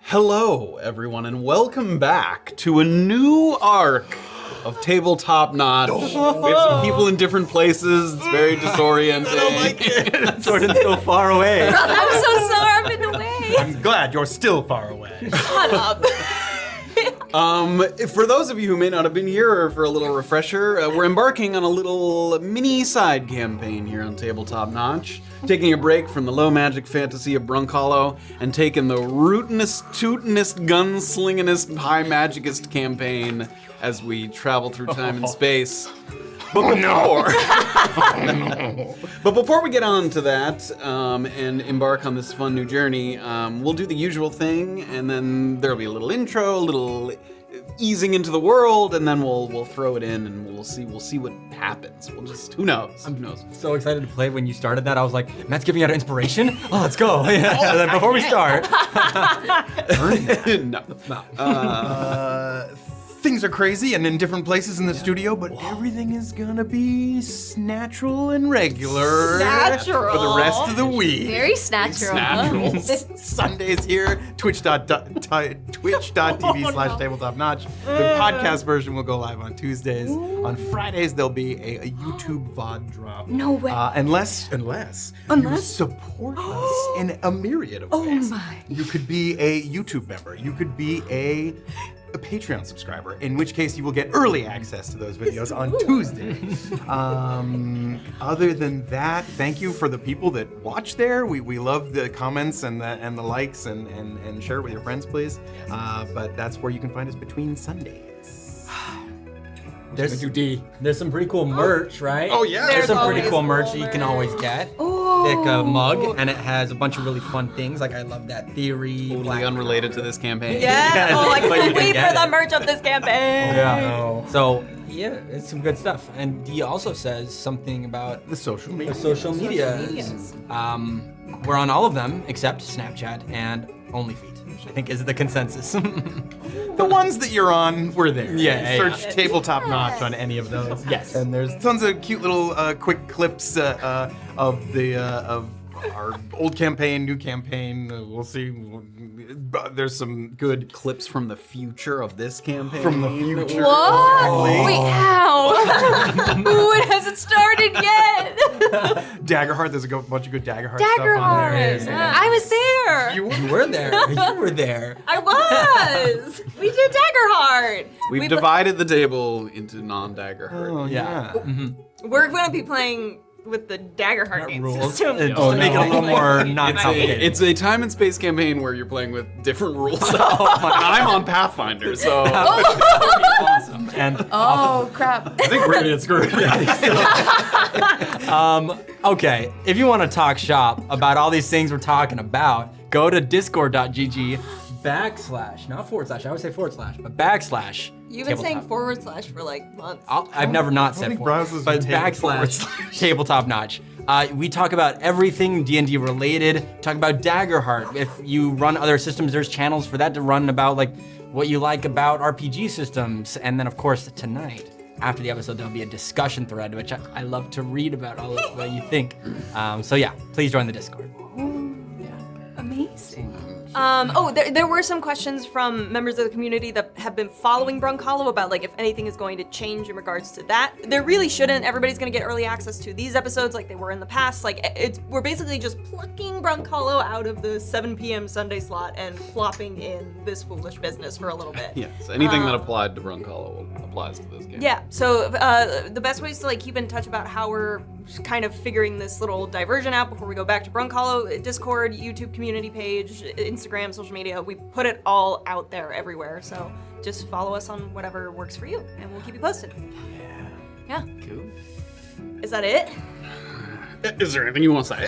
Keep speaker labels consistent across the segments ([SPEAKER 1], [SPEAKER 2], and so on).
[SPEAKER 1] Hello, everyone, and welcome back to a new arc of Tabletop Notch. We have some people in different places. It's very disorienting. I don't like it.
[SPEAKER 2] Jordan's so far away.
[SPEAKER 3] I'm so sorry, I'm in the way.
[SPEAKER 2] I'm glad you're still far away.
[SPEAKER 3] Shut up.
[SPEAKER 1] For those of you who may not have been here, or for a little refresher, we're embarking on a little mini side campaign here on Tabletop Notch, taking a break from the low magic fantasy of Brunkhollow and taking the rootinest, tootinest, gunslingingest, high magicist campaign as we travel through time and space. But before we get on to that and embark on this fun new journey, we'll do the usual thing, and then there'll be a little intro, a little easing into the world, and then we'll throw it in, and we'll see what happens. We'll just who knows? Who knows?
[SPEAKER 2] So excited to play. When you started that, I was like, Matt's giving out inspiration. Oh, let's go! Yeah. And then before we start,
[SPEAKER 1] no.
[SPEAKER 4] Things are crazy and in different places in the studio, but everything is gonna be natural and regular
[SPEAKER 3] Snatchural.
[SPEAKER 4] for the rest of the week.
[SPEAKER 3] Very snatchural.
[SPEAKER 1] Natural.
[SPEAKER 4] Sunday's here, twitch.tv/tabletopnotch. The podcast version will go live on Tuesdays. On Fridays, there'll be a YouTube VOD drop.
[SPEAKER 3] No way.
[SPEAKER 4] Unless you support us in a myriad of ways.
[SPEAKER 3] Oh my.
[SPEAKER 4] You could be a YouTube member. You could be a Patreon subscriber, in which case you will get early access to those videos on Tuesday. Other than that, thank you for the people that watch there. We love the comments and the likes and share it with your friends, please. But that's where you can find us between Sundays.
[SPEAKER 2] there's some pretty cool merch, right?
[SPEAKER 1] Oh, yeah.
[SPEAKER 2] There's some
[SPEAKER 3] There's
[SPEAKER 2] pretty cool
[SPEAKER 3] always
[SPEAKER 2] merch that you can
[SPEAKER 3] merch.
[SPEAKER 2] always get.
[SPEAKER 3] Oh.
[SPEAKER 2] Like a mug, and it has a bunch of really fun things. Like I love that theory.
[SPEAKER 1] Totally unrelated to this campaign.
[SPEAKER 3] Yeah. Oh, I
[SPEAKER 2] But you
[SPEAKER 3] can't
[SPEAKER 2] can
[SPEAKER 3] wait
[SPEAKER 2] get
[SPEAKER 3] for the
[SPEAKER 2] it.
[SPEAKER 3] merch of this campaign.
[SPEAKER 2] Yeah. So yeah, it's some good stuff. And he also says something about
[SPEAKER 4] The social media.
[SPEAKER 2] the social medias.
[SPEAKER 3] medias.
[SPEAKER 2] We're on all of them except Snapchat and OnlyFeet, which I think is the consensus.
[SPEAKER 4] The ones that you're on, we're there.
[SPEAKER 2] Yeah,
[SPEAKER 4] Search
[SPEAKER 2] yeah.
[SPEAKER 4] Tabletop Notch on any of those.
[SPEAKER 2] Yes.
[SPEAKER 4] And there's tons of cute little quick clips of our old campaign, new campaign. We'll see. There's some good
[SPEAKER 1] Clips from the future of this campaign.
[SPEAKER 4] from the future.
[SPEAKER 3] What?
[SPEAKER 4] Exactly.
[SPEAKER 3] Wait, how? Ooh, it hasn't started yet.
[SPEAKER 4] Daggerheart. There's a bunch of good Daggerheart stuff on there.
[SPEAKER 3] Daggerheart. I was there.
[SPEAKER 4] You
[SPEAKER 2] You were there. You were there.
[SPEAKER 3] I was. We did Daggerheart.
[SPEAKER 1] We've divided the table into non-dagger herd.
[SPEAKER 4] Oh,
[SPEAKER 2] Yeah.
[SPEAKER 3] We're going to be playing with the Daggerheart game
[SPEAKER 2] Rules.
[SPEAKER 3] system.
[SPEAKER 2] To make it a little more not
[SPEAKER 1] It's
[SPEAKER 2] complicated.
[SPEAKER 1] a time and space campaign where you're playing with different rules. I'm on Pathfinder, so
[SPEAKER 2] awesome. And
[SPEAKER 3] Oh, crap.
[SPEAKER 4] I think we're gonna get screwed.
[SPEAKER 2] okay, if you want to talk shop about all these things we're talking about, go to discord.gg / not forward slash, I would say forward slash, but /
[SPEAKER 3] You've been saying
[SPEAKER 2] tabletop.
[SPEAKER 3] / for like months.
[SPEAKER 2] I've never not said
[SPEAKER 4] think
[SPEAKER 2] forward,
[SPEAKER 4] Browser's
[SPEAKER 2] but
[SPEAKER 4] been taking
[SPEAKER 2] / tabletop notch. We talk about everything D&D related. Talk about Daggerheart. If you run other systems, there's channels for that to run about like what you like about RPG systems. And then of course tonight, after the episode, there'll be a discussion thread, which I love to read about all of what you think. So yeah, please join the Discord.
[SPEAKER 3] Amazing. There were some questions from members of the community that have been following Brunkhollow about like if anything is going to change in regards to that. There really shouldn't. Everybody's gonna get early access to these episodes like they were in the past. Like we're basically just plucking Brunkhollow out of the 7 p.m. Sunday slot and plopping in this foolish business for a little bit.
[SPEAKER 1] yes, anything that applied to Brunkhollow applies to this game.
[SPEAKER 3] Yeah, so the best way is to like keep in touch about how we're kind of figuring this little diversion out before we go back to Brunkhollow. Discord, YouTube community page, Instagram, social media, we put it all out there everywhere. So just follow us on whatever works for you and we'll keep you posted. Yeah.
[SPEAKER 1] Cool.
[SPEAKER 3] Is that it?
[SPEAKER 1] Is there anything you want to say?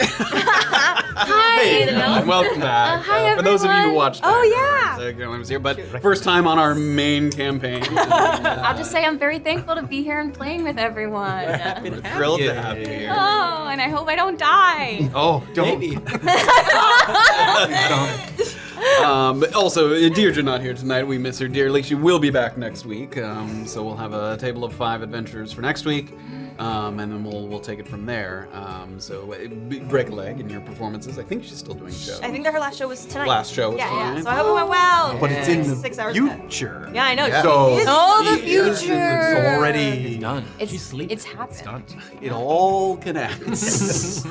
[SPEAKER 3] Hi.
[SPEAKER 1] Welcome back.
[SPEAKER 3] Hi,
[SPEAKER 1] for those of you who
[SPEAKER 3] everyone.
[SPEAKER 1] watched
[SPEAKER 3] Oh,
[SPEAKER 1] Daggerheart, I was here, but first time on our main campaign.
[SPEAKER 5] I'll just say I'm very thankful to be here and playing with everyone.
[SPEAKER 1] We're thrilled to have you here.
[SPEAKER 5] Oh, and I hope I don't die.
[SPEAKER 4] Oh, don't.
[SPEAKER 2] Maybe.
[SPEAKER 1] But also, Deirdre not here tonight. We miss her dearly. She will be back next week. So we'll have a table of 5 adventures for next week. And then we'll take it from there. So break a leg in your performances. I think she's still doing shows.
[SPEAKER 3] I think that her last show was tonight.
[SPEAKER 1] Last show was
[SPEAKER 3] Yeah,
[SPEAKER 1] tonight.
[SPEAKER 3] so I hope it went well.
[SPEAKER 4] But it's in the
[SPEAKER 3] 6 hours ahead.
[SPEAKER 4] future.
[SPEAKER 3] Yeah, I know.
[SPEAKER 4] So
[SPEAKER 5] Oh, the
[SPEAKER 4] it's
[SPEAKER 5] future.
[SPEAKER 4] already
[SPEAKER 2] Done.
[SPEAKER 5] It's
[SPEAKER 2] She's sleeping.
[SPEAKER 5] It's happened.
[SPEAKER 1] It all connects.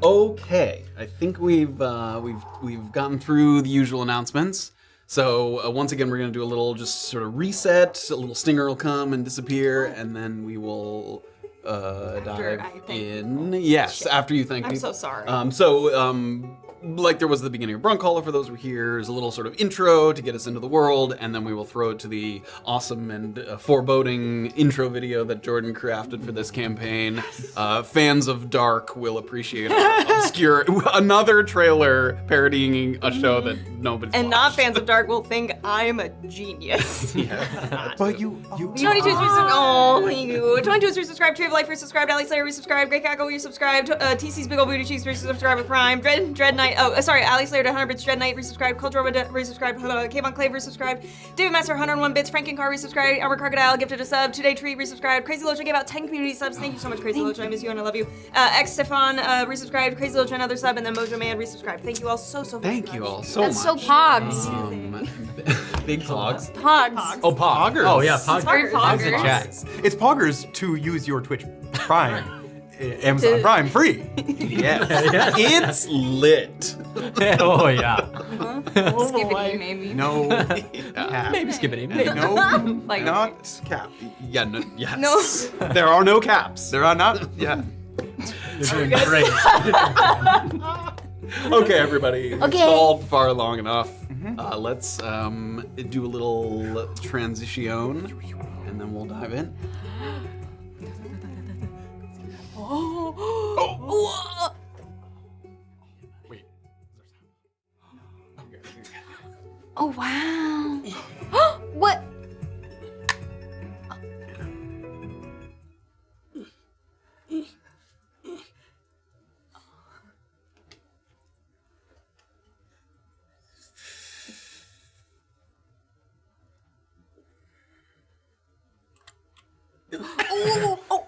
[SPEAKER 1] Okay, I think we've gotten through the usual announcements. So once again, we're gonna do a little just sort of reset. A little stinger will come and disappear, and then we will dive
[SPEAKER 3] I thank
[SPEAKER 1] in. Yes, after you thank
[SPEAKER 3] I'm
[SPEAKER 1] people.
[SPEAKER 3] so sorry.
[SPEAKER 1] Like there was at the beginning of Brunkhollow, for those who were here, is a little sort of intro to get us into the world, and then we will throw it to the awesome and foreboding intro video that Jordan crafted for this campaign. Fans of Dark will appreciate our obscure another trailer parodying a show that nobody's
[SPEAKER 3] And not
[SPEAKER 1] watched.
[SPEAKER 3] fans of Dark will think I'm a genius.
[SPEAKER 4] But you
[SPEAKER 3] 22 is resubscribed. Oh, you. 22 is resubscribed. Tree of Life resubscribed. Alex Slayer resubscribed. Great Cackle resubscribed. TC's Big Ol' Booty Cheeks resubscribed with Prime. Dread Knight. Oh, sorry. Alex Slayer 100 bits. Dread Knight resubscribed. Culture resubscribed. Kayvon Clave resubscribed. David Master 101 bits. Frankencar resubscribed. Armor Crocodile gifted a sub. Today Tree resubscribed. Crazy Locha gave out 10 community subs. Thank you so much, Crazy Locha. I miss you and I love you. X Stefan resubscribed. Crazy Locha another sub, and then Mojo Man resubscribed. Thank you all so very
[SPEAKER 1] Thank
[SPEAKER 3] much.
[SPEAKER 1] you all so
[SPEAKER 5] That's so
[SPEAKER 1] much.
[SPEAKER 5] pogs.
[SPEAKER 1] Big vlogs.
[SPEAKER 5] Pogs.
[SPEAKER 2] Oh, Pog.
[SPEAKER 1] Poggers.
[SPEAKER 2] Oh, yeah, Pog.
[SPEAKER 5] Very
[SPEAKER 2] Pog's in
[SPEAKER 5] poggers.
[SPEAKER 2] chat.
[SPEAKER 4] It's poggers to use your Twitch Prime, Amazon Prime free.
[SPEAKER 1] Yes. It's lit.
[SPEAKER 2] Oh, yeah.
[SPEAKER 5] Skippity maybe.
[SPEAKER 4] No cap.
[SPEAKER 2] Maybe skip it. Maybe.
[SPEAKER 4] No,
[SPEAKER 3] Like-
[SPEAKER 4] not cap.
[SPEAKER 1] Yeah, no, yes.
[SPEAKER 3] No.
[SPEAKER 1] There are no caps.
[SPEAKER 4] There are not. Yeah.
[SPEAKER 2] You're doing great.
[SPEAKER 1] Okay, everybody. We've
[SPEAKER 5] Okay.
[SPEAKER 1] stalled far long enough. Let's do a little transition, and then we'll dive in. Wait.
[SPEAKER 5] Oh wow. What? Oh.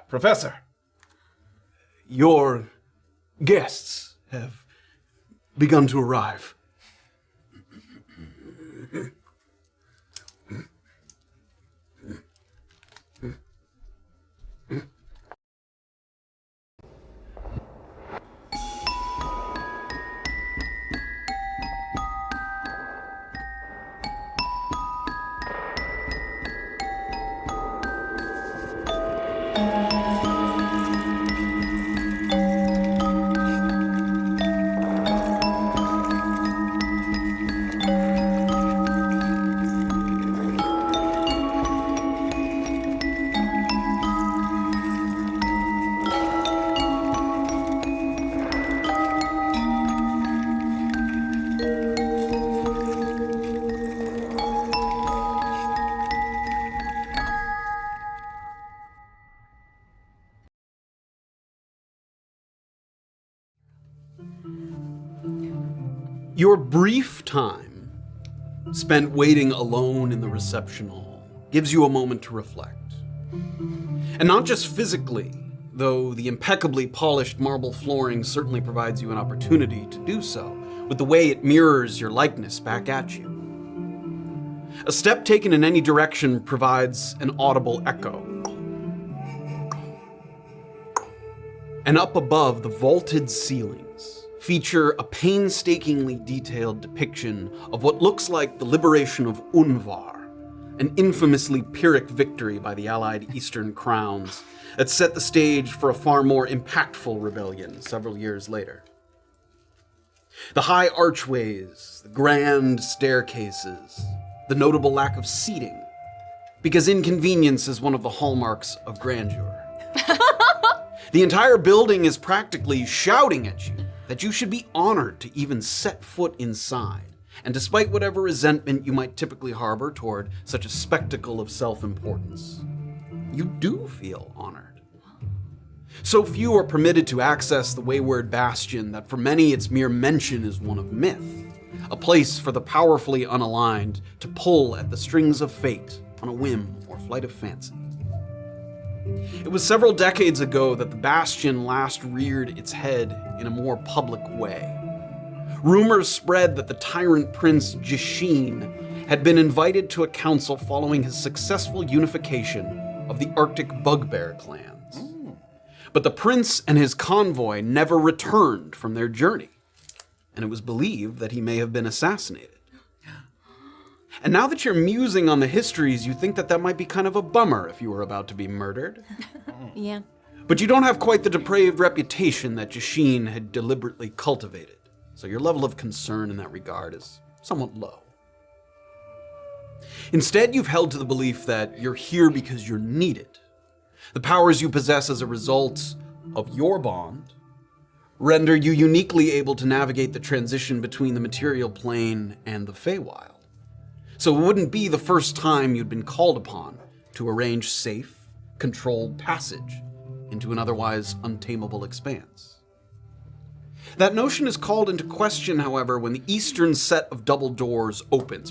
[SPEAKER 1] Professor, your guests have begun to arrive. Your brief time spent waiting alone in the reception hall gives you a moment to reflect. And not just physically, though the impeccably polished marble flooring certainly provides you an opportunity to do so, with the way it mirrors your likeness back at you. A step taken in any direction provides an audible echo. And up above, the vaulted ceilings feature a painstakingly detailed depiction of what looks like the liberation of Unvar, an infamously Pyrrhic victory by the allied Eastern crowns that set the stage for a far more impactful rebellion several years later. The high archways, the grand staircases, the notable lack of seating, because inconvenience is one of the hallmarks of grandeur. The entire building is practically shouting at you that you should be honored to even set foot inside, and despite whatever resentment you might typically harbor toward such a spectacle of self-importance, you do feel honored. So few are permitted to access the wayward bastion that for many its mere mention is one of myth, a place for the powerfully unaligned to pull at the strings of fate on a whim or flight of fancy. It was several decades ago that the Bastion last reared its head in a more public way. Rumors spread that the tyrant prince Jasheen had been invited to a council following his successful unification of the Arctic bugbear clans. But the prince and his convoy never returned from their journey, and it was believed that he may have been assassinated. And now that you're musing on the histories, you think that might be kind of a bummer if you were about to be murdered.
[SPEAKER 5] Yeah.
[SPEAKER 1] But you don't have quite the depraved reputation that Jasheen had deliberately cultivated, so your level of concern in that regard is somewhat low. Instead, you've held to the belief that you're here because you're needed. The powers you possess as a result of your bond render you uniquely able to navigate the transition between the material plane and the Feywild. So it wouldn't be the first time you'd been called upon to arrange safe, controlled passage into an otherwise untamable expanse. That notion is called into question, however, when the eastern set of double doors opens.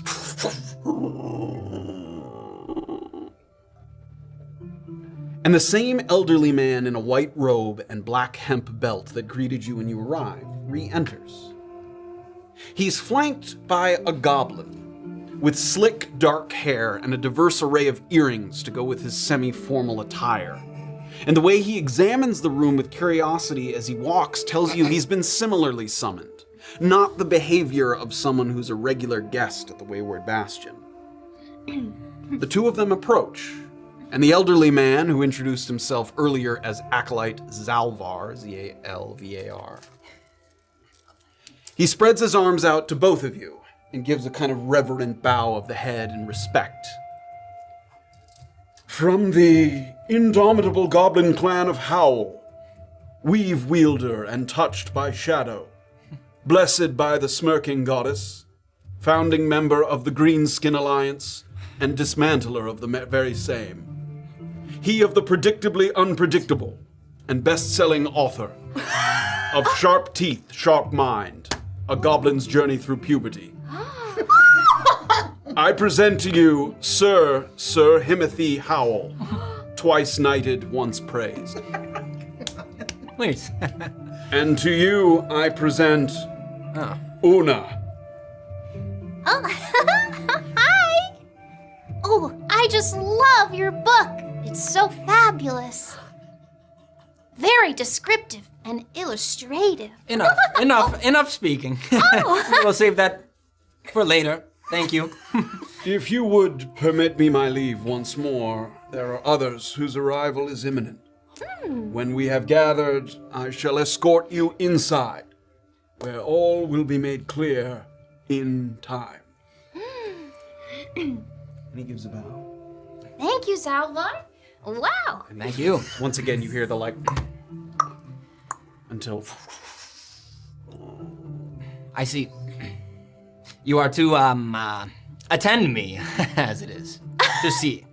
[SPEAKER 1] And the same elderly man in a white robe and black hemp belt that greeted you when you arrived re-enters. He's flanked by a goblin with slick, dark hair and a diverse array of earrings to go with his semi-formal attire. And the way he examines the room with curiosity as he walks tells you he's been similarly summoned, not the behavior of someone who's a regular guest at the Wayward Bastion. The two of them approach, and the elderly man, who introduced himself earlier as Acolyte Zalvar, Z-A-L-V-A-R, he spreads his arms out to both of you and gives a kind of reverent bow of the head in respect. From the indomitable goblin clan of Howl, weave wielder and touched by shadow, blessed by the smirking goddess, founding member of the Greenskin Alliance, and dismantler of the very same. He of the predictably unpredictable, and best-selling author of Sharp Teeth, Sharp Mind, A Goblin's Journey Through Puberty. I present to you Sir Himothy Howell, twice knighted, once praised.
[SPEAKER 2] Please.
[SPEAKER 1] And to you, I present Oona.
[SPEAKER 6] Oh, hi! Oh, I just love your book. It's so fabulous. Very descriptive and illustrative.
[SPEAKER 2] Enough speaking. We'll save that for later. Thank you.
[SPEAKER 1] If you would permit me my leave once more, there are others whose arrival is imminent. When we have gathered, I shall escort you inside, where all will be made clear in time. And he gives a bow.
[SPEAKER 6] Thank you, Zalvar. Wow.
[SPEAKER 2] Thank you.
[SPEAKER 1] Once again, you hear the until.
[SPEAKER 2] I see. You are to attend me, as it is, to see.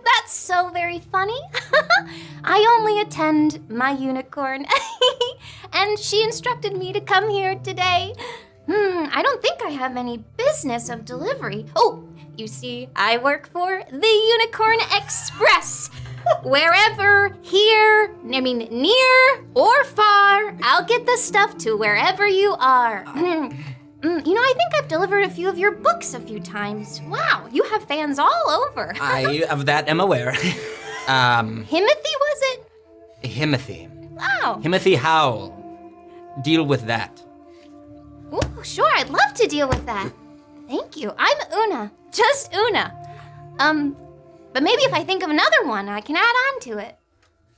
[SPEAKER 6] That's so very funny. I only attend my unicorn, and she instructed me to come here today. I don't think I have any business of delivery. Oh, you see, I work for the Unicorn Express. Wherever, near or far, I'll get the stuff to wherever you are. I think I've delivered a few of your books a few times. Wow, you have fans all over.
[SPEAKER 2] I of that am aware.
[SPEAKER 6] Himothy, was it?
[SPEAKER 2] Himothy.
[SPEAKER 6] Wow.
[SPEAKER 2] Himothy Howl. Deal with that.
[SPEAKER 6] Ooh, sure, I'd love to deal with that. Thank you. I'm Oona. Just Oona. But maybe if I think of another one, I can add on to it.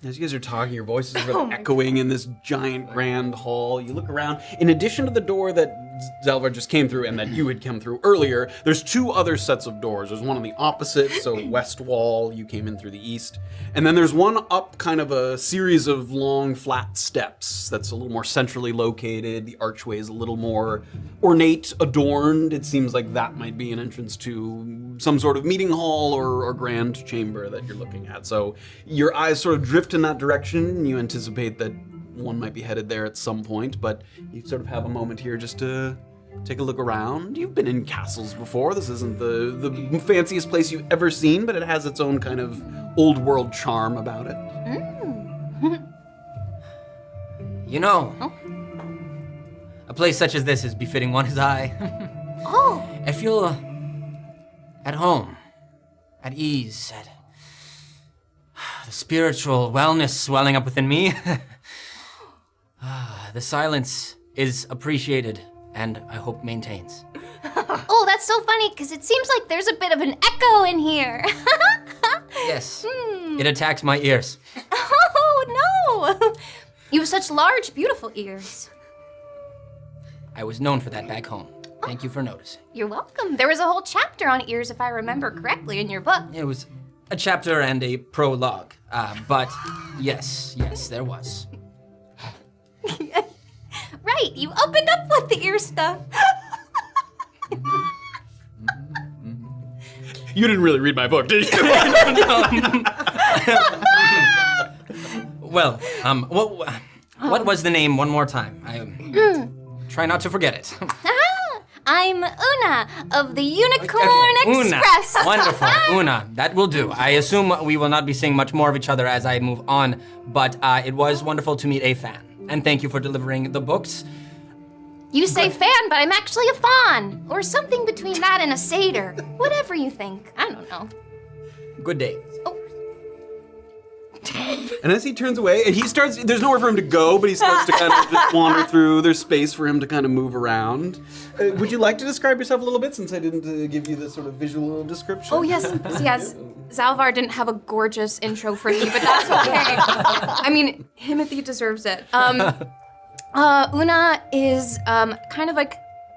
[SPEAKER 1] As you guys are talking, your voices are sort of echoing in this giant grand hall. You look around. In addition to the door that Zalvar just came through and that you had come through earlier, there's two other sets of doors. There's one on the opposite, so west wall, you came in through the east. And then there's one up kind of a series of long, flat steps that's a little more centrally located. The archway is a little more ornate, adorned. It seems like that might be an entrance to some sort of meeting hall or grand chamber that you're looking at. So your eyes sort of drift in that direction. You anticipate that one might be headed there at some point, but you sort of have a moment here just to take a look around. You've been in castles before. This isn't the fanciest place you've ever seen, but it has its own kind of old world charm about it.
[SPEAKER 2] A place such as this is befitting one as I. I feel at home, at ease, at the spiritual wellness swelling up within me. The silence is appreciated and I hope maintains.
[SPEAKER 6] Oh, that's so funny, because it seems like there's a bit of an echo in here.
[SPEAKER 2] Yes, it attacks my ears.
[SPEAKER 6] Oh, no. You have such large, beautiful ears.
[SPEAKER 2] I was known for that back home. Thank you for noticing.
[SPEAKER 6] You're welcome. There was a whole chapter on ears, if I remember correctly, in your book.
[SPEAKER 2] It was a chapter and a prologue, but yes, there was.
[SPEAKER 6] Right, you opened up with the ear stuff.
[SPEAKER 1] You didn't really read my book, did you?
[SPEAKER 2] Well, what was the name one more time? I try not to forget it.
[SPEAKER 6] I'm Oona of the Unicorn Express.
[SPEAKER 2] Oona. Wonderful. Oona. That will do. I assume we will not be seeing much more of each other as I move on, but it was wonderful to meet a fan. And thank you for delivering the books.
[SPEAKER 6] You say fan, but I'm actually a fawn. Or something between that and a satyr. Whatever you think. I don't know.
[SPEAKER 2] Good day.
[SPEAKER 1] And as he turns away, and there's nowhere for him to go, but he starts to kind of just wander through. There's space for him to kind of move around. Would you like to describe yourself a little bit, since I didn't give you this sort of visual description?
[SPEAKER 3] Oh, yes. Zalvar didn't have a gorgeous intro for me, but that's okay. I mean, Himothy deserves it. Oona is kind of like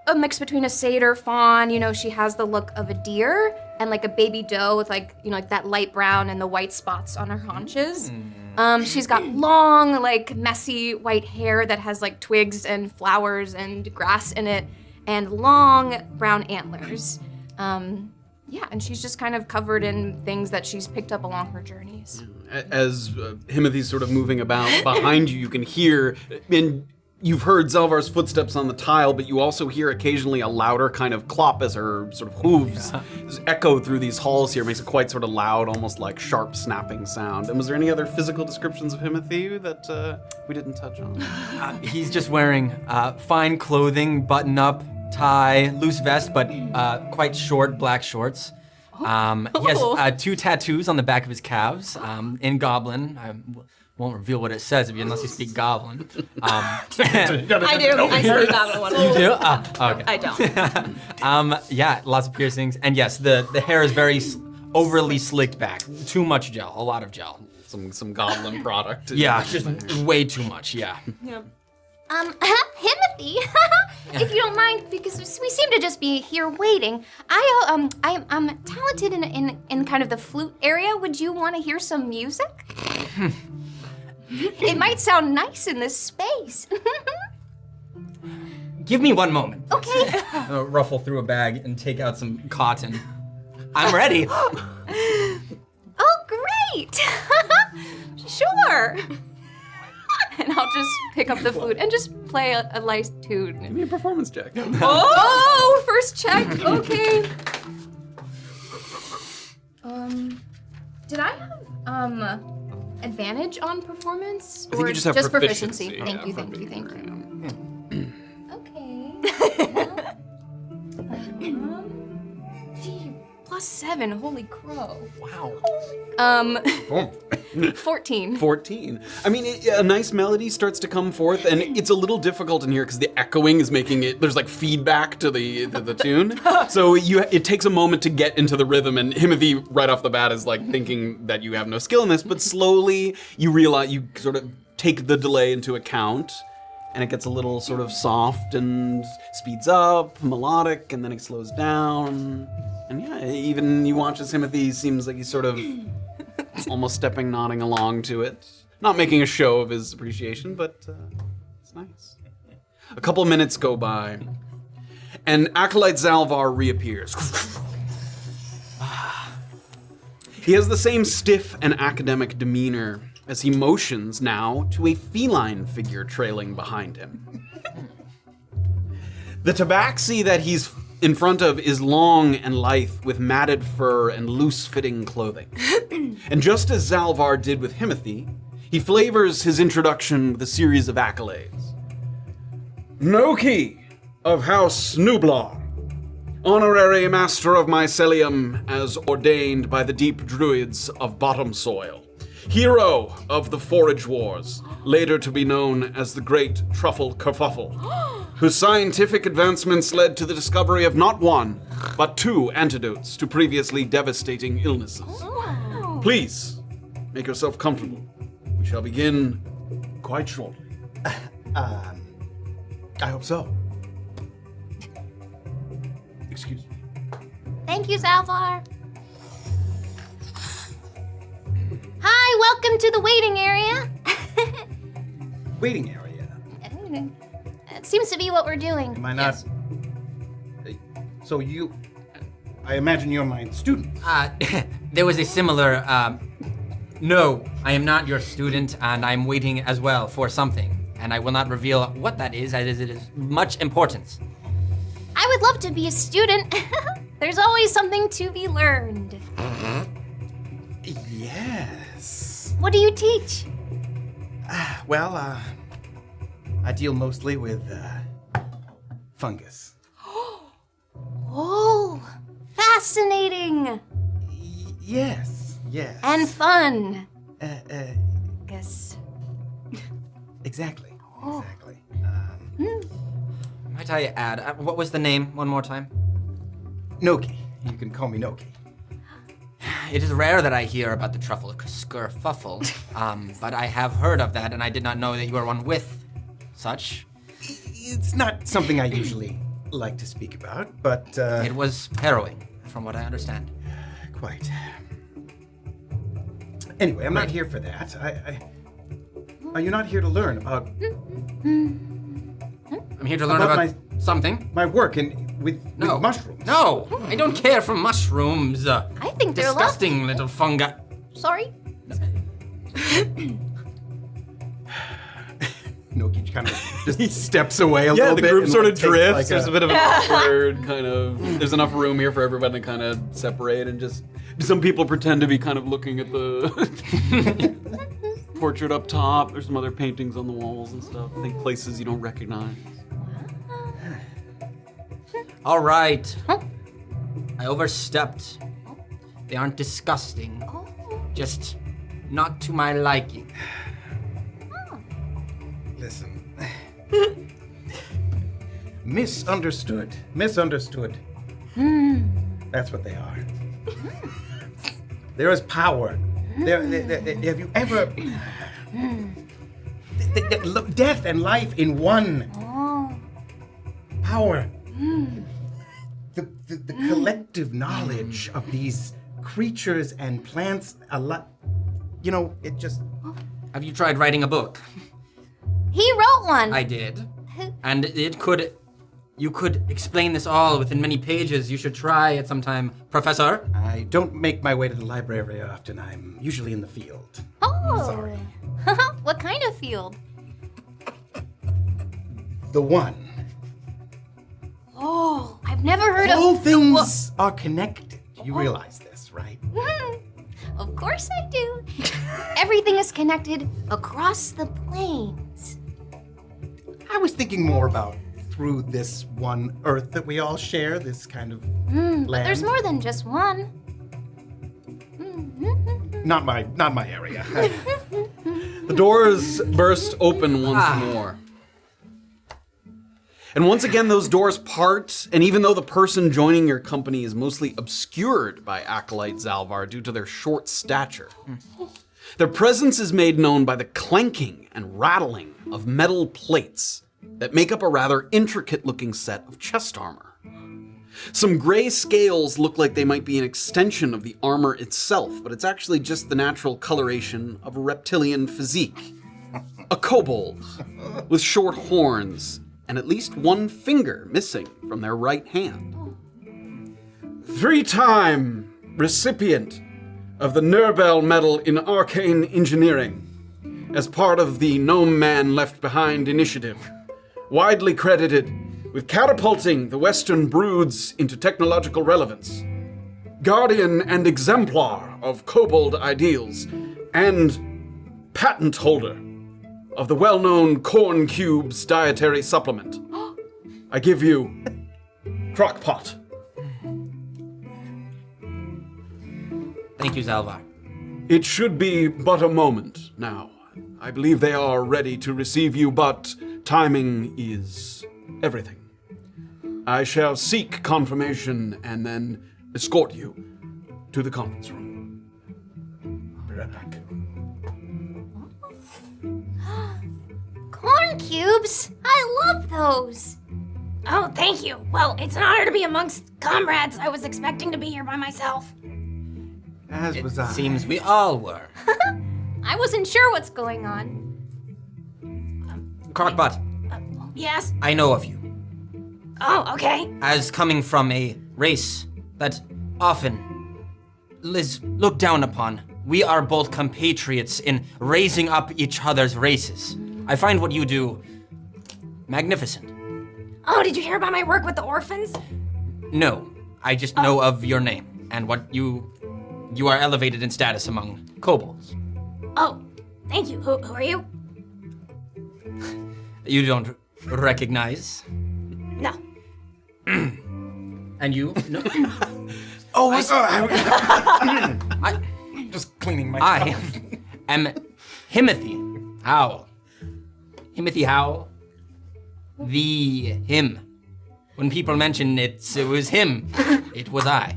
[SPEAKER 3] a mix between a satyr, fawn. She has the look of a deer and like a baby doe with like that light brown and the white spots on her haunches. She's got long, like messy white hair that has like twigs and flowers and grass in it, and long brown antlers. And she's just kind of covered in things that she's picked up along her journeys.
[SPEAKER 1] As Himothy's sort of moving about behind you, you can hear, and you've heard Zelvar's footsteps on the tile, but you also hear occasionally a louder kind of clop as her sort of hooves just echo through these halls here. It makes a quite sort of loud, almost like sharp snapping sound. And was there any other physical descriptions of Himothy that we didn't touch on?
[SPEAKER 2] He's just wearing fine clothing, button-up, tie, loose vest, but quite short black shorts. He has 2 tattoos on the back of his calves in Goblin. Won't reveal what it says unless you speak Goblin.
[SPEAKER 3] I do. I speak Goblin one.
[SPEAKER 2] You do? Okay.
[SPEAKER 3] I don't.
[SPEAKER 2] Yeah, lots of piercings. And yes, the hair is very overly slicked back. Too much gel, a lot of gel.
[SPEAKER 1] Some goblin product.
[SPEAKER 2] Yeah, just way too much, yeah.
[SPEAKER 3] Yeah.
[SPEAKER 6] Himothy, if you don't mind, because we seem to just be here waiting. I'm talented in kind of the flute area. Would you want to hear some music? It might sound nice in this space.
[SPEAKER 2] Give me one moment.
[SPEAKER 6] Okay.
[SPEAKER 2] I'll ruffle through a bag and take out some cotton. I'm ready.
[SPEAKER 6] Oh, great. Sure. And I'll just pick up the flute and just play a nice tune.
[SPEAKER 1] Give me a performance check.
[SPEAKER 6] Oh, first check. Okay. Did I have advantage on performance?
[SPEAKER 1] I think you just have proficiency.
[SPEAKER 6] Thank you. Okay. Gee, +7. Holy crow.
[SPEAKER 2] Wow.
[SPEAKER 6] 14.
[SPEAKER 1] 14. I mean, a nice melody starts to come forth, and it's a little difficult in here because the echoing is making it. There's like feedback to the tune, so it takes a moment to get into the rhythm. And Himothy, right off the bat, is like thinking that you have no skill in this, but slowly you realize you sort of take the delay into account, and it gets a little sort of soft and speeds up, melodic, and then it slows down. And yeah, even you watch as Himothy seems like he's sort of almost nodding along to it. Not making a show of his appreciation, but it's nice. A couple minutes go by, and Acolyte Zalvar reappears. He has the same stiff and academic demeanor as he motions now to a feline figure trailing behind him. The tabaxi that he's in front of is long and lithe, with matted fur and loose-fitting clothing. And just as Zalvar did with Himothy, he flavors his introduction with a series of accolades. Noki of House Nublar, honorary master of mycelium as ordained by the deep druids of Bottom Soil, hero of the Forage Wars, later to be known as the Great Truffle Kerfuffle, whose scientific advancements led to the discovery of not one, but 2 antidotes to previously devastating illnesses.
[SPEAKER 6] Wow.
[SPEAKER 1] Please, make yourself comfortable. We shall begin quite shortly.
[SPEAKER 4] I hope so.
[SPEAKER 1] Excuse me.
[SPEAKER 6] Thank you, Zalvar. Hi, welcome to the waiting area.
[SPEAKER 4] Waiting area.
[SPEAKER 6] It seems to be what we're doing.
[SPEAKER 4] Am I not? So I imagine you're my student.
[SPEAKER 2] There was a similar, no, I am not your student, and I'm waiting as well for something. And I will not reveal what that is, as it is much importance.
[SPEAKER 6] I would love to be a student. There's always something to be learned.
[SPEAKER 4] Yes.
[SPEAKER 6] What do you teach?
[SPEAKER 4] Well, I deal mostly with fungus.
[SPEAKER 6] Oh, fascinating.
[SPEAKER 4] Yes.
[SPEAKER 6] And fun.
[SPEAKER 5] Guess.
[SPEAKER 4] Exactly. Exactly.
[SPEAKER 2] Might I add, what was the name one more time?
[SPEAKER 4] Noki. You can call me Noki.
[SPEAKER 2] It is rare that I hear about the truffle skerfuffle, but I have heard of that, and I did not know that you are one with such.
[SPEAKER 4] It's not something I usually like to speak about, but
[SPEAKER 2] It was harrowing, from what I understand.
[SPEAKER 4] quite. Anyway, I'm not here for that. Are you not here to learn about
[SPEAKER 2] I'm here to learn about something.
[SPEAKER 4] my work with mushrooms?
[SPEAKER 2] No, I don't care for mushrooms.
[SPEAKER 6] I think they're
[SPEAKER 2] Disgusting little fungi.
[SPEAKER 6] Sorry?
[SPEAKER 4] Noki kind of just steps away a
[SPEAKER 1] Yeah,
[SPEAKER 4] little
[SPEAKER 1] the
[SPEAKER 4] bit.
[SPEAKER 1] group
[SPEAKER 4] and,
[SPEAKER 1] sort of
[SPEAKER 4] takes,
[SPEAKER 1] drifts.
[SPEAKER 4] like,
[SPEAKER 1] There's a bit of an awkward kind of. There's enough room here for everybody to kind of separate and just. Some people pretend to be kind of looking at the portrait up top. There's some other paintings on the walls and stuff. I think places you don't recognize.
[SPEAKER 2] All right. I overstepped. They aren't disgusting. Just not to my liking.
[SPEAKER 7] Listen. Misunderstood. That's what they are. There is power. Have you ever... Look, death and life in one. Power. The collective knowledge of these creatures and plants, it just...
[SPEAKER 2] Have you tried writing a book?
[SPEAKER 6] He wrote one.
[SPEAKER 2] I did. And you could explain this all within many pages. You should try it sometime, Professor.
[SPEAKER 7] I don't make my way to the library very often. I'm usually in the field.
[SPEAKER 6] Oh.
[SPEAKER 7] Sorry.
[SPEAKER 6] What kind of field?
[SPEAKER 7] The one.
[SPEAKER 6] Oh, I've never heard
[SPEAKER 7] All
[SPEAKER 6] of
[SPEAKER 7] things are connected. You realize this, right?
[SPEAKER 6] Of course I do. Everything is connected across the plains.
[SPEAKER 7] I was thinking more about through this one earth that we all share, this kind of land.
[SPEAKER 6] But there's more than just one.
[SPEAKER 7] Not my area.
[SPEAKER 1] The doors burst open once more. And once again, those doors part, and even though the person joining your company is mostly obscured by Acolyte Zalvar due to their short stature, their presence is made known by the clanking and rattling of metal plates that make up a rather intricate-looking set of chest armor. Some gray scales look like they might be an extension of the armor itself, but it's actually just the natural coloration of a reptilian physique. A kobold with short horns and at least one finger missing from their right hand. 3-time recipient of the Nurbel Medal in Arcane Engineering as part of the Gnome Man Left Behind initiative, widely credited with catapulting the Western broods into technological relevance, guardian and exemplar of kobold ideals, and patent holder of the well-known Corn Cubes dietary supplement. I give you Crocpot.
[SPEAKER 2] Thank you, Zalvar.
[SPEAKER 1] It should be but a moment now. I believe they are ready to receive you, but timing is everything. I shall seek confirmation and then escort you to the conference room. Be right back.
[SPEAKER 6] Corn cubes? I love those.
[SPEAKER 8] Oh, thank you. Well, it's an honor to be amongst comrades. I was expecting to be here by myself.
[SPEAKER 4] As was I.
[SPEAKER 2] Seems we all were.
[SPEAKER 6] I wasn't sure what's going on.
[SPEAKER 2] Crocpot,
[SPEAKER 8] Yes?
[SPEAKER 2] I know of you
[SPEAKER 8] Oh, okay.
[SPEAKER 2] as coming from a race that often is looked down upon. We are both compatriots in raising up each other's races. I find what you do magnificent.
[SPEAKER 8] Oh, did you hear about my work with the orphans?
[SPEAKER 2] No, I just know of your name and what you are elevated in status among kobolds.
[SPEAKER 8] Oh, thank you. Who are you?
[SPEAKER 2] You don't recognize.
[SPEAKER 8] No.
[SPEAKER 2] And you? No.
[SPEAKER 7] Just cleaning my
[SPEAKER 2] I am Himothy Howl. Himothy Howl. The him. When people mention it was him, it was I.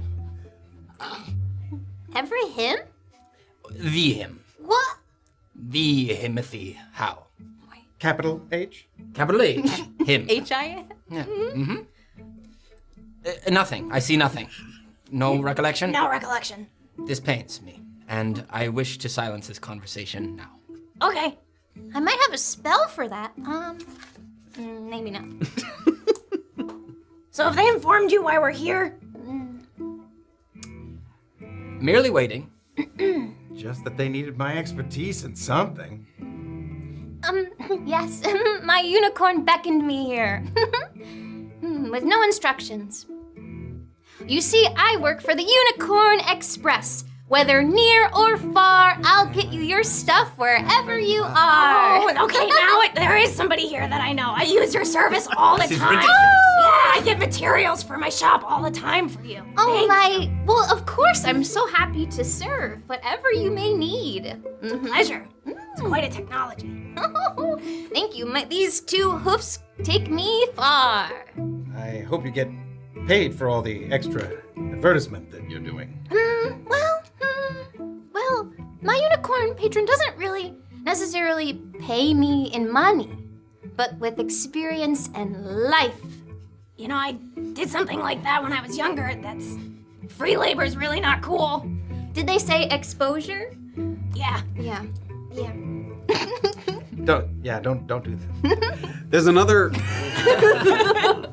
[SPEAKER 6] Every him?
[SPEAKER 2] The him.
[SPEAKER 6] What?
[SPEAKER 2] The Himothy Howl.
[SPEAKER 7] Capital H?
[SPEAKER 2] Capital H. Him.
[SPEAKER 5] H-I?
[SPEAKER 2] Yeah. Mm-hmm. Nothing. I see nothing. No recollection?
[SPEAKER 8] No recollection.
[SPEAKER 2] This pains me, and I wish to silence this conversation now.
[SPEAKER 8] Okay.
[SPEAKER 6] I might have a spell for that. Maybe not.
[SPEAKER 8] So have they informed you why we're here?
[SPEAKER 2] Merely waiting.
[SPEAKER 7] Just that they needed my expertise in something.
[SPEAKER 6] Yes, my unicorn beckoned me here. With no instructions. You see, I work for the Unicorn Express. Whether near or far, I'll get you your stuff wherever you are.
[SPEAKER 8] Oh, okay, there is somebody here that I know. I use your service all the
[SPEAKER 2] This is
[SPEAKER 8] time.
[SPEAKER 2] ridiculous.
[SPEAKER 8] Yeah, I get materials for my shop all the time for you.
[SPEAKER 6] Oh,
[SPEAKER 8] Thank
[SPEAKER 6] my. Well, of course, I'm so happy to serve. Whatever you may need.
[SPEAKER 8] Pleasure. It's quite a technology.
[SPEAKER 6] Thank you. These 2 hoofs take me far.
[SPEAKER 7] I hope you get paid for all the extra advertisement that you're doing.
[SPEAKER 6] Well, my unicorn patron doesn't really necessarily pay me in money, but with experience and life.
[SPEAKER 8] You know, I did something like that when I was younger. Free labor's really not cool.
[SPEAKER 6] Did they say exposure?
[SPEAKER 8] Yeah.
[SPEAKER 6] Yeah.
[SPEAKER 7] Don't do that.
[SPEAKER 1] There's another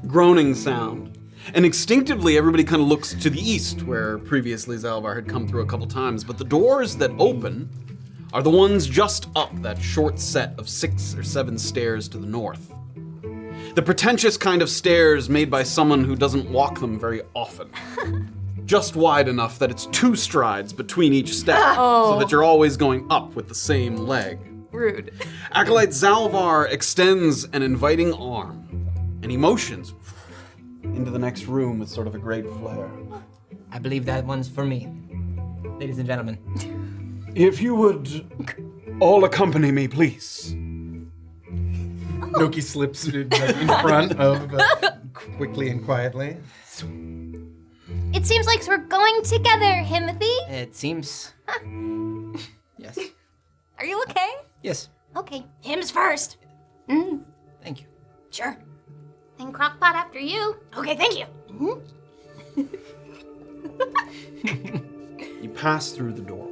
[SPEAKER 1] groaning sound. And instinctively, everybody kind of looks to the east, where previously Zalvar had come through a couple times. But the doors that open are the ones just up that short set of 6 or 7 stairs to the north. The pretentious kind of stairs made by someone who doesn't walk them very often. Just wide enough that it's 2 strides between each step, so that you're always going up with the same leg.
[SPEAKER 3] Rude.
[SPEAKER 1] Acolyte Zalvar extends an inviting arm, and he motions into the next room with sort of a great flair.
[SPEAKER 2] I believe that one's for me. Ladies and gentlemen.
[SPEAKER 1] If you would all accompany me, please.
[SPEAKER 7] Noki slips in front of quickly and quietly.
[SPEAKER 6] It seems like we're going together, Himothy.
[SPEAKER 2] It seems. Yes.
[SPEAKER 3] Are you okay?
[SPEAKER 2] Yes.
[SPEAKER 6] Okay.
[SPEAKER 8] Him's first.
[SPEAKER 2] Thank you.
[SPEAKER 8] Sure.
[SPEAKER 6] And Crocpot after you.
[SPEAKER 8] Okay, thank you.
[SPEAKER 1] You pass through the doorway.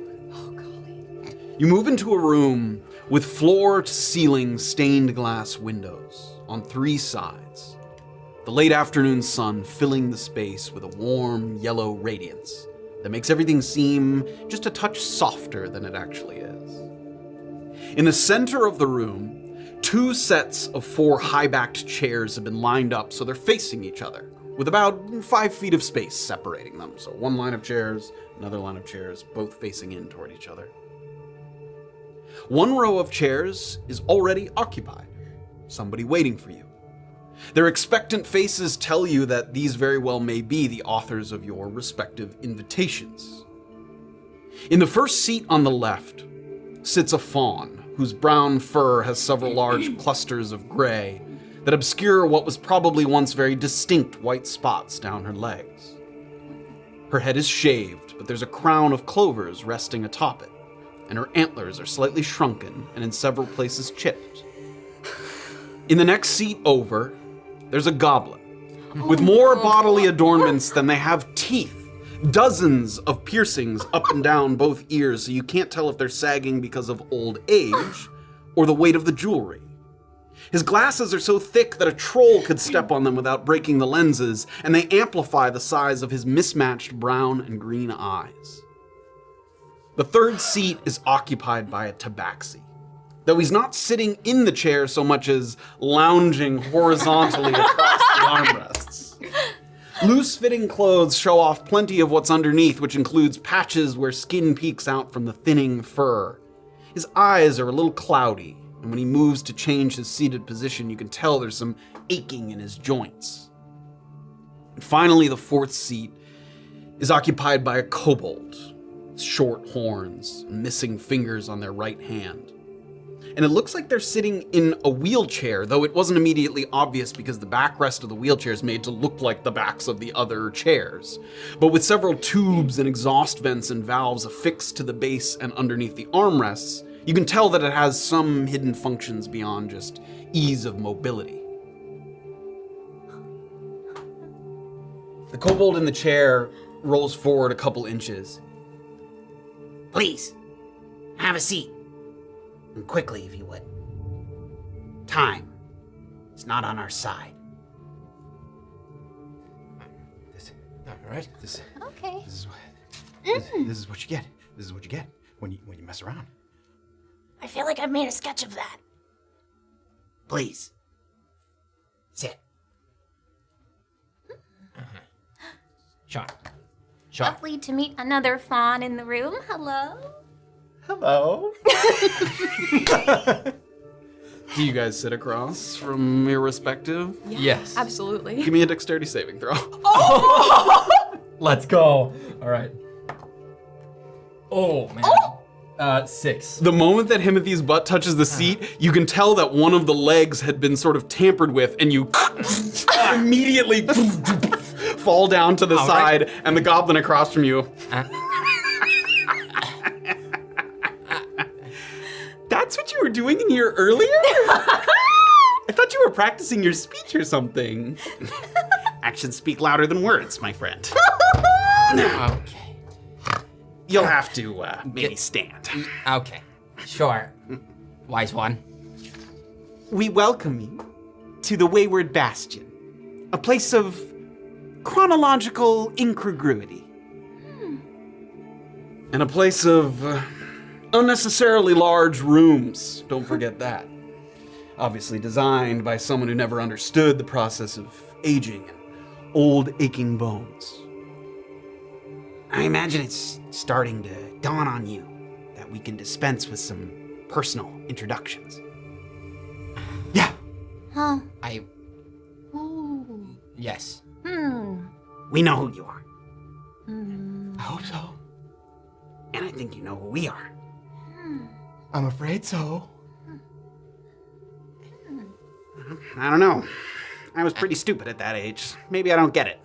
[SPEAKER 1] You move into a room with floor-to-ceiling stained glass windows on 3 sides. The late afternoon sun filling the space with a warm yellow radiance that makes everything seem just a touch softer than it actually is. In the center of the room, 2 sets of 4 high-backed chairs have been lined up so they're facing each other, with about 5 feet of space separating them. So 1 line of chairs, another line of chairs, both facing in toward each other. 1 row of chairs is already occupied, somebody waiting for you. Their expectant faces tell you that these very well may be the authors of your respective invitations. In the first seat on the left sits a fawn, whose brown fur has several large clusters of gray that obscure what was probably once very distinct white spots down her legs. Her head is shaved, but there's a crown of clovers resting atop it, and her antlers are slightly shrunken and in several places chipped. In the next seat over, there's a goblin with more bodily adornments than they have teeth. Dozens of piercings up and down both ears, so you can't tell if they're sagging because of old age or the weight of the jewelry. His glasses are so thick that a troll could step on them without breaking the lenses, and they amplify the size of his mismatched brown and green eyes. The third seat is occupied by a tabaxi, though he's not sitting in the chair so much as lounging horizontally across the armrests. Loose-fitting clothes show off plenty of what's underneath, which includes patches where skin peeks out from the thinning fur. His eyes are a little cloudy, and when he moves to change his seated position, you can tell there's some aching in his joints. And finally, the 4th seat is occupied by a kobold, with short horns, and missing fingers on their right hand. And it looks like they're sitting in a wheelchair, though it wasn't immediately obvious because the backrest of the wheelchair is made to look like the backs of the other chairs. But with several tubes and exhaust vents and valves affixed to the base and underneath the armrests, you can tell that it has some hidden functions beyond just ease of mobility. The kobold in the chair rolls forward a couple inches.
[SPEAKER 9] Please, have a seat. And quickly, if you would. Time is not on our side.
[SPEAKER 4] All right.
[SPEAKER 6] Okay.
[SPEAKER 4] This is what you get. This is what you get when you mess around.
[SPEAKER 8] I feel like I've made a sketch of that.
[SPEAKER 9] Please. Sit.
[SPEAKER 2] Sure.
[SPEAKER 6] Lovely to meet another fawn in the room. Hello.
[SPEAKER 1] Hello. Do you guys sit across from your respective?
[SPEAKER 2] Yes.
[SPEAKER 3] Absolutely.
[SPEAKER 1] Give me a dexterity saving throw.
[SPEAKER 2] Let's go. All right. Oh, man. 6.
[SPEAKER 1] The moment that Himothy's butt touches the seat, you can tell that one of the legs had been sort of tampered with, and you immediately fall down to the
[SPEAKER 2] All
[SPEAKER 1] side,
[SPEAKER 2] right.
[SPEAKER 1] and the goblin across from you. That's what you were doing in here earlier? I thought you were practicing your speech or something.
[SPEAKER 9] Actions speak louder than words, my friend.
[SPEAKER 2] Okay.
[SPEAKER 9] You'll have to maybe stand.
[SPEAKER 2] Okay. Sure. Wise one.
[SPEAKER 9] We welcome you to the Wayward Bastion, a place of chronological incongruity.
[SPEAKER 1] And a place of unnecessarily large rooms. Don't forget that. Obviously designed by someone who never understood the process of aging and old aching bones.
[SPEAKER 9] I imagine it's starting to dawn on you that we can dispense with some personal introductions.
[SPEAKER 1] Yeah.
[SPEAKER 6] Huh.
[SPEAKER 2] Yes.
[SPEAKER 9] We know who you are,
[SPEAKER 1] I hope so.
[SPEAKER 9] and I think you know who we are.
[SPEAKER 4] I'm afraid so.
[SPEAKER 9] I don't know. I was pretty stupid at that age. Maybe I don't get it.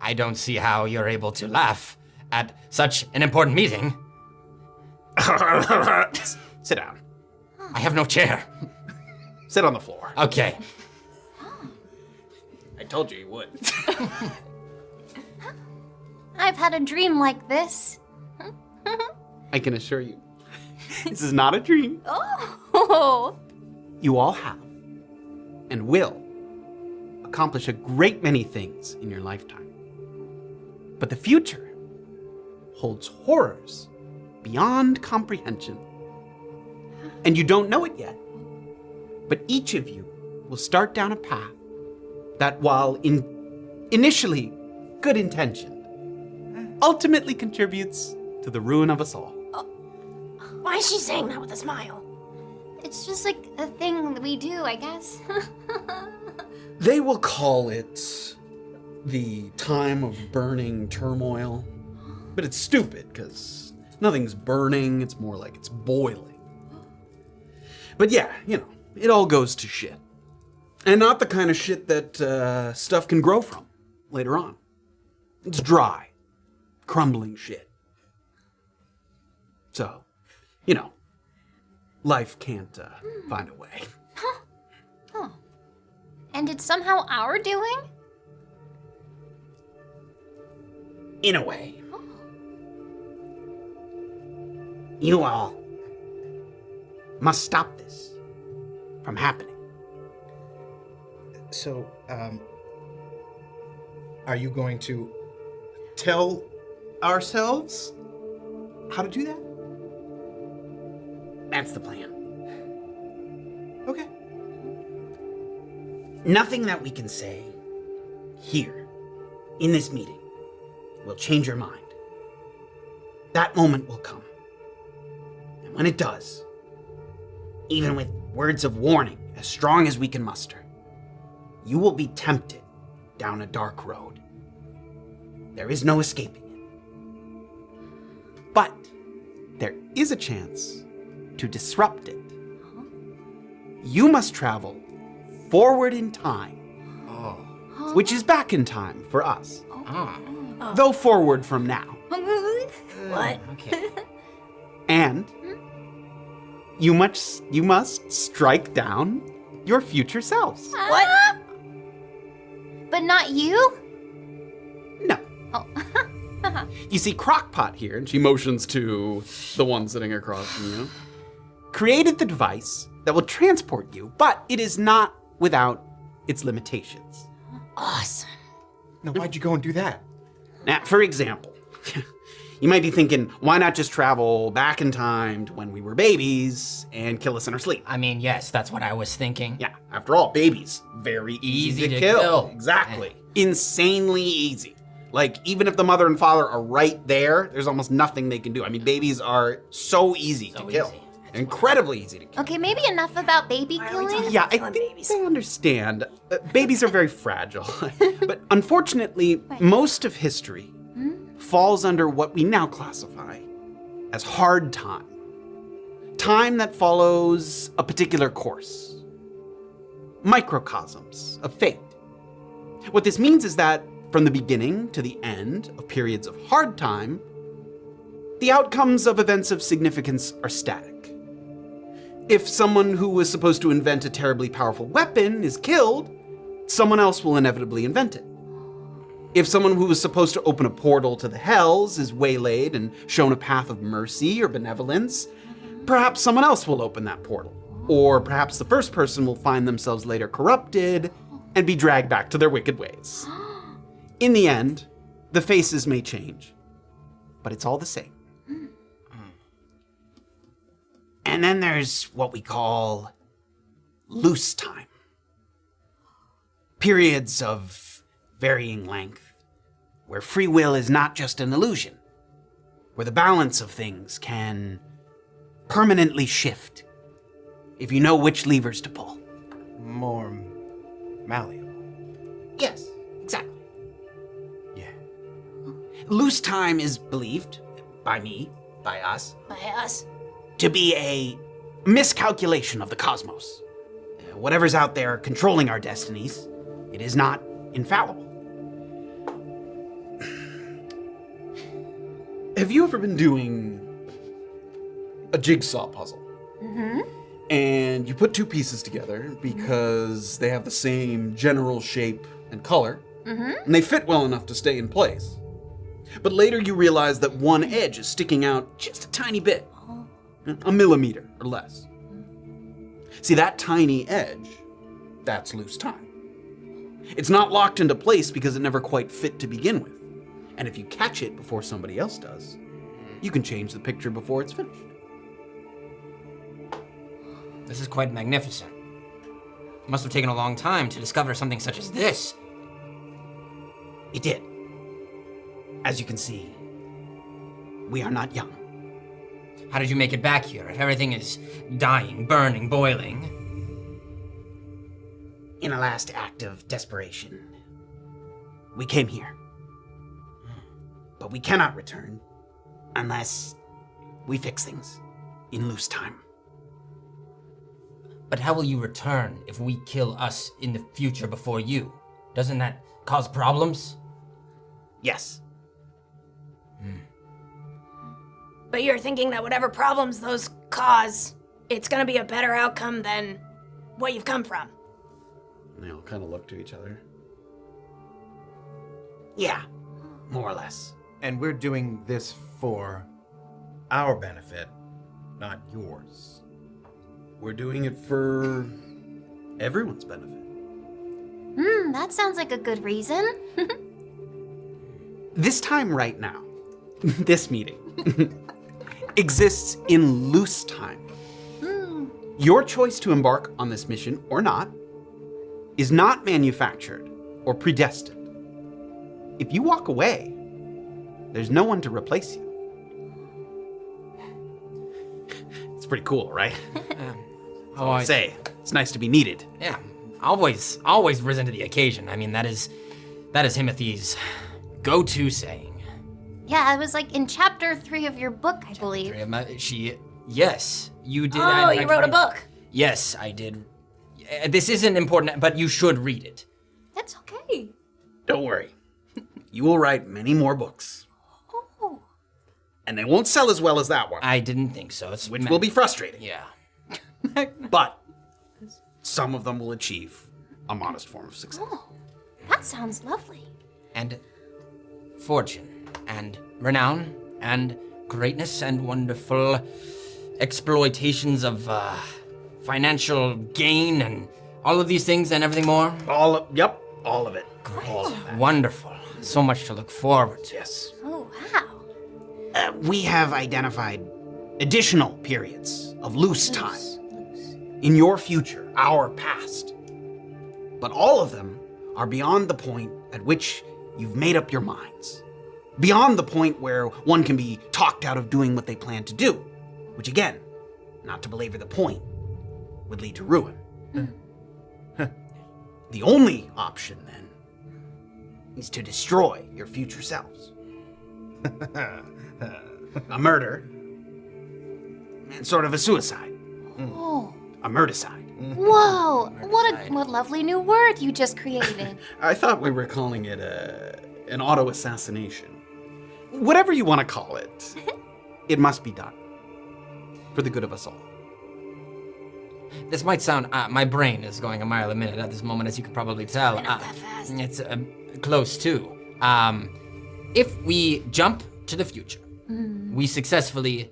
[SPEAKER 2] I don't see how you're able to laugh at such an important meeting.
[SPEAKER 9] Sit down.
[SPEAKER 2] I have no chair.
[SPEAKER 9] Sit on the floor.
[SPEAKER 2] Okay.
[SPEAKER 9] I told you you would.
[SPEAKER 6] I've had a dream like this.
[SPEAKER 9] I can assure you, this is not a dream.
[SPEAKER 6] Oh.
[SPEAKER 9] You all have and will accomplish a great many things in your lifetime. But the future holds horrors beyond comprehension. And you don't know it yet. But each of you will start down a path that, while initially good intentioned, ultimately contributes to the ruin of us all.
[SPEAKER 8] Why is she saying that with a smile?
[SPEAKER 6] It's just like a thing that we do, I guess.
[SPEAKER 1] They will call it the time of burning turmoil. But it's stupid, because nothing's burning, it's more like it's boiling. But yeah, you know, it all goes to shit. And not the kind of shit that stuff can grow from later on. It's dry, crumbling shit. So, you know, life can't find a way.
[SPEAKER 6] And it's somehow our doing?
[SPEAKER 9] In a way. You all must stop this from happening.
[SPEAKER 7] So, are you going to tell ourselves how to do that?
[SPEAKER 9] That's the plan.
[SPEAKER 7] Okay.
[SPEAKER 9] Nothing that we can say here in this meeting will change your mind. That moment will come. And when it does, even with words of warning as strong as we can muster, you will be tempted down a dark road. There is no escaping it. But there is a chance to disrupt it. You must travel forward in time, which is back in time for us, though forward from now.
[SPEAKER 8] What?
[SPEAKER 2] Okay.
[SPEAKER 9] And you must strike down your future selves.
[SPEAKER 8] What?
[SPEAKER 6] But not you?
[SPEAKER 9] No.
[SPEAKER 6] Oh.
[SPEAKER 9] You see, Crocpot here,
[SPEAKER 1] And she motions to the one sitting across from you.
[SPEAKER 9] created the device that will transport you, but it is not without its limitations.
[SPEAKER 8] Awesome.
[SPEAKER 4] Now, why'd you go and do that?
[SPEAKER 9] Now, for example, You might be thinking, why not just travel back in time to when we were babies and kill us in our sleep?
[SPEAKER 2] I mean, yes, that's what I was thinking.
[SPEAKER 9] Yeah, after all, babies, very easy to kill. Exactly. Insanely easy. Like, even if the mother and father are right there, there's almost nothing they can do. I mean, babies are so easy to kill. Incredibly easy to kill.
[SPEAKER 6] Okay, maybe enough about baby killing.
[SPEAKER 9] Yeah, I think they understand. Babies are very fragile. But unfortunately, most of history falls under what we now classify as hard time. Time that follows a particular course. Microcosms of fate. What this means is that from the beginning to the end of periods of hard time, the outcomes of events of significance are static. If someone who was supposed to invent a terribly powerful weapon is killed, someone else will inevitably invent it. If someone who was supposed to open a portal to the hells is waylaid and shown a path of mercy or benevolence, perhaps someone else will open that portal. Or perhaps the first person will find themselves later corrupted and be dragged back to their wicked ways. In the end, the faces may change, but it's all the same. And then there's what we call loose time. Periods of varying length, where free will is not just an illusion, where the balance of things can permanently shift if you know which levers to pull.
[SPEAKER 4] More malleable.
[SPEAKER 9] Yes, exactly.
[SPEAKER 4] Yeah.
[SPEAKER 9] Loose time is believed, by me, by us, to be a miscalculation of the cosmos. Whatever's out there controlling our destinies, it is not infallible. Have you ever been doing a jigsaw puzzle? And you put two pieces together because they have the same general shape and color, and they fit well enough to stay in place. But later you realize that one edge is sticking out just a tiny bit. A millimeter or less. See, that tiny edge, that's loose time. It's not locked into place because it never quite fit to begin with. And if you catch it before somebody else does, you can change the picture before it's finished.
[SPEAKER 2] This is quite magnificent. It must have taken a long time to discover something such as this.
[SPEAKER 9] It did. As you can see, we are not young.
[SPEAKER 2] How did you make it back here if everything is dying, burning, boiling?
[SPEAKER 9] In a last act of desperation, we came here. But we cannot return unless we fix things in loose time.
[SPEAKER 2] But how will you return if we kill us in the future before you? Doesn't that cause problems?
[SPEAKER 9] Yes.
[SPEAKER 8] But you're thinking that whatever problems those cause, it's gonna be a better outcome than what you've come from.
[SPEAKER 1] And they all kind of look to each other.
[SPEAKER 9] Yeah, more or less.
[SPEAKER 4] And we're doing this for our benefit, not yours.
[SPEAKER 1] We're doing it for everyone's benefit.
[SPEAKER 6] That sounds like a good reason.
[SPEAKER 9] This time right now, this meeting, exists in loose time. Your choice to embark on this mission or not is not manufactured or predestined. If you walk away, there's no one to replace you. It's pretty cool, right? Say, it's nice to be needed.
[SPEAKER 2] Yeah, always risen to the occasion. I mean, that is Himothy's go-to saying.
[SPEAKER 6] Yeah, it was like in chapter 3 of your book, I believe.
[SPEAKER 2] Yes, you did.
[SPEAKER 8] Oh, you wrote a book.
[SPEAKER 2] Yes, I did. This isn't important, but you should read it.
[SPEAKER 6] That's okay.
[SPEAKER 9] Don't worry. You will write many more books.
[SPEAKER 6] Oh.
[SPEAKER 9] And they won't sell as well as that one.
[SPEAKER 2] I didn't think so.
[SPEAKER 9] Which will be frustrating.
[SPEAKER 2] Yeah.
[SPEAKER 9] But some of them will achieve a modest form of success.
[SPEAKER 6] Oh, that sounds lovely.
[SPEAKER 2] And fortune, and renown, and greatness, and wonderful exploitations of financial gain, and all of these things and everything more.
[SPEAKER 9] All of it.
[SPEAKER 2] Great. Wonderful. So much to look forward to.
[SPEAKER 9] Yes.
[SPEAKER 6] Oh, wow.
[SPEAKER 9] We have identified additional periods of loose time in your future, our past. But all of them are beyond the point at which you've made up your minds. Beyond the point where one can be talked out of doing what they plan to do, which again, not to belabor the point, would lead to ruin. The only option, then, is to destroy your future selves. A murder, and sort of a suicide.
[SPEAKER 6] Oh.
[SPEAKER 9] A murdercide.
[SPEAKER 6] Whoa! What lovely new word you just created.
[SPEAKER 1] I thought we were calling it an auto assassination. Whatever you want to call it, it must be done for the good of us all.
[SPEAKER 2] This might sound, my brain is going a mile a minute at this moment, as you can probably tell.
[SPEAKER 8] Not that fast.
[SPEAKER 2] It's close too. If we jump to the future, we successfully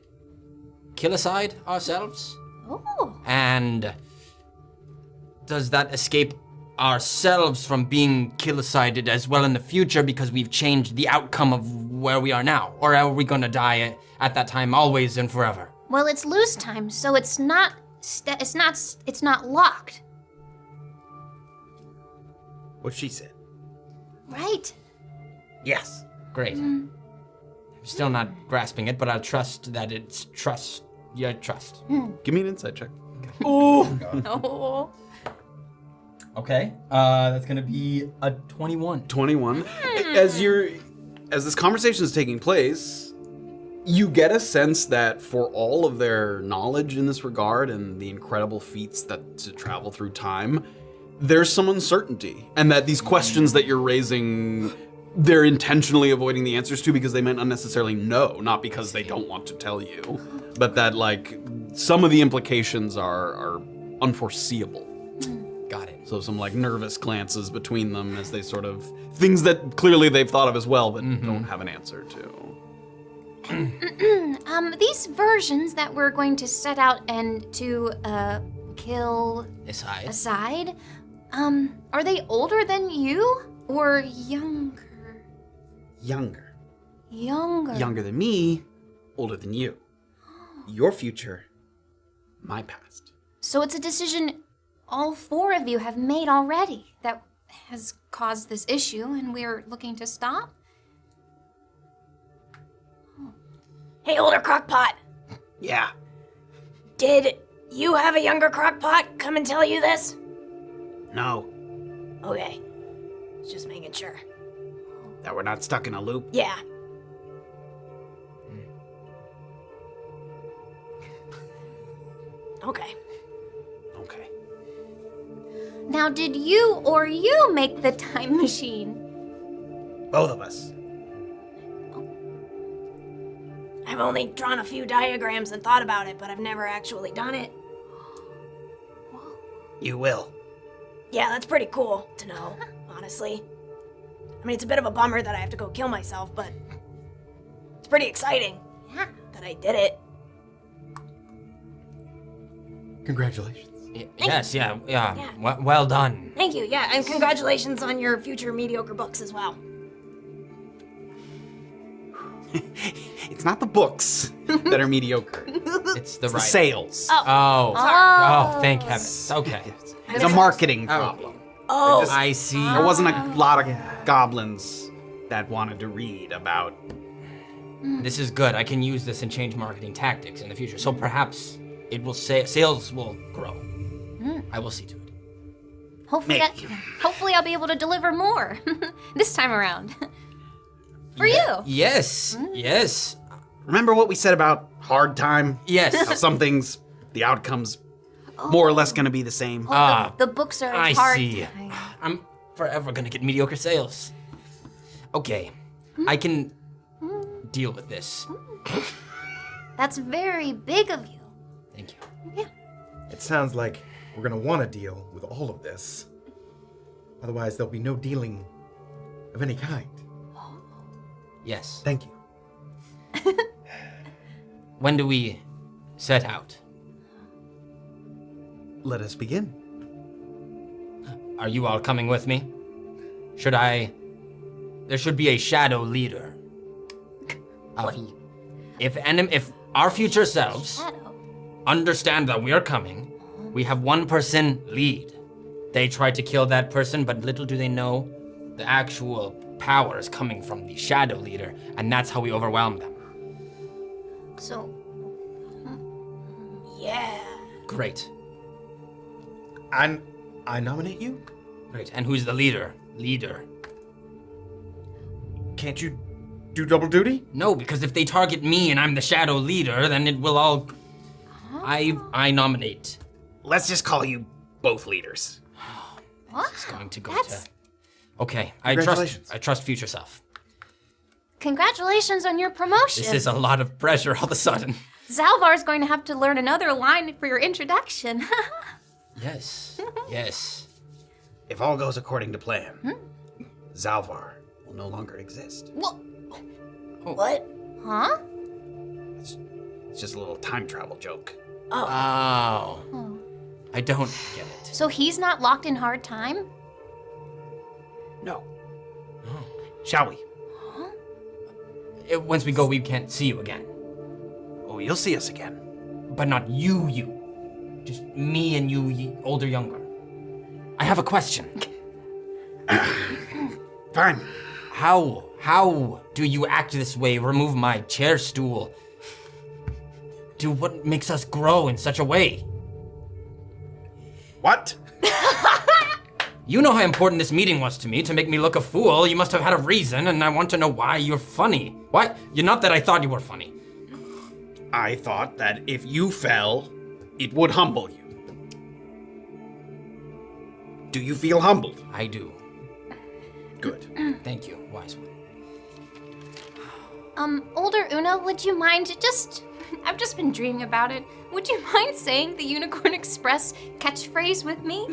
[SPEAKER 2] kill-aside ourselves, and does that escape ourselves from being kill-acided as well in the future because we've changed the outcome of where we are now? Or are we gonna die at that time always and forever?
[SPEAKER 6] Well, it's loose time, so it's not locked,
[SPEAKER 9] What she said.
[SPEAKER 6] right?
[SPEAKER 9] Yes.
[SPEAKER 2] Great. I'm still not grasping it, but I'll trust that it's trust. Your trust.
[SPEAKER 1] Give me an insight check.
[SPEAKER 3] No.
[SPEAKER 2] Okay. That's gonna be a 21.
[SPEAKER 1] 21. As this conversation is taking place, you get a sense that for all of their knowledge in this regard and the incredible feats that to travel through time, there's some uncertainty, and that these questions that you're raising, they're intentionally avoiding the answers to because they might not necessarily know, not because they don't want to tell you, but that like some of the implications are unforeseeable.
[SPEAKER 2] Got it.
[SPEAKER 1] So some like nervous glances between them as they sort of things that clearly they've thought of as well, but don't have an answer to.
[SPEAKER 6] These versions that we're going to set out and to kill aside, are they older than you or younger?
[SPEAKER 9] Younger.
[SPEAKER 6] Younger.
[SPEAKER 9] Than me, older than you. Your future, my past.
[SPEAKER 6] So it's a decision all four of you have made already that has caused this issue, and we're looking to stop?
[SPEAKER 8] Hey, older Crocpot.
[SPEAKER 9] Yeah.
[SPEAKER 8] Did you have a younger Crocpot come and tell you this?
[SPEAKER 9] No,
[SPEAKER 8] Okay. Just making sure.
[SPEAKER 9] that we're not stuck in a loop.
[SPEAKER 8] Yeah. Okay.
[SPEAKER 9] Okay.
[SPEAKER 6] Now, did you or you make the time machine?
[SPEAKER 9] Both of us.
[SPEAKER 8] I've only drawn a few diagrams and thought about it, but I've never actually done it.
[SPEAKER 9] You will.
[SPEAKER 8] Yeah, that's pretty cool to know, honestly. I mean, it's a bit of a bummer that I have to go kill myself, but it's pretty exciting that I did it.
[SPEAKER 4] Congratulations.
[SPEAKER 2] Yes, yeah. Well done.
[SPEAKER 8] Thank you, yeah, and congratulations on your future mediocre books as well.
[SPEAKER 9] It's not the books that are mediocre.
[SPEAKER 2] It's the
[SPEAKER 9] It's the
[SPEAKER 2] right.
[SPEAKER 9] sales.
[SPEAKER 2] Oh, thank heavens. Okay.
[SPEAKER 9] It's a marketing problem.
[SPEAKER 8] Oh,
[SPEAKER 2] I see.
[SPEAKER 9] There wasn't a lot of goblins that wanted to read about.
[SPEAKER 2] This is good. I can use this and change marketing tactics in the future. So perhaps it will sales will grow. I will see to it.
[SPEAKER 6] Hopefully,
[SPEAKER 9] Maybe.
[SPEAKER 6] hopefully I'll be able to deliver more this time around. For you.
[SPEAKER 2] Yes. Yes.
[SPEAKER 9] Remember what we said about hard time? How
[SPEAKER 2] Yes.
[SPEAKER 9] some things, the outcomes, more or less going to be the same.
[SPEAKER 6] The books are
[SPEAKER 2] I
[SPEAKER 6] hard.
[SPEAKER 2] see. I'm forever gonna get mediocre sales. Okay. I can deal with this.
[SPEAKER 6] That's very big of you.
[SPEAKER 2] Thank you.
[SPEAKER 4] It sounds like we're gonna want to deal with all of this. Otherwise, there'll be no dealing of any kind.
[SPEAKER 2] Yes.
[SPEAKER 4] Thank you.
[SPEAKER 2] When do we set out?
[SPEAKER 9] Let us begin.
[SPEAKER 2] Are you all coming with me? There should be a shadow leader. if our future selves
[SPEAKER 6] Shadow.
[SPEAKER 2] understand that we are coming, we have one person lead. They try to kill that person, but little do they know the actual power is coming from the shadow leader, and that's how we overwhelm them.
[SPEAKER 6] So,
[SPEAKER 8] Yeah.
[SPEAKER 2] Great.
[SPEAKER 4] And I nominate you?
[SPEAKER 2] Great. And who's the leader? Leader.
[SPEAKER 4] Can't you do double duty?
[SPEAKER 2] No, because if they target me and I'm the shadow leader, then it will all... I nominate.
[SPEAKER 9] Let's just call you both leaders.
[SPEAKER 6] what?
[SPEAKER 2] It's going to go
[SPEAKER 6] That's...
[SPEAKER 2] to... Okay,
[SPEAKER 4] Congratulations.
[SPEAKER 2] I trust future self.
[SPEAKER 6] Congratulations on your promotion.
[SPEAKER 2] This is a lot of pressure all of a sudden.
[SPEAKER 6] Zalvar's going to have to learn another line for your introduction.
[SPEAKER 2] Yes, yes.
[SPEAKER 9] If all goes according to plan, Zalvar will no longer exist.
[SPEAKER 6] Well,
[SPEAKER 8] What?
[SPEAKER 6] huh?
[SPEAKER 9] It's just a little time travel joke.
[SPEAKER 2] Oh.
[SPEAKER 6] Oh.
[SPEAKER 2] I don't get it.
[SPEAKER 6] So he's not locked in hard time?
[SPEAKER 9] No. Shall we?
[SPEAKER 2] Once we go, we can't see you again.
[SPEAKER 9] Oh, you'll see us again.
[SPEAKER 2] But not you. Just me and you, older, younger. I have a question.
[SPEAKER 9] Fine.
[SPEAKER 2] How do you act this way, remove my chair stool? Do what makes us grow in such a way?
[SPEAKER 9] What?
[SPEAKER 2] You know how important this meeting was to me, to make me look a fool. You must have had a reason, and I want to know why you're funny. Why? You're not that I thought you were funny.
[SPEAKER 9] I thought that if you fell, it would humble you. Do you feel humbled?
[SPEAKER 2] I do.
[SPEAKER 9] Good.
[SPEAKER 2] Thank you, wise one.
[SPEAKER 6] Older Oona, would you mind I've just been dreaming about it. Would you mind saying the Unicorn Express catchphrase with me?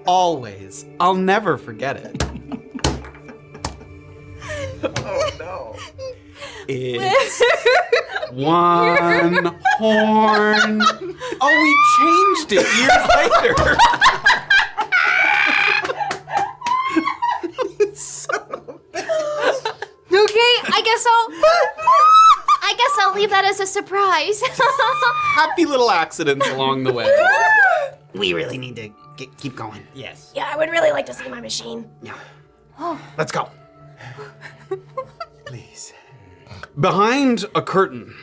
[SPEAKER 1] Always. I'll never forget it.
[SPEAKER 4] Oh no.
[SPEAKER 1] It's one horn. Oh, we changed it years later.
[SPEAKER 6] Okay, I guess I'll leave that as a surprise.
[SPEAKER 1] Happy little accidents along the way.
[SPEAKER 9] We really need to keep going.
[SPEAKER 2] Yes.
[SPEAKER 8] Yeah, I would really like to see my machine.
[SPEAKER 9] Yeah. Let's go.
[SPEAKER 4] Please.
[SPEAKER 1] Behind a curtain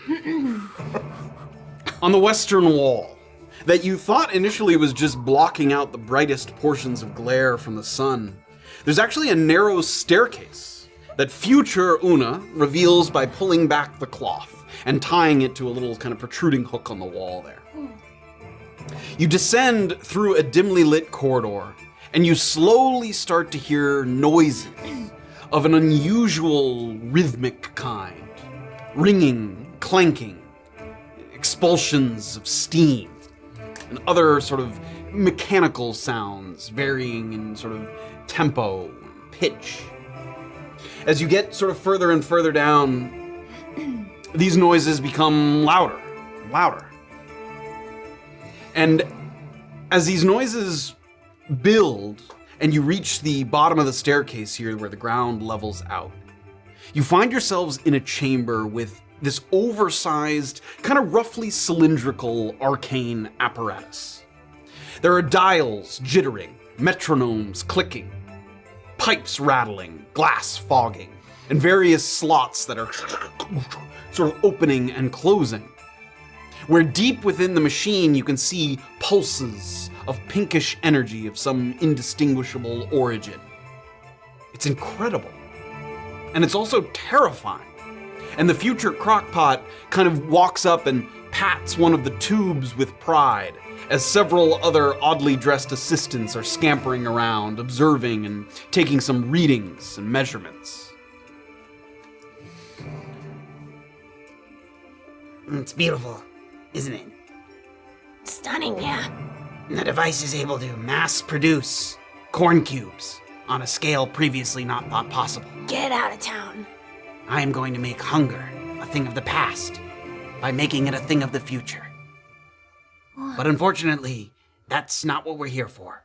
[SPEAKER 1] on the western wall that you thought initially was just blocking out the brightest portions of glare from the sun, there's actually a narrow staircase that future Oona reveals by pulling back the cloth and tying it to a little kind of protruding hook on the wall there. You descend through a dimly lit corridor, and you slowly start to hear noises of an unusual rhythmic kind. Ringing, clanking, expulsions of steam, and other sort of mechanical sounds varying in sort of tempo and pitch. As you get sort of further and further down, these noises become louder and louder. And as these noises build and you reach the bottom of the staircase here where the ground levels out, you find yourselves in a chamber with this oversized, kind of roughly cylindrical arcane apparatus. There are dials jittering, metronomes clicking, pipes rattling, glass fogging, and various slots that are sort of opening and closing. Where deep within the machine you can see pulses of pinkish energy of some indistinguishable origin. It's incredible. And it's also terrifying. And the future Crocpot kind of walks up and pats one of the tubes with pride as several other oddly dressed assistants are scampering around, observing and taking some readings and measurements.
[SPEAKER 9] It's beautiful, isn't it?
[SPEAKER 8] Stunning, yeah.
[SPEAKER 9] And the device is able to mass produce corn cubes on a scale previously not thought possible.
[SPEAKER 8] Get out of town.
[SPEAKER 9] I am going to make hunger a thing of the past by making it a thing of the future. But unfortunately, that's not what we're here for.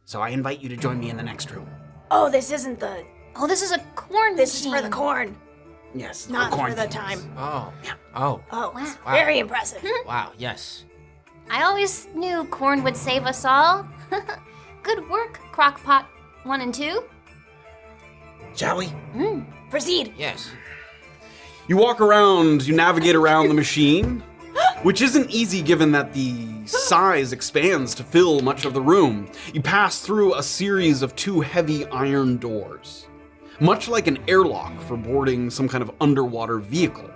[SPEAKER 9] So I invite you to join me in the next room.
[SPEAKER 8] Oh, this isn't the...
[SPEAKER 6] Oh, this is a corn
[SPEAKER 8] This is for the
[SPEAKER 6] machine.
[SPEAKER 8] corn.
[SPEAKER 9] Yes,
[SPEAKER 8] Not
[SPEAKER 9] corn
[SPEAKER 8] for the
[SPEAKER 9] tumors.
[SPEAKER 8] time.
[SPEAKER 2] Oh. Oh.
[SPEAKER 8] Oh, it's
[SPEAKER 2] Wow.
[SPEAKER 8] very impressive.
[SPEAKER 2] Wow. Yes.
[SPEAKER 6] I always knew corn would save us all. Good work, Crocpot 1 and 2.
[SPEAKER 7] Shall we?
[SPEAKER 8] Proceed.
[SPEAKER 2] Yes.
[SPEAKER 1] You walk around, you navigate around the machine, which isn't easy given that the size expands to fill much of the room. You pass through a series of 2 heavy iron doors, much like an airlock for boarding some kind of underwater vehicle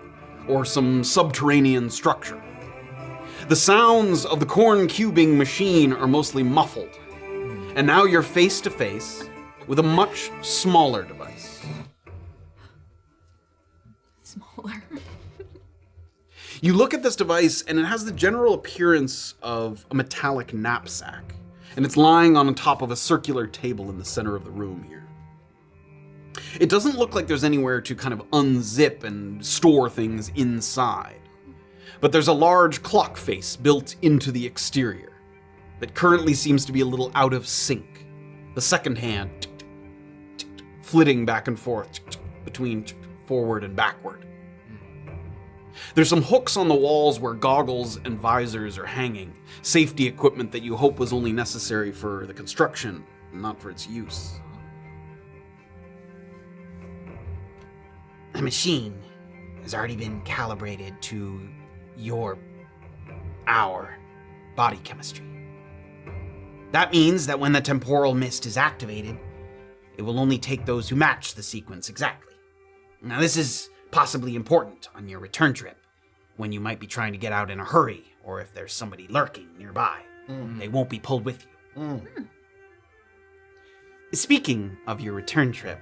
[SPEAKER 1] or some subterranean structure. The sounds of the corn cubing machine are mostly muffled, and now you're face to face with a much smaller device.
[SPEAKER 5] Smaller.
[SPEAKER 1] You look at this device, and it has the general appearance of a metallic knapsack, and it's lying on top of a circular table in the center of the room here. It doesn't look like there's anywhere to kind of unzip and store things inside, but there's a large clock face built into the exterior that currently seems to be a little out of sync. The second hand flitting back and forth between forward and backward. There's some hooks on the walls where goggles and visors are hanging, safety equipment that you hope was only necessary for the construction, not for its use.
[SPEAKER 9] The machine has already been calibrated to our body chemistry. That means that when the temporal mist is activated, it will only take those who match the sequence exactly. Now, this is possibly important on your return trip, when you might be trying to get out in a hurry, or if there's somebody lurking nearby. They won't be pulled with you. Speaking of your return trip,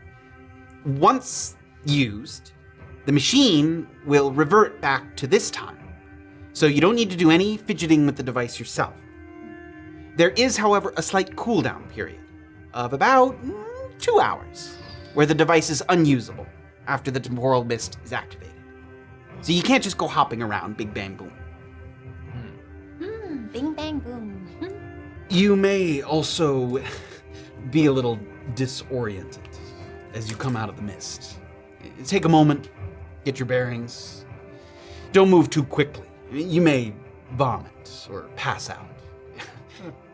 [SPEAKER 9] once used, the machine will revert back to this time, so you don't need to do any fidgeting with the device yourself. There is, however, a slight cooldown period of about 2 hours, where the device is unusable after the temporal mist is activated. So you can't just go hopping around, big bang boom.
[SPEAKER 6] Bing bang boom.
[SPEAKER 1] You may also be a little disoriented as you come out of the mist. Take a moment, get your bearings. Don't move too quickly. You may vomit or pass out.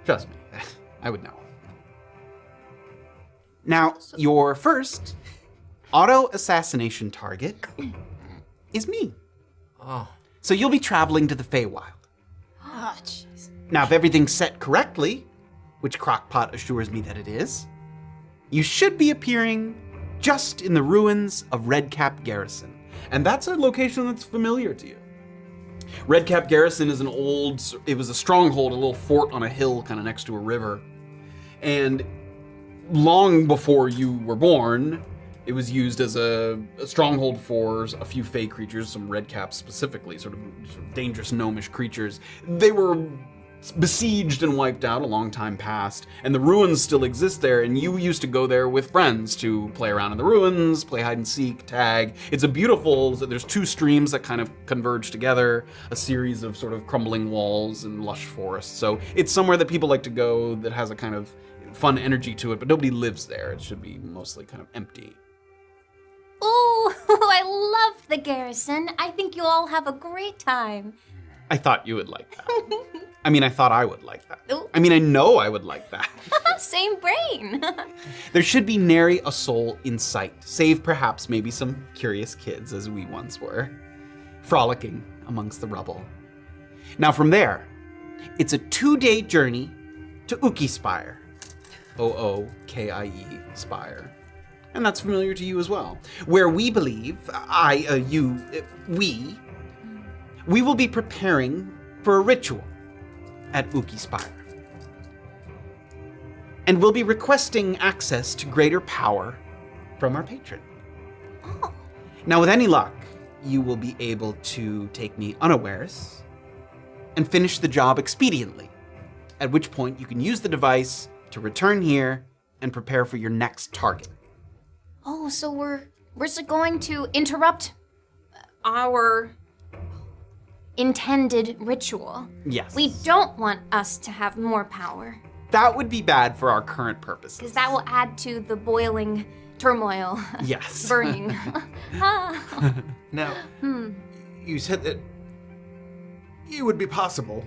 [SPEAKER 1] Trust me, I would know. Now, your first auto-assassination target is me.
[SPEAKER 2] Oh.
[SPEAKER 1] So you'll be traveling to the Feywild.
[SPEAKER 8] Oh, jeez.
[SPEAKER 1] Now, if everything's set correctly, which Crocpot assures me that it is, you should be appearing just in the ruins of Redcap Garrison. And that's a location that's familiar to you. Redcap Garrison is it was a stronghold, a little fort on a hill kind of next to a river. And long before you were born, it was used as a stronghold for a few fey creatures, some redcaps specifically, sort of dangerous gnomish creatures. They were besieged and wiped out a long time past, and the ruins still exist there, and you used to go there with friends to play around in the ruins, play hide and seek, tag. It's a beautiful, there's 2 streams that kind of converge together, a series of sort of crumbling walls and lush forests. So it's somewhere that people like to go that has a kind of fun energy to it, but nobody lives there. It should be mostly kind of empty.
[SPEAKER 6] Ooh, I love the garrison. I think you'll all have a great time.
[SPEAKER 1] I thought you would like that. I mean, I thought I would like that.
[SPEAKER 6] Ooh.
[SPEAKER 1] I mean, I know I would like that.
[SPEAKER 6] Same brain.
[SPEAKER 1] There should be nary a soul in sight, save perhaps maybe some curious kids, as we once were, frolicking amongst the rubble. Now from there, it's a 2-day journey to Ookie-Spire. O-O-K-I-E, Spire. And that's familiar to you as well. Where we believe, we will be preparing for a ritual at Ookie-Spire. And we'll be requesting access to greater power from our patron.
[SPEAKER 6] Oh.
[SPEAKER 1] Now, with any luck, you will be able to take me unawares and finish the job expediently, at which point you can use the device to return here and prepare for your next target.
[SPEAKER 6] Oh, so we're just going to interrupt our intended ritual.
[SPEAKER 1] Yes.
[SPEAKER 6] We don't want us to have more power,
[SPEAKER 1] That would be bad for our current purposes.
[SPEAKER 6] because that will add to the boiling turmoil.
[SPEAKER 1] Yes.
[SPEAKER 6] Burning. Ah.
[SPEAKER 7] Now, you said that it would be possible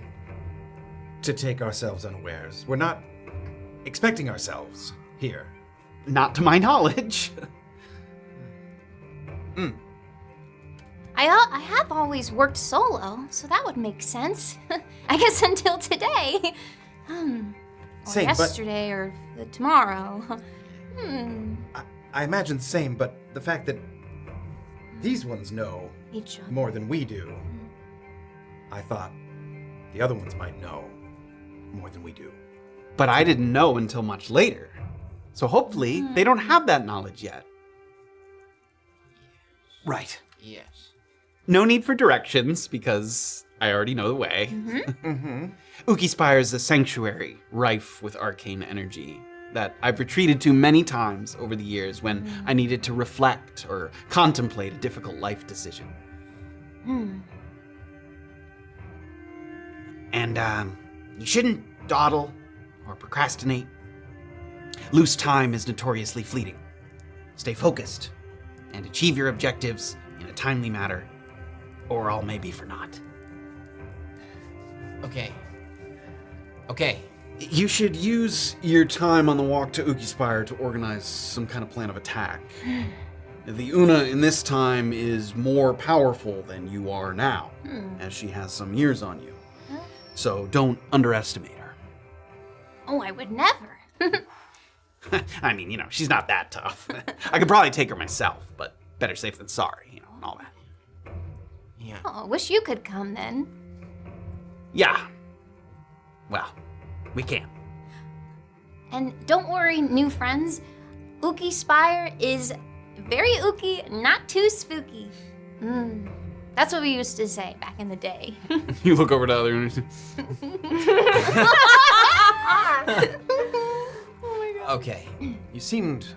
[SPEAKER 7] to take ourselves unawares. We're not expecting ourselves here.
[SPEAKER 1] Not to my knowledge.
[SPEAKER 6] I have always worked solo, so that would make sense. I guess until today. Or
[SPEAKER 7] Same, but-
[SPEAKER 6] yesterday or tomorrow.
[SPEAKER 7] I imagine the same, but the fact that these ones know
[SPEAKER 6] Each other.
[SPEAKER 7] more than we do, I thought the other ones might know more than we do.
[SPEAKER 1] But I didn't know until much later. So hopefully they don't have that knowledge yet. Right.
[SPEAKER 2] Yes.
[SPEAKER 1] No need for directions because I already know the way. Ukispire is a sanctuary rife with arcane energy that I've retreated to many times over the years when I needed to reflect or contemplate a difficult life decision. And you shouldn't dawdle or procrastinate. Loose time is notoriously fleeting. Stay focused and achieve your objectives in a timely manner, or all may be for naught.
[SPEAKER 2] Okay.
[SPEAKER 1] You should use your time on the walk to Ukispire to organize some kind of plan of attack. The Oona in this time is more powerful than you are now, as she has some years on you. So don't underestimate her.
[SPEAKER 6] Oh, I would never.
[SPEAKER 1] I mean, she's not that tough. I could probably take her myself, but better safe than sorry, and all that.
[SPEAKER 2] Yeah.
[SPEAKER 6] Oh, wish you could come then.
[SPEAKER 1] Yeah. Well, we can.
[SPEAKER 6] And don't worry, new friends. Ukispire is very ooky, not too spooky. That's what we used to say back in the day.
[SPEAKER 1] You look over to other Oonas.
[SPEAKER 2] Okay.
[SPEAKER 7] You seemed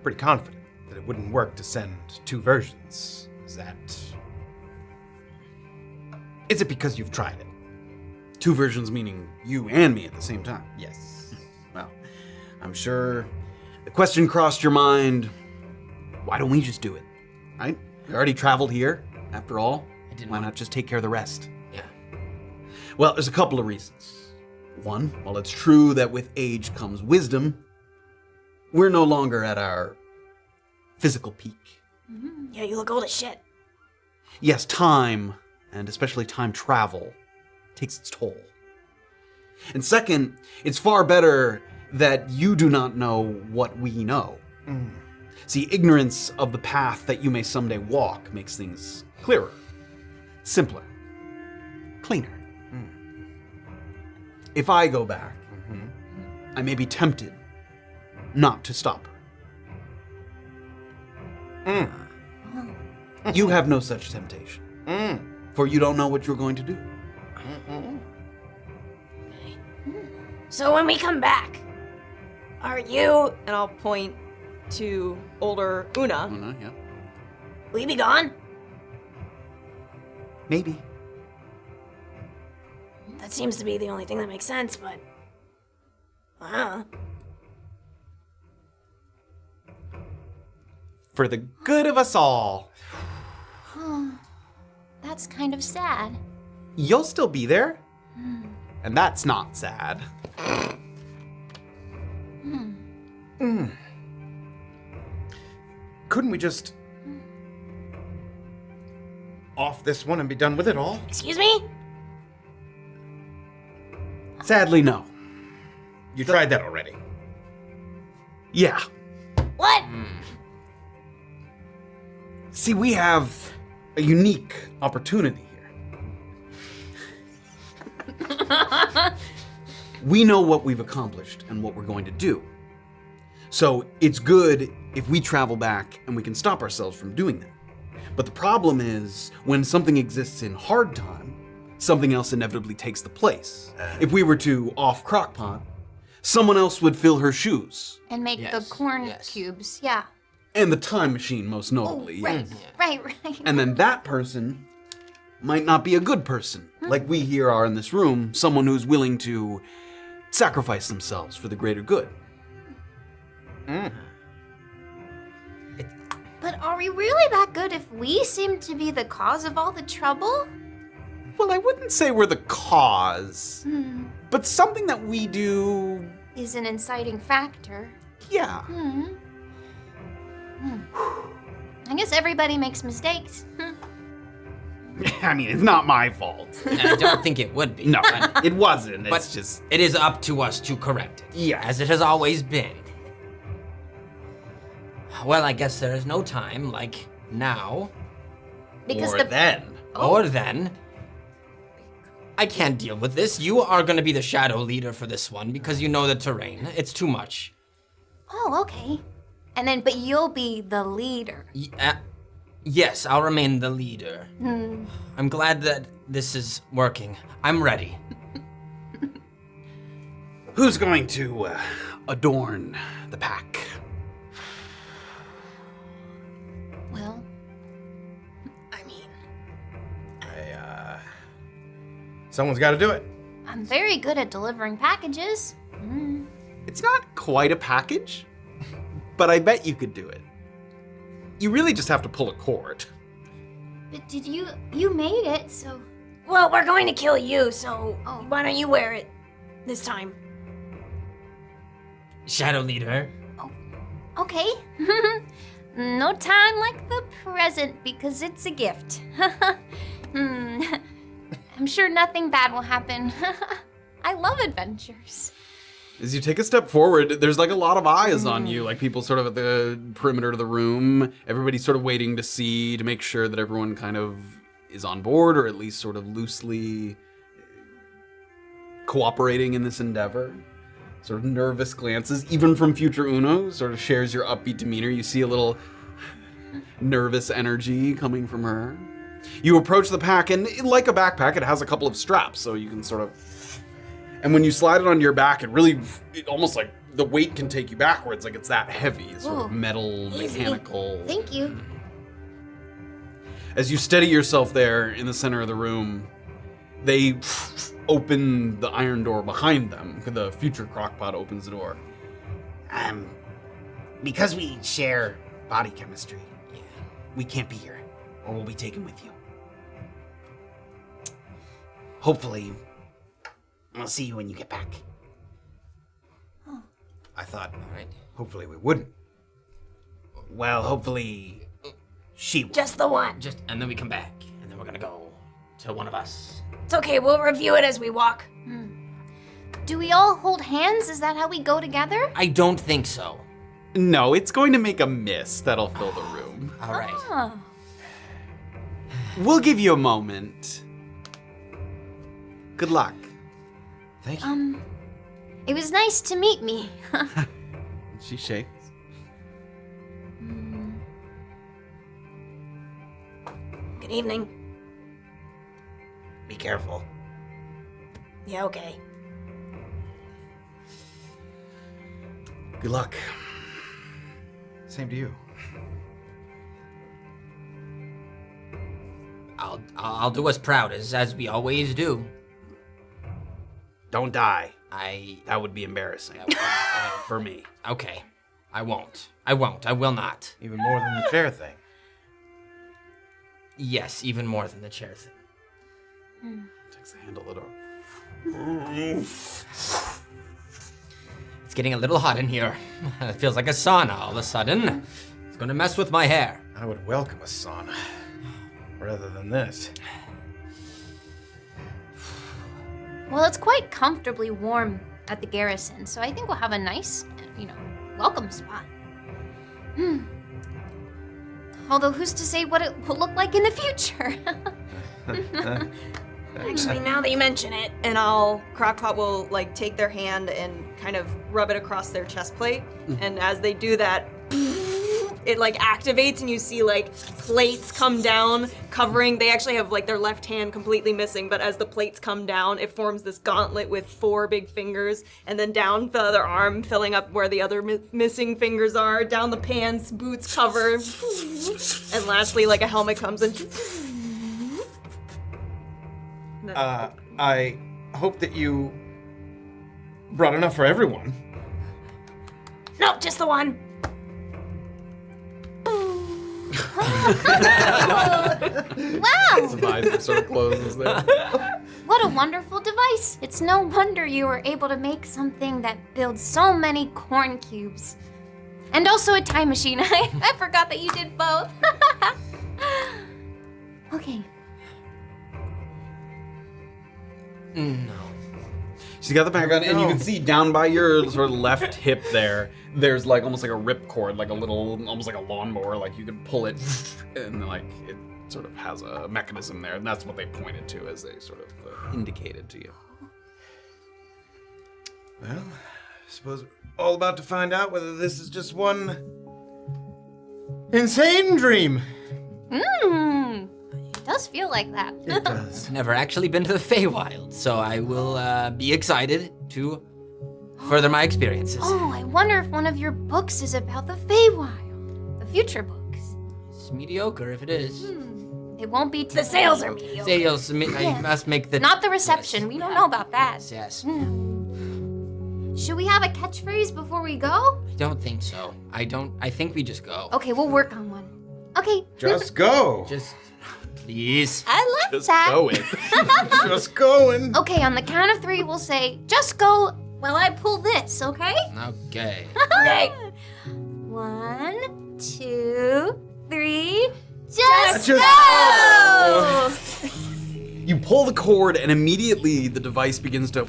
[SPEAKER 7] pretty confident that it wouldn't work to send two versions. Is it because you've tried it?
[SPEAKER 1] Two versions meaning you and me at the same time.
[SPEAKER 7] Yes.
[SPEAKER 1] Well, I'm sure the question crossed your mind, why don't we just do it? Right? We already traveled here, after all. Why not just take care of the rest?
[SPEAKER 2] Yeah.
[SPEAKER 1] Well, there's a couple of reasons. One, while it's true that with age comes wisdom, we're no longer at our physical peak.
[SPEAKER 8] Yeah, you look old as shit.
[SPEAKER 1] Yes, time, and especially time travel, takes its toll. And second, it's far better that you do not know what we know. See, ignorance of the path that you may someday walk makes things clearer, simpler, cleaner. If I go back, I may be tempted not to stop her. You have no such temptation, for you don't know what you're going to do.
[SPEAKER 8] So when we come back, are you...
[SPEAKER 3] And I'll point to older Oona.
[SPEAKER 1] Oona, yeah.
[SPEAKER 8] Will you be gone?
[SPEAKER 1] Maybe.
[SPEAKER 8] That seems to be the only thing that makes sense, but...
[SPEAKER 1] For the good of us all.
[SPEAKER 6] That's kind of sad.
[SPEAKER 1] You'll still be there. And that's not sad.
[SPEAKER 7] Couldn't we just off this one and be done with it all?
[SPEAKER 8] Excuse me?
[SPEAKER 1] Sadly, no.
[SPEAKER 7] You tried that already.
[SPEAKER 1] Yeah.
[SPEAKER 8] What?
[SPEAKER 1] See, we have a unique opportunity here. We know what we've accomplished and what we're going to do. So it's good if we travel back and we can stop ourselves from doing that. But the problem is, when something exists in hard time, something else inevitably takes the place. If we were to off Crocpot, someone else would fill her shoes.
[SPEAKER 6] And make the corn cubes, yeah.
[SPEAKER 1] And the time machine, most notably.
[SPEAKER 6] Right, right.
[SPEAKER 1] And then that person might not be a good person, like we here are in this room, someone who's willing to sacrifice themselves for the greater good.
[SPEAKER 6] But are we really that good if we seem to be the cause of all the trouble?
[SPEAKER 1] Well, I wouldn't say we're the cause, but something that we do,
[SPEAKER 6] Is an inciting factor.
[SPEAKER 1] yeah.
[SPEAKER 6] I guess everybody makes mistakes.
[SPEAKER 1] I mean, it's not my fault.
[SPEAKER 2] I don't think it would be.
[SPEAKER 1] No,
[SPEAKER 2] but
[SPEAKER 1] it wasn't.
[SPEAKER 2] But
[SPEAKER 1] It's just,
[SPEAKER 2] it is up to us to correct it.
[SPEAKER 1] Yeah.
[SPEAKER 2] As it has always been. Well, I guess there is no time like now
[SPEAKER 6] Because
[SPEAKER 1] or then.
[SPEAKER 2] or then. I can't deal with this. You are going to be the shadow leader for this one because you know the terrain. It's too much.
[SPEAKER 6] Oh, okay. And then, but you'll be the leader.
[SPEAKER 2] Yes, I'll remain the leader. I'm glad that this is working. I'm ready.
[SPEAKER 1] Who's going to adorn the pack?
[SPEAKER 6] Well,
[SPEAKER 7] Someone's got to do it.
[SPEAKER 6] I'm very good at delivering packages.
[SPEAKER 1] It's not quite a package, but I bet you could do it. You really just have to pull a cord.
[SPEAKER 6] But did you made it, so.
[SPEAKER 8] Well, we're going to kill you, so
[SPEAKER 6] Oh.
[SPEAKER 8] why don't you wear it this time?
[SPEAKER 2] Shadow leader.
[SPEAKER 6] Okay. No time like the present because it's a gift. I'm sure nothing bad will happen. I love adventures.
[SPEAKER 1] As you take a step forward, there's like a lot of eyes on you, like people sort of at the perimeter of the room. Everybody's sort of waiting to see, to make sure that everyone kind of is on board, or at least sort of loosely cooperating in this endeavor. Sort of nervous glances, even from future Oona, who sort of shares your upbeat demeanor. You see a little nervous energy coming from her. You approach the pack, and like a backpack, it has a couple of straps, so you can sort of... And when you slide it onto your back, it almost like the weight can take you backwards, like it's that heavy, sort of
[SPEAKER 6] Ooh.
[SPEAKER 1] metal, mechanical.
[SPEAKER 6] Thank you.
[SPEAKER 1] As you steady yourself there in the center of the room, they open the iron door behind them. The future Crocpot opens the door.
[SPEAKER 9] Because we share body chemistry, we can't be here, or we'll be taken with you. Hopefully, I'll see you when you get back.
[SPEAKER 7] I thought,
[SPEAKER 2] All right.
[SPEAKER 7] hopefully we wouldn't.
[SPEAKER 9] Well, hopefully, she will.
[SPEAKER 8] Just the one.
[SPEAKER 2] And then we come back, and then we're gonna go to one of us.
[SPEAKER 8] It's okay, we'll review it as we walk.
[SPEAKER 6] Do we all hold hands? Is that how we go together?
[SPEAKER 2] I don't think so.
[SPEAKER 1] No, it's going to make a mist that'll fill the room.
[SPEAKER 2] All right.
[SPEAKER 6] Oh.
[SPEAKER 1] We'll give you a moment. Good luck.
[SPEAKER 7] Thank you.
[SPEAKER 6] It was nice to meet me.
[SPEAKER 1] She shakes.
[SPEAKER 8] Good evening.
[SPEAKER 9] Be careful.
[SPEAKER 8] Yeah, okay.
[SPEAKER 1] Good luck.
[SPEAKER 7] Same to you.
[SPEAKER 2] I'll do us proud as we always do.
[SPEAKER 9] Don't die.
[SPEAKER 2] I
[SPEAKER 9] That would be embarrassing for me.
[SPEAKER 2] okay. I won't. I will not.
[SPEAKER 7] Even more than the chair thing.
[SPEAKER 2] Yes, even more than the chair thing.
[SPEAKER 1] Takes the handle of the door.
[SPEAKER 2] It's getting a little hot in here. It feels like a sauna all of a sudden. It's gonna mess with my hair.
[SPEAKER 7] I would welcome a sauna rather than this.
[SPEAKER 6] Well, it's quite comfortably warm at the garrison, so I think we'll have a nice, welcome spot. Although, who's to say what it will look like in the future?
[SPEAKER 8] Actually, now that you mention it,
[SPEAKER 3] And Crocpot will like take their hand and kind of rub it across their chest plate. And as they do that, it like activates and you see like plates come down covering, they actually have like their left hand completely missing, but as the plates come down, it forms this gauntlet with 4 big fingers, and then down the other arm, filling up where the other missing fingers are, down the pants, boots cover, and lastly like a helmet comes and
[SPEAKER 7] I hope that you brought enough for everyone.
[SPEAKER 8] nope, just the one.
[SPEAKER 6] Wow!
[SPEAKER 1] His visor sort of closes there.
[SPEAKER 6] What a wonderful device. It's no wonder you were able to make something that builds so many corn cubes. And also a time machine. I forgot that you did both. Okay.
[SPEAKER 2] No.
[SPEAKER 1] She's got the back on, and you can see down by your sort of left hip there's like almost like a ripcord, like a little, almost like a lawnmower, like you could pull it, and like it sort of has a mechanism there, and that's what they pointed to as they sort of indicated to you.
[SPEAKER 7] Well, I suppose we're all about to find out whether this is just one insane dream.
[SPEAKER 6] It does feel like that.
[SPEAKER 7] It does.
[SPEAKER 2] Never actually been to the Feywild, so I will be excited to further my experiences.
[SPEAKER 6] Oh, I wonder if one of your books is about the Feywild. The future books.
[SPEAKER 2] It's mediocre if it is.
[SPEAKER 6] It won't be today.
[SPEAKER 8] The sales are mediocre.
[SPEAKER 2] Sales, I must make the...
[SPEAKER 6] Not the reception. We don't know about that.
[SPEAKER 2] Yes.
[SPEAKER 6] Should we have a catchphrase before we go?
[SPEAKER 2] I don't think so. I think we just go.
[SPEAKER 6] Okay, we'll work on one. Okay.
[SPEAKER 7] Just go.
[SPEAKER 2] Just, please.
[SPEAKER 6] I like
[SPEAKER 1] Just
[SPEAKER 6] that.
[SPEAKER 1] go it.
[SPEAKER 7] Just going.
[SPEAKER 6] Okay, on the count of 3, we'll say, just go while I pull this, okay?
[SPEAKER 2] Okay.
[SPEAKER 6] Okay. 1, 2, 3, just
[SPEAKER 7] Just
[SPEAKER 6] go!
[SPEAKER 1] You pull the cord, and immediately the device begins to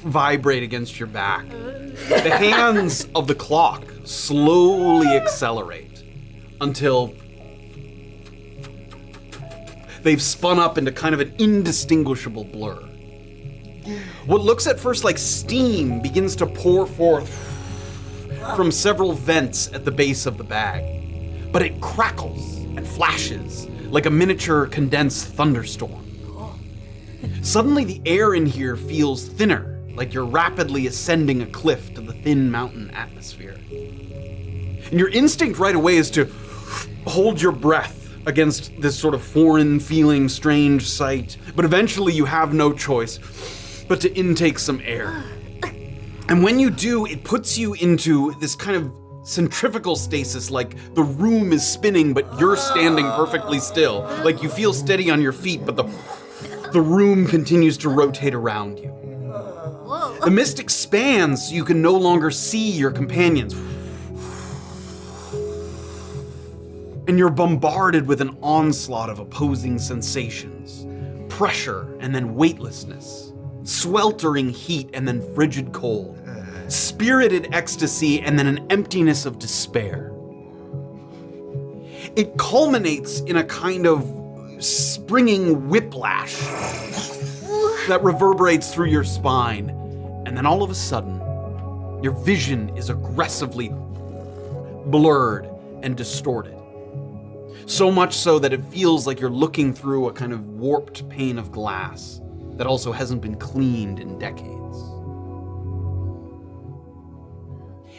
[SPEAKER 1] vibrate against your back. The hands of the clock slowly accelerate until they've spun up into kind of an indistinguishable blur. What looks at first like steam begins to pour forth from several vents at the base of the bag, but it crackles and flashes like a miniature condensed thunderstorm. Suddenly the air in here feels thinner, like you're rapidly ascending a cliff to the thin mountain atmosphere. And your instinct right away is to hold your breath against this sort of foreign feeling, strange sight, but eventually you have no choice but to intake some air. And when you do, it puts you into this kind of centrifugal stasis, like the room is spinning, but you're standing perfectly still. Like you feel steady on your feet, but the room continues to rotate around you. The mist expands so you can no longer see your companions. And you're bombarded with an onslaught of opposing sensations. Pressure and then weightlessness. Sweltering heat and then frigid cold. Spirited ecstasy and then an emptiness of despair. It culminates in a kind of springing whiplash that reverberates through your spine. And then all of a sudden, your vision is aggressively blurred and distorted. So much so that it feels like you're looking through a kind of warped pane of glass that also hasn't been cleaned in decades.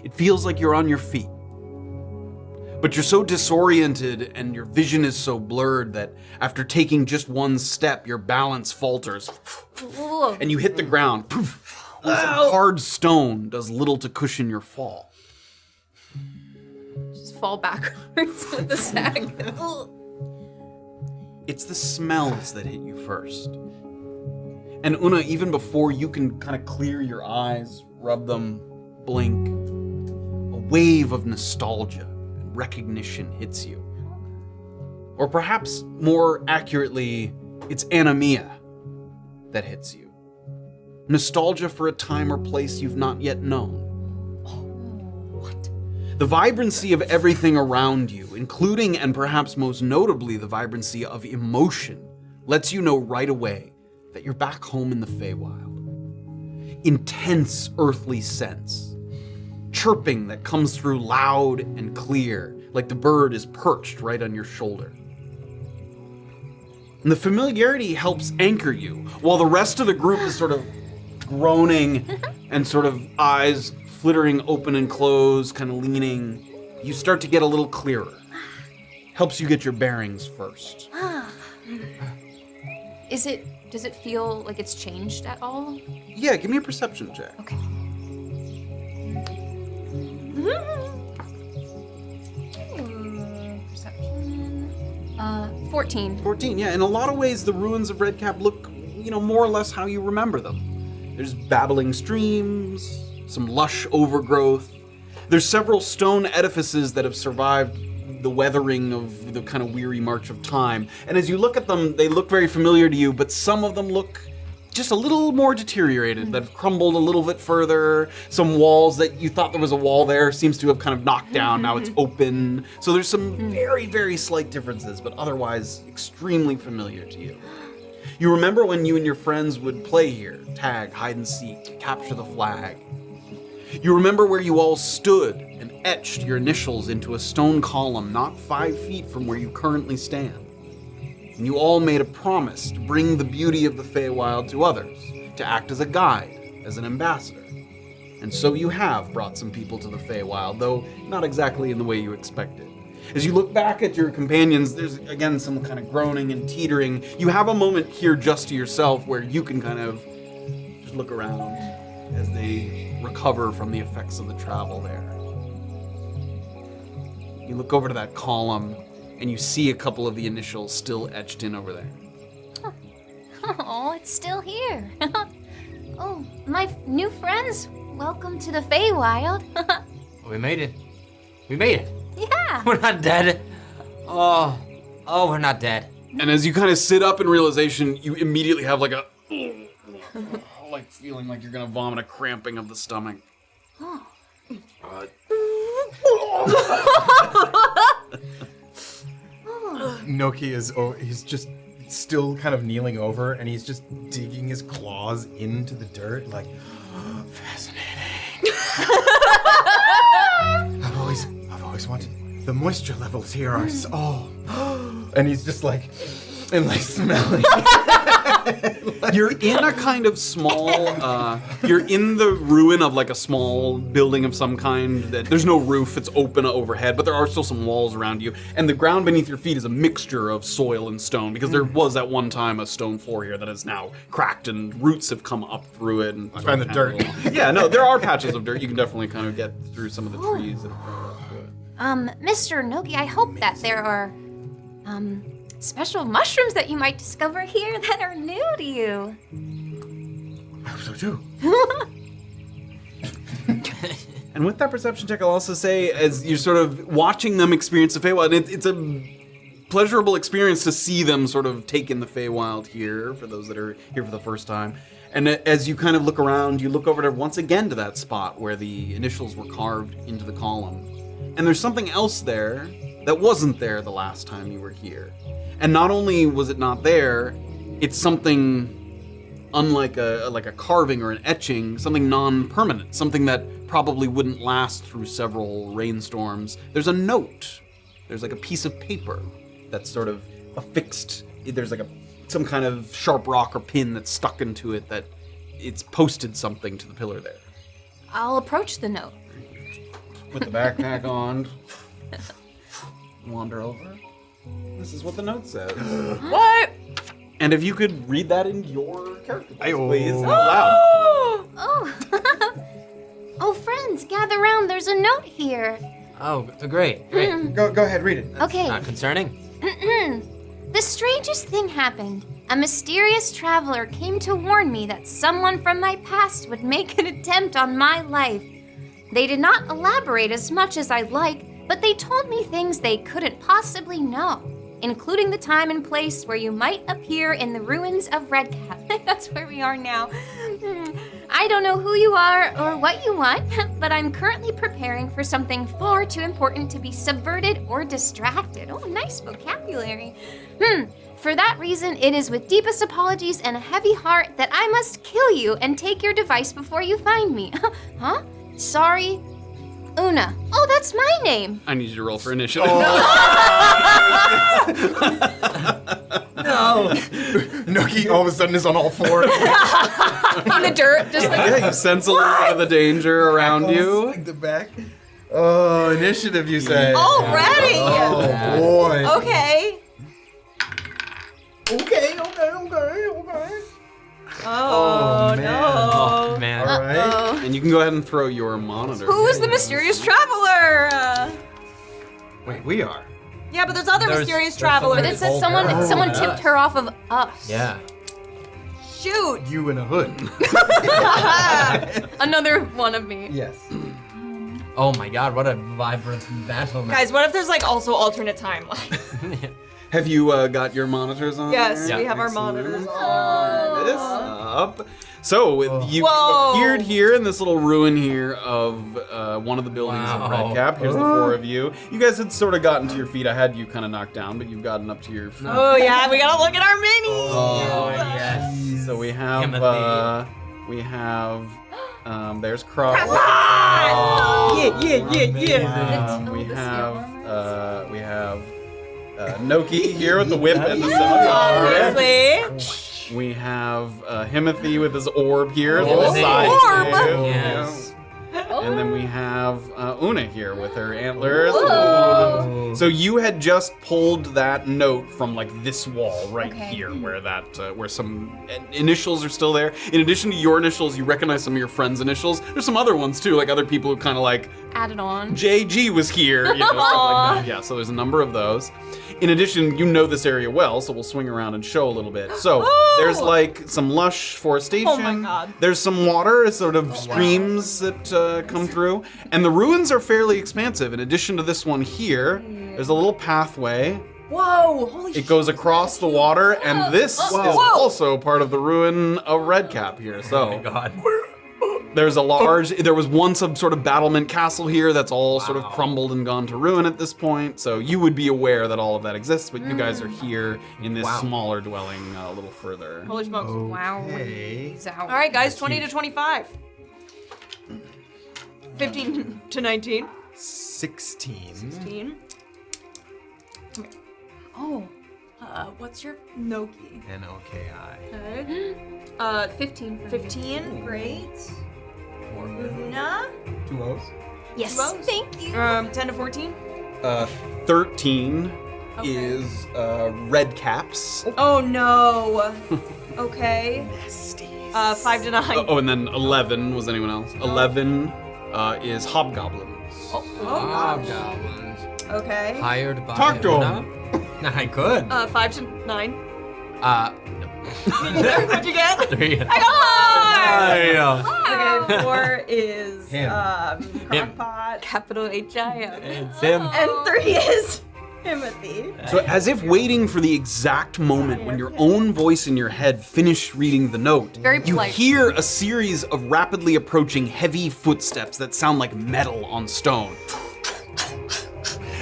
[SPEAKER 1] It feels like you're on your feet, but you're so disoriented and your vision is so blurred that after taking just one step, your balance falters and you hit the ground. Hard stone does little to cushion your fall.
[SPEAKER 3] Just fall backwards with the sag.
[SPEAKER 1] It's the smells that hit you first. And Oona, even before you can kind of clear your eyes, rub them, blink, a wave of nostalgia and recognition hits you. Or perhaps more accurately, it's anomia that hits you. Nostalgia for a time or place you've not yet known. The vibrancy of everything around you, including and perhaps most notably the vibrancy of emotion, lets you know right away that you're back home in the Feywild. Intense earthly sense. Chirping that comes through loud and clear, like the bird is perched right on your shoulder. And the familiarity helps anchor you, while the rest of the group is sort of groaning and sort of eyes flittering open and closed, kind of leaning. You start to get a little clearer. Helps you get your bearings first.
[SPEAKER 3] Does it feel like it's changed at all?
[SPEAKER 1] Yeah, give me a perception check.
[SPEAKER 3] Okay.
[SPEAKER 5] 14.
[SPEAKER 1] 14, yeah. In a lot of ways, the ruins of Redcap look, more or less how you remember them. There's babbling streams, some lush overgrowth. There's several stone edifices that have survived the weathering of the kind of weary march of time. And as you look at them, they look very familiar to you, but some of them look just a little more deteriorated, that have crumbled a little bit further. Some walls that you thought there was a wall there seems to have kind of knocked down. Now it's open. So there's some very, very slight differences, but otherwise extremely familiar to you. You remember when you and your friends would play here, tag, hide and seek, capture the flag. You remember where you all stood and etched your initials into a stone column not 5 feet from where you currently stand. And you all made a promise to bring the beauty of the Feywild to others, to act as a guide, as an ambassador. And so you have brought some people to the Feywild, though not exactly in the way you expected. As you look back at your companions, there's again some kind of groaning and teetering. You have a moment here just to yourself where you can kind of just look around as they recover from the effects of the travel there. You look over to that column and you see a couple of the initials still etched in over there.
[SPEAKER 6] Oh, it's still here. Oh, my new friends. Welcome to the Feywild.
[SPEAKER 2] We made it. We made it.
[SPEAKER 6] Yeah.
[SPEAKER 2] We're not dead. Oh, we're not dead.
[SPEAKER 1] And as you kind of sit up in realization, you immediately have like a like feeling like you're gonna vomit, a cramping of the stomach.
[SPEAKER 4] Noki he's just still kind of kneeling over, and he's just digging his claws into the dirt, like, fascinating. I've always wanted. The moisture levels here are and he's just like, and like smelling.
[SPEAKER 1] You're in a kind of small, you're in the ruin of like a small building of some kind. That there's no roof, it's open overhead, but there are still some walls around you. And the ground beneath your feet is a mixture of soil and stone, because there was at one time a stone floor here that is now cracked and roots have come up through it. And
[SPEAKER 4] I find the dirt.
[SPEAKER 1] Yeah, no, there are patches of dirt. You can definitely kind of get through some of the trees that have grown up to it.
[SPEAKER 6] Mr. Noki, I hope that there are, special mushrooms that you might discover here that are new to you.
[SPEAKER 4] I hope so too.
[SPEAKER 1] And with that perception check, I'll also say, as you're sort of watching them experience the Feywild, it's a pleasurable experience to see them sort of take in the Feywild here, for those that are here for the first time. And as you kind of look around, you look over to once again to that spot where the initials were carved into the column. And there's something else there that wasn't there the last time you were here. And not only was it not there, it's something unlike a carving or an etching, something non-permanent, something that probably wouldn't last through several rainstorms. There's a note. There's like a piece of paper that's sort of affixed. There's like some kind of sharp rock or pin that's stuck into it that it's posted something to the pillar there.
[SPEAKER 6] I'll approach the note.
[SPEAKER 1] Put the backpack on. Wander over. This is what the note says.
[SPEAKER 3] What?
[SPEAKER 1] And if you could read that in your character,
[SPEAKER 4] Ayo.
[SPEAKER 1] please, out loud.
[SPEAKER 6] Oh. Oh, friends, gather round. There's a note here.
[SPEAKER 2] Oh, great.
[SPEAKER 7] Go ahead, read it.
[SPEAKER 6] Okay.
[SPEAKER 2] Not concerning.
[SPEAKER 6] The strangest thing happened. A mysterious traveler came to warn me that someone from my past would make an attempt on my life. They did not elaborate as much as I'd like, but they told me things they couldn't possibly know, including the time and place where you might appear in the ruins of Redcap. That's where we are now. I don't know who you are or what you want, but I'm currently preparing for something far too important to be subverted or distracted. Oh, nice vocabulary. For that reason, it is with deepest apologies and a heavy heart that I must kill you and take your device before you find me. Huh? Sorry, Oona. Oh, that's my name.
[SPEAKER 1] I need you to roll for initiative.
[SPEAKER 4] No. Noki all of a sudden is on all fours.
[SPEAKER 3] In the dirt, just like.
[SPEAKER 1] Yeah, you sense a little bit of the danger around you.
[SPEAKER 4] Like the back. Oh, initiative, you say.
[SPEAKER 3] Already?
[SPEAKER 4] Oh, boy.
[SPEAKER 3] Okay.
[SPEAKER 4] Okay.
[SPEAKER 3] Oh,
[SPEAKER 4] man.
[SPEAKER 3] no.
[SPEAKER 2] Oh, man.
[SPEAKER 4] All right.
[SPEAKER 1] And you can go ahead and throw your monitor.
[SPEAKER 3] Who is the mysterious traveler?
[SPEAKER 4] Wait, we are.
[SPEAKER 3] Yeah, but there's other
[SPEAKER 2] There's-
[SPEAKER 3] mysterious
[SPEAKER 2] there's someone
[SPEAKER 3] travelers.
[SPEAKER 6] But it says
[SPEAKER 2] Oh,
[SPEAKER 6] someone
[SPEAKER 2] girl.
[SPEAKER 6] someone
[SPEAKER 2] Us.
[SPEAKER 6] tipped her off of us.
[SPEAKER 2] Yeah.
[SPEAKER 3] Shoot.
[SPEAKER 4] You in a hood.
[SPEAKER 6] Another one of me.
[SPEAKER 7] Yes.
[SPEAKER 2] Oh my god, what a vibrant battle.
[SPEAKER 3] Guys, what if there's like also alternate timelines?
[SPEAKER 1] Have you got your monitors on?
[SPEAKER 3] Yes,
[SPEAKER 1] there?
[SPEAKER 3] we have our
[SPEAKER 1] Excellent.
[SPEAKER 3] monitors on.
[SPEAKER 1] This up. So you've
[SPEAKER 3] Whoa.
[SPEAKER 1] appeared here in this little ruin here of one of the buildings of
[SPEAKER 2] Wow.
[SPEAKER 1] Redcap. Here's the four of you. You guys had sort of gotten to your feet. I had you kind of knocked down, but you've gotten up to your feet.
[SPEAKER 3] Oh yeah, we gotta look at our minis.
[SPEAKER 2] Oh, yes.
[SPEAKER 1] So we have
[SPEAKER 2] Himothy.
[SPEAKER 1] there's Crocpot.
[SPEAKER 3] Yeah.
[SPEAKER 1] We have Noki here with the whip and the scimitar.
[SPEAKER 3] Obviously.
[SPEAKER 1] We have Himothy with his orb here, the
[SPEAKER 2] Oh,
[SPEAKER 1] little
[SPEAKER 2] the
[SPEAKER 1] side.
[SPEAKER 3] orb!
[SPEAKER 1] too.
[SPEAKER 2] Yes.
[SPEAKER 1] And then we have Oona here with her antlers.
[SPEAKER 2] Oh.
[SPEAKER 1] So you had just pulled that note from like this wall right
[SPEAKER 6] Okay.
[SPEAKER 1] here, where where some initials are still there. In addition to your initials, you recognize some of your friends' initials. There's some other ones too, like other people who kind of like
[SPEAKER 6] Added on.
[SPEAKER 1] JG was here, you know, stuff like that. Yeah, so there's a number of those. In addition, you know this area well, so we'll swing around and show a little bit. So there's like some lush forestation.
[SPEAKER 3] Oh my God.
[SPEAKER 1] There's some water, sort of streams that come through, and the ruins are fairly expansive. In addition to this one here, there's a little pathway.
[SPEAKER 3] Whoa, holy shit.
[SPEAKER 1] It goes across the water, and this is
[SPEAKER 3] Whoa.
[SPEAKER 1] also part of the ruin of Redcap here. So.
[SPEAKER 2] Oh my god.
[SPEAKER 1] There was once a sort of battlement castle here that's all sort of crumbled and gone to ruin at this point. So you would be aware that all of that exists, but you guys are here in this smaller dwelling a little further.
[SPEAKER 3] Holy smokes.
[SPEAKER 6] Wow.
[SPEAKER 7] Hey.
[SPEAKER 3] All right, guys, 20 to 25. 15 to 19.
[SPEAKER 4] 16.
[SPEAKER 3] 16.
[SPEAKER 6] Oh.
[SPEAKER 3] What's your Noki?
[SPEAKER 4] N-O-K-I.
[SPEAKER 3] Okay.
[SPEAKER 6] 15.
[SPEAKER 3] 15. Great. For Oona.
[SPEAKER 7] 2 O's.
[SPEAKER 6] Yes.
[SPEAKER 3] Rose.
[SPEAKER 6] Thank you.
[SPEAKER 3] 10 to 14.
[SPEAKER 1] 13
[SPEAKER 3] Okay.
[SPEAKER 1] is red caps.
[SPEAKER 3] Oh no. Okay. 5 to 9.
[SPEAKER 1] Oh, and then 11 was anyone else? 11 is hobgoblins.
[SPEAKER 3] Oh gosh.
[SPEAKER 2] Goblins.
[SPEAKER 3] Okay.
[SPEAKER 2] Hired by
[SPEAKER 7] Talk to
[SPEAKER 2] Oona? I could.
[SPEAKER 3] 5 to 9. What'd you get?
[SPEAKER 2] 3.
[SPEAKER 3] I got 5!
[SPEAKER 2] I know.
[SPEAKER 3] Okay, 4 is
[SPEAKER 7] Him.
[SPEAKER 3] Crocpot.
[SPEAKER 6] Capital H-I-M.
[SPEAKER 2] It's him.
[SPEAKER 3] And 3 is Himothy.
[SPEAKER 1] So as if waiting for the exact moment when your own voice in your head finished reading the note,
[SPEAKER 6] Very
[SPEAKER 1] you
[SPEAKER 6] polite.
[SPEAKER 1] hear a series of rapidly approaching heavy footsteps that sound like metal on stone.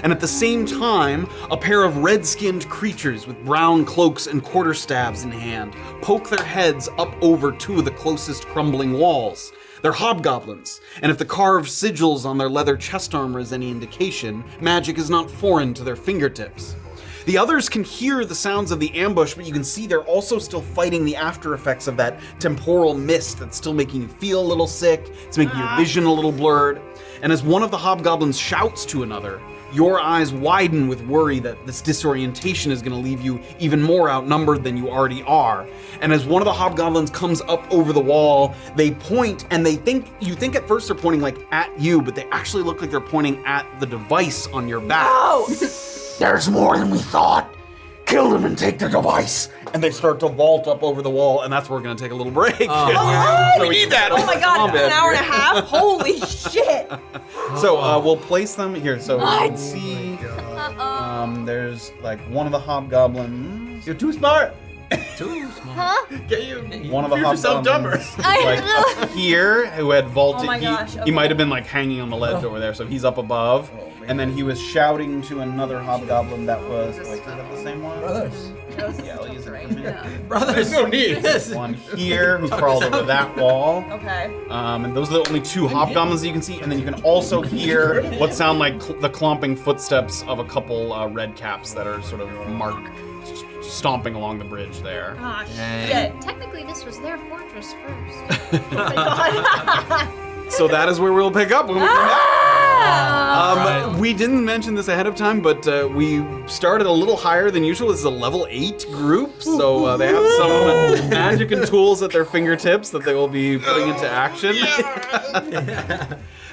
[SPEAKER 1] And at the same time, a pair of red-skinned creatures with brown cloaks and quarterstaves in hand poke their heads up over two of the closest crumbling walls. They're hobgoblins, and if the carved sigils on their leather chest armor is any indication, magic is not foreign to their fingertips. The others can hear the sounds of the ambush, but you can see they're also still fighting the after effects of that temporal mist that's still making you feel a little sick, it's making your vision a little blurred. And as one of the hobgoblins shouts to another, your eyes widen with worry that this disorientation is going to leave you even more outnumbered than you already are. And as one of the hobgoblins comes up over the wall, they point, and you think at first they're pointing like at you, but they actually look like they're pointing at the device on your back. There's more than we thought. Kill them and take their device. And they start to vault up over the wall, and that's where we're going to take a little break. So we need that.
[SPEAKER 3] Oh my god,
[SPEAKER 1] Combat
[SPEAKER 3] an hour and a
[SPEAKER 1] here.
[SPEAKER 3] half? Holy shit!
[SPEAKER 1] So we'll place them here. So you can
[SPEAKER 3] What?
[SPEAKER 1] see there's like one of the hobgoblins.
[SPEAKER 7] You're too smart.
[SPEAKER 2] Too small.
[SPEAKER 7] Get you.
[SPEAKER 1] One of the
[SPEAKER 7] Fear yourself dumber.
[SPEAKER 1] hobgoblins is, like here who had vaulted.
[SPEAKER 3] Oh my gosh,
[SPEAKER 1] He
[SPEAKER 3] okay.
[SPEAKER 1] might have been like hanging on the ledge over there, so he's up above. And then he was shouting to another hobgoblin that was. Wait, is that the same one?
[SPEAKER 7] Brothers.
[SPEAKER 1] Yeah, I'll use it for me.
[SPEAKER 2] Brothers.
[SPEAKER 7] No need.
[SPEAKER 2] Yes.
[SPEAKER 1] One here who crawled over that wall.
[SPEAKER 3] Okay.
[SPEAKER 1] And those are the only two hobgoblins you can see. And then you can also hear what sound like the clomping footsteps of a couple red caps that are sort of stomping along the bridge there.
[SPEAKER 3] Ah,
[SPEAKER 2] Dang.
[SPEAKER 3] shit.
[SPEAKER 6] Technically, this was their fortress first.
[SPEAKER 3] Oh my god.
[SPEAKER 1] So that is where we'll pick up when we come back.
[SPEAKER 2] Alright.
[SPEAKER 1] We didn't mention this ahead of time, but we started a little higher than usual. This is a level 8 group, so they have some magic and tools at their fingertips that they will be putting into action.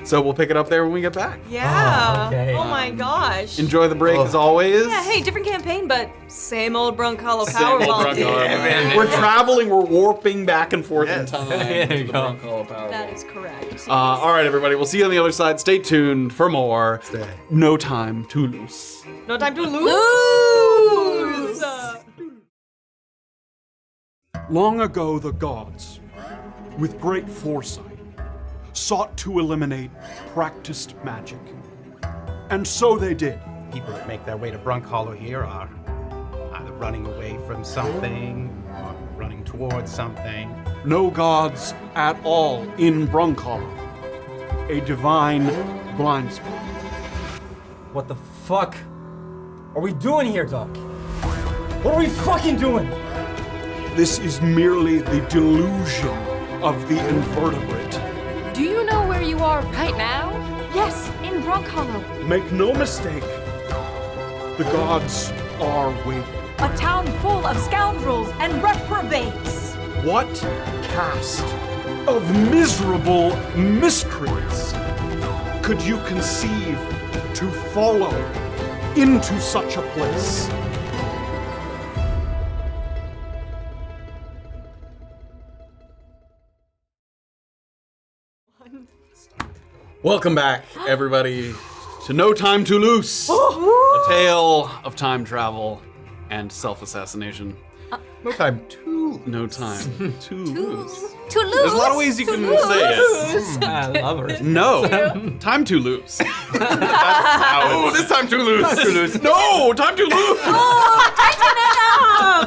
[SPEAKER 1] So we'll pick it up there when we get back.
[SPEAKER 3] Yeah.
[SPEAKER 2] okay.
[SPEAKER 3] Oh my gosh.
[SPEAKER 1] Enjoy the break as always.
[SPEAKER 3] Yeah, hey, different campaign, but same old Brunkhollow
[SPEAKER 1] Same old
[SPEAKER 3] Powerbomb.
[SPEAKER 1] Brunkhollow. We're traveling, we're warping back and forth in
[SPEAKER 4] Yes.
[SPEAKER 1] time
[SPEAKER 2] There
[SPEAKER 1] to
[SPEAKER 2] you
[SPEAKER 1] the
[SPEAKER 2] go.
[SPEAKER 1] Brunkhollow Powerbomb.
[SPEAKER 3] That is correct.
[SPEAKER 1] All right, everybody. We'll see you on the other side. Stay tuned for more.
[SPEAKER 4] Stay.
[SPEAKER 1] No time to lose.
[SPEAKER 3] No time to lose.
[SPEAKER 10] Long ago, the gods, with great foresight, sought to eliminate practiced magic. And so they did.
[SPEAKER 7] People that make their way to Brunkhollow here are either running away from something or running towards something.
[SPEAKER 10] No gods at all in Brunkhollow. A divine blind spot.
[SPEAKER 2] What the fuck are we doing here, Doc? What are we fucking doing?
[SPEAKER 10] This is merely the delusion of the invertebrate.
[SPEAKER 5] Do you know where you are right now? Yes, in Brunkhollow.
[SPEAKER 10] Make no mistake, the gods are waiting.
[SPEAKER 11] A town full of scoundrels and reprobates.
[SPEAKER 10] What caste of miserable miscreants could you conceive to follow into such a place?
[SPEAKER 1] Welcome back, everybody, to No Time to Lose, a tale of time travel and self-assassination.
[SPEAKER 4] No time to.
[SPEAKER 1] No time to lose.
[SPEAKER 6] To lose.
[SPEAKER 1] There's a lot of ways you can say it.
[SPEAKER 2] I love her.
[SPEAKER 1] No, time to lose. Oh, this time to lose. Time to lose. No, time to lose.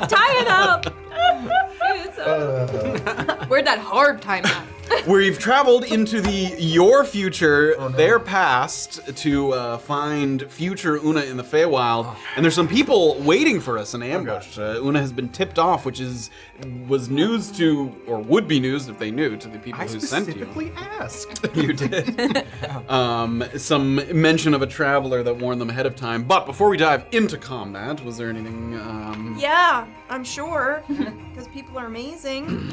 [SPEAKER 3] Tie it up. Where'd that hard time at?
[SPEAKER 1] We've traveled into your future, their past, to find future Oona in the Feywild, and there's some people waiting for us in ambush. Oona has been tipped off, which was news to, or would be news if they knew, to the people
[SPEAKER 4] I
[SPEAKER 1] who sent you.
[SPEAKER 4] specifically asked.
[SPEAKER 1] You did. Some mention of a traveler that warned them ahead of time. But before we dive into combat, was there anything?
[SPEAKER 3] Yeah, I'm sure, because people are amazing.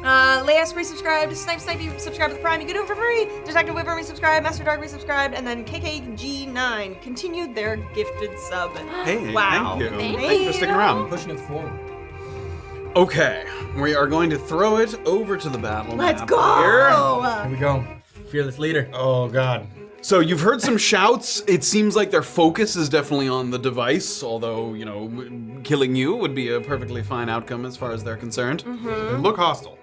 [SPEAKER 3] Leas resubscribed, Snipe, you subscribe to the Prime, you can do it for free. Detective Wyvern resubscribed, Master Dog resubscribed, and then KKG9 continued their gifted sub.
[SPEAKER 1] Hey,
[SPEAKER 3] Wow.
[SPEAKER 1] thank you.
[SPEAKER 3] Thank
[SPEAKER 1] Thanks for sticking around.
[SPEAKER 2] Pushing it forward.
[SPEAKER 1] Okay, we are going to throw it over to the battle
[SPEAKER 3] Let's
[SPEAKER 1] map
[SPEAKER 3] go!
[SPEAKER 1] here.
[SPEAKER 2] Here we go. Fearless leader.
[SPEAKER 7] Oh, God.
[SPEAKER 1] So you've heard some shouts. It seems like their focus is definitely on the device, although, you know, killing you would be a perfectly fine outcome as far as they're concerned.
[SPEAKER 4] They look hostile.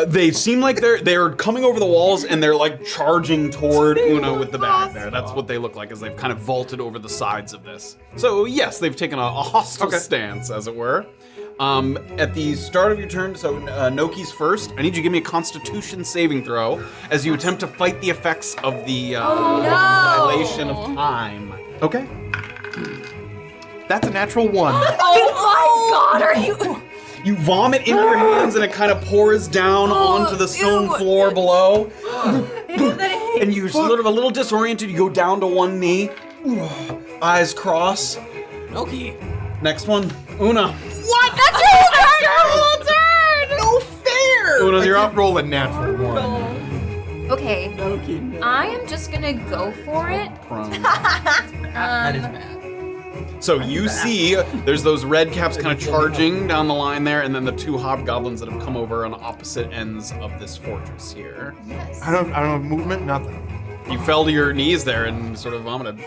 [SPEAKER 1] They seem like they're coming over the walls and they're like charging toward Oona with the bag there. That's what they look like, as they've kind of vaulted over the sides of this. So yes, they've taken a hostile stance, as it were. At the start of your turn, so Noki's first, I need you to give me a Constitution saving throw as you attempt to fight the effects of the dilation of time.
[SPEAKER 4] Okay. That's a natural 1.
[SPEAKER 11] Oh my god, are you?
[SPEAKER 1] You vomit in your hands and it kind of pours down onto the stone floor below. And you're sort of a little disoriented. You go down to one knee. Eyes cross.
[SPEAKER 2] Noki.
[SPEAKER 1] Next one, Oona.
[SPEAKER 6] What? That's your terrible turn!
[SPEAKER 4] No fair!
[SPEAKER 1] Oona, you're up.
[SPEAKER 4] Roll a natural 1.
[SPEAKER 5] Okay. I am just gonna go for it.
[SPEAKER 2] That is bad.
[SPEAKER 1] So you see there's those red caps kind of charging down the line there, and then the two hobgoblins that have come over on opposite ends of this fortress here.
[SPEAKER 4] I don't have movement, nothing.
[SPEAKER 1] You fell to your knees there and sort of vomited.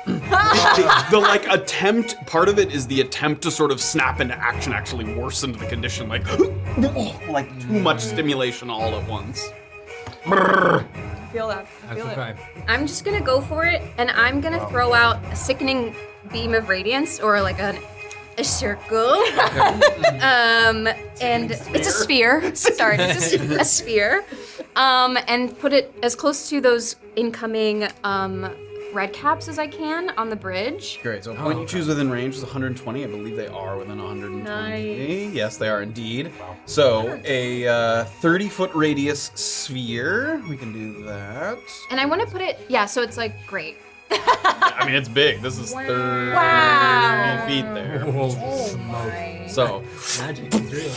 [SPEAKER 1] the like attempt, part of it is the attempt to sort of snap into action actually worsened the condition, like too much stimulation all at once.
[SPEAKER 3] I feel that. I feel it.
[SPEAKER 2] Okay.
[SPEAKER 5] I'm just gonna go for it, and I'm gonna throw out a sickening beam of radiance, or like a circle. And it's a sphere. Sorry, it's a sphere. And put it as close to those incoming red caps as I can on the bridge.
[SPEAKER 1] Great. So point you choose within range is 120. I believe they are within 120.
[SPEAKER 5] Nice.
[SPEAKER 1] Yes, they are indeed. So a 30-foot radius sphere. We can do that.
[SPEAKER 5] And I want to put it, so it's like great.
[SPEAKER 1] I mean, it's big. This is 30 feet there.
[SPEAKER 2] Oh,
[SPEAKER 1] So
[SPEAKER 2] magic is real.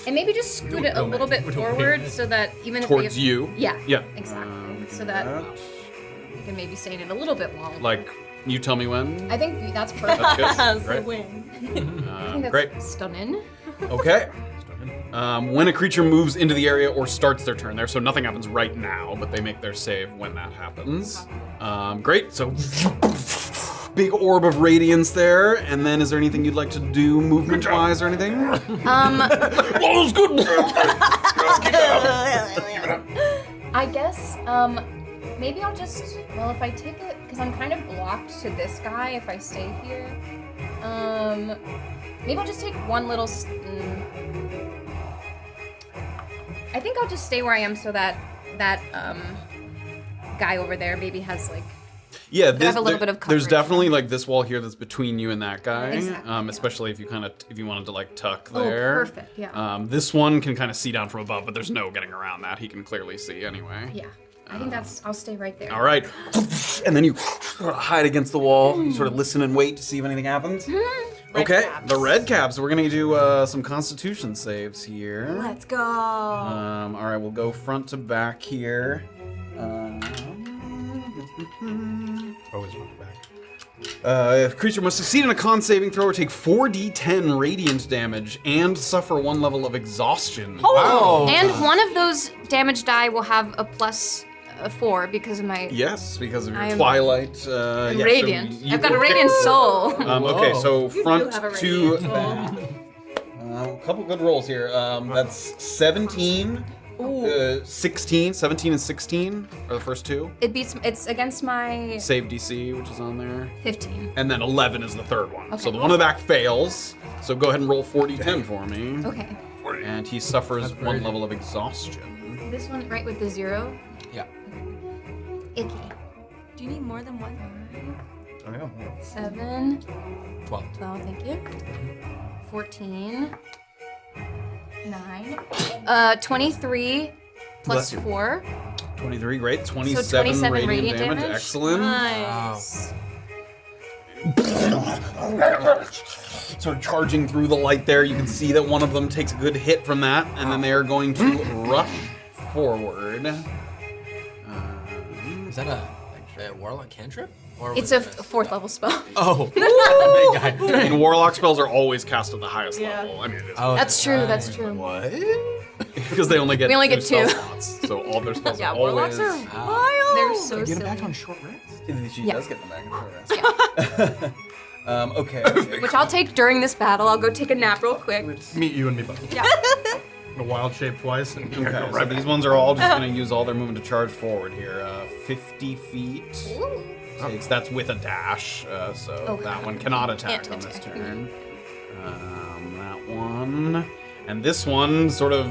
[SPEAKER 5] And maybe just scoot it a little bit forward so that even
[SPEAKER 1] Towards
[SPEAKER 5] if they
[SPEAKER 1] you?
[SPEAKER 5] Yeah.
[SPEAKER 1] Yeah.
[SPEAKER 5] Exactly. So that we can maybe stay in it a little bit longer.
[SPEAKER 1] Like, you tell me when.
[SPEAKER 5] I think that's perfect.
[SPEAKER 1] That's good.
[SPEAKER 3] So
[SPEAKER 1] Great.
[SPEAKER 3] win.
[SPEAKER 5] I think that's
[SPEAKER 1] Great.
[SPEAKER 5] stunning.
[SPEAKER 1] Okay. When a creature moves into the area or starts their turn there, so nothing happens right now, but they make their save when that happens. Great, so big orb of radiance there, and then is there anything you'd like to do movement-wise or anything? That was good!
[SPEAKER 5] I guess, maybe I'll just, well, if I take it, because I'm kind of blocked to this guy if I stay here, maybe I'll just take one little, I think I'll just stay where I am so that guy over there maybe has, like,
[SPEAKER 1] Yeah,
[SPEAKER 5] have a little bit of
[SPEAKER 1] there's
[SPEAKER 5] coverage.
[SPEAKER 1] definitely like this wall here that's between you and that guy.
[SPEAKER 5] Exactly.
[SPEAKER 1] Especially if you wanted to like tuck
[SPEAKER 5] Oh,
[SPEAKER 1] there.
[SPEAKER 5] perfect, yeah.
[SPEAKER 1] This one can kind of see down from above, but there's no getting around that. He can clearly see anyway.
[SPEAKER 5] Yeah, I think I'll stay right there.
[SPEAKER 1] All right, and then you hide against the wall. You sort of listen and wait to see if anything happens. Okay, the red caps. We're gonna do some Constitution saves here.
[SPEAKER 3] Let's go.
[SPEAKER 1] All right, we'll go front to back here.
[SPEAKER 4] Always front to back.
[SPEAKER 1] If creature must succeed in a con saving throw or take 4d10 radiant damage and suffer 1 level of exhaustion.
[SPEAKER 5] Wow. And one of those damage die will have a plus 4 because of my
[SPEAKER 1] Yes, because of your
[SPEAKER 5] I am
[SPEAKER 1] twilight. Yeah, so
[SPEAKER 5] radiant.
[SPEAKER 1] you
[SPEAKER 5] I've got a
[SPEAKER 1] will pick-
[SPEAKER 5] radiant soul.
[SPEAKER 1] Okay, so front
[SPEAKER 3] have a
[SPEAKER 1] to
[SPEAKER 3] radiant
[SPEAKER 1] back. A couple good rolls here. That's 17, 16, 17 and 16 are the first two.
[SPEAKER 5] It's against my
[SPEAKER 1] Save DC, which is on there.
[SPEAKER 5] 15.
[SPEAKER 1] And then 11 is the third one. So
[SPEAKER 5] Okay.
[SPEAKER 1] the one in the back fails. So go ahead and roll 4d10 for me.
[SPEAKER 5] Okay.
[SPEAKER 1] And he suffers 1 level of exhaustion.
[SPEAKER 5] This one right with the 0.
[SPEAKER 1] Yeah.
[SPEAKER 5] Icky.
[SPEAKER 3] Do you need more than one?
[SPEAKER 5] 7.
[SPEAKER 2] 12.
[SPEAKER 5] 12, thank you. 14. 9. 23 plus
[SPEAKER 1] Bless you.
[SPEAKER 5] 4.
[SPEAKER 1] 23, great. 27,
[SPEAKER 5] 27
[SPEAKER 1] radiant damage.
[SPEAKER 5] damage?
[SPEAKER 1] Excellent.
[SPEAKER 3] Nice.
[SPEAKER 1] Sort of charging through the light there. You can see that one of them takes a good hit from that, and then they are going to rush forward.
[SPEAKER 2] Is that a warlock cantrip? Or
[SPEAKER 5] It's a 4th level spell.
[SPEAKER 2] Oh, big guy.
[SPEAKER 1] And warlock spells are always cast at the highest level. I mean, it's
[SPEAKER 5] That's true, that's true.
[SPEAKER 1] what? Because they only get
[SPEAKER 5] We only get
[SPEAKER 1] spell
[SPEAKER 5] 2.
[SPEAKER 1] slots, so all their spells
[SPEAKER 3] Yeah,
[SPEAKER 1] are
[SPEAKER 3] warlocks
[SPEAKER 1] always.
[SPEAKER 3] are wild.
[SPEAKER 5] They're so
[SPEAKER 4] Get him
[SPEAKER 5] silly.
[SPEAKER 4] back on short rest.
[SPEAKER 1] She
[SPEAKER 5] Yeah.
[SPEAKER 1] does get them back in short rest. Okay.
[SPEAKER 5] Which I'll take during this battle. I'll go take a nap real quick.
[SPEAKER 4] Meet you and me both.
[SPEAKER 3] Yeah.
[SPEAKER 4] The wild shape twice. And
[SPEAKER 1] Okay, so these ones are all just going to use all their movement to charge forward here. 50 feet. That's with a dash, so that one cannot attack on this turn. That one. And this one, sort of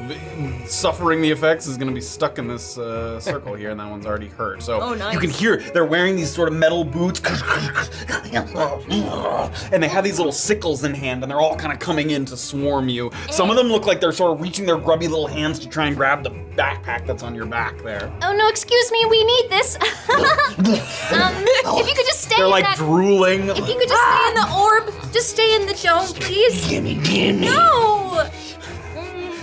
[SPEAKER 1] suffering the effects, is going to be stuck in this circle here, and that one's already hurt. So
[SPEAKER 3] nice.
[SPEAKER 1] you can hear they're wearing these sort of metal boots, and they have these little sickles in hand, and they're all kind of coming in to swarm you. Some of them look like they're sort of reaching their grubby little hands to try and grab the backpack that's on your back there.
[SPEAKER 6] Oh no, excuse me, we need this. If you could just stay
[SPEAKER 1] They're
[SPEAKER 6] in
[SPEAKER 1] like
[SPEAKER 6] that.
[SPEAKER 1] drooling.
[SPEAKER 6] If you could just stay in the orb, just stay in the dome, please. No.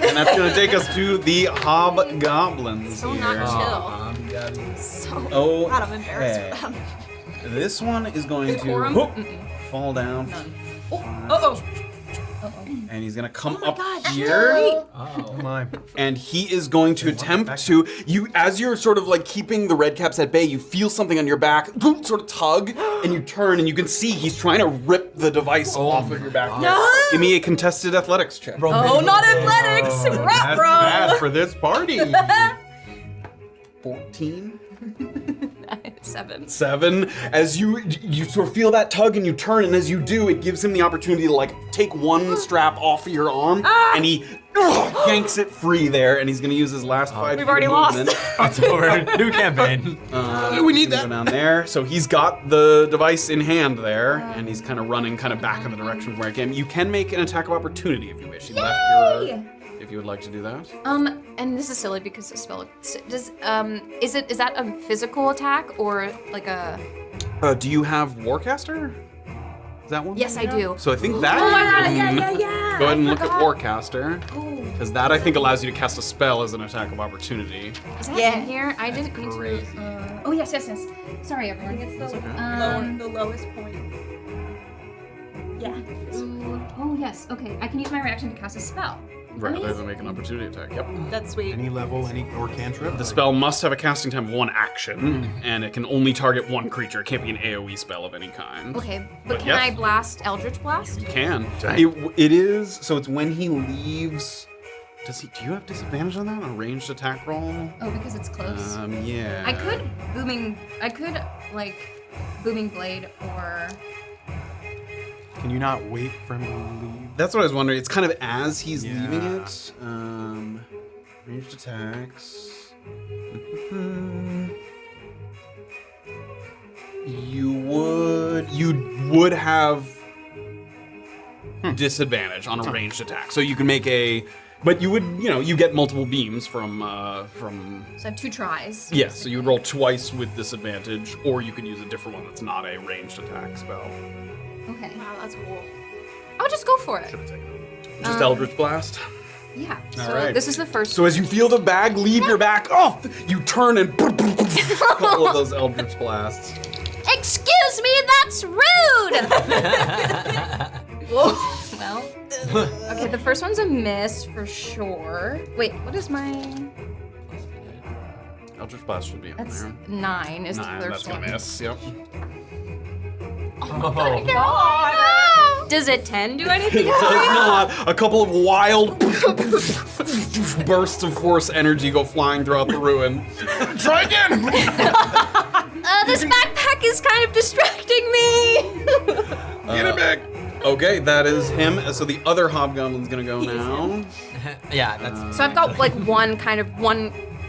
[SPEAKER 1] And that's going to take us to the hobgoblins
[SPEAKER 3] So
[SPEAKER 1] here.
[SPEAKER 3] not chill. So
[SPEAKER 1] Oh,
[SPEAKER 3] God, I'm embarrassed for them.
[SPEAKER 1] this one is going to
[SPEAKER 3] Decorum?
[SPEAKER 1] whoop, fall down,
[SPEAKER 3] Uh-oh.
[SPEAKER 1] and he's going to come up
[SPEAKER 3] God,
[SPEAKER 1] here.
[SPEAKER 4] Oh my.
[SPEAKER 1] And he is going to attempt to, as you're sort of like keeping the red caps at bay, you feel something on your back, sort of tug, and you turn and you can see he's trying to rip the device off of your back. Give me a contested athletics check.
[SPEAKER 3] Oh, not athletics. Rap,
[SPEAKER 4] That's
[SPEAKER 3] bro.
[SPEAKER 4] bad for this party.
[SPEAKER 1] 14.
[SPEAKER 5] 7.
[SPEAKER 1] 7. As you sort of feel that tug and you turn, and as you do, it gives him the opportunity to like take one strap off of your arm, and he yanks it free there, and he's gonna use his last 5
[SPEAKER 3] We've
[SPEAKER 1] feet
[SPEAKER 3] already
[SPEAKER 1] of
[SPEAKER 3] lost.
[SPEAKER 1] movement.
[SPEAKER 2] It's over. New campaign.
[SPEAKER 1] We need that. Go down there. So he's got the device in hand there, and he's kind of running kind of back in the direction from where I came. You can make an attack of opportunity if you wish. He left your, if you would like to do that.
[SPEAKER 5] And this is silly because the spell does is that a physical attack or like a
[SPEAKER 1] Do you have Warcaster? Is that one?
[SPEAKER 5] Yes, I do.
[SPEAKER 1] So I think that.
[SPEAKER 5] Oh my God,
[SPEAKER 1] you can
[SPEAKER 5] yeah.
[SPEAKER 1] Go ahead and look at
[SPEAKER 5] forgot.
[SPEAKER 1] Warcaster. Because that, I think, allows you to cast a spell as an attack of opportunity.
[SPEAKER 5] Is that in here? I didn't mean to. Oh, yes. Sorry, everyone.
[SPEAKER 3] It's the the lowest point. Yeah.
[SPEAKER 5] Oh, yes. Okay. I can use my reaction to cast a spell.
[SPEAKER 1] Rather than make an opportunity attack. Yep.
[SPEAKER 3] That's sweet.
[SPEAKER 4] Any level, or cantrip?
[SPEAKER 1] The spell must have a casting time of 1 action, and it can only target 1 creature. It can't be an AoE spell of any kind.
[SPEAKER 5] Okay, but can
[SPEAKER 1] yes.
[SPEAKER 5] I blast Eldritch Blast?
[SPEAKER 1] You can. It is, so it's when he leaves. Do you have disadvantage on that? On a ranged attack roll?
[SPEAKER 5] Oh, because it's close.
[SPEAKER 1] Yeah.
[SPEAKER 5] I could booming blade or.
[SPEAKER 4] Can you not wait for him to leave?
[SPEAKER 1] That's what I was wondering. It's kind of as he's leaving it. Ranged attacks. You would have disadvantage on a ranged attack. So you can make but you would, you get multiple beams from.
[SPEAKER 5] So I have 2 tries.
[SPEAKER 1] Yeah, so you would roll twice with disadvantage, or you could use a different one that's not a ranged attack spell.
[SPEAKER 5] Okay.
[SPEAKER 3] Wow, that's cool.
[SPEAKER 5] I'll just go for it.
[SPEAKER 1] Just Eldritch Blast.
[SPEAKER 5] Yeah.
[SPEAKER 1] All
[SPEAKER 5] So
[SPEAKER 1] right.
[SPEAKER 5] this is the first.
[SPEAKER 1] So as you feel the bag leave your back, you turn and a couple of those Eldritch Blasts.
[SPEAKER 6] Excuse me, that's rude!
[SPEAKER 5] Well. Okay, the first one's a miss for sure. Wait, what is my?
[SPEAKER 1] Eldritch Blast should be on
[SPEAKER 5] That's
[SPEAKER 1] there.
[SPEAKER 5] 9 is
[SPEAKER 1] 9,
[SPEAKER 5] the
[SPEAKER 1] that's
[SPEAKER 5] first one.
[SPEAKER 1] gonna miss. Yep.
[SPEAKER 5] Oh.
[SPEAKER 3] Does a 10 do anything?
[SPEAKER 1] Does not. A couple of wild bursts of force energy go flying throughout the ruin. Try again.
[SPEAKER 5] This backpack is kind of distracting me.
[SPEAKER 1] Get it back. Okay, that is him. So the other hobgoblin's gonna go now.
[SPEAKER 2] Yeah, that's.
[SPEAKER 5] So I've got like one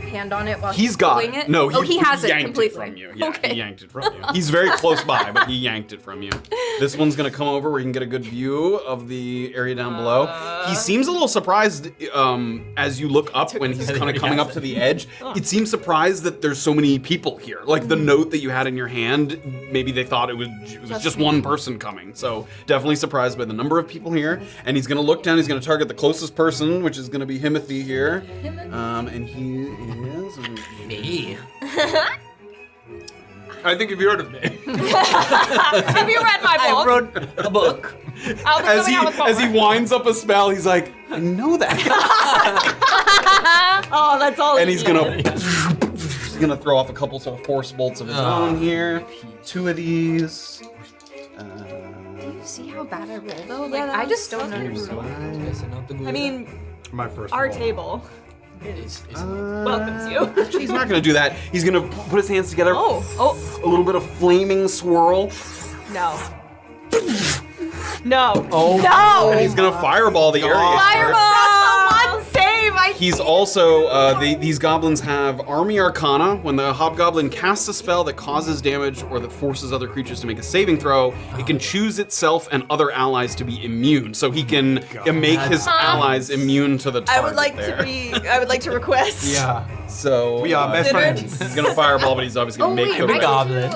[SPEAKER 5] hand on it while
[SPEAKER 1] He's got
[SPEAKER 5] pulling it.
[SPEAKER 1] No,
[SPEAKER 5] he has it
[SPEAKER 1] yanked
[SPEAKER 5] completely.
[SPEAKER 1] it from you. Yeah,
[SPEAKER 5] Okay.
[SPEAKER 1] he yanked it from you. He's very close by, but he yanked it from you. This one's gonna come over where you can get a good view of the area down below. He seems a little surprised as you look up when he's kind of coming up to the edge. It seems surprised that there's so many people here. Like the note that you had in your hand, maybe they thought it was just one person coming. So definitely surprised by the number of people here. And he's gonna look down. He's gonna target the closest person, which is gonna be Himothy here. And he is.
[SPEAKER 2] Me.
[SPEAKER 4] I think you've heard of me.
[SPEAKER 3] Have you read my book?
[SPEAKER 2] I wrote a book.
[SPEAKER 3] I'll be coming out with
[SPEAKER 1] As he winds up a spell, he's like, I know that.
[SPEAKER 3] Oh, that's all.
[SPEAKER 1] And he's gonna throw off a couple sort of force bolts of his own here. 2 of these.
[SPEAKER 5] See how bad I rolled though?
[SPEAKER 3] Yeah,
[SPEAKER 5] Like
[SPEAKER 3] that
[SPEAKER 5] I
[SPEAKER 3] was
[SPEAKER 5] just don't understand.
[SPEAKER 3] I mean,
[SPEAKER 4] My first
[SPEAKER 3] our
[SPEAKER 4] roll.
[SPEAKER 3] table welcomes you.
[SPEAKER 1] He's not gonna do that. He's gonna put his hands together.
[SPEAKER 3] Oh,
[SPEAKER 1] A little bit of flaming swirl.
[SPEAKER 3] no. No.
[SPEAKER 1] Oh.
[SPEAKER 3] No.
[SPEAKER 1] And he's gonna fireball the area.
[SPEAKER 3] Fireball! That's the one save!
[SPEAKER 1] He's also, these goblins have Army Arcana. When the hobgoblin casts a spell that causes damage or that forces other creatures to make a saving throw, it can choose itself and other allies to be immune. So he can make his allies immune to the target
[SPEAKER 3] I would like to request.
[SPEAKER 1] Yeah. So
[SPEAKER 4] we are best friends.
[SPEAKER 1] He's gonna fireball, but he's obviously gonna make
[SPEAKER 5] wait,
[SPEAKER 1] the
[SPEAKER 5] I
[SPEAKER 2] goblin.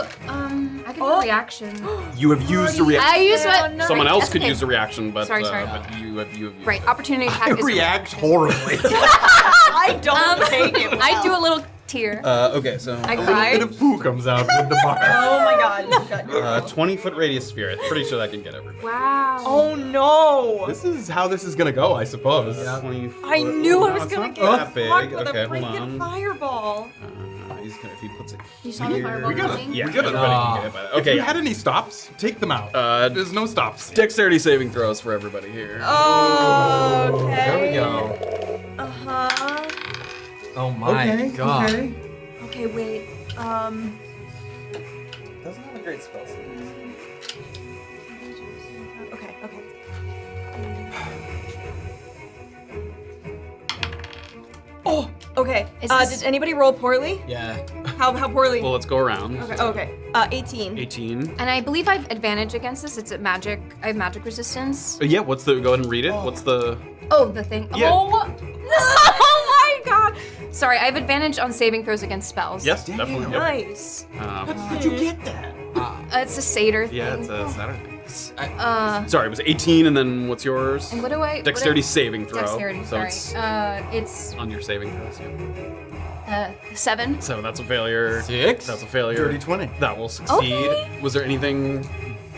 [SPEAKER 5] I can do a reaction.
[SPEAKER 1] You have used a reaction.
[SPEAKER 5] I use what?
[SPEAKER 1] Someone else could
[SPEAKER 5] Okay.
[SPEAKER 1] use a reaction, but
[SPEAKER 5] Sorry.
[SPEAKER 1] but you have used
[SPEAKER 5] Right, opportunity attack is
[SPEAKER 4] React horribly.
[SPEAKER 3] I don't take it.
[SPEAKER 5] I do a little tear.
[SPEAKER 1] Okay, so
[SPEAKER 5] I
[SPEAKER 4] A
[SPEAKER 5] cry.
[SPEAKER 4] bit of poo comes out with the bar.
[SPEAKER 3] Oh my god.
[SPEAKER 1] 20-foot radius sphere. I'm pretty sure that can get everybody.
[SPEAKER 5] Wow.
[SPEAKER 3] Oh no.
[SPEAKER 4] This is how this is gonna go, I suppose.
[SPEAKER 1] 20 foot.
[SPEAKER 3] I knew I was
[SPEAKER 1] it's
[SPEAKER 3] gonna
[SPEAKER 1] not
[SPEAKER 3] get
[SPEAKER 1] that big.
[SPEAKER 3] fucked with
[SPEAKER 1] Okay,
[SPEAKER 3] a
[SPEAKER 1] hold
[SPEAKER 3] freaking
[SPEAKER 1] on.
[SPEAKER 3] fireball.
[SPEAKER 1] He's gonna, if he puts it
[SPEAKER 5] You saw the
[SPEAKER 1] here.
[SPEAKER 5] fireball
[SPEAKER 4] We got it.
[SPEAKER 5] coming?
[SPEAKER 1] Yeah,
[SPEAKER 4] We get it.
[SPEAKER 1] everybody can get hit by that.
[SPEAKER 4] If
[SPEAKER 1] Okay,
[SPEAKER 4] you had any stops, take them out. There's no stops.
[SPEAKER 1] dexterity saving throws for everybody here.
[SPEAKER 3] Oh, okay.
[SPEAKER 2] There we go.
[SPEAKER 3] Uh-huh.
[SPEAKER 2] Oh my god.
[SPEAKER 3] Okay, wait.
[SPEAKER 1] Doesn't have a great spell save.
[SPEAKER 3] Okay. Oh, okay.
[SPEAKER 5] Is this-
[SPEAKER 3] Did anybody roll poorly?
[SPEAKER 2] Yeah.
[SPEAKER 3] How poorly?
[SPEAKER 1] Well, let's go around.
[SPEAKER 3] Okay. 18.
[SPEAKER 1] 18.
[SPEAKER 5] And I believe I have advantage against this. It's at magic. I have magic resistance.
[SPEAKER 1] Yeah, what's the? Go ahead and read it. What's the?
[SPEAKER 5] Oh, the thing.
[SPEAKER 1] Yeah.
[SPEAKER 5] Oh my god. Sorry, I have advantage on saving throws against spells.
[SPEAKER 1] Yes, definitely. Yep.
[SPEAKER 3] Nice.
[SPEAKER 4] How'd you get that?
[SPEAKER 5] It's a satyr thing.
[SPEAKER 1] Yeah, it's a Saturday. Sorry, it was 18, and then what's yours?
[SPEAKER 5] And what do I?
[SPEAKER 1] Dexterity saving throw.
[SPEAKER 5] Dexterity,
[SPEAKER 1] So
[SPEAKER 5] sorry.
[SPEAKER 1] it's
[SPEAKER 5] It's
[SPEAKER 1] on your saving throws. Yeah.
[SPEAKER 5] 7.
[SPEAKER 1] So that's a failure.
[SPEAKER 2] 6.
[SPEAKER 1] That's a failure.
[SPEAKER 4] Dirty 20.
[SPEAKER 1] That will succeed.
[SPEAKER 3] Okay.
[SPEAKER 1] Was there anything?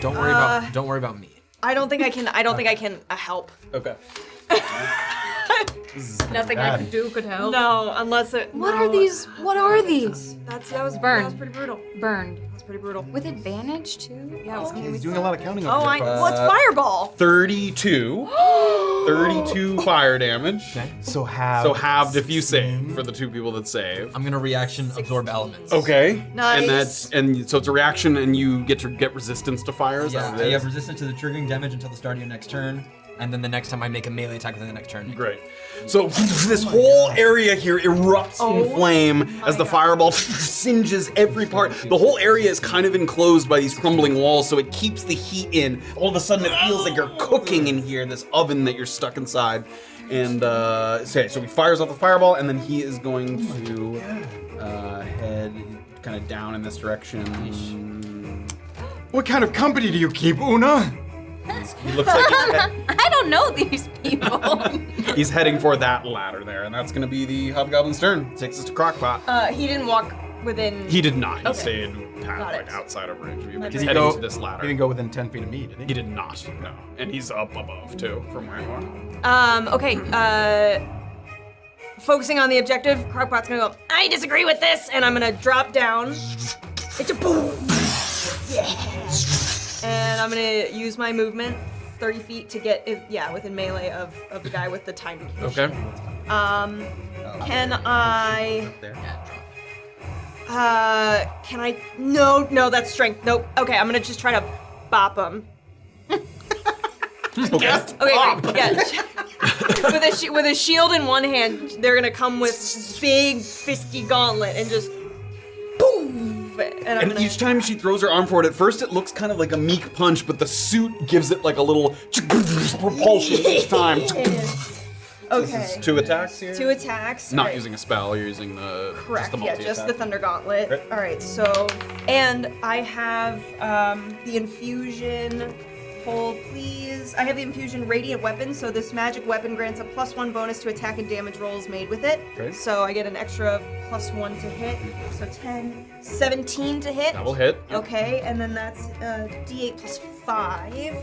[SPEAKER 2] Don't worry about me.
[SPEAKER 3] I don't think I can help.
[SPEAKER 1] Okay.
[SPEAKER 5] Nothing I can do could help.
[SPEAKER 3] No, unless it.
[SPEAKER 5] What are these? What are these?
[SPEAKER 3] That was
[SPEAKER 5] Burn.
[SPEAKER 3] That was pretty brutal.
[SPEAKER 5] Burned.
[SPEAKER 3] That was pretty brutal.
[SPEAKER 5] With advantage too?
[SPEAKER 3] Yeah, it was
[SPEAKER 4] He's doing a lot of counting
[SPEAKER 3] Oh,
[SPEAKER 4] over
[SPEAKER 3] I.
[SPEAKER 4] there.
[SPEAKER 3] What's fireball?
[SPEAKER 1] 32. 32 fire damage.
[SPEAKER 2] Okay.
[SPEAKER 4] So half.
[SPEAKER 1] So halved if you save for the 2 people that save.
[SPEAKER 2] I'm gonna reaction absorb elements.
[SPEAKER 1] Okay.
[SPEAKER 3] Nice.
[SPEAKER 1] And so it's a reaction, and you get to get resistance to fire. Is that
[SPEAKER 2] Yeah,
[SPEAKER 1] what it
[SPEAKER 2] you
[SPEAKER 1] is?
[SPEAKER 2] have resistance to the triggering damage until the start of your next turn, and then the next time I make a melee attack within the next turn.
[SPEAKER 1] Great. So this whole area here erupts in flame as the fireball singes every part. The whole area is kind of enclosed by these crumbling walls, so it keeps the heat in. All of a sudden, it feels like you're cooking in here, this oven that you're stuck inside. And so he fires off the fireball, and then he is going to head kind of down in this direction.
[SPEAKER 7] What kind of company do you keep, Oona?
[SPEAKER 1] He looks like
[SPEAKER 5] I don't know these people.
[SPEAKER 1] he's heading for that ladder there, and that's going to be the hobgoblin's turn. Takes us to Crocpot.
[SPEAKER 3] He didn't walk within.
[SPEAKER 1] He did not. He
[SPEAKER 3] Okay.
[SPEAKER 1] stayed
[SPEAKER 3] Got
[SPEAKER 1] like
[SPEAKER 3] it.
[SPEAKER 1] outside of range of you. But
[SPEAKER 3] Did
[SPEAKER 1] he's
[SPEAKER 3] he
[SPEAKER 1] heading
[SPEAKER 4] go-
[SPEAKER 1] to this ladder.
[SPEAKER 4] He didn't go within 10 feet of me, did he?
[SPEAKER 1] He did not. No, and he's up above too, from where you are.
[SPEAKER 3] Okay. Focusing on the objective, Crocpot's gonna go. I disagree with this, and I'm gonna drop down. It's a boom. Yeah. And I'm gonna use my movement, 30 feet, to get within melee of the guy with the time to
[SPEAKER 1] Okay.
[SPEAKER 3] Can I? Can I? No, that's strength. Nope. Okay, I'm gonna just try to bop him.
[SPEAKER 1] Okay.
[SPEAKER 3] Okay, great. Yeah. with a shield in one hand, they're gonna come with big fisty gauntlet and just boom. And I'm
[SPEAKER 1] And
[SPEAKER 3] gonna,
[SPEAKER 1] each time she throws her arm forward, at first it looks kind of like a meek punch, but the suit gives it like a little propulsion each time.
[SPEAKER 3] Okay.
[SPEAKER 1] This is 2 attacks here.
[SPEAKER 3] 2 attacks.
[SPEAKER 1] Not
[SPEAKER 3] Alright.
[SPEAKER 1] using a spell, you're using the
[SPEAKER 3] Correct.
[SPEAKER 1] just the multi
[SPEAKER 3] Just the Thunder Gauntlet.
[SPEAKER 1] Great.
[SPEAKER 3] All right. So, and I have the infusion. Hold, please. I have the infusion radiant weapon, so this magic weapon grants a +1 bonus to attack and damage rolls made with it.
[SPEAKER 1] Great.
[SPEAKER 3] So I get an extra +1 to hit. So 17 to hit.
[SPEAKER 1] That will hit.
[SPEAKER 3] Okay, and then that's D8 plus 5.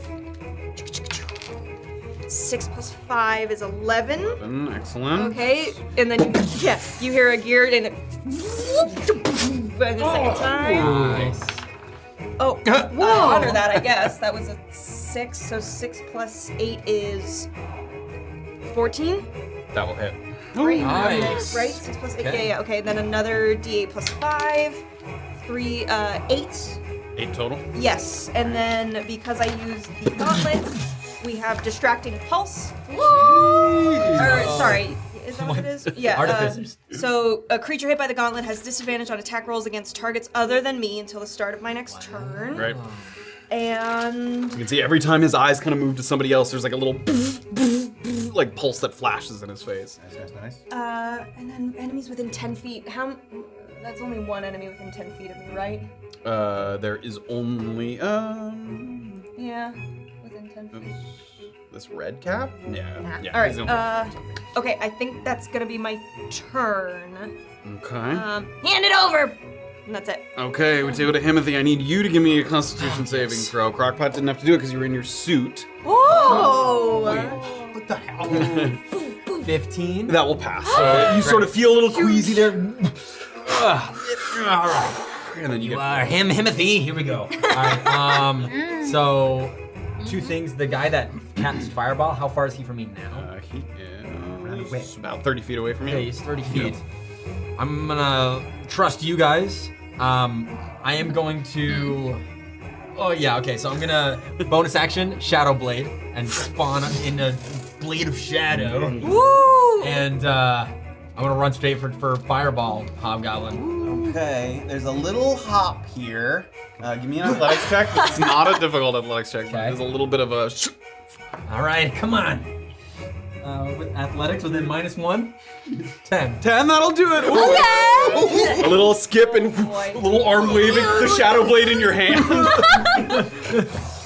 [SPEAKER 3] 6 plus 5 is 11.
[SPEAKER 1] Excellent.
[SPEAKER 3] Okay, and then you hear a gear and it. And the second time.
[SPEAKER 2] Nice.
[SPEAKER 3] Oh, whoa! Under that, I guess that was a 6. So 6 plus 8 is 14.
[SPEAKER 1] That will hit.
[SPEAKER 3] Right?
[SPEAKER 2] Nice.
[SPEAKER 3] Right? 6 plus 8.
[SPEAKER 2] Okay.
[SPEAKER 3] Yeah. Okay. Then another D8 plus 5. 3, 8.
[SPEAKER 1] 8 total.
[SPEAKER 3] Yes. And then because I used the gauntlet, we have distracting pulse. Sorry. Is that what it is? Yeah.
[SPEAKER 2] Artificers.
[SPEAKER 3] So a creature hit by the gauntlet has disadvantage on attack rolls against targets other than me until the start of my next turn.
[SPEAKER 1] Right.
[SPEAKER 3] And
[SPEAKER 1] You can see every time his eyes kind of move to somebody else, there's like a little like pulse that flashes in his face.
[SPEAKER 4] Nice.
[SPEAKER 3] and then enemies within 10 feet. That's only one enemy within 10 feet of me, right?
[SPEAKER 1] There is only
[SPEAKER 3] Yeah, within 10 feet.
[SPEAKER 1] this red cap. Yeah. Yeah.
[SPEAKER 3] All right.
[SPEAKER 1] he's the only-
[SPEAKER 3] Okay, I think that's gonna be my turn.
[SPEAKER 1] Okay.
[SPEAKER 3] Hand it over. And that's it.
[SPEAKER 1] Okay, we take it to Himothy. I need you to give me a Constitution saving throw. Crockpot didn't have to do it because you were in your suit.
[SPEAKER 3] Whoa!
[SPEAKER 4] What the hell?
[SPEAKER 2] 15.
[SPEAKER 1] That will pass. So you sort of feel a little queasy there. And then you
[SPEAKER 2] You
[SPEAKER 1] get
[SPEAKER 2] are Himothy. Here we go. All right. So, 2 things. The guy that cast Fireball, how far is he from me now?
[SPEAKER 1] he is about 30 feet away from you.
[SPEAKER 2] Okay, he's 30 feet. I'm gonna trust you guys. I am going to. Oh yeah, okay. So I'm gonna bonus action Shadow Blade and spawn in a blade of shadow.
[SPEAKER 3] Woo!
[SPEAKER 2] And I'm gonna run straight for Fireball Hobgoblin.
[SPEAKER 1] Okay, there's a little hop here. Give me an athletics check. It's not a difficult athletics check.
[SPEAKER 2] Okay.
[SPEAKER 1] There's a little bit of a.
[SPEAKER 2] All right, come on. With athletics within -1, 10.
[SPEAKER 1] 10, that'll do it. Okay. A little skip and a little arm waving, the shadow blade in your hand.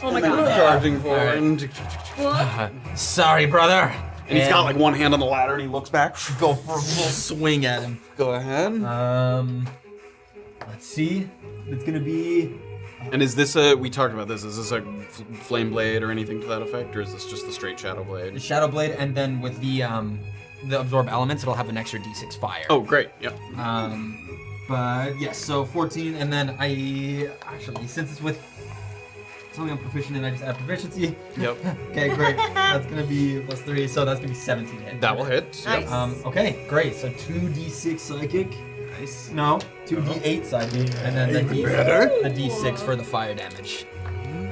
[SPEAKER 3] Oh my god.
[SPEAKER 1] Charging forward. And
[SPEAKER 2] Sorry, brother.
[SPEAKER 1] he's got like one hand on the ladder and he looks back.
[SPEAKER 2] Go for a full swing at him.
[SPEAKER 1] Go ahead.
[SPEAKER 2] Let's see. It's gonna be.
[SPEAKER 1] And is this we talked about this, is this a flame blade or anything to that effect, or is this just the straight shadow blade?
[SPEAKER 2] Shadow Blade, and then with the absorb elements, it'll have an extra d6 fire.
[SPEAKER 1] Oh, great, yep.
[SPEAKER 2] But yes, so 14, and then I actually, since it's with something I'm proficient in, I just add proficiency.
[SPEAKER 1] Yep.
[SPEAKER 2] Okay, great. That's gonna be +3, so that's gonna be 17 hit.
[SPEAKER 1] That will hit.
[SPEAKER 3] Nice.
[SPEAKER 2] Okay, great. So 2d6 psychic.
[SPEAKER 4] Nice.
[SPEAKER 2] No, 2d8 psychic, and then the d6 for the fire damage.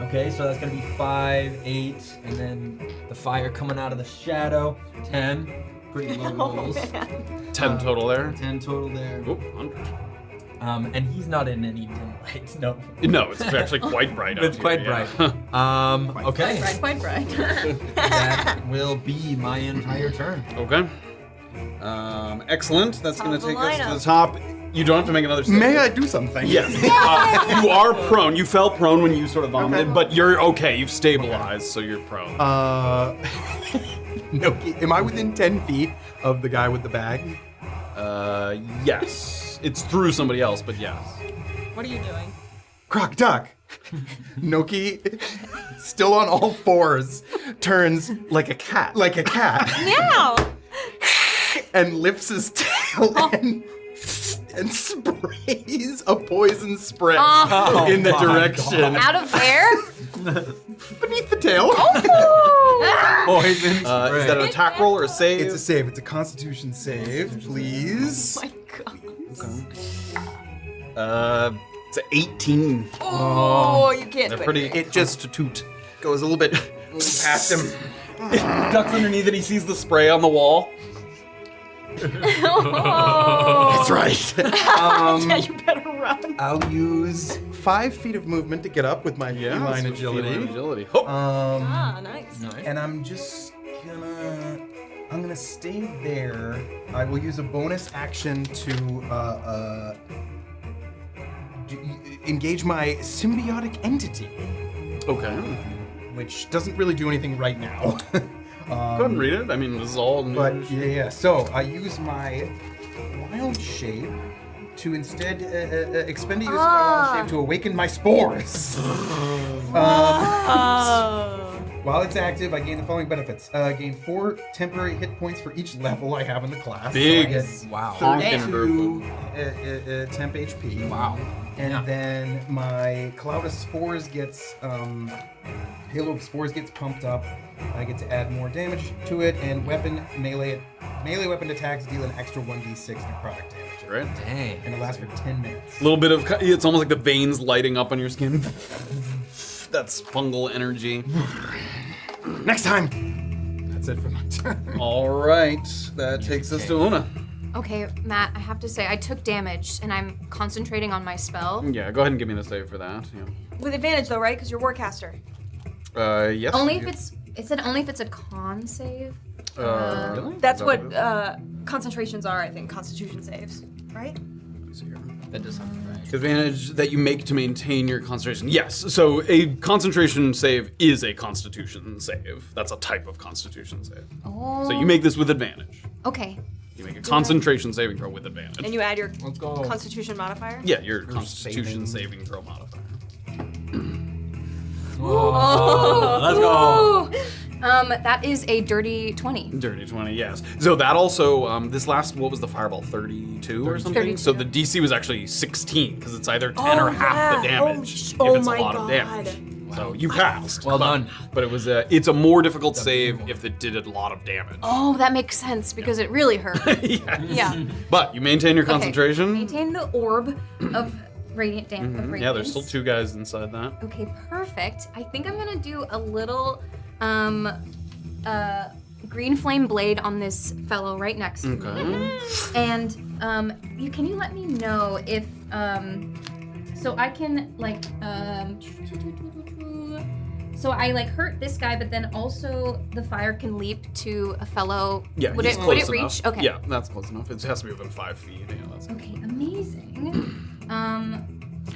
[SPEAKER 2] Okay, so that's gonna be 5, 8, and then the fire coming out of the shadow, 10. Pretty low rolls.
[SPEAKER 1] 10 total there.
[SPEAKER 2] 10 total there.
[SPEAKER 1] Oop, 100.
[SPEAKER 2] And he's not in any dim light. No.
[SPEAKER 1] No, it's actually quite bright.
[SPEAKER 2] It's
[SPEAKER 1] out
[SPEAKER 2] quite
[SPEAKER 1] here,
[SPEAKER 2] bright.
[SPEAKER 1] yeah.
[SPEAKER 2] Okay.
[SPEAKER 3] Quite bright.
[SPEAKER 2] That will be my entire turn.
[SPEAKER 1] Okay. Excellent. That's
[SPEAKER 3] Top
[SPEAKER 1] going
[SPEAKER 3] of
[SPEAKER 1] to
[SPEAKER 3] the
[SPEAKER 1] take us to
[SPEAKER 3] lineup.
[SPEAKER 1] the top. You don't have to make another save.
[SPEAKER 4] May I do something?
[SPEAKER 1] Yes. You are prone. You felt prone when you sort of vomited, but you're okay. You've stabilized, so you're prone.
[SPEAKER 4] Noki, am I within 10 feet of the guy with the bag?
[SPEAKER 1] Yes. It's through somebody else, but yes.
[SPEAKER 3] What are you doing?
[SPEAKER 4] Croc duck. Noki, still on all fours, turns
[SPEAKER 1] Like a cat.
[SPEAKER 4] like a cat
[SPEAKER 3] Meow!
[SPEAKER 4] and lifts his tail and sprays a poison spray in the direction
[SPEAKER 5] Out of where?
[SPEAKER 4] beneath the tail.
[SPEAKER 2] Poison
[SPEAKER 1] Is that an attack roll or a save?
[SPEAKER 4] It's a save. It's a Constitution save, please.
[SPEAKER 3] My god.
[SPEAKER 1] It's an 18.
[SPEAKER 3] Oh, you can't
[SPEAKER 1] They're
[SPEAKER 3] do
[SPEAKER 1] pretty.
[SPEAKER 3] anything.
[SPEAKER 1] It just goes a little bit past him. Ducks underneath it. He sees the spray on the wall.
[SPEAKER 4] That's right.
[SPEAKER 3] Yeah, you better run.
[SPEAKER 4] I'll use 5 feet of movement to get up with my feline
[SPEAKER 1] so
[SPEAKER 4] agility.
[SPEAKER 1] feline agility. Oh.
[SPEAKER 3] Nice.
[SPEAKER 4] And I'm just gonna stay there. I will use a bonus action to engage my symbiotic entity,
[SPEAKER 1] Okay.
[SPEAKER 4] which doesn't really do anything right now.
[SPEAKER 1] Go ahead and read it. I mean, this is all new.
[SPEAKER 4] But yeah. So I use my wild shape to instead expend a use of my wild shape to awaken my spores. While it's active, I gain the following benefits. Gain 4 temporary hit points for each level I have in the class.
[SPEAKER 1] Big.
[SPEAKER 4] So I get
[SPEAKER 2] Wow.
[SPEAKER 4] 32 temp HP.
[SPEAKER 2] Wow.
[SPEAKER 4] And then my Cloud of Spores gets, Halo of Spores gets pumped up. I get to add more damage to it, and melee weapon attacks deal an extra 1d6 necrotic damage.
[SPEAKER 1] Right.
[SPEAKER 2] Dang.
[SPEAKER 4] And it lasts for 10 minutes.
[SPEAKER 1] A little bit of. It's almost like the veins lighting up on your skin. That's fungal energy.
[SPEAKER 4] Next time! That's it for my turn.
[SPEAKER 1] All right. That takes us to Oona.
[SPEAKER 5] Okay, Matt, I have to say, I took damage and I'm concentrating on my spell.
[SPEAKER 1] Yeah, go ahead and give me the save for that.
[SPEAKER 3] With advantage though, right? Because you're Warcaster.
[SPEAKER 1] Yeah. Yes.
[SPEAKER 5] Only if it said only if it's a con save.
[SPEAKER 1] Really?
[SPEAKER 3] That's
[SPEAKER 1] Is
[SPEAKER 3] what
[SPEAKER 1] that
[SPEAKER 3] concentrations are, I think. Constitution saves, right?
[SPEAKER 2] That does sound right.
[SPEAKER 1] Advantage that you make to maintain your concentration. Yes. So a concentration save is a Constitution save. That's a type of Constitution save.
[SPEAKER 5] Oh.
[SPEAKER 1] So you make this with advantage.
[SPEAKER 5] Okay.
[SPEAKER 1] You make a concentration saving throw with advantage.
[SPEAKER 3] And you add your
[SPEAKER 2] Let's go.
[SPEAKER 3] Constitution modifier.
[SPEAKER 1] Yeah, your Constitution saving throw modifier.
[SPEAKER 2] Let's go.
[SPEAKER 5] That is a dirty 20.
[SPEAKER 1] Dirty 20, yes. So that also, this last, what was the fireball, 32 or something?
[SPEAKER 5] 32.
[SPEAKER 1] So the DC was actually 16, because it's either 10 or half the damage if
[SPEAKER 3] Oh
[SPEAKER 1] it's a
[SPEAKER 3] my
[SPEAKER 1] lot of
[SPEAKER 3] God.
[SPEAKER 1] damage. So you passed.
[SPEAKER 2] Well done.
[SPEAKER 1] But it was it's a more difficult save if it did a lot of damage.
[SPEAKER 5] Oh, that makes sense because it really hurt.
[SPEAKER 1] Yes.
[SPEAKER 5] Yeah.
[SPEAKER 1] But you maintain your
[SPEAKER 5] Okay.
[SPEAKER 1] concentration.
[SPEAKER 5] Maintain the orb of radiant damage.
[SPEAKER 1] Yeah, there's still 2 guys inside that.
[SPEAKER 5] Okay, perfect. I think I'm gonna do a little green flame blade on this fellow right next to me.
[SPEAKER 1] Okay.
[SPEAKER 5] And can you let me know if so I can like so I like hurt this guy, but then also the fire can leap to a fellow.
[SPEAKER 1] Yeah,
[SPEAKER 5] would
[SPEAKER 1] he's
[SPEAKER 5] it
[SPEAKER 1] close
[SPEAKER 5] reach?
[SPEAKER 1] enough.
[SPEAKER 5] Okay.
[SPEAKER 1] Yeah, that's close enough. It has to be within 5 feet. Yeah, that's
[SPEAKER 5] Okay, amazing.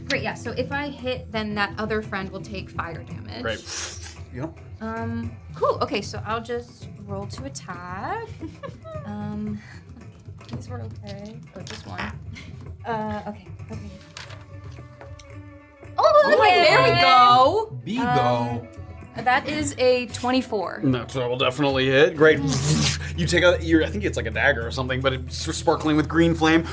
[SPEAKER 5] Great, yeah. So if I hit, then that other friend will take fire damage.
[SPEAKER 1] Great. Yep.
[SPEAKER 5] Cool. Okay, so I'll just roll to attack. These were okay. Oh, just one. Okay. Oh,
[SPEAKER 3] There we go.
[SPEAKER 2] Bigo.
[SPEAKER 5] That is a 24.
[SPEAKER 1] That will definitely hit. Great. You take out I think it's like a dagger or something, but it's sparkling with green flame.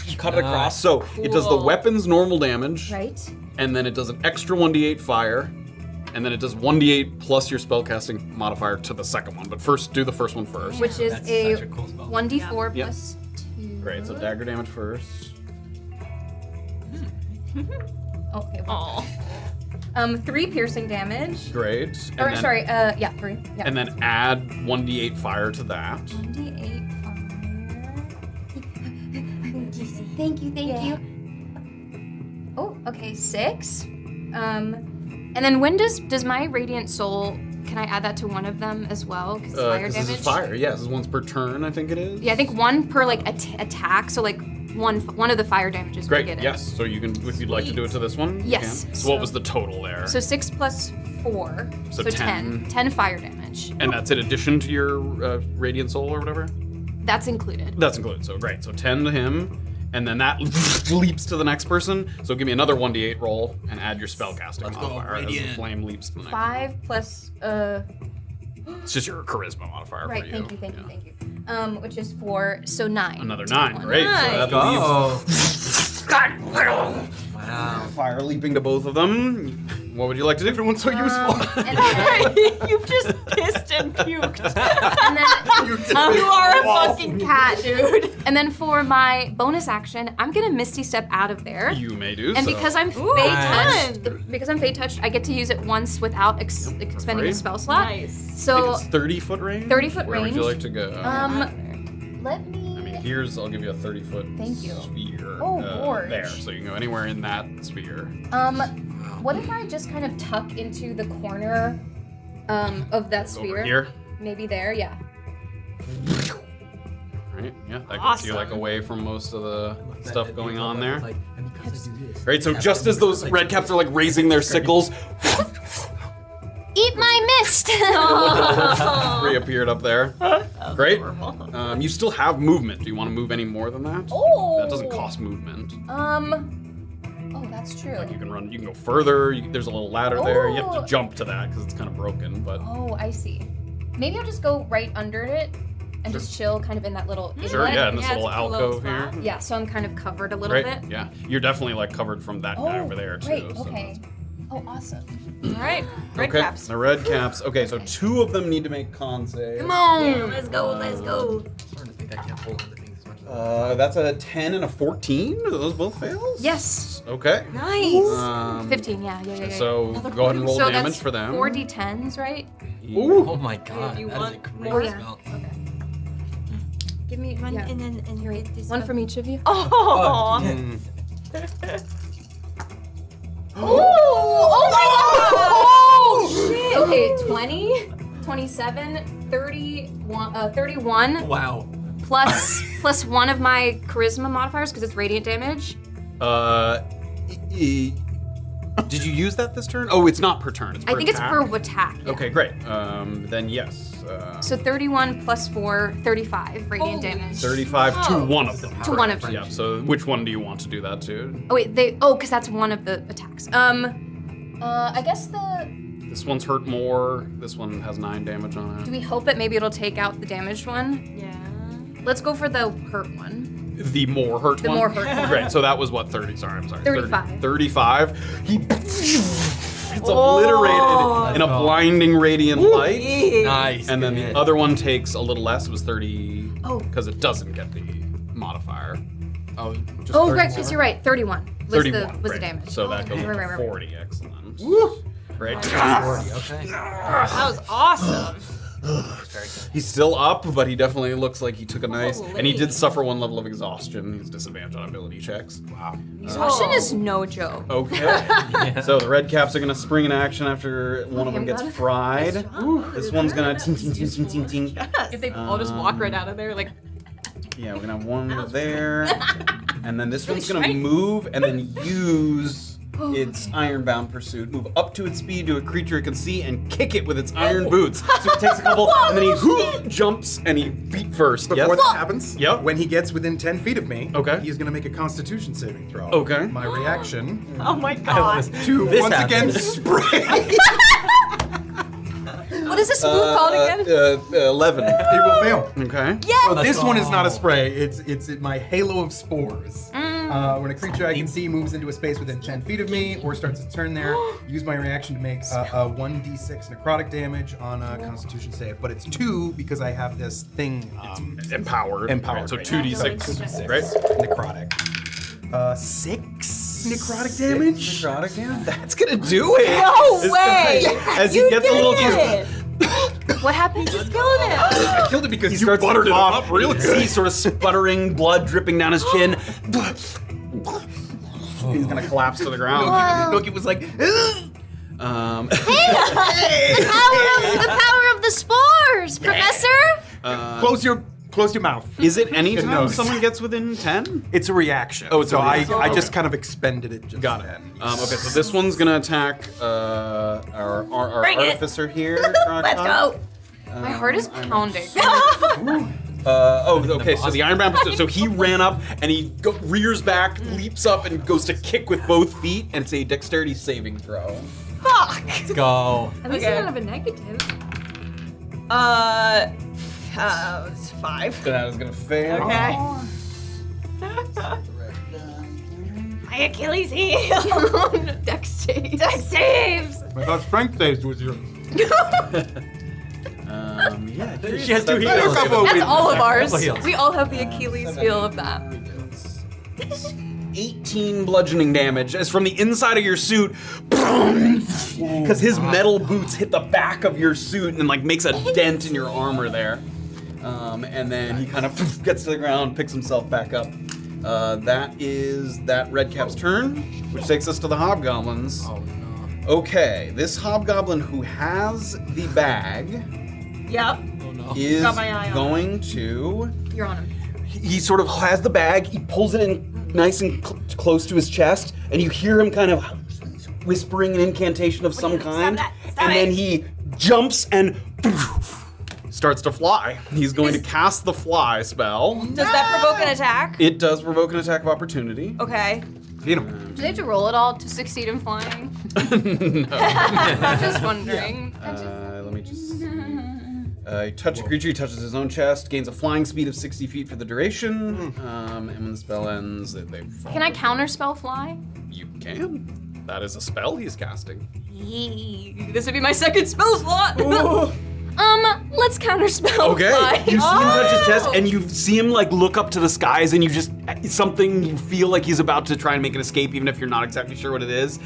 [SPEAKER 1] You cut it across. So it does the weapon's normal damage.
[SPEAKER 5] Right.
[SPEAKER 1] And then it does an extra 1d8 fire. And then it does 1d8 plus your spellcasting modifier to the second one. But first, do the first one first.
[SPEAKER 5] Which is
[SPEAKER 2] That's
[SPEAKER 5] a
[SPEAKER 2] such a cool spell.
[SPEAKER 5] 1d4
[SPEAKER 1] Yep.
[SPEAKER 5] plus 2.
[SPEAKER 1] Great. So dagger damage first.
[SPEAKER 5] Okay.
[SPEAKER 3] Aw.
[SPEAKER 5] 3 piercing damage.
[SPEAKER 1] Great. And
[SPEAKER 5] Or
[SPEAKER 1] then,
[SPEAKER 5] sorry, 3. Yeah.
[SPEAKER 1] And then add 1d8 fire to that.
[SPEAKER 5] 1d8 fire. Thank you. Oh, okay, 6. And then when does my radiant soul? Can I add that to one of them as well? Because fire
[SPEAKER 1] 'Cause
[SPEAKER 5] damage.
[SPEAKER 1] This is fire. Yes, this is once per turn. I think it is.
[SPEAKER 5] Yeah, I think 1 per like attack. So like one of the fire damages.
[SPEAKER 1] Great.
[SPEAKER 5] We get
[SPEAKER 1] Yes. So you can, if you'd like to do it to this one. you
[SPEAKER 5] Yes,
[SPEAKER 1] can. So what was the total there?
[SPEAKER 5] So 6 plus 4.
[SPEAKER 1] So
[SPEAKER 5] 10. 10 fire damage.
[SPEAKER 1] And that's in addition to your radiant soul or whatever.
[SPEAKER 5] That's included.
[SPEAKER 1] That's included. So great. So 10 to him, and then that leaps to the next person. So give me another 1d8 roll and add your spellcasting
[SPEAKER 2] Let's go,
[SPEAKER 1] modifier as the
[SPEAKER 2] radiant.
[SPEAKER 1] flame leaps to the next.
[SPEAKER 5] 5 plus
[SPEAKER 1] It's just your charisma modifier
[SPEAKER 5] right.
[SPEAKER 1] for you.
[SPEAKER 5] Thank you.
[SPEAKER 1] Yeah.
[SPEAKER 5] Which is 4. So 9.
[SPEAKER 1] Another
[SPEAKER 5] to that
[SPEAKER 1] 9.
[SPEAKER 5] one.
[SPEAKER 1] Great. So that leaves
[SPEAKER 2] Wow.
[SPEAKER 1] fire leaping to both of them. What would you like to do? Everyone's so useful.
[SPEAKER 5] And then,
[SPEAKER 3] You've just pissed and puked.
[SPEAKER 5] and then
[SPEAKER 3] You are a fucking cat, dude.
[SPEAKER 5] And then for my bonus action, I'm gonna Misty Step out of there.
[SPEAKER 1] You may do
[SPEAKER 5] And
[SPEAKER 1] so.
[SPEAKER 5] because I'm Fey
[SPEAKER 2] nice.
[SPEAKER 5] touched, I get to use it once without expending
[SPEAKER 1] free.
[SPEAKER 5] a spell slot.
[SPEAKER 3] Nice.
[SPEAKER 1] I
[SPEAKER 5] So
[SPEAKER 1] think it's 30-foot range.
[SPEAKER 5] 30-foot
[SPEAKER 1] Where would you
[SPEAKER 5] range.
[SPEAKER 1] like to go?
[SPEAKER 5] let me.
[SPEAKER 1] I mean, I'll give you a 30-foot
[SPEAKER 5] Thank you.
[SPEAKER 1] sphere.
[SPEAKER 5] Oh, gorge.
[SPEAKER 1] There, so you can go anywhere in that sphere.
[SPEAKER 5] What if I just kind of tuck into the corner of that sphere?
[SPEAKER 1] Over here.
[SPEAKER 5] Maybe there, yeah.
[SPEAKER 1] Right, yeah, that gets you like
[SPEAKER 3] Awesome.
[SPEAKER 1] away from most of the stuff going on there.
[SPEAKER 2] Like, and because I do this.
[SPEAKER 1] Right, so just as those red caps are like raising their sickles,
[SPEAKER 6] Eat my mist!
[SPEAKER 1] reappeared up there. Great. You still have movement. Do you want to move any more than that?
[SPEAKER 5] Oh!
[SPEAKER 1] That doesn't cost movement.
[SPEAKER 5] Oh, that's true.
[SPEAKER 1] You can run. You can go further. There's a little ladder there. You have
[SPEAKER 5] Oh.
[SPEAKER 1] to jump to that because it's kind of broken. But
[SPEAKER 5] Oh, I see. Maybe I'll just go right under it and just chill kind of in that little
[SPEAKER 1] sure,
[SPEAKER 5] inlet.
[SPEAKER 1] yeah, in this
[SPEAKER 3] Yeah,
[SPEAKER 1] little
[SPEAKER 3] it's a cool little
[SPEAKER 1] alcove here.
[SPEAKER 3] spot.
[SPEAKER 5] Yeah, so I'm kind of covered a little
[SPEAKER 1] Great.
[SPEAKER 5] bit.
[SPEAKER 1] Yeah, you're definitely like covered from that guy over there too.
[SPEAKER 5] Great,
[SPEAKER 1] so
[SPEAKER 5] okay. Oh, awesome.
[SPEAKER 3] All right. Red
[SPEAKER 1] okay,
[SPEAKER 3] caps.
[SPEAKER 1] the red caps. Okay, so 2 of them need to make con saves.
[SPEAKER 3] Come on. Let's go. Let's go.
[SPEAKER 2] I'm starting to think I can't hold on to things as much as
[SPEAKER 1] That's a 10 and a 14. Are those both fails?
[SPEAKER 5] Yes.
[SPEAKER 1] Okay.
[SPEAKER 3] Nice.
[SPEAKER 5] 15, yeah.
[SPEAKER 1] So go ahead and roll
[SPEAKER 5] so
[SPEAKER 1] damage
[SPEAKER 5] that's
[SPEAKER 1] for them.
[SPEAKER 5] 4d10s, right?
[SPEAKER 1] Ooh.
[SPEAKER 2] Oh my god,
[SPEAKER 3] you
[SPEAKER 2] that is a
[SPEAKER 3] want
[SPEAKER 2] great
[SPEAKER 5] more?
[SPEAKER 2] spell.
[SPEAKER 5] Give me
[SPEAKER 8] Run
[SPEAKER 5] yeah.
[SPEAKER 8] and then
[SPEAKER 5] Here,
[SPEAKER 8] get this
[SPEAKER 5] one
[SPEAKER 8] up.
[SPEAKER 5] from each of you.
[SPEAKER 3] Oh.
[SPEAKER 5] Oh my god! Okay, 20, 27, 31, 31
[SPEAKER 2] Wow.
[SPEAKER 5] plus one of my charisma modifiers because it's radiant damage.
[SPEAKER 1] Did you use that this turn? Oh, it's not per turn. It's per
[SPEAKER 5] I think it's
[SPEAKER 1] attack.
[SPEAKER 5] per attack. Yeah.
[SPEAKER 1] Okay, great. Then yes.
[SPEAKER 5] So 31 plus 4, 35 radiant damage.
[SPEAKER 1] 35 to one of them.
[SPEAKER 5] To one of them.
[SPEAKER 1] Yeah. So which one do you want to do that to?
[SPEAKER 5] Oh wait, because that's one of the attacks. I guess
[SPEAKER 1] This one's hurt more. This one has 9 damage on
[SPEAKER 5] do
[SPEAKER 1] it.
[SPEAKER 5] we hope that maybe it'll take out the damaged one?
[SPEAKER 3] Yeah.
[SPEAKER 5] Let's go for the hurt one.
[SPEAKER 1] The more hurt
[SPEAKER 5] The
[SPEAKER 1] one.
[SPEAKER 5] more hurt one.
[SPEAKER 1] Great. So that was what 30. Sorry, I'm sorry.
[SPEAKER 5] 35.
[SPEAKER 1] 35. He it's obliterated in a blinding radiant light.
[SPEAKER 2] Nice.
[SPEAKER 1] And then
[SPEAKER 2] good.
[SPEAKER 1] the other one takes a little less. It was 30.
[SPEAKER 5] Oh.
[SPEAKER 1] Because it doesn't get the modifier.
[SPEAKER 2] Oh, just
[SPEAKER 5] Oh,
[SPEAKER 2] 30
[SPEAKER 5] right,
[SPEAKER 2] more?
[SPEAKER 5] because you're right. 31 was
[SPEAKER 1] 31.
[SPEAKER 5] the
[SPEAKER 1] great.
[SPEAKER 5] damage.
[SPEAKER 1] So that goes
[SPEAKER 5] Right,
[SPEAKER 1] up
[SPEAKER 5] right,
[SPEAKER 1] to
[SPEAKER 5] right.
[SPEAKER 1] 40. Excellent. Great.
[SPEAKER 2] 40, okay.
[SPEAKER 3] That was awesome.
[SPEAKER 2] Very good.
[SPEAKER 1] He's still up, but he definitely looks like he took a nice.
[SPEAKER 3] Holy.
[SPEAKER 1] And he did suffer 1 level of exhaustion. He's disadvantaged on ability checks.
[SPEAKER 2] Wow.
[SPEAKER 5] Exhaustion is no joke.
[SPEAKER 1] Okay. So the red caps are gonna spring in action after one of them
[SPEAKER 5] Okay,
[SPEAKER 1] gets
[SPEAKER 5] I'm glad.
[SPEAKER 1] fried. This one's gonna ting ting ting ting ting ting.
[SPEAKER 3] If they all just walk right out of there, like.
[SPEAKER 1] Yeah, we're gonna have one there. And then this one's gonna move and then use its ironbound pursuit, move up to its speed to a creature it can see and kick it with its iron boots. So it takes a couple, and then he jumps and he beat first.
[SPEAKER 7] Before that happens,
[SPEAKER 1] Yep.
[SPEAKER 7] when he gets within 10 feet of me,
[SPEAKER 1] Okay.
[SPEAKER 7] he's going to make a Constitution saving throw.
[SPEAKER 1] Okay.
[SPEAKER 7] My reaction
[SPEAKER 3] Oh my god.
[SPEAKER 7] to
[SPEAKER 2] This
[SPEAKER 7] once again
[SPEAKER 2] happens.
[SPEAKER 7] spray.
[SPEAKER 3] What is this move called again?
[SPEAKER 1] 11.
[SPEAKER 7] He will fail.
[SPEAKER 1] Okay.
[SPEAKER 7] So this one is not a spray. It's my halo of spores. When a creature I can see moves into a space within 10 feet of me or starts its turn there, use my reaction to make a 1d6 necrotic damage on a Constitution save. But it's 2 because I have this thing.
[SPEAKER 1] Empowered.
[SPEAKER 7] Empowered,
[SPEAKER 1] So
[SPEAKER 7] right.
[SPEAKER 1] 2d6, right?
[SPEAKER 7] Necrotic. 6 necrotic damage.
[SPEAKER 1] Necrotic damage? That's gonna do it!
[SPEAKER 3] No
[SPEAKER 1] This
[SPEAKER 3] way!
[SPEAKER 1] guy, as he gets a little
[SPEAKER 3] did it! What happened? He's killing it!
[SPEAKER 7] I killed it because
[SPEAKER 1] he
[SPEAKER 7] you
[SPEAKER 1] starts
[SPEAKER 7] buttered
[SPEAKER 1] to
[SPEAKER 7] it
[SPEAKER 1] cough.
[SPEAKER 7] up really
[SPEAKER 1] You
[SPEAKER 7] good.
[SPEAKER 1] see sort of sputtering blood dripping down his chin. He's gonna collapse to the ground.
[SPEAKER 7] Noki was like,
[SPEAKER 6] The power of the spores, Professor.
[SPEAKER 7] close your mouth.
[SPEAKER 1] Is it anytime
[SPEAKER 7] knows.
[SPEAKER 1] someone gets within 10?
[SPEAKER 7] It's a reaction.
[SPEAKER 1] Oh, it's
[SPEAKER 7] so
[SPEAKER 1] a reaction.
[SPEAKER 7] I just
[SPEAKER 1] Okay.
[SPEAKER 7] kind of expended it just
[SPEAKER 1] Got it.
[SPEAKER 7] then.
[SPEAKER 1] Okay, so this one's gonna attack our
[SPEAKER 8] Bring it.
[SPEAKER 1] artificer here.
[SPEAKER 8] Let's go.
[SPEAKER 5] My heart is pounding.
[SPEAKER 1] Okay, so the ironbound pursuit. So he ran up and he rears back, leaps up, and goes to kick with both feet, and it's a dexterity saving throw.
[SPEAKER 3] Fuck!
[SPEAKER 2] Let's go.
[SPEAKER 5] At least I don't have a negative.
[SPEAKER 3] It's 5.
[SPEAKER 1] That is gonna fail.
[SPEAKER 3] Okay.
[SPEAKER 8] My Achilles heel.
[SPEAKER 5] Dex save.
[SPEAKER 8] Dex saves.
[SPEAKER 7] I thought strength saves was your.
[SPEAKER 1] Yeah,
[SPEAKER 2] She has 2
[SPEAKER 7] Better
[SPEAKER 2] heals.
[SPEAKER 7] couple
[SPEAKER 5] That's all of ours.
[SPEAKER 2] Couple heals.
[SPEAKER 5] We all have the Achilles heel of that.
[SPEAKER 1] 18 bludgeoning damage as from the inside of your suit, because his metal boots hit the back of your suit and like makes a dent in your armor there. And then he kind of gets to the ground, picks himself back up. That is that Redcap's turn, which takes us to the hobgoblins.
[SPEAKER 2] Oh no.
[SPEAKER 1] Okay, this hobgoblin who has the bag
[SPEAKER 3] Yep.
[SPEAKER 2] Oh no.
[SPEAKER 1] is
[SPEAKER 3] Got my eye on
[SPEAKER 1] going to.
[SPEAKER 5] You're on him.
[SPEAKER 1] He sort of has the bag, he pulls it in nice and close to his chest, and you hear him kind of whispering an incantation of some kind, and then he jumps and starts to fly. He's going to cast the fly spell.
[SPEAKER 3] Does that provoke an attack?
[SPEAKER 1] It does provoke an attack of opportunity.
[SPEAKER 3] Okay.
[SPEAKER 7] Beat him.
[SPEAKER 5] Do they have to roll it all to succeed in flying?
[SPEAKER 1] No.
[SPEAKER 5] I'm just wondering.
[SPEAKER 1] Let me just see. Touch a creature, he touches his own chest, gains a flying speed of 60 feet for the duration, and when the spell ends, they fall.
[SPEAKER 5] Can I counterspell fly?
[SPEAKER 1] You can. That is a spell he's casting.
[SPEAKER 5] Yee. This would be my second spell slot. Let's counterspell
[SPEAKER 1] Okay.
[SPEAKER 5] fly.
[SPEAKER 1] You see him touch his chest, and you see him like look up to the skies, and you just something you feel like he's about to try and make an escape, even if you're not exactly sure what it is.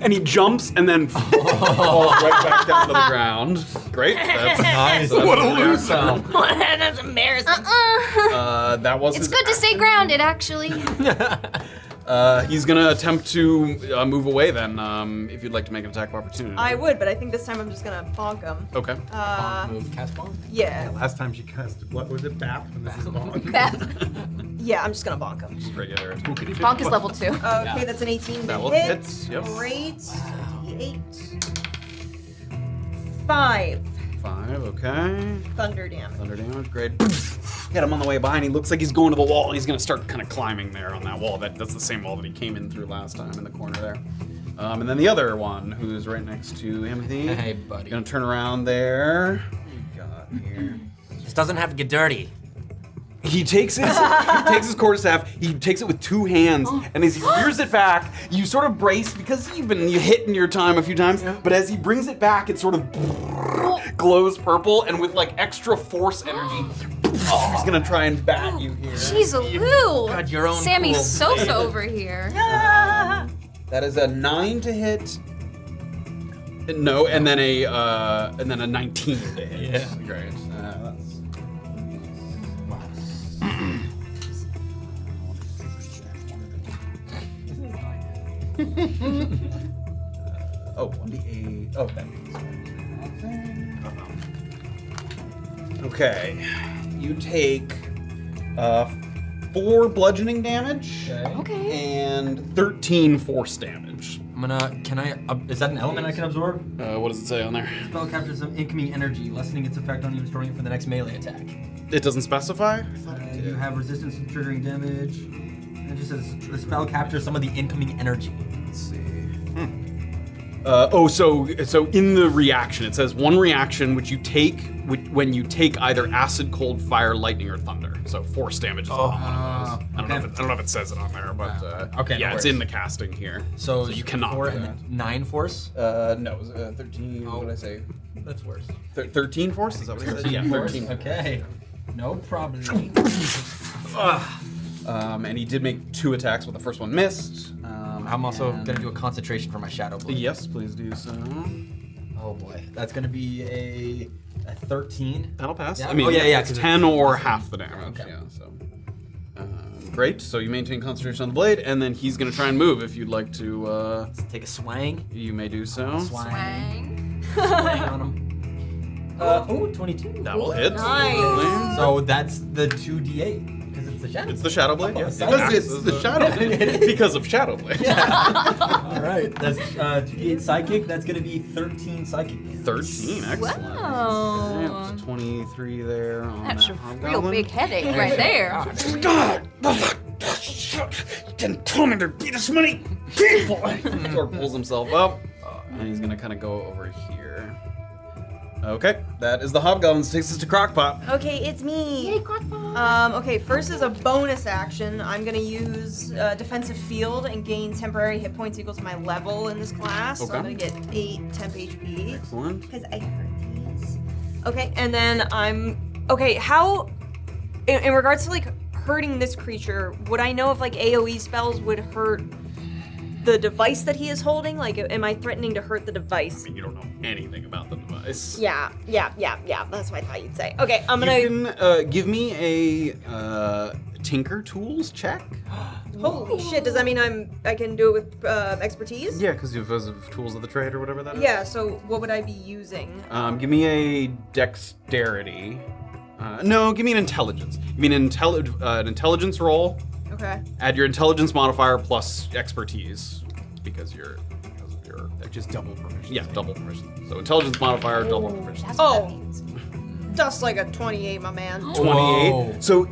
[SPEAKER 1] And he jumps and then falls right back down to the ground. Great. That's
[SPEAKER 2] Nice.
[SPEAKER 1] What a loser.
[SPEAKER 8] That's embarrassing.
[SPEAKER 1] That was.
[SPEAKER 6] It's
[SPEAKER 1] his
[SPEAKER 6] good to stay grounded, actually.
[SPEAKER 1] He's gonna attempt to move away then. If you'd like to make an attack of opportunity.
[SPEAKER 3] I would, but I think this time I'm just gonna bonk him.
[SPEAKER 1] Okay.
[SPEAKER 2] Move, cast bomb.
[SPEAKER 3] Yeah.
[SPEAKER 7] Last time she cast, what was it, BAP? And this is Bonk.
[SPEAKER 3] Yeah, I'm just gonna bonk him.
[SPEAKER 1] Just regular.
[SPEAKER 5] Bonk is level 2.
[SPEAKER 3] Okay, that's an 18
[SPEAKER 1] That
[SPEAKER 3] to
[SPEAKER 1] will
[SPEAKER 3] hit.
[SPEAKER 1] hit, yep.
[SPEAKER 3] Great. 8. 5
[SPEAKER 1] 5. Okay.
[SPEAKER 3] thunder damage.
[SPEAKER 1] Thunder damage, great. Hit him on the way behind. He looks like he's going to the wall. He's gonna start kind of climbing there on that wall. That's the same wall that he came in through last time in the corner there. And then the other one, who's right next to Himothy.
[SPEAKER 2] Hey, buddy.
[SPEAKER 1] Gonna turn around there. What do you got here?
[SPEAKER 2] This doesn't have to get dirty.
[SPEAKER 1] He takes his quarterstaff, he takes it with 2 hands, and as he rears it back, you sort of brace because you hit in your time a few times, but as he brings it back, it sort of glows purple, and with like extra force energy, he's gonna try and bat you here.
[SPEAKER 5] Jeez, Lou.
[SPEAKER 2] Got your own
[SPEAKER 5] Sammy
[SPEAKER 2] cool
[SPEAKER 5] Sosa over here.
[SPEAKER 1] That is a 9 to hit. No, and then a 19 to hit.
[SPEAKER 2] Yeah.
[SPEAKER 1] Great. Oh, 1d8. Oh, that means. Okay. You take 4 bludgeoning damage
[SPEAKER 3] Okay.
[SPEAKER 1] and 13 force damage.
[SPEAKER 2] I'm gonna. Can I? Is that an element I can absorb?
[SPEAKER 1] What does it say on there?
[SPEAKER 2] Spell captures some incoming energy, lessening its effect on you and storing it for the next melee attack.
[SPEAKER 1] It doesn't specify?
[SPEAKER 2] You have resistance to triggering damage. And it just says the spell captures some of the incoming energy.
[SPEAKER 1] Let's see. So in the reaction, it says 1 reaction which you take when you take either acid, cold, fire, lightning, or thunder. So force damage is on one of those. I don't know if it says it on there, but
[SPEAKER 2] Okay,
[SPEAKER 1] yeah,
[SPEAKER 2] no
[SPEAKER 1] it's
[SPEAKER 2] worries.
[SPEAKER 1] in the casting here.
[SPEAKER 2] So
[SPEAKER 1] you cannot
[SPEAKER 2] 4
[SPEAKER 1] do
[SPEAKER 2] and 9 force.
[SPEAKER 1] that. No, it was 13. What did I say?
[SPEAKER 2] That's worse.
[SPEAKER 1] 13 force? Is that what it said? Yeah, 13.
[SPEAKER 2] Okay. No problem.
[SPEAKER 1] And he did make 2 attacks, but the first one missed.
[SPEAKER 2] I'm also
[SPEAKER 1] and-
[SPEAKER 2] gonna do a concentration for my shadow blade.
[SPEAKER 1] Yes, please do so.
[SPEAKER 2] Oh boy, that's gonna be a 13.
[SPEAKER 1] That'll pass.
[SPEAKER 2] Yeah.
[SPEAKER 1] I mean,
[SPEAKER 2] Oh, yeah,
[SPEAKER 1] it's
[SPEAKER 2] 'cause
[SPEAKER 1] 10
[SPEAKER 2] it's-
[SPEAKER 1] or half the damage.
[SPEAKER 2] Okay.
[SPEAKER 1] Yeah, so. Great, so you maintain concentration on the blade, and then he's gonna try and move if you'd like to.
[SPEAKER 2] Let's take a swang.
[SPEAKER 1] You may do so.
[SPEAKER 2] Swang on him. 22.
[SPEAKER 1] That will hit.
[SPEAKER 3] Nice.
[SPEAKER 2] So that's the 2d8 because it's the shadow.
[SPEAKER 1] It's the Shadow Blade, yes.
[SPEAKER 2] Because
[SPEAKER 7] it's the Shadow
[SPEAKER 1] Blade. Because of Shadow Blade.
[SPEAKER 2] All right, that's 2d8 psychic. That's gonna be 13 psychic.
[SPEAKER 1] 13, excellent.
[SPEAKER 3] Wow.
[SPEAKER 1] Yeah, it's 23 there on
[SPEAKER 5] That's
[SPEAKER 1] that
[SPEAKER 5] a real
[SPEAKER 1] hobgoblin.
[SPEAKER 5] big headache right there.
[SPEAKER 1] Didn't tell me to beat as many people. Thor pulls himself up, and he's gonna kind of go over here. Okay, that is the hobgoblins. Takes us to Crocpot.
[SPEAKER 3] Okay, it's me. Okay, first is a bonus action. I'm gonna use defensive field and gain temporary hit points equal to my level in this class. So
[SPEAKER 1] Okay.
[SPEAKER 3] I'm gonna get 8 temp HP.
[SPEAKER 1] Excellent.
[SPEAKER 3] Because I heard these. Okay, and then how, in regards to like hurting this creature, would I know if like AoE spells would hurt the device that he is holding? Like, am I threatening to hurt the device?
[SPEAKER 1] You don't know anything about the device.
[SPEAKER 3] Yeah. That's what I thought you'd say. Okay, I'm gonna.
[SPEAKER 1] You can give me a Tinker Tools check.
[SPEAKER 3] Holy shit! Does that mean I can do it with expertise?
[SPEAKER 1] Yeah, because you have Tools of the Trade or whatever that is.
[SPEAKER 3] Yeah. So what would I be using?
[SPEAKER 1] Give me a Dexterity. No, give me an Intelligence. Give me an Intelligence roll.
[SPEAKER 3] Okay.
[SPEAKER 1] Add your Intelligence modifier plus Expertise because you're just double proficiency. Yeah, double proficiency. So Intelligence modifier, double proficiency.
[SPEAKER 3] Oh, that's like a 28, my man.
[SPEAKER 1] 28.
[SPEAKER 2] Whoa.
[SPEAKER 1] So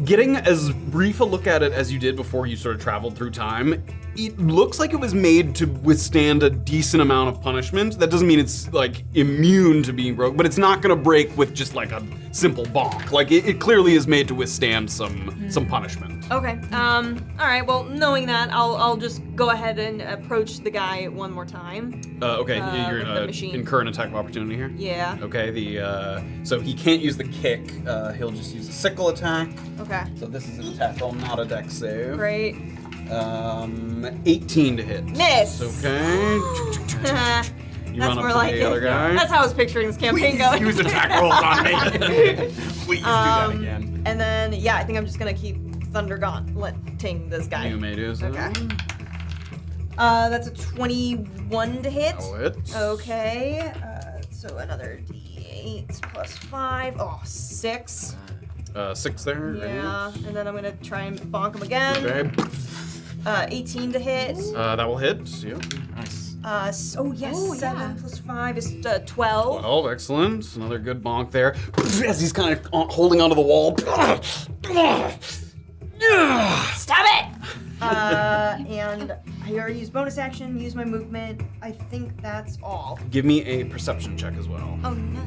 [SPEAKER 1] getting as brief a look at it as you did before you sort of traveled through time, it looks like it was made to withstand a decent amount of punishment. That doesn't mean it's like immune to being broke, but it's not gonna break with just like a simple bonk. Like it clearly is made to withstand some punishment.
[SPEAKER 3] Okay. All right. Well, knowing that, I'll just go ahead and approach the guy one more time.
[SPEAKER 1] Okay, you're
[SPEAKER 3] with the
[SPEAKER 1] gonna
[SPEAKER 3] machine.
[SPEAKER 1] incur an attack of opportunity here.
[SPEAKER 3] Yeah.
[SPEAKER 1] Okay, so he can't use the kick. He'll just use a sickle attack.
[SPEAKER 3] Okay.
[SPEAKER 1] So this is an attack roll, not a dex save.
[SPEAKER 3] Great.
[SPEAKER 1] 18 to hit.
[SPEAKER 3] Miss.
[SPEAKER 1] Okay. You
[SPEAKER 3] That's
[SPEAKER 1] run up
[SPEAKER 3] more
[SPEAKER 1] to
[SPEAKER 3] like
[SPEAKER 1] the
[SPEAKER 3] it.
[SPEAKER 1] other guy.
[SPEAKER 3] That's how I was picturing this campaign going.
[SPEAKER 1] Use attack rolls on me. Please do that again.
[SPEAKER 3] And then, yeah, I think I'm just gonna keep Thunder Gauntleting this guy.
[SPEAKER 1] You may do so.
[SPEAKER 3] Okay. That's a 21 to hit.
[SPEAKER 1] That'll hit.
[SPEAKER 3] Okay. So another D8 plus 5. Oh, 6.
[SPEAKER 1] 6 there.
[SPEAKER 3] Yeah. And then I'm gonna try and bonk him again.
[SPEAKER 1] Okay.
[SPEAKER 3] 18 to hit.
[SPEAKER 1] That will hit. Yep.
[SPEAKER 2] Nice.
[SPEAKER 3] 7 plus 5 is 12.
[SPEAKER 1] 12, excellent. Another good bonk there. As he's kind of holding onto the wall.
[SPEAKER 3] Stop it! And I already used bonus action, used my movement. I think that's all.
[SPEAKER 1] Give me a perception check as well.
[SPEAKER 3] Oh, no.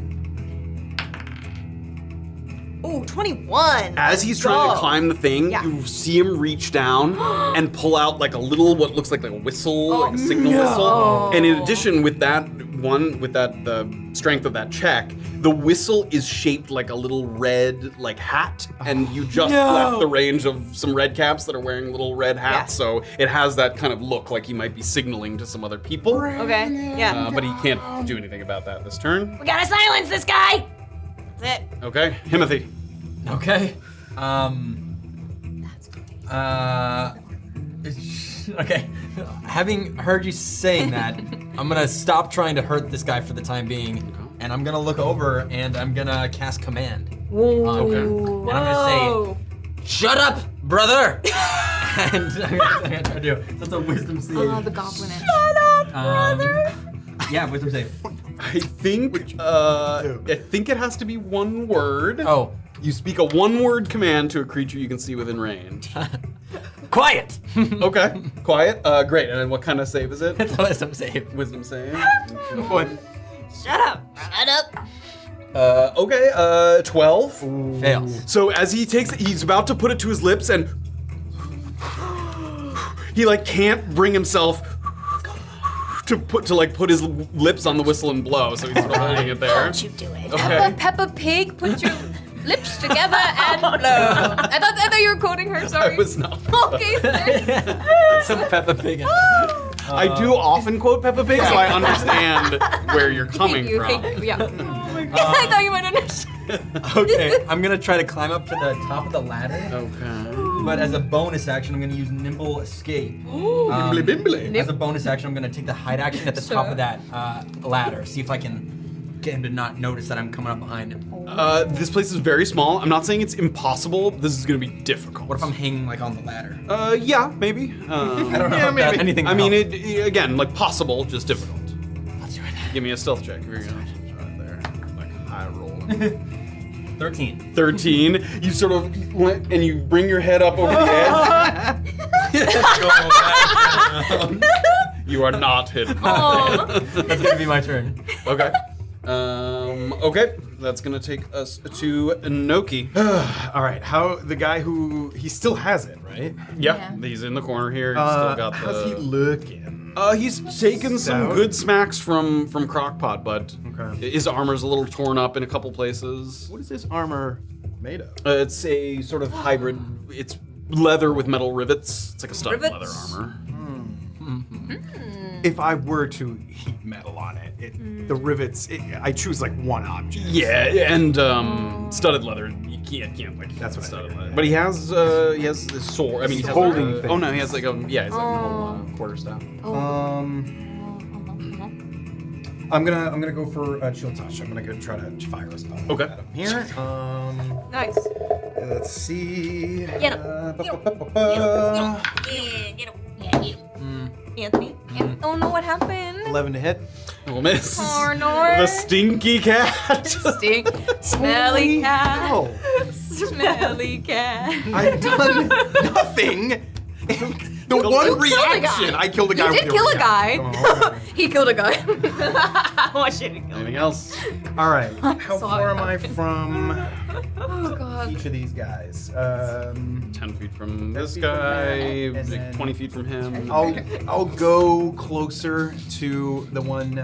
[SPEAKER 3] Ooh, 21.
[SPEAKER 1] As he's trying to
[SPEAKER 3] Go.
[SPEAKER 1] climb the thing,
[SPEAKER 3] Yeah.
[SPEAKER 1] you see him reach down and pull out like a little, what looks like a whistle, like a signal whistle. And in addition, with that the strength of that check, the whistle is shaped like a little red like hat, and you just left the range of some red caps that are wearing little red hats, so it has that kind of look like he might be signaling to some other people.
[SPEAKER 3] Okay, yeah.
[SPEAKER 1] But he can't do anything about that this turn.
[SPEAKER 8] We gotta silence this guy!
[SPEAKER 3] That's it.
[SPEAKER 1] Okay, Himothy.
[SPEAKER 2] Okay. Okay. Having heard you saying that, I'm gonna stop trying to hurt this guy for the time being, and I'm gonna look over and I'm gonna cast command.
[SPEAKER 3] Whoa.
[SPEAKER 1] Okay.
[SPEAKER 2] And I'm gonna say, "Shut up, brother. And I'm gonna try to do. That's a wisdom save.
[SPEAKER 5] Oh, the goblin.
[SPEAKER 2] Yeah, wisdom save.
[SPEAKER 1] I think it has to be one word.
[SPEAKER 2] Oh,
[SPEAKER 1] You speak a one-word command to a creature you can see within range.
[SPEAKER 2] quiet.
[SPEAKER 1] Okay, quiet. Great. And what kind of save is it?
[SPEAKER 2] It's a wisdom save.
[SPEAKER 1] Wisdom save.
[SPEAKER 3] Shut up.
[SPEAKER 1] Okay. 12.
[SPEAKER 2] Fails.
[SPEAKER 1] So as he's about to put it to his lips, and he like can't bring himself to put his lips on the whistle and blow. So he's sort of holding it there.
[SPEAKER 8] Don't you do it.
[SPEAKER 1] Okay.
[SPEAKER 5] Peppa Pig, put your lips together and blow. I thought you were quoting her, sorry.
[SPEAKER 1] I was not.
[SPEAKER 5] Okay, sorry.
[SPEAKER 2] Some Peppa Pig.
[SPEAKER 1] I do often quote Peppa Pig, so I understand where you're coming from.
[SPEAKER 5] Thank you, yeah. I thought you might understand.
[SPEAKER 2] Okay, I'm gonna try to climb up to the top of the ladder.
[SPEAKER 1] Okay.
[SPEAKER 2] But as a bonus action, I'm gonna use Nimble Escape.
[SPEAKER 1] Bimbly bimbly.
[SPEAKER 2] As a bonus action, I'm gonna take the hide action at the top of that ladder. See if I can get him to not notice that I'm coming up behind him.
[SPEAKER 1] This place is very small. I'm not saying it's impossible. This is gonna be difficult.
[SPEAKER 2] What if I'm hanging like on the ladder?
[SPEAKER 1] Yeah, maybe.
[SPEAKER 2] I don't know
[SPEAKER 1] Yeah,
[SPEAKER 2] if
[SPEAKER 1] maybe.
[SPEAKER 2] anything
[SPEAKER 1] I mean,
[SPEAKER 2] helps.
[SPEAKER 1] again, like possible, just difficult.
[SPEAKER 2] Let's do it.
[SPEAKER 1] Give me a stealth check. Here you go. Right there. Like high roll.
[SPEAKER 2] 13.
[SPEAKER 1] 13. You sort of and you bring your head up over the edge. You are not hidden.
[SPEAKER 2] That's gonna be my turn.
[SPEAKER 1] Okay. Okay. That's gonna take us to Noki.
[SPEAKER 7] All right, how the guy who he still has it, right?
[SPEAKER 1] Yeah, he's in the corner here. He's still got
[SPEAKER 7] how's
[SPEAKER 1] the.
[SPEAKER 7] he looking?
[SPEAKER 1] He's taken some
[SPEAKER 7] Stout?
[SPEAKER 1] good smacks from Crocpot, but
[SPEAKER 7] Okay.
[SPEAKER 1] his armor's a little torn up in a couple places.
[SPEAKER 7] What is this armor made of?
[SPEAKER 1] It's a sort of hybrid. It's leather with metal rivets. It's like a studded leather
[SPEAKER 3] Rivets?
[SPEAKER 1] armor.
[SPEAKER 7] If I were to heat metal on it, the rivets, I choose like one object.
[SPEAKER 1] Yeah, and studded leather. You can't like.
[SPEAKER 7] That's what I
[SPEAKER 1] studded
[SPEAKER 7] figured.
[SPEAKER 1] leather. But he has this sword. I mean, he has
[SPEAKER 7] Holding
[SPEAKER 1] like
[SPEAKER 7] thing.
[SPEAKER 1] Oh no, he has like a little quarterstaff.
[SPEAKER 7] I'm gonna go for a chill touch. I'm gonna go try to fire a spell.
[SPEAKER 1] Okay.
[SPEAKER 7] At him here.
[SPEAKER 3] Nice.
[SPEAKER 7] Let's see.
[SPEAKER 3] Get him. Anthony. Oh no, what happened?
[SPEAKER 7] 11 to hit.
[SPEAKER 1] We'll miss.
[SPEAKER 3] Oh no.
[SPEAKER 1] The stinky cat.
[SPEAKER 3] Stink. Smelly cat.
[SPEAKER 7] Oh,
[SPEAKER 3] Smelly cat.
[SPEAKER 7] I've done nothing. The one reaction, I killed a guy.
[SPEAKER 3] You
[SPEAKER 7] with
[SPEAKER 3] did
[SPEAKER 7] the
[SPEAKER 3] kill a
[SPEAKER 7] reaction.
[SPEAKER 3] guy.
[SPEAKER 7] Come on.
[SPEAKER 3] He killed a guy. Why should he kill him?
[SPEAKER 1] Anything else?
[SPEAKER 7] All right. How
[SPEAKER 3] Saw
[SPEAKER 7] far
[SPEAKER 3] it
[SPEAKER 7] am I from
[SPEAKER 5] Oh, God.
[SPEAKER 7] each of these guys?
[SPEAKER 1] 10 feet from this guy,
[SPEAKER 7] and
[SPEAKER 1] like
[SPEAKER 7] then
[SPEAKER 1] 20 feet from him.
[SPEAKER 7] I'll go closer to the one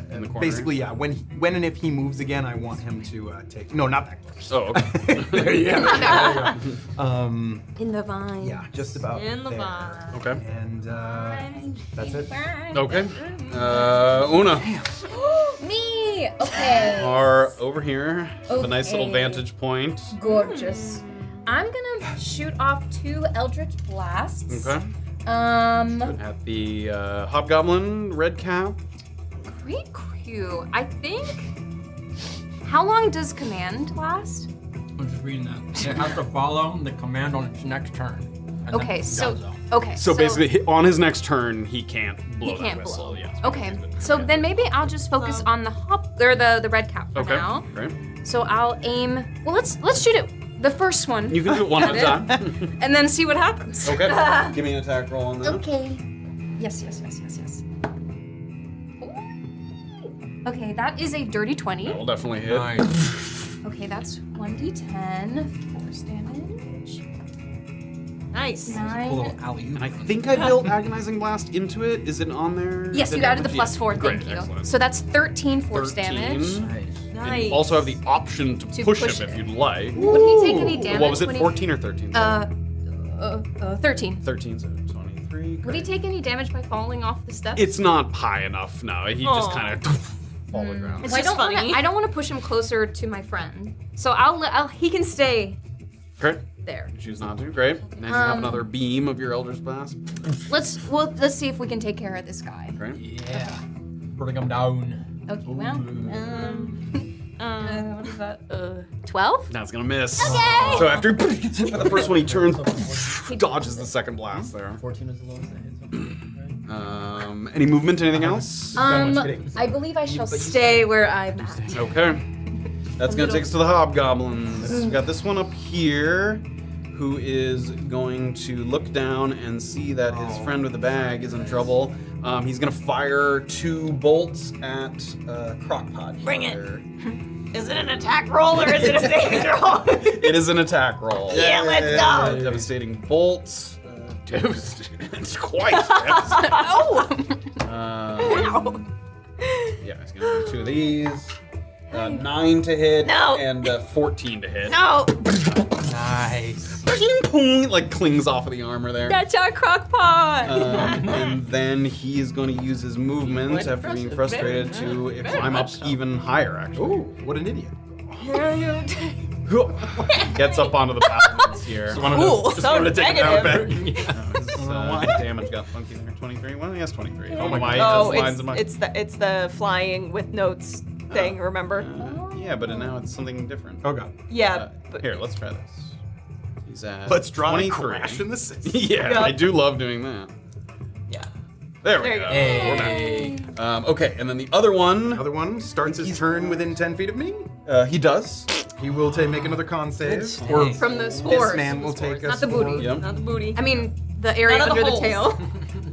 [SPEAKER 1] In the corner?
[SPEAKER 7] basically, yeah. When and if he moves again, I want him to take. No, not that close.
[SPEAKER 1] Oh, okay.
[SPEAKER 7] There you go.
[SPEAKER 3] In the vine.
[SPEAKER 7] Yeah, just about
[SPEAKER 3] In the
[SPEAKER 7] there.
[SPEAKER 3] vine.
[SPEAKER 1] Okay.
[SPEAKER 7] And that's it.
[SPEAKER 1] Okay. Oona
[SPEAKER 5] Me! Okay.
[SPEAKER 1] are over here. The nice little
[SPEAKER 5] Okay.
[SPEAKER 1] vantage point.
[SPEAKER 5] Gorgeous. I'm gonna shoot off 2 Eldritch Blasts.
[SPEAKER 1] Okay. At the Hobgoblin, red cap.
[SPEAKER 5] Great crew. I think. How long does command last?
[SPEAKER 2] I'm just reading that. It has to follow the command on its next turn. And
[SPEAKER 5] Okay,
[SPEAKER 2] then
[SPEAKER 5] so
[SPEAKER 2] donezo.
[SPEAKER 5] okay.
[SPEAKER 1] So basically, on his next turn, he can't blow
[SPEAKER 5] he can't
[SPEAKER 1] that whistle.
[SPEAKER 5] blow.
[SPEAKER 1] Yeah.
[SPEAKER 5] Okay, so then maybe I'll just focus on the the red cap for
[SPEAKER 1] Okay.
[SPEAKER 5] now.
[SPEAKER 1] Great.
[SPEAKER 5] So I'll aim. Well, let's shoot it. The first one.
[SPEAKER 1] You can do it one at a
[SPEAKER 5] Got
[SPEAKER 1] time.
[SPEAKER 5] and then see what happens.
[SPEAKER 1] Okay. Give me an attack roll on that.
[SPEAKER 5] Okay. Yes. Okay, that is a dirty 20.
[SPEAKER 1] That will definitely hit.
[SPEAKER 2] Nice.
[SPEAKER 5] Okay, that's 1d10, force damage.
[SPEAKER 3] Nice.
[SPEAKER 2] Cool
[SPEAKER 5] 9.
[SPEAKER 2] little alley-oop.
[SPEAKER 1] And I think I built Agonizing Blast into it. Is it on there?
[SPEAKER 5] Yes,
[SPEAKER 1] Did
[SPEAKER 5] you
[SPEAKER 1] I
[SPEAKER 5] added the
[SPEAKER 1] put-
[SPEAKER 5] plus 4,
[SPEAKER 1] Great,
[SPEAKER 5] thank you.
[SPEAKER 1] excellent.
[SPEAKER 5] So that's 13 force
[SPEAKER 1] 13.
[SPEAKER 5] damage.
[SPEAKER 2] Nice.
[SPEAKER 1] And
[SPEAKER 3] Nice.
[SPEAKER 1] you also have the option to push him if you'd like.
[SPEAKER 5] Would he take any damage?
[SPEAKER 1] What was it,
[SPEAKER 5] when
[SPEAKER 1] 14 or 13?
[SPEAKER 5] 13.
[SPEAKER 1] 13, so 23.
[SPEAKER 5] Would he take any damage by falling off the steps?
[SPEAKER 1] It's not high enough, no. He just
[SPEAKER 3] Aw.
[SPEAKER 1] kind of fall to the ground.
[SPEAKER 3] It's
[SPEAKER 5] Well,
[SPEAKER 3] just funny.
[SPEAKER 5] I don't want to push him closer to my friend. So I'll he can stay
[SPEAKER 1] Great.
[SPEAKER 5] there.
[SPEAKER 1] You choose not to. Great. Now you have another beam of your Elder's Blast.
[SPEAKER 5] Let's see if we can take care of this guy.
[SPEAKER 1] Great.
[SPEAKER 2] Yeah. Bring him down.
[SPEAKER 5] Okay, well, what is that? 12?
[SPEAKER 1] Now it's gonna miss.
[SPEAKER 5] Okay.
[SPEAKER 1] So after he gets hit by the first one, he turns dodges the second blast there.
[SPEAKER 2] 14 was the lowest that hit something, right?
[SPEAKER 1] Any movement? Anything else?
[SPEAKER 5] I believe I shall stay where I'm at.
[SPEAKER 1] Okay. That's gonna take us to the hobgoblins. We've got this one up here, who is going to look down and see that his friend with the bag is in trouble. He's gonna fire 2 bolts at Crocpot.
[SPEAKER 8] Bring it.
[SPEAKER 1] here.
[SPEAKER 8] Is it an attack roll or is it a saving roll?
[SPEAKER 1] It is an attack roll.
[SPEAKER 8] Yeah, let's go.
[SPEAKER 1] Devastating bolts. It's quite devastating. Yeah, he's gonna do 2 of these. 9 to hit
[SPEAKER 8] No.
[SPEAKER 1] and 14 to hit.
[SPEAKER 8] No.
[SPEAKER 2] Nice.
[SPEAKER 1] Like clings off of the armor there.
[SPEAKER 3] That's our Crocpot.
[SPEAKER 1] And then he is going to use his movement after being frustrated to climb up even higher, actually.
[SPEAKER 7] Ooh, what an idiot.
[SPEAKER 1] Gets up onto the battlements here.
[SPEAKER 3] Cool. So negative.
[SPEAKER 1] His damage got funky there. 23. Well, he has 23. I don't know why he
[SPEAKER 3] Oh,
[SPEAKER 1] has lines in my.
[SPEAKER 3] it's the flying with notes thing. Remember?
[SPEAKER 1] Yeah, but now it's something different.
[SPEAKER 7] Oh god.
[SPEAKER 3] Yeah. But
[SPEAKER 1] Here, let's try this. He's at
[SPEAKER 7] Let's draw
[SPEAKER 1] 23.
[SPEAKER 7] a crash in the city.
[SPEAKER 1] Yeah, I do love doing that.
[SPEAKER 3] yeah.
[SPEAKER 1] There we
[SPEAKER 3] There you
[SPEAKER 1] go.
[SPEAKER 3] go.
[SPEAKER 2] Hey.
[SPEAKER 1] We're back. Okay, and then the other one,
[SPEAKER 7] Another one starts his turn within 10 feet of me.
[SPEAKER 1] he does.
[SPEAKER 7] He will make another con save.
[SPEAKER 2] Or
[SPEAKER 5] From the
[SPEAKER 7] This
[SPEAKER 5] spores.
[SPEAKER 7] man will take a
[SPEAKER 5] Not the
[SPEAKER 7] spore.
[SPEAKER 5] booty.
[SPEAKER 1] Yep.
[SPEAKER 3] Not the booty.
[SPEAKER 5] I mean, the area
[SPEAKER 3] None of
[SPEAKER 5] under
[SPEAKER 3] the
[SPEAKER 5] the tail.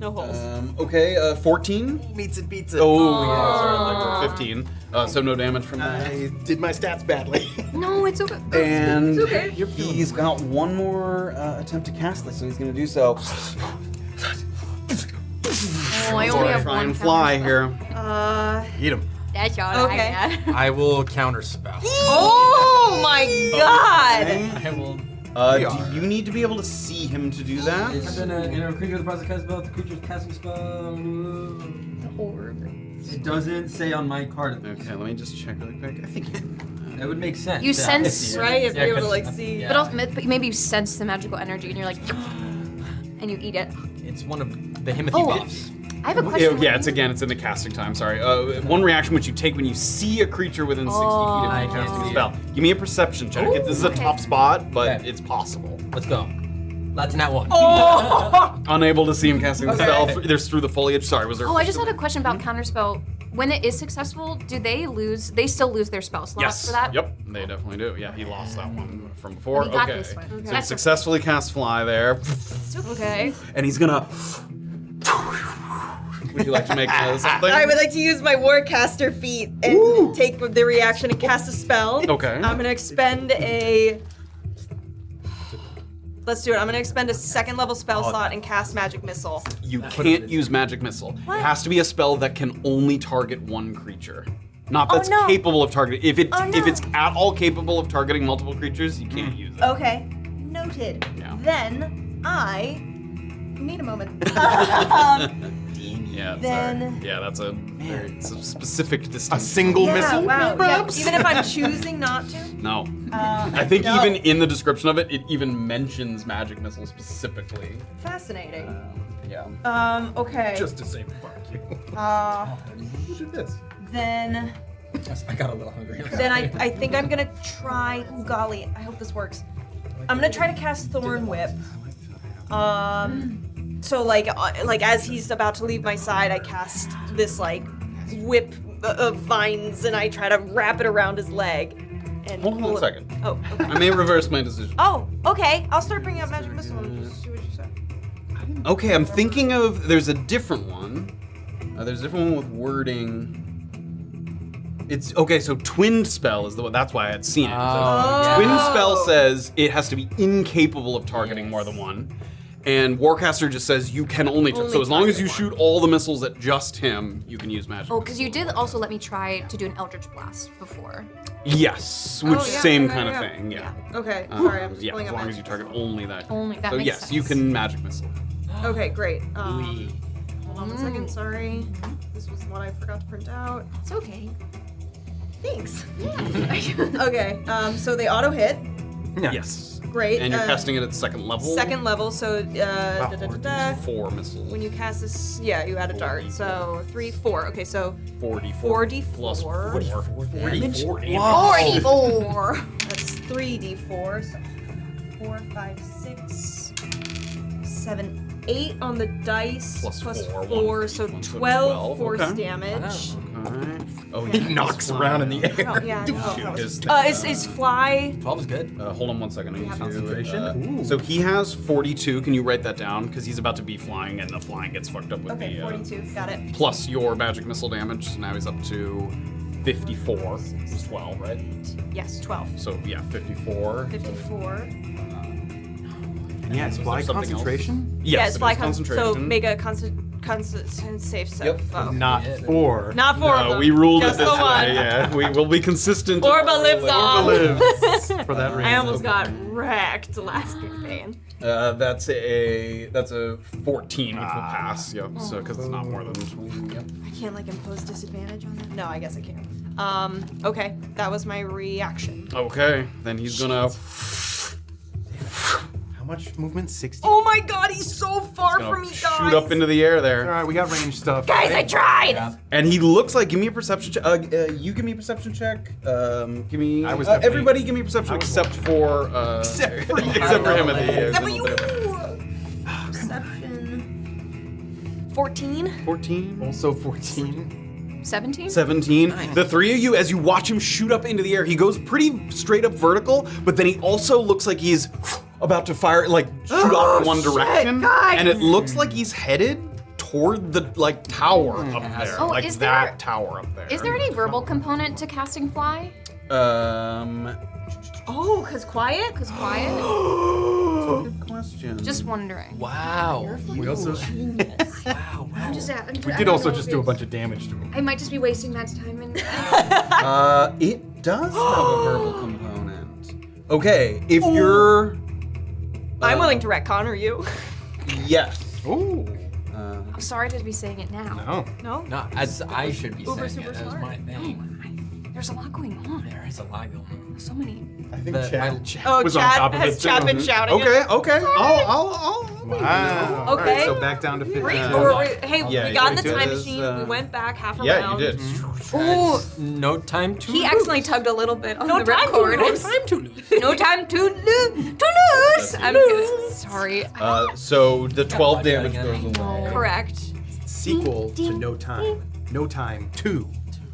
[SPEAKER 3] No holes.
[SPEAKER 1] Okay, 14.
[SPEAKER 7] Meets it, beats it.
[SPEAKER 1] Oh, yeah, sorry, like 15. So no damage from that.
[SPEAKER 7] I did my stats badly.
[SPEAKER 5] No, it's okay.
[SPEAKER 1] And
[SPEAKER 5] It's okay.
[SPEAKER 1] he's got one more attempt to cast this, so he's going to do so.
[SPEAKER 5] Oh, I only have
[SPEAKER 1] Try
[SPEAKER 5] one
[SPEAKER 1] and fly
[SPEAKER 5] counter
[SPEAKER 1] here.
[SPEAKER 7] Eat him.
[SPEAKER 5] That's all
[SPEAKER 3] Okay.
[SPEAKER 5] I got.
[SPEAKER 2] I will counterspell.
[SPEAKER 3] Oh my god!
[SPEAKER 2] I will.
[SPEAKER 1] Do you need to be able to see him to do that?
[SPEAKER 2] In a creature with the process cast spell, the creature's casting spell. It doesn't say on my card.
[SPEAKER 1] Okay, let me just check really quick. I think you can.
[SPEAKER 2] That would make sense.
[SPEAKER 5] You
[SPEAKER 2] yeah.
[SPEAKER 5] sense,
[SPEAKER 3] Right? If
[SPEAKER 2] Yeah,
[SPEAKER 3] you're able to
[SPEAKER 2] 'cause-
[SPEAKER 3] like see.
[SPEAKER 2] yeah.
[SPEAKER 5] But also, maybe you sense the magical energy and you're like, and you eat it.
[SPEAKER 2] It's one of the Himothy
[SPEAKER 5] Oh.
[SPEAKER 2] buffs.
[SPEAKER 5] I have a question.
[SPEAKER 1] Yeah, it's in the casting time. Sorry. One reaction which you take when you see a creature within 60 feet of
[SPEAKER 2] I
[SPEAKER 1] you
[SPEAKER 2] can't
[SPEAKER 1] casting a
[SPEAKER 2] see
[SPEAKER 1] spell. Give me a perception check. This is a
[SPEAKER 5] okay.
[SPEAKER 1] tough spot, but
[SPEAKER 2] Okay.
[SPEAKER 1] it's possible.
[SPEAKER 2] Let's go. That's not one.
[SPEAKER 1] Unable to see him casting the spell. There's through the foliage. Sorry, was there?
[SPEAKER 5] Oh, I just had a question about counterspell. When it is successful, do they lose? They still lose their spell slots
[SPEAKER 1] Yes.
[SPEAKER 5] for that?
[SPEAKER 1] Yep. They definitely do. Yeah, he lost that one from before.
[SPEAKER 5] But he got
[SPEAKER 1] Okay.
[SPEAKER 5] this one. Okay.
[SPEAKER 1] So he
[SPEAKER 5] That's
[SPEAKER 1] successfully cast fly there,
[SPEAKER 5] Okay.
[SPEAKER 1] and he's gonna. Would you like to make something?
[SPEAKER 3] I would like to use my Warcaster feat and take the reaction and cast a spell.
[SPEAKER 1] Okay.
[SPEAKER 3] I'm gonna expend a. Let's do it. I'm gonna expend a 2nd level spell slot and cast Magic Missile.
[SPEAKER 1] You can't use magic missile. It has to be a spell that can only target one creature. Not that's
[SPEAKER 3] no.
[SPEAKER 1] capable of targeting. If
[SPEAKER 3] Oh, no.
[SPEAKER 1] it's at all capable of targeting multiple creatures, you can't use it.
[SPEAKER 3] Okay. Noted.
[SPEAKER 1] Yeah.
[SPEAKER 3] Then I need a moment.
[SPEAKER 1] Yeah.
[SPEAKER 3] Then-
[SPEAKER 1] sorry. Yeah, that's it's a specific
[SPEAKER 7] A
[SPEAKER 1] distance.
[SPEAKER 7] single
[SPEAKER 3] Yeah,
[SPEAKER 7] missile?
[SPEAKER 3] wow. Yeah,
[SPEAKER 7] perhaps?
[SPEAKER 3] even if I'm choosing not to.
[SPEAKER 1] No. I think
[SPEAKER 3] no.
[SPEAKER 1] even in the description of it, it even mentions magic missile specifically.
[SPEAKER 3] Fascinating.
[SPEAKER 1] Yeah.
[SPEAKER 3] Okay.
[SPEAKER 7] Just to say fuck you. Who did this?
[SPEAKER 3] Then
[SPEAKER 2] I got a little hungry.
[SPEAKER 3] I think I'm gonna try. Oh golly, I hope this works. I'm gonna try to cast Thorn Whip. So like as he's about to leave my side, I cast this like whip of vines and I try to wrap it around his leg. And
[SPEAKER 1] Hold on
[SPEAKER 3] pull
[SPEAKER 1] a
[SPEAKER 3] it-
[SPEAKER 1] second.
[SPEAKER 3] Oh, okay.
[SPEAKER 1] I may reverse my decision.
[SPEAKER 3] Oh, okay. I'll start bringing up Magic Missile and just see what you say.
[SPEAKER 1] Okay, I'm thinking of. There's a different one. There's a different one with wording. It's okay. So twinned spell is the one. That's why I had seen it.
[SPEAKER 2] Oh,
[SPEAKER 1] Twin spell says it has to be incapable of targeting more than one, and Warcaster just says you can only. So as long as you shoot all the missiles at just him, you can use magic.
[SPEAKER 5] Oh, because you did also let me try to do an Eldritch Blast before.
[SPEAKER 1] Yes, which same kind of thing. Yeah.
[SPEAKER 3] Okay. Sorry, I'm just
[SPEAKER 1] Yeah,
[SPEAKER 3] pulling
[SPEAKER 1] as
[SPEAKER 3] up
[SPEAKER 1] long
[SPEAKER 3] my.
[SPEAKER 1] as you target only that.
[SPEAKER 5] Only that
[SPEAKER 1] So
[SPEAKER 5] makes
[SPEAKER 1] yes,
[SPEAKER 5] sense.
[SPEAKER 1] you can magic missile.
[SPEAKER 3] Okay, great. Hold on one second. Sorry, this was what I forgot to print out.
[SPEAKER 5] It's okay.
[SPEAKER 3] Thanks. Okay. So they auto hit.
[SPEAKER 1] Yes.
[SPEAKER 3] Great.
[SPEAKER 1] And you're casting it at second level.
[SPEAKER 3] 2nd level. So
[SPEAKER 1] 4 missiles.
[SPEAKER 3] when you cast this, yeah, you add a dart. So 3, 4. Okay, so
[SPEAKER 1] 44
[SPEAKER 3] 4d4
[SPEAKER 1] plus 4 damage.
[SPEAKER 5] 44.
[SPEAKER 3] That's 3d4. So 4, 5, 6. 7, 8 on the dice.
[SPEAKER 1] Plus
[SPEAKER 3] plus
[SPEAKER 1] four,
[SPEAKER 3] 4,
[SPEAKER 1] one,
[SPEAKER 3] so
[SPEAKER 1] one, so
[SPEAKER 3] 12
[SPEAKER 1] 12,
[SPEAKER 3] force
[SPEAKER 1] okay.
[SPEAKER 3] damage.
[SPEAKER 1] Alright. Oh,
[SPEAKER 7] He knocks around in the air.
[SPEAKER 3] Oh, yeah, no.
[SPEAKER 1] His,
[SPEAKER 3] Is fly...
[SPEAKER 2] 12 is good.
[SPEAKER 1] hold on one second. I need to,
[SPEAKER 7] concentration?
[SPEAKER 1] so he has 42. Can you write that down? Because he's about to be flying, and the flying gets fucked up with
[SPEAKER 3] Okay,
[SPEAKER 1] the
[SPEAKER 3] 42. Got it.
[SPEAKER 1] plus your magic missile damage. So now he's up to 54. It's 12, right?
[SPEAKER 3] Yes, 12.
[SPEAKER 1] So yeah, 54.
[SPEAKER 3] 54.
[SPEAKER 7] Yeah, it's fly
[SPEAKER 1] something else?
[SPEAKER 7] concentration.
[SPEAKER 3] Yeah,
[SPEAKER 1] Yes,
[SPEAKER 3] it's
[SPEAKER 1] it
[SPEAKER 3] fly
[SPEAKER 1] is
[SPEAKER 3] concentration. So
[SPEAKER 1] concentration.
[SPEAKER 3] make a constant save set.
[SPEAKER 1] Yep.
[SPEAKER 3] Oh.
[SPEAKER 7] Not 4.
[SPEAKER 3] Not 4 of
[SPEAKER 1] No,
[SPEAKER 3] them.
[SPEAKER 1] we ruled
[SPEAKER 3] Just
[SPEAKER 1] it this
[SPEAKER 3] the one.
[SPEAKER 1] way. Yeah, we will be consistent.
[SPEAKER 3] Orba lives on.
[SPEAKER 7] lives for that reason.
[SPEAKER 3] I almost got wrecked last campaign.
[SPEAKER 1] That's a 14, which will pass. Yep. So because it's not more than 20. Yep.
[SPEAKER 3] I can't like impose disadvantage on that. No, I guess I can. Okay, that was my reaction.
[SPEAKER 1] Okay, then he's gonna.
[SPEAKER 7] How much movement? 60?
[SPEAKER 3] Oh my god, he's so far
[SPEAKER 1] gonna
[SPEAKER 3] from me, guys.
[SPEAKER 1] shoot up into the air
[SPEAKER 7] All
[SPEAKER 1] there.
[SPEAKER 7] right, we got range stuff.
[SPEAKER 8] Guys, I tried!
[SPEAKER 1] And he looks like. Give me a perception check. You give me a perception check. Give me.
[SPEAKER 7] I was definitely-
[SPEAKER 1] everybody, give me a perception except for.
[SPEAKER 7] Except for you.
[SPEAKER 1] except for Himothy. Yeah,
[SPEAKER 3] Except for
[SPEAKER 1] he's
[SPEAKER 3] you.
[SPEAKER 1] not there.
[SPEAKER 3] Perception. 14.
[SPEAKER 1] 14.
[SPEAKER 7] Also 14.
[SPEAKER 5] 17?
[SPEAKER 1] 17. The three of you, as you watch him shoot up into the air, he goes pretty straight up vertical, but then he also looks like he's about to fire, like shoot off in one direction, and it looks like he's headed toward the tower up there,
[SPEAKER 5] Oh,
[SPEAKER 1] like
[SPEAKER 5] is
[SPEAKER 1] that
[SPEAKER 5] there-
[SPEAKER 1] tower up there.
[SPEAKER 5] Is there any verbal component to casting fly?
[SPEAKER 3] Oh, cause quiet?
[SPEAKER 5] Because quiet?
[SPEAKER 1] Good question.
[SPEAKER 5] Just wondering.
[SPEAKER 2] Wow.
[SPEAKER 7] We also
[SPEAKER 5] I'm just,
[SPEAKER 7] we did also just do a bunch of damage to him.
[SPEAKER 5] I might just be wasting that time. And
[SPEAKER 1] It does have a verbal component. Okay, if you're,
[SPEAKER 3] I'm willing to retcon, are you?
[SPEAKER 1] yes.
[SPEAKER 7] Ooh.
[SPEAKER 5] I'm sorry to be saying it now.
[SPEAKER 7] No.
[SPEAKER 3] No?
[SPEAKER 2] No, as I should be
[SPEAKER 3] Uber
[SPEAKER 2] saying
[SPEAKER 3] super
[SPEAKER 2] it. That was
[SPEAKER 3] smart.
[SPEAKER 2] my thing.
[SPEAKER 5] There's a lot going on.
[SPEAKER 2] There is a lot going on.
[SPEAKER 5] So many.
[SPEAKER 7] I think
[SPEAKER 2] The-
[SPEAKER 7] Chad
[SPEAKER 3] Oh,
[SPEAKER 7] was on
[SPEAKER 3] Chad
[SPEAKER 7] top of
[SPEAKER 3] has
[SPEAKER 7] it
[SPEAKER 3] Chad
[SPEAKER 7] too.
[SPEAKER 3] been shouting it?
[SPEAKER 1] Okay. I'll
[SPEAKER 7] Wow. All right,
[SPEAKER 3] Okay.
[SPEAKER 7] so back down to 50.
[SPEAKER 3] Hey,
[SPEAKER 1] Yeah,
[SPEAKER 3] we got in the
[SPEAKER 1] 22
[SPEAKER 3] time
[SPEAKER 1] is,
[SPEAKER 3] machine. We went back half a
[SPEAKER 1] Yeah,
[SPEAKER 3] round.
[SPEAKER 1] you did.
[SPEAKER 5] Ooh,
[SPEAKER 2] No time to
[SPEAKER 5] he
[SPEAKER 2] lose.
[SPEAKER 5] accidentally tugged a little bit on
[SPEAKER 3] No
[SPEAKER 5] the
[SPEAKER 3] time to
[SPEAKER 5] ripcord.
[SPEAKER 3] lose.
[SPEAKER 2] Time to lose.
[SPEAKER 5] No time to lose. I'm good. Sorry.
[SPEAKER 1] So the 12
[SPEAKER 2] that
[SPEAKER 1] damage
[SPEAKER 2] again.
[SPEAKER 1] goes away.
[SPEAKER 3] Correct.
[SPEAKER 7] Sequel to No Time. No Time 2.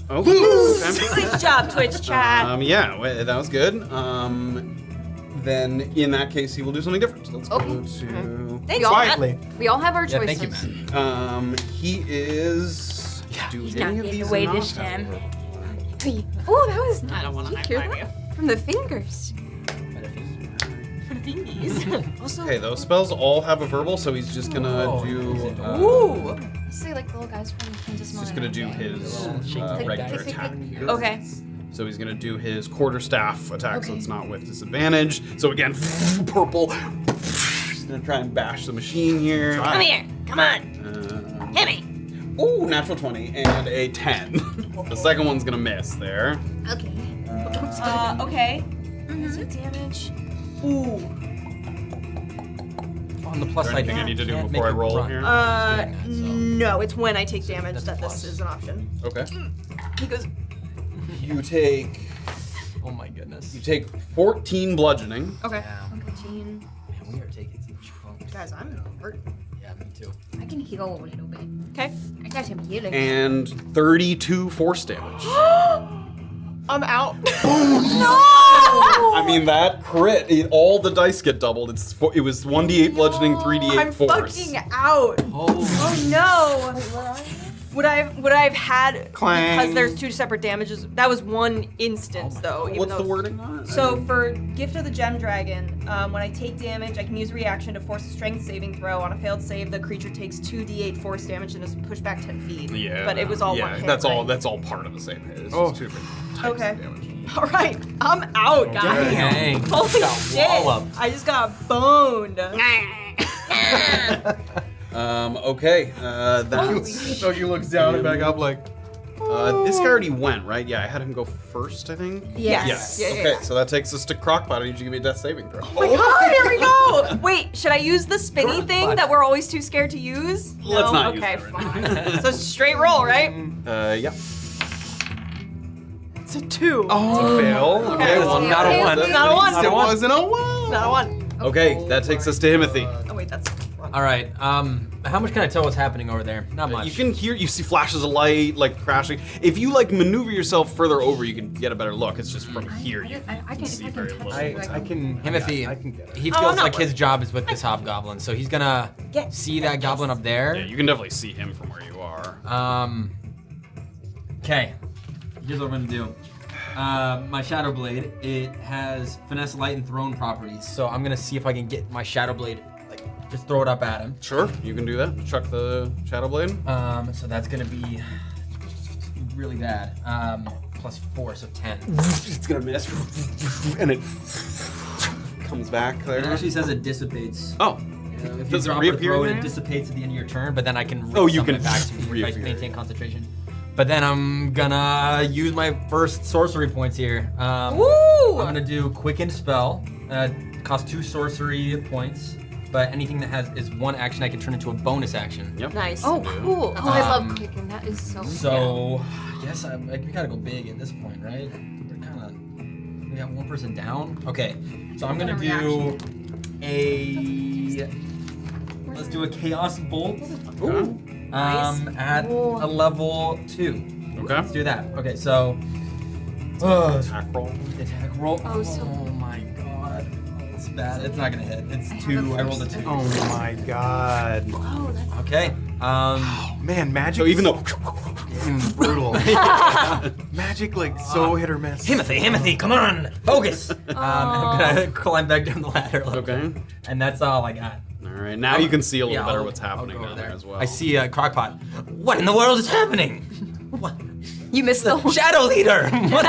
[SPEAKER 1] Okay.
[SPEAKER 3] Nice job, Twitch chat.
[SPEAKER 1] Yeah, that was good. Then in that case, he will do something different. So let's go to.
[SPEAKER 3] Thanks,
[SPEAKER 5] We all,
[SPEAKER 7] Quietly.
[SPEAKER 5] we all have our
[SPEAKER 2] Yeah,
[SPEAKER 5] choices.
[SPEAKER 2] thank you, man.
[SPEAKER 1] He is. Do
[SPEAKER 6] he's
[SPEAKER 1] any
[SPEAKER 6] not
[SPEAKER 1] of
[SPEAKER 6] getting
[SPEAKER 1] these
[SPEAKER 6] away
[SPEAKER 1] not
[SPEAKER 6] this
[SPEAKER 1] have
[SPEAKER 6] time.
[SPEAKER 1] a verbal?
[SPEAKER 5] Oh, that was.
[SPEAKER 3] I don't want to
[SPEAKER 5] Did you hear
[SPEAKER 3] high-five
[SPEAKER 5] that? From the fingers.
[SPEAKER 1] Okay, those spells all have a verbal, so he's just gonna do.
[SPEAKER 3] Ooh.
[SPEAKER 5] Say like little guys from Kansas.
[SPEAKER 1] He's just gonna do his regular attack.
[SPEAKER 3] Okay.
[SPEAKER 1] So he's gonna do his quarterstaff attack, so it's not with disadvantage. So again, purple. He's gonna try and bash the machine here.
[SPEAKER 8] Come here. Come on. Hit me.
[SPEAKER 1] Ooh, natural 20 and a 10. The second one's gonna miss there.
[SPEAKER 5] Okay.
[SPEAKER 3] Okay.
[SPEAKER 8] Is it damage?
[SPEAKER 3] Ooh.
[SPEAKER 2] On the plus
[SPEAKER 1] Is there
[SPEAKER 2] side,
[SPEAKER 1] anything I need to do
[SPEAKER 2] can't
[SPEAKER 1] before
[SPEAKER 2] make
[SPEAKER 1] I
[SPEAKER 2] a
[SPEAKER 1] roll
[SPEAKER 2] run.
[SPEAKER 1] here?
[SPEAKER 3] No, it's when I take damage
[SPEAKER 2] That's
[SPEAKER 3] that
[SPEAKER 2] plus.
[SPEAKER 3] this is an option.
[SPEAKER 1] Okay.
[SPEAKER 3] He goes,
[SPEAKER 1] You take
[SPEAKER 2] Oh my goodness.
[SPEAKER 1] 14 bludgeoning.
[SPEAKER 3] okay.
[SPEAKER 5] Uncle Gene.
[SPEAKER 2] Man, we are taking some chunks.
[SPEAKER 3] Guys, I'm hurt.
[SPEAKER 2] Yeah, me too.
[SPEAKER 5] I can heal a little bit.
[SPEAKER 3] Okay.
[SPEAKER 5] I got him healing.
[SPEAKER 1] And 32 force damage.
[SPEAKER 3] I'm out.
[SPEAKER 1] I mean, that crit, all the dice get doubled. It was 1d8 bludgeoning, 3d8
[SPEAKER 3] I'm
[SPEAKER 1] force.
[SPEAKER 3] fucking out. Oh no. Would I have had
[SPEAKER 7] Clang.
[SPEAKER 3] because there's two separate damages? That was one instance though. Even
[SPEAKER 1] What's
[SPEAKER 3] though
[SPEAKER 1] the wording on it?
[SPEAKER 3] So for Gift of the Gem Dragon, when I take damage, I can use a reaction to force a strength saving throw. On a failed save, the creature takes 2d8 force damage and is pushed back 10 feet.
[SPEAKER 1] Yeah.
[SPEAKER 3] But it was all one hit.
[SPEAKER 1] That's all.
[SPEAKER 3] right?
[SPEAKER 1] That's all part of the same hit. It's
[SPEAKER 7] Oh.
[SPEAKER 1] just two different types
[SPEAKER 3] Okay.
[SPEAKER 1] of damage.
[SPEAKER 3] All right, I'm out, guys.
[SPEAKER 2] Dang.
[SPEAKER 3] Holy
[SPEAKER 2] Got
[SPEAKER 3] shit!
[SPEAKER 2] walloped.
[SPEAKER 3] I just got boned.
[SPEAKER 1] Okay. That's.
[SPEAKER 7] So he looks down and back up like,
[SPEAKER 1] This guy already went, right? Yeah, I had him go first, I think.
[SPEAKER 3] Yes. Yeah,
[SPEAKER 1] Okay, so that takes us to Crocpot. I need you to give me a death saving throw.
[SPEAKER 3] Oh my god, here we go! Wait, should I use the spinny thing that we're always too scared to use?
[SPEAKER 1] Let's
[SPEAKER 3] No?
[SPEAKER 1] not use
[SPEAKER 3] Okay,
[SPEAKER 1] that right
[SPEAKER 3] fine. So straight roll, right?
[SPEAKER 1] Yeah.
[SPEAKER 3] It's a 2.
[SPEAKER 1] Oh, fail. Okay,
[SPEAKER 2] well, not a one.
[SPEAKER 3] It's not a 1.
[SPEAKER 1] It wasn't a one.
[SPEAKER 3] It's not a 1.
[SPEAKER 1] Okay, that takes us to Himothy.
[SPEAKER 3] Oh wait, that's wrong.
[SPEAKER 2] All right. How much can I tell what's happening over there? Not much.
[SPEAKER 1] You can you see flashes of light, like crashing. If you like maneuver yourself further over, you can get a better look. It's just from here.
[SPEAKER 5] I can
[SPEAKER 1] see
[SPEAKER 5] touch
[SPEAKER 1] very
[SPEAKER 5] it.
[SPEAKER 1] little.
[SPEAKER 4] I can.
[SPEAKER 2] Himothy,
[SPEAKER 4] yeah, I can get it.
[SPEAKER 2] he
[SPEAKER 3] Oh,
[SPEAKER 2] feels
[SPEAKER 3] not
[SPEAKER 2] like his job is with this hobgoblin, so he's gonna see that goblin up there.
[SPEAKER 1] Yeah, you can definitely see him from where you are.
[SPEAKER 2] Okay. Here's what I'm gonna do. My Shadow Blade, it has Finesse, Light, and Thrown properties, so I'm gonna see if I can get my Shadow Blade, like, just throw it up at him.
[SPEAKER 1] Sure, you can do that. Chuck the Shadow Blade.
[SPEAKER 2] So that's gonna be really bad. +4, so 10.
[SPEAKER 1] It's gonna miss, and it comes back there.
[SPEAKER 2] It actually says it dissipates.
[SPEAKER 1] Oh,
[SPEAKER 2] If you
[SPEAKER 1] does it
[SPEAKER 2] drop or
[SPEAKER 1] reappear
[SPEAKER 2] throw
[SPEAKER 1] in
[SPEAKER 2] it,
[SPEAKER 1] there?
[SPEAKER 2] it dissipates at the end of your turn, but then I can
[SPEAKER 1] Oh, you
[SPEAKER 2] resummon
[SPEAKER 1] can
[SPEAKER 2] it back to me if I
[SPEAKER 1] reappear.
[SPEAKER 2] maintain concentration. But then I'm gonna use my first sorcery points here.
[SPEAKER 3] Woo!
[SPEAKER 2] I'm gonna do Quickened Spell. Costs 2 sorcery points, but anything that is 1 action I can turn into a bonus action.
[SPEAKER 1] Yep.
[SPEAKER 3] Nice.
[SPEAKER 5] Oh, cool. Oh, I love Quicken. That is so.
[SPEAKER 2] So, I guess we gotta go big at this point, right? We're kind of, we got 1 person down. Okay, so I'm gonna do let's do a Chaos Bolt.
[SPEAKER 1] Ooh.
[SPEAKER 2] At a level 2.
[SPEAKER 1] Okay.
[SPEAKER 2] Let's do that. Okay, so
[SPEAKER 1] Attack roll.
[SPEAKER 2] attack roll.
[SPEAKER 5] Oh, so-
[SPEAKER 2] my god, it's bad. It's not gonna hit. It's 2. I rolled a 2.
[SPEAKER 4] Oh my god.
[SPEAKER 5] Oh, that's
[SPEAKER 2] Okay.
[SPEAKER 4] Man, magic.
[SPEAKER 1] So even though
[SPEAKER 4] brutal. Magic like so hit or miss.
[SPEAKER 2] Himothy, come on, focus. I'm gonna climb back down the ladder a little
[SPEAKER 1] Okay.
[SPEAKER 2] bit, and that's all I got.
[SPEAKER 1] All right, now you can see a little
[SPEAKER 2] Yeah,
[SPEAKER 1] better
[SPEAKER 2] I'll-
[SPEAKER 1] what's happening
[SPEAKER 2] I'll go
[SPEAKER 1] down
[SPEAKER 2] over
[SPEAKER 1] there as well.
[SPEAKER 2] I see Crocpot. What in the world is happening? What?
[SPEAKER 5] you missed the whole.
[SPEAKER 2] Shadow Leader. What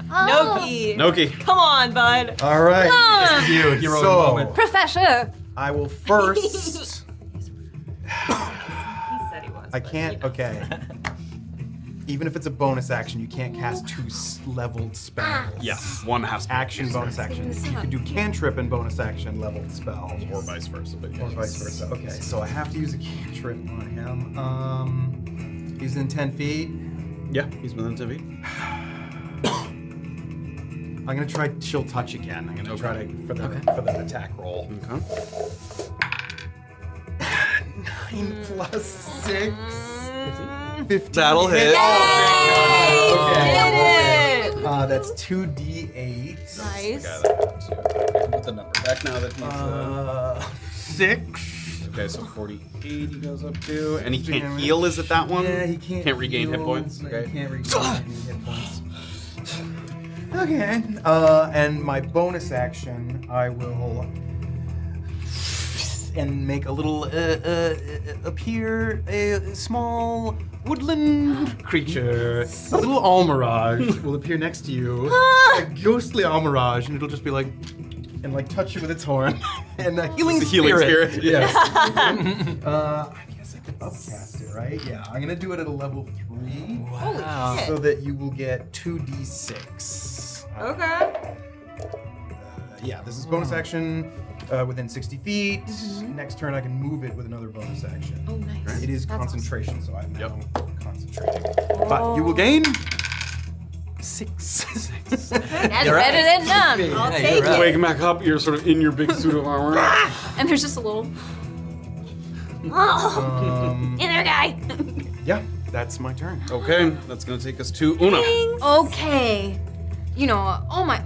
[SPEAKER 3] Noki.
[SPEAKER 1] Noki.
[SPEAKER 3] Come on, bud.
[SPEAKER 4] All right.
[SPEAKER 2] is this? You hero
[SPEAKER 4] So-
[SPEAKER 2] moment.
[SPEAKER 5] Professor.
[SPEAKER 4] I will first.
[SPEAKER 3] He said he was.
[SPEAKER 4] I can't. Okay. Even if it's a bonus action, you can't cast 2 leveled spells.
[SPEAKER 1] Yes, one has to
[SPEAKER 4] Action, bonus action. You can do cantrip and bonus action leveled spell.
[SPEAKER 1] or vice versa, but
[SPEAKER 4] Or vice versa. Okay, so I have to use a cantrip on him. He's in 10 feet.
[SPEAKER 1] Yeah, he's within 10 feet.
[SPEAKER 4] I'm gonna try chill touch again. I'm gonna try to for the attack roll.
[SPEAKER 1] Okay.
[SPEAKER 4] 9 plus 6. 15.
[SPEAKER 1] That'll hit.
[SPEAKER 4] Okay.
[SPEAKER 3] Did it.
[SPEAKER 4] That's 2d8.
[SPEAKER 3] Nice.
[SPEAKER 1] Put the number back now that he's.
[SPEAKER 4] 6.
[SPEAKER 1] Okay, so 48 he goes up to, and he can't
[SPEAKER 4] Damage.
[SPEAKER 1] heal. Is it that one?
[SPEAKER 4] Yeah, he can't.
[SPEAKER 1] regain hit
[SPEAKER 4] heal.
[SPEAKER 1] points.
[SPEAKER 4] No,
[SPEAKER 1] Okay.
[SPEAKER 4] He can't regain any hit points. Okay. And my bonus action, I will and make a little appear a small woodland creature. A little almirage will appear next to you. A ghostly almirage, and it'll just be like and like touch you with its horn. And a healing
[SPEAKER 1] It's a healing spirit.
[SPEAKER 4] Yes. I guess I could upcast it, right? Yeah. I'm gonna do it at a level 3.
[SPEAKER 2] Wow.
[SPEAKER 4] So that you will get 2d6.
[SPEAKER 3] Okay.
[SPEAKER 4] Yeah, this is bonus action within 60 feet. Next turn, I can move it with another bonus action.
[SPEAKER 5] Oh, nice.
[SPEAKER 4] It is
[SPEAKER 5] That's
[SPEAKER 4] concentration, so I'm now concentrating. But you will gain 6.
[SPEAKER 5] That's better than none.
[SPEAKER 3] I'll
[SPEAKER 2] Yeah,
[SPEAKER 3] take
[SPEAKER 2] you're right.
[SPEAKER 3] it.
[SPEAKER 1] Wake him back up. You're sort of in your big suit of armor.
[SPEAKER 5] And there's just a little.
[SPEAKER 8] In there, guy.
[SPEAKER 4] Yeah, that's my turn.
[SPEAKER 1] Okay, that's gonna take us to Oona.
[SPEAKER 5] Okay. You know, oh my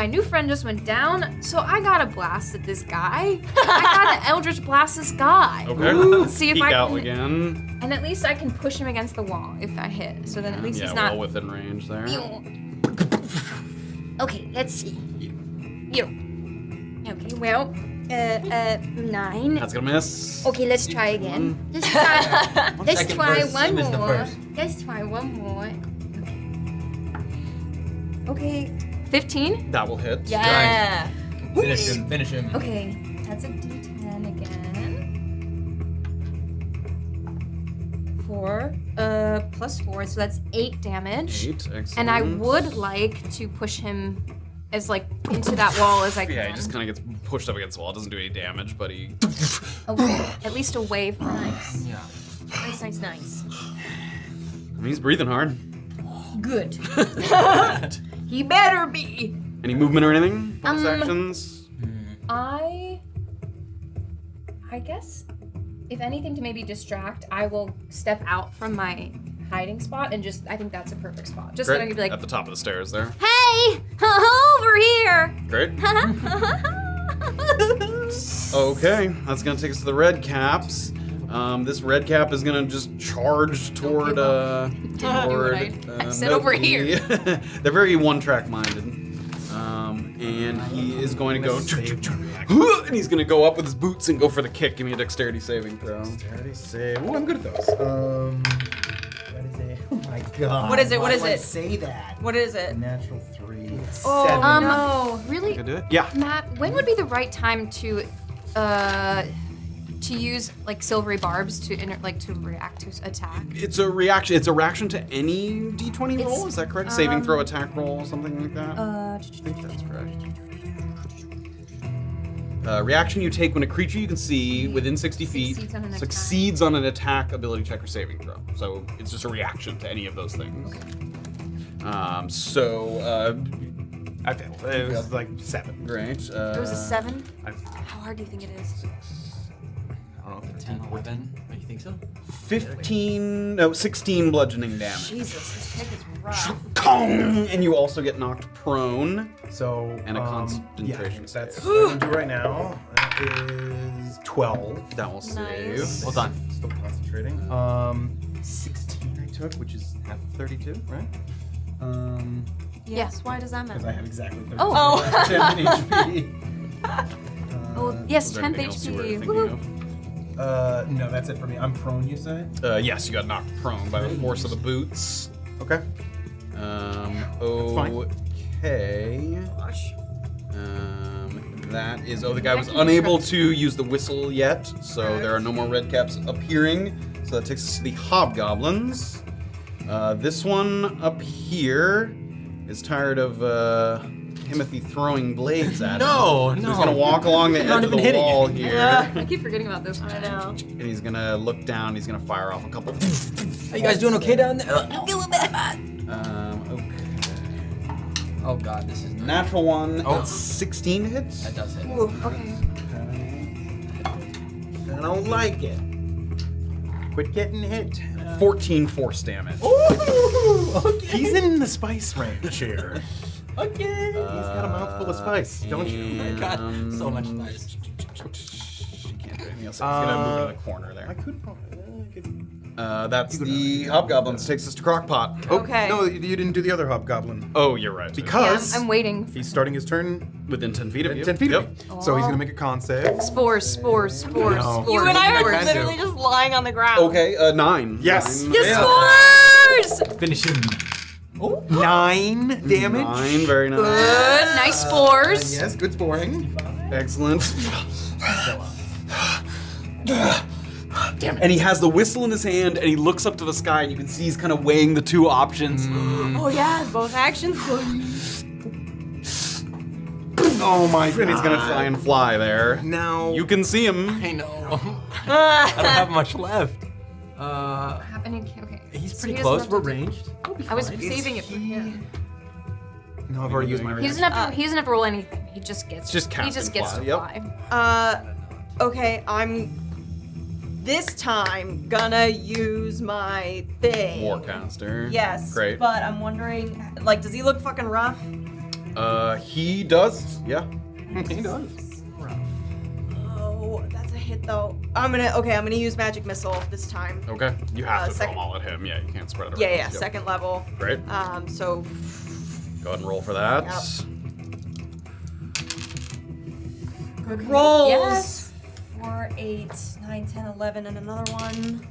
[SPEAKER 5] new friend just went down, so I gotta blast at this guy. I gotta Eldritch blast this guy.
[SPEAKER 1] Okay.
[SPEAKER 5] Let's see if
[SPEAKER 1] Peek
[SPEAKER 5] I
[SPEAKER 1] out
[SPEAKER 5] can,
[SPEAKER 1] again.
[SPEAKER 5] and at least I can push him against the wall if I hit. So then at least
[SPEAKER 1] Yeah,
[SPEAKER 5] he's not.
[SPEAKER 1] well within range there.
[SPEAKER 6] Okay, let's see.
[SPEAKER 5] Okay, well,
[SPEAKER 6] 9.
[SPEAKER 1] That's gonna miss.
[SPEAKER 6] Okay, let's try again. Let's try, let's
[SPEAKER 2] second
[SPEAKER 6] try
[SPEAKER 2] verse,
[SPEAKER 6] one
[SPEAKER 2] same as the
[SPEAKER 6] more.
[SPEAKER 2] first.
[SPEAKER 6] Let's try one more.
[SPEAKER 5] okay, 15.
[SPEAKER 1] That will hit.
[SPEAKER 3] Yeah.
[SPEAKER 2] Finish him.
[SPEAKER 5] Okay, that's a D10 again. 4, +4, so that's 8 damage.
[SPEAKER 1] 8, excellent.
[SPEAKER 5] And I would like to push him as like into that wall as I can.
[SPEAKER 1] Yeah, he just kind of gets pushed up against the wall. It doesn't do any damage, but he.
[SPEAKER 5] At least away from
[SPEAKER 2] Yeah.
[SPEAKER 3] Nice.
[SPEAKER 1] I mean, he's breathing hard.
[SPEAKER 5] Good. He better be.
[SPEAKER 1] Any movement or anything? Bonus actions?
[SPEAKER 5] I guess, if anything to maybe distract, I will step out from my hiding spot and I think that's a perfect spot. Just so I can be like,
[SPEAKER 1] At the top of the stairs there.
[SPEAKER 6] Hey, over here.
[SPEAKER 1] Great. Okay, that's gonna take us to the red caps. This red cap is gonna just charge toward
[SPEAKER 5] I said over
[SPEAKER 1] Noki.
[SPEAKER 5] here.
[SPEAKER 1] They're very one-track minded. And he is going to go, and he's gonna go up with his boots and go for the kick. Give me a dexterity saving throw.
[SPEAKER 7] Dexterity save. Oh, I'm good at those. That is a. Oh my god.
[SPEAKER 3] What is it? What
[SPEAKER 7] Why
[SPEAKER 3] is
[SPEAKER 7] did I
[SPEAKER 3] it?
[SPEAKER 7] say that?
[SPEAKER 3] What is it?
[SPEAKER 7] Natural 3.
[SPEAKER 3] Oh,
[SPEAKER 7] 7.
[SPEAKER 3] no.
[SPEAKER 5] really,
[SPEAKER 1] Can do it? Yeah.
[SPEAKER 5] Matt, when would be the right time to use like silvery barbs to react to attack?
[SPEAKER 1] It's a reaction. It's a reaction to any D20 roll.
[SPEAKER 5] It's,
[SPEAKER 1] Is that correct? Saving throw, attack roll, something like that. I think that's correct. Reaction you take when a creature you can see within 60 feet succeeds on an attack, ability check, or saving throw. So it's just a reaction to any of those things.
[SPEAKER 7] I failed. It was like 7.
[SPEAKER 1] Great.
[SPEAKER 3] It was a 7?
[SPEAKER 7] I
[SPEAKER 3] How hard do you think it is?
[SPEAKER 7] don't know,
[SPEAKER 2] 10, 11. Oh, you think so?
[SPEAKER 1] 16 bludgeoning damage.
[SPEAKER 3] Jesus, this kick is rough.
[SPEAKER 1] And you also get knocked prone.
[SPEAKER 7] So
[SPEAKER 1] And a concentration
[SPEAKER 7] yeah, that's
[SPEAKER 1] save.
[SPEAKER 7] what I'm gonna do right now. That is 12.
[SPEAKER 1] That will save.
[SPEAKER 3] Nice.
[SPEAKER 2] Hold on.
[SPEAKER 7] Still concentrating. 16 I took, which is half of 32, right?
[SPEAKER 3] Yes, why does that
[SPEAKER 7] Because
[SPEAKER 3] matter?
[SPEAKER 7] I have exactly 32.
[SPEAKER 3] Oh.
[SPEAKER 7] 10 HP.
[SPEAKER 5] Oh, yes,
[SPEAKER 1] Is there
[SPEAKER 5] 10th
[SPEAKER 1] anything else you were
[SPEAKER 5] HP.
[SPEAKER 1] thinking
[SPEAKER 5] Woo-hoo.
[SPEAKER 7] No, that's it for me. I'm prone, you say?
[SPEAKER 1] Yes, you got knocked prone by the force of the boots.
[SPEAKER 7] Okay. fine.
[SPEAKER 1] Okay. That is. Oh, the guy was unable to use the whistle yet, so there are no more red caps appearing. So that takes us to the hobgoblins. This one up here is tired of Himothy throwing blades at him.
[SPEAKER 2] No,
[SPEAKER 1] So
[SPEAKER 2] no.
[SPEAKER 1] he's gonna walk along the edge of the
[SPEAKER 2] even hitting
[SPEAKER 1] wall
[SPEAKER 2] it.
[SPEAKER 1] here.
[SPEAKER 5] I keep forgetting about this one.
[SPEAKER 3] I know.
[SPEAKER 1] And he's gonna look down. He's gonna fire off a couple.
[SPEAKER 2] Are you guys doing okay down there?
[SPEAKER 1] Okay.
[SPEAKER 2] Oh god, this is
[SPEAKER 1] Natural one.
[SPEAKER 2] Oh.
[SPEAKER 1] That's 16 hits.
[SPEAKER 2] That does hit.
[SPEAKER 5] Ooh, okay.
[SPEAKER 7] I don't like it. Quit getting hit.
[SPEAKER 1] 14 force damage.
[SPEAKER 7] Okay. He's in the spice range here. Okay. He's got a mouthful of spice, don't you?
[SPEAKER 2] Oh my god, so much spice.
[SPEAKER 1] She can't do anything else. He's gonna move into the corner
[SPEAKER 7] I
[SPEAKER 1] there.
[SPEAKER 7] could probably.
[SPEAKER 1] That's the hobgoblins. Takes us to Crocpot.
[SPEAKER 7] Oh,
[SPEAKER 3] Okay.
[SPEAKER 7] no, you didn't do the other hobgoblin.
[SPEAKER 1] Oh, you're right.
[SPEAKER 7] Because
[SPEAKER 5] I'm waiting.
[SPEAKER 7] he's starting his turn
[SPEAKER 1] within 10 feet of
[SPEAKER 7] at
[SPEAKER 1] you.
[SPEAKER 7] 10 feet
[SPEAKER 1] Yep.
[SPEAKER 7] of me. So he's gonna make a con save.
[SPEAKER 5] Spores, spores, spores,
[SPEAKER 7] No.
[SPEAKER 5] spores.
[SPEAKER 3] You and I are
[SPEAKER 7] I can
[SPEAKER 3] literally
[SPEAKER 7] do.
[SPEAKER 3] just lying on the ground.
[SPEAKER 1] Okay, 9.
[SPEAKER 7] Yes.
[SPEAKER 1] 9
[SPEAKER 3] Yes,
[SPEAKER 1] fails.
[SPEAKER 3] spores!
[SPEAKER 2] Finish him.
[SPEAKER 7] 9 damage.
[SPEAKER 1] 9, very nice.
[SPEAKER 5] Good, nice spores.
[SPEAKER 7] Yes, good sporing.
[SPEAKER 1] Excellent. Damn it. And he has the whistle in his hand, and he looks up to the sky, and you can see he's kind of weighing the two options.
[SPEAKER 3] Oh yeah, both actions.
[SPEAKER 7] Oh my god.
[SPEAKER 1] And he's gonna try and fly there.
[SPEAKER 7] Now
[SPEAKER 1] You can see him.
[SPEAKER 2] I know. I don't have much left.
[SPEAKER 5] Happening. Okay.
[SPEAKER 2] He's
[SPEAKER 5] So
[SPEAKER 2] pretty
[SPEAKER 5] he
[SPEAKER 2] close.
[SPEAKER 5] doesn't
[SPEAKER 2] We're
[SPEAKER 5] have to do-
[SPEAKER 2] ranged. We'll be
[SPEAKER 5] I was
[SPEAKER 2] fine.
[SPEAKER 5] saving it for him.
[SPEAKER 7] No, I've already used my
[SPEAKER 5] He
[SPEAKER 7] reaction.
[SPEAKER 5] doesn't have to. He doesn't have to roll anything. He just gets.
[SPEAKER 1] Just
[SPEAKER 5] He
[SPEAKER 1] cast
[SPEAKER 5] just
[SPEAKER 1] and
[SPEAKER 5] gets
[SPEAKER 1] fly,
[SPEAKER 5] to
[SPEAKER 1] yep.
[SPEAKER 5] fly.
[SPEAKER 3] Okay, I'm this time gonna use my thing.
[SPEAKER 1] Warcaster.
[SPEAKER 3] Yes.
[SPEAKER 1] Great.
[SPEAKER 3] But I'm wondering, like, does he look fucking rough?
[SPEAKER 1] He does. Yeah.
[SPEAKER 7] He does.
[SPEAKER 3] Oh, that's a hit though. I'm gonna use magic missile this time.
[SPEAKER 1] Okay. You have to throw
[SPEAKER 3] second-
[SPEAKER 1] them all at him. Yeah, you can't spread it around.
[SPEAKER 3] Yeah,
[SPEAKER 1] Yep.
[SPEAKER 3] second level.
[SPEAKER 1] Great.
[SPEAKER 3] So
[SPEAKER 1] Go ahead and roll for that.
[SPEAKER 3] Yep. good rolls.
[SPEAKER 5] Yes.
[SPEAKER 3] 4, 8, 9, 10, 11, and another one.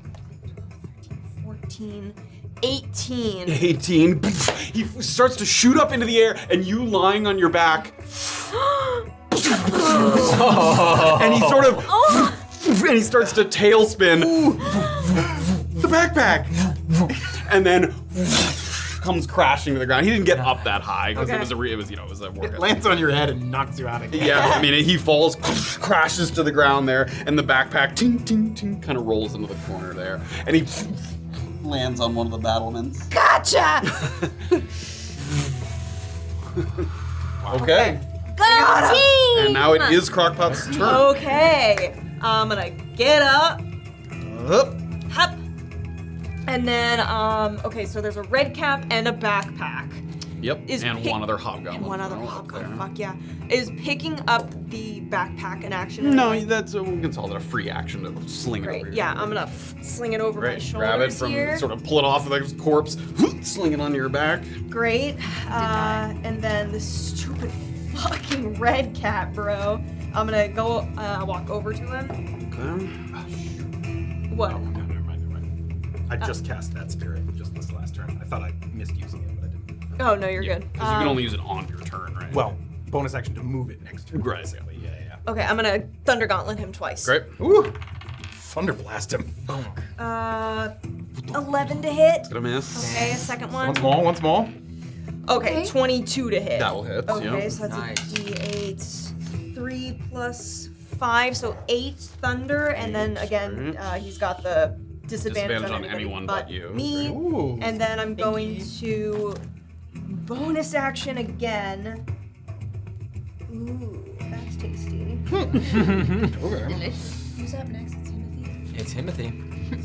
[SPEAKER 3] 14, 18.
[SPEAKER 1] 18. He starts to shoot up into the air, and you lying on your back. And he sort of. And he starts to tailspin. The backpack! And then comes crashing to the ground. He didn't get up that high because
[SPEAKER 3] Okay.
[SPEAKER 1] it was a workout.
[SPEAKER 7] It lands on your head and knocks you out again.
[SPEAKER 1] Yeah, I mean, he falls, crashes to the ground there, and the backpack, ting, ting, ting, kind of rolls into the corner there. And he lands on one of the battlements.
[SPEAKER 3] Gotcha!
[SPEAKER 1] Okay.
[SPEAKER 6] Got him.
[SPEAKER 1] And now it is Crocpot's turn.
[SPEAKER 3] Okay. I'm gonna get up.
[SPEAKER 1] Up.
[SPEAKER 3] Hup. And then, okay, so there's a red cap and a backpack.
[SPEAKER 1] Yep.
[SPEAKER 3] Is
[SPEAKER 1] and
[SPEAKER 3] pick-
[SPEAKER 1] one other hobgoblin.
[SPEAKER 3] And one other
[SPEAKER 1] up
[SPEAKER 3] hobgoblin,
[SPEAKER 1] there.
[SPEAKER 3] fuck yeah. Is picking up the backpack an action?
[SPEAKER 1] No, that's we can call it a free action to sling it over.
[SPEAKER 3] Great,
[SPEAKER 1] your
[SPEAKER 3] yeah,
[SPEAKER 1] shoulder.
[SPEAKER 3] I'm gonna sling it over my
[SPEAKER 1] Great.
[SPEAKER 3] shoulders
[SPEAKER 1] Grab it from,
[SPEAKER 3] here.
[SPEAKER 1] sort of pull it off of the corpse, sling it onto your back.
[SPEAKER 3] Great. And then the stupid fucking red cat, bro. I'm gonna go walk over to him.
[SPEAKER 1] Okay.
[SPEAKER 3] What?
[SPEAKER 7] Oh, no, never mind. I just cast that spirit just this last turn. I thought I missed using it, but I didn't.
[SPEAKER 3] Oh, no, you're good.
[SPEAKER 1] Because you can only use it on your turn, right?
[SPEAKER 7] Well, bonus action to move it next turn.
[SPEAKER 1] Right.
[SPEAKER 7] Basically. Yeah.
[SPEAKER 3] Okay, I'm gonna Thunder Gauntlet him twice.
[SPEAKER 1] Great.
[SPEAKER 7] Ooh. Thunder blast him.
[SPEAKER 3] 11 to hit.
[SPEAKER 1] Gonna miss.
[SPEAKER 3] Okay, a second one.
[SPEAKER 7] Once more.
[SPEAKER 3] Okay, 22 to hit.
[SPEAKER 1] That will hit.
[SPEAKER 3] Okay,
[SPEAKER 1] yeah.
[SPEAKER 3] so that's
[SPEAKER 2] Nice.
[SPEAKER 3] a D8. 3 plus 5, so 8 thunder, and then again, he's got the disadvantage on anybody
[SPEAKER 1] anyone but you.
[SPEAKER 3] Me,
[SPEAKER 7] Ooh.
[SPEAKER 3] and then I'm going to bonus action again. Ooh, that's tasty.
[SPEAKER 7] Okay.
[SPEAKER 5] Who's up next? It's Himothy.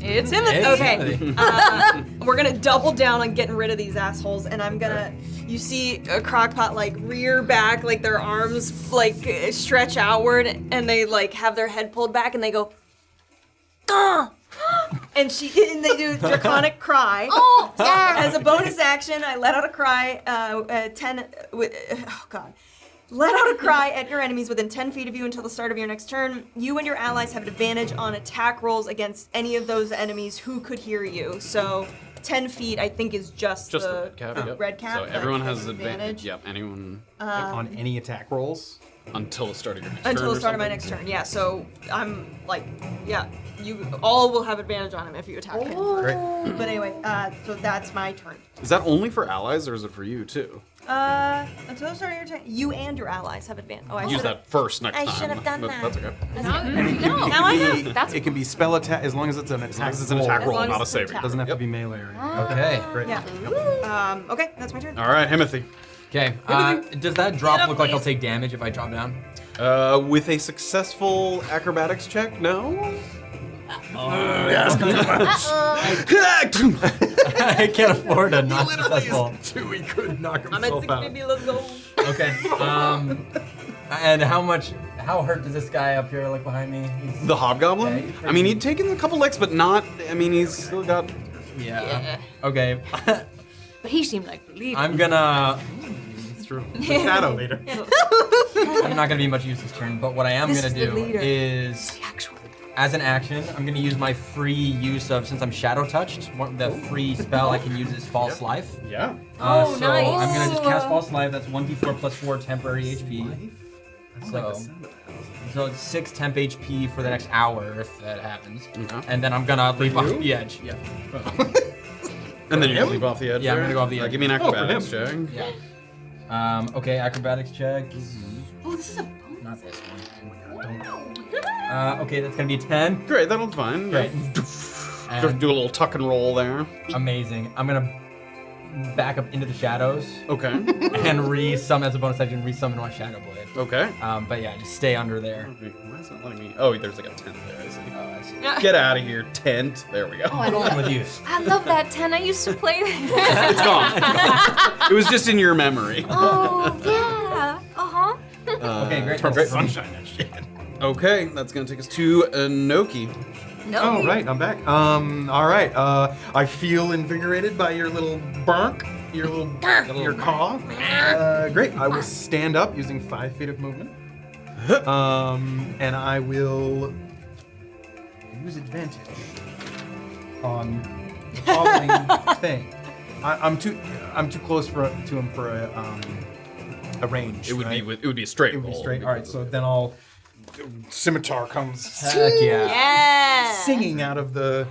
[SPEAKER 2] It's Himothy.
[SPEAKER 3] It's him.
[SPEAKER 2] It's
[SPEAKER 3] Okay.
[SPEAKER 2] Himothy.
[SPEAKER 3] We're gonna double down on getting rid of these assholes, and I'm gonna. You see a Crocpot like rear back, like their arms like stretch outward, and they like have their head pulled back, and they go, "Gah!" and they do draconic cry.
[SPEAKER 6] Oh, yeah.
[SPEAKER 3] As a bonus action, I let out a cry. 10. Oh God. Let out a cry at your enemies within 10 feet of you until the start of your next turn. You and your allies have advantage on attack rolls against any of those enemies who could hear you. So 10 feet, I think, is just
[SPEAKER 1] Just the red cap. Yep.
[SPEAKER 3] red cap.
[SPEAKER 1] So
[SPEAKER 3] that
[SPEAKER 1] everyone
[SPEAKER 3] has
[SPEAKER 1] has advantage. Yep. Anyone
[SPEAKER 7] On any attack rolls.
[SPEAKER 1] until the start of your next turn.
[SPEAKER 3] Until the
[SPEAKER 1] or
[SPEAKER 3] start of my
[SPEAKER 1] something.
[SPEAKER 3] next turn, yeah. So I'm like, yeah, you all will have advantage on him if you attack him.
[SPEAKER 7] Great.
[SPEAKER 3] But anyway, so that's my turn.
[SPEAKER 1] Is that only for allies or is it for you too?
[SPEAKER 3] Until the start of your turn, you and your allies have advantage. Oh, I
[SPEAKER 1] Use
[SPEAKER 3] should have.
[SPEAKER 1] that first next
[SPEAKER 6] I
[SPEAKER 1] time.
[SPEAKER 6] should have done
[SPEAKER 1] But
[SPEAKER 6] that.
[SPEAKER 1] That's okay.
[SPEAKER 5] No.
[SPEAKER 3] Now I know.
[SPEAKER 5] That's
[SPEAKER 7] It can be spell attack as long as it's an attack.
[SPEAKER 1] As long as it's an attack
[SPEAKER 3] As
[SPEAKER 1] roll,
[SPEAKER 3] long as
[SPEAKER 1] not a
[SPEAKER 3] it's an
[SPEAKER 1] saving.
[SPEAKER 3] attack.
[SPEAKER 7] Doesn't have
[SPEAKER 1] Yep.
[SPEAKER 7] to be melee or anything.
[SPEAKER 2] Okay.
[SPEAKER 7] Great.
[SPEAKER 3] Yeah. Okay, that's my turn.
[SPEAKER 1] All right, Himothy.
[SPEAKER 2] Okay. Does that drop look like I'll take damage if I drop down?
[SPEAKER 1] With a successful acrobatics check, no?
[SPEAKER 2] I can't afford a not successful.
[SPEAKER 7] Two, he could knock
[SPEAKER 3] I'm at
[SPEAKER 7] himself
[SPEAKER 3] 6,
[SPEAKER 7] out.
[SPEAKER 3] baby. Let's go.
[SPEAKER 2] Okay. And how hurt does this guy up here look behind me? He's-
[SPEAKER 1] The hobgoblin?
[SPEAKER 2] Yeah,
[SPEAKER 1] I mean, he'd taken a couple licks, but not. I mean, he's still got.
[SPEAKER 2] yeah. Okay.
[SPEAKER 5] But he seemed like relieved.
[SPEAKER 2] I'm gonna.
[SPEAKER 7] It's true. The shadow leader.
[SPEAKER 2] I'm not gonna be much use this turn, but what I am
[SPEAKER 5] This
[SPEAKER 2] gonna
[SPEAKER 5] is the
[SPEAKER 2] do
[SPEAKER 5] leader.
[SPEAKER 2] is, as an action, I'm gonna use my free use of, since I'm shadow touched, the free spell I can use is False Life.
[SPEAKER 7] Yeah.
[SPEAKER 5] Oh,
[SPEAKER 2] So
[SPEAKER 5] nice.
[SPEAKER 2] I'm gonna just cast False Life. That's 1d4 plus 4 temporary HP. So it's 6 temp HP for the next hour if that happens.
[SPEAKER 1] Okay.
[SPEAKER 2] And then I'm gonna leap off the edge. Yeah.
[SPEAKER 1] And then you leap off the edge.
[SPEAKER 2] Yeah, I'm
[SPEAKER 1] there?
[SPEAKER 2] gonna go off the edge.
[SPEAKER 1] Give me an acrobatics check.
[SPEAKER 2] Yeah. Okay, acrobatics check.
[SPEAKER 5] Oh, this is a
[SPEAKER 2] Not this one. Okay, that's gonna be a 10.
[SPEAKER 1] Great, that'll fine.
[SPEAKER 2] Great.
[SPEAKER 1] Just do a little tuck and roll there.
[SPEAKER 2] Amazing. I'm gonna back up into the shadows
[SPEAKER 1] Okay.
[SPEAKER 2] and re-summon as a bonus action, re-summon my Shadow Blade.
[SPEAKER 1] Okay.
[SPEAKER 2] But yeah, just stay under there.
[SPEAKER 1] Why is it letting me? Oh, there's like a tent there. I see.
[SPEAKER 2] I see.
[SPEAKER 1] Get out of here, tent. There we go.
[SPEAKER 2] Rolling with you.
[SPEAKER 6] I love that 10. I used to play
[SPEAKER 1] It's gone. It was just in your memory.
[SPEAKER 6] Oh, yeah. Uh-huh.
[SPEAKER 2] Okay, great.
[SPEAKER 7] Turn
[SPEAKER 2] That's-
[SPEAKER 7] sunshine and shit.
[SPEAKER 1] Okay, that's gonna take us to Noki.
[SPEAKER 5] no.
[SPEAKER 7] Oh, right, I'm back. All right. I feel invigorated by your little bark, your your caw. Great. I will stand up using 5 feet of movement. And I will use advantage on the following thing. I'm too close to him for a range.
[SPEAKER 1] It would
[SPEAKER 7] right?
[SPEAKER 1] be. It would be a straight.
[SPEAKER 7] It would be
[SPEAKER 1] roll.
[SPEAKER 7] straight. All right. So then I'll scimitar comes
[SPEAKER 2] Heck yeah.
[SPEAKER 3] Yeah.
[SPEAKER 7] singing out of the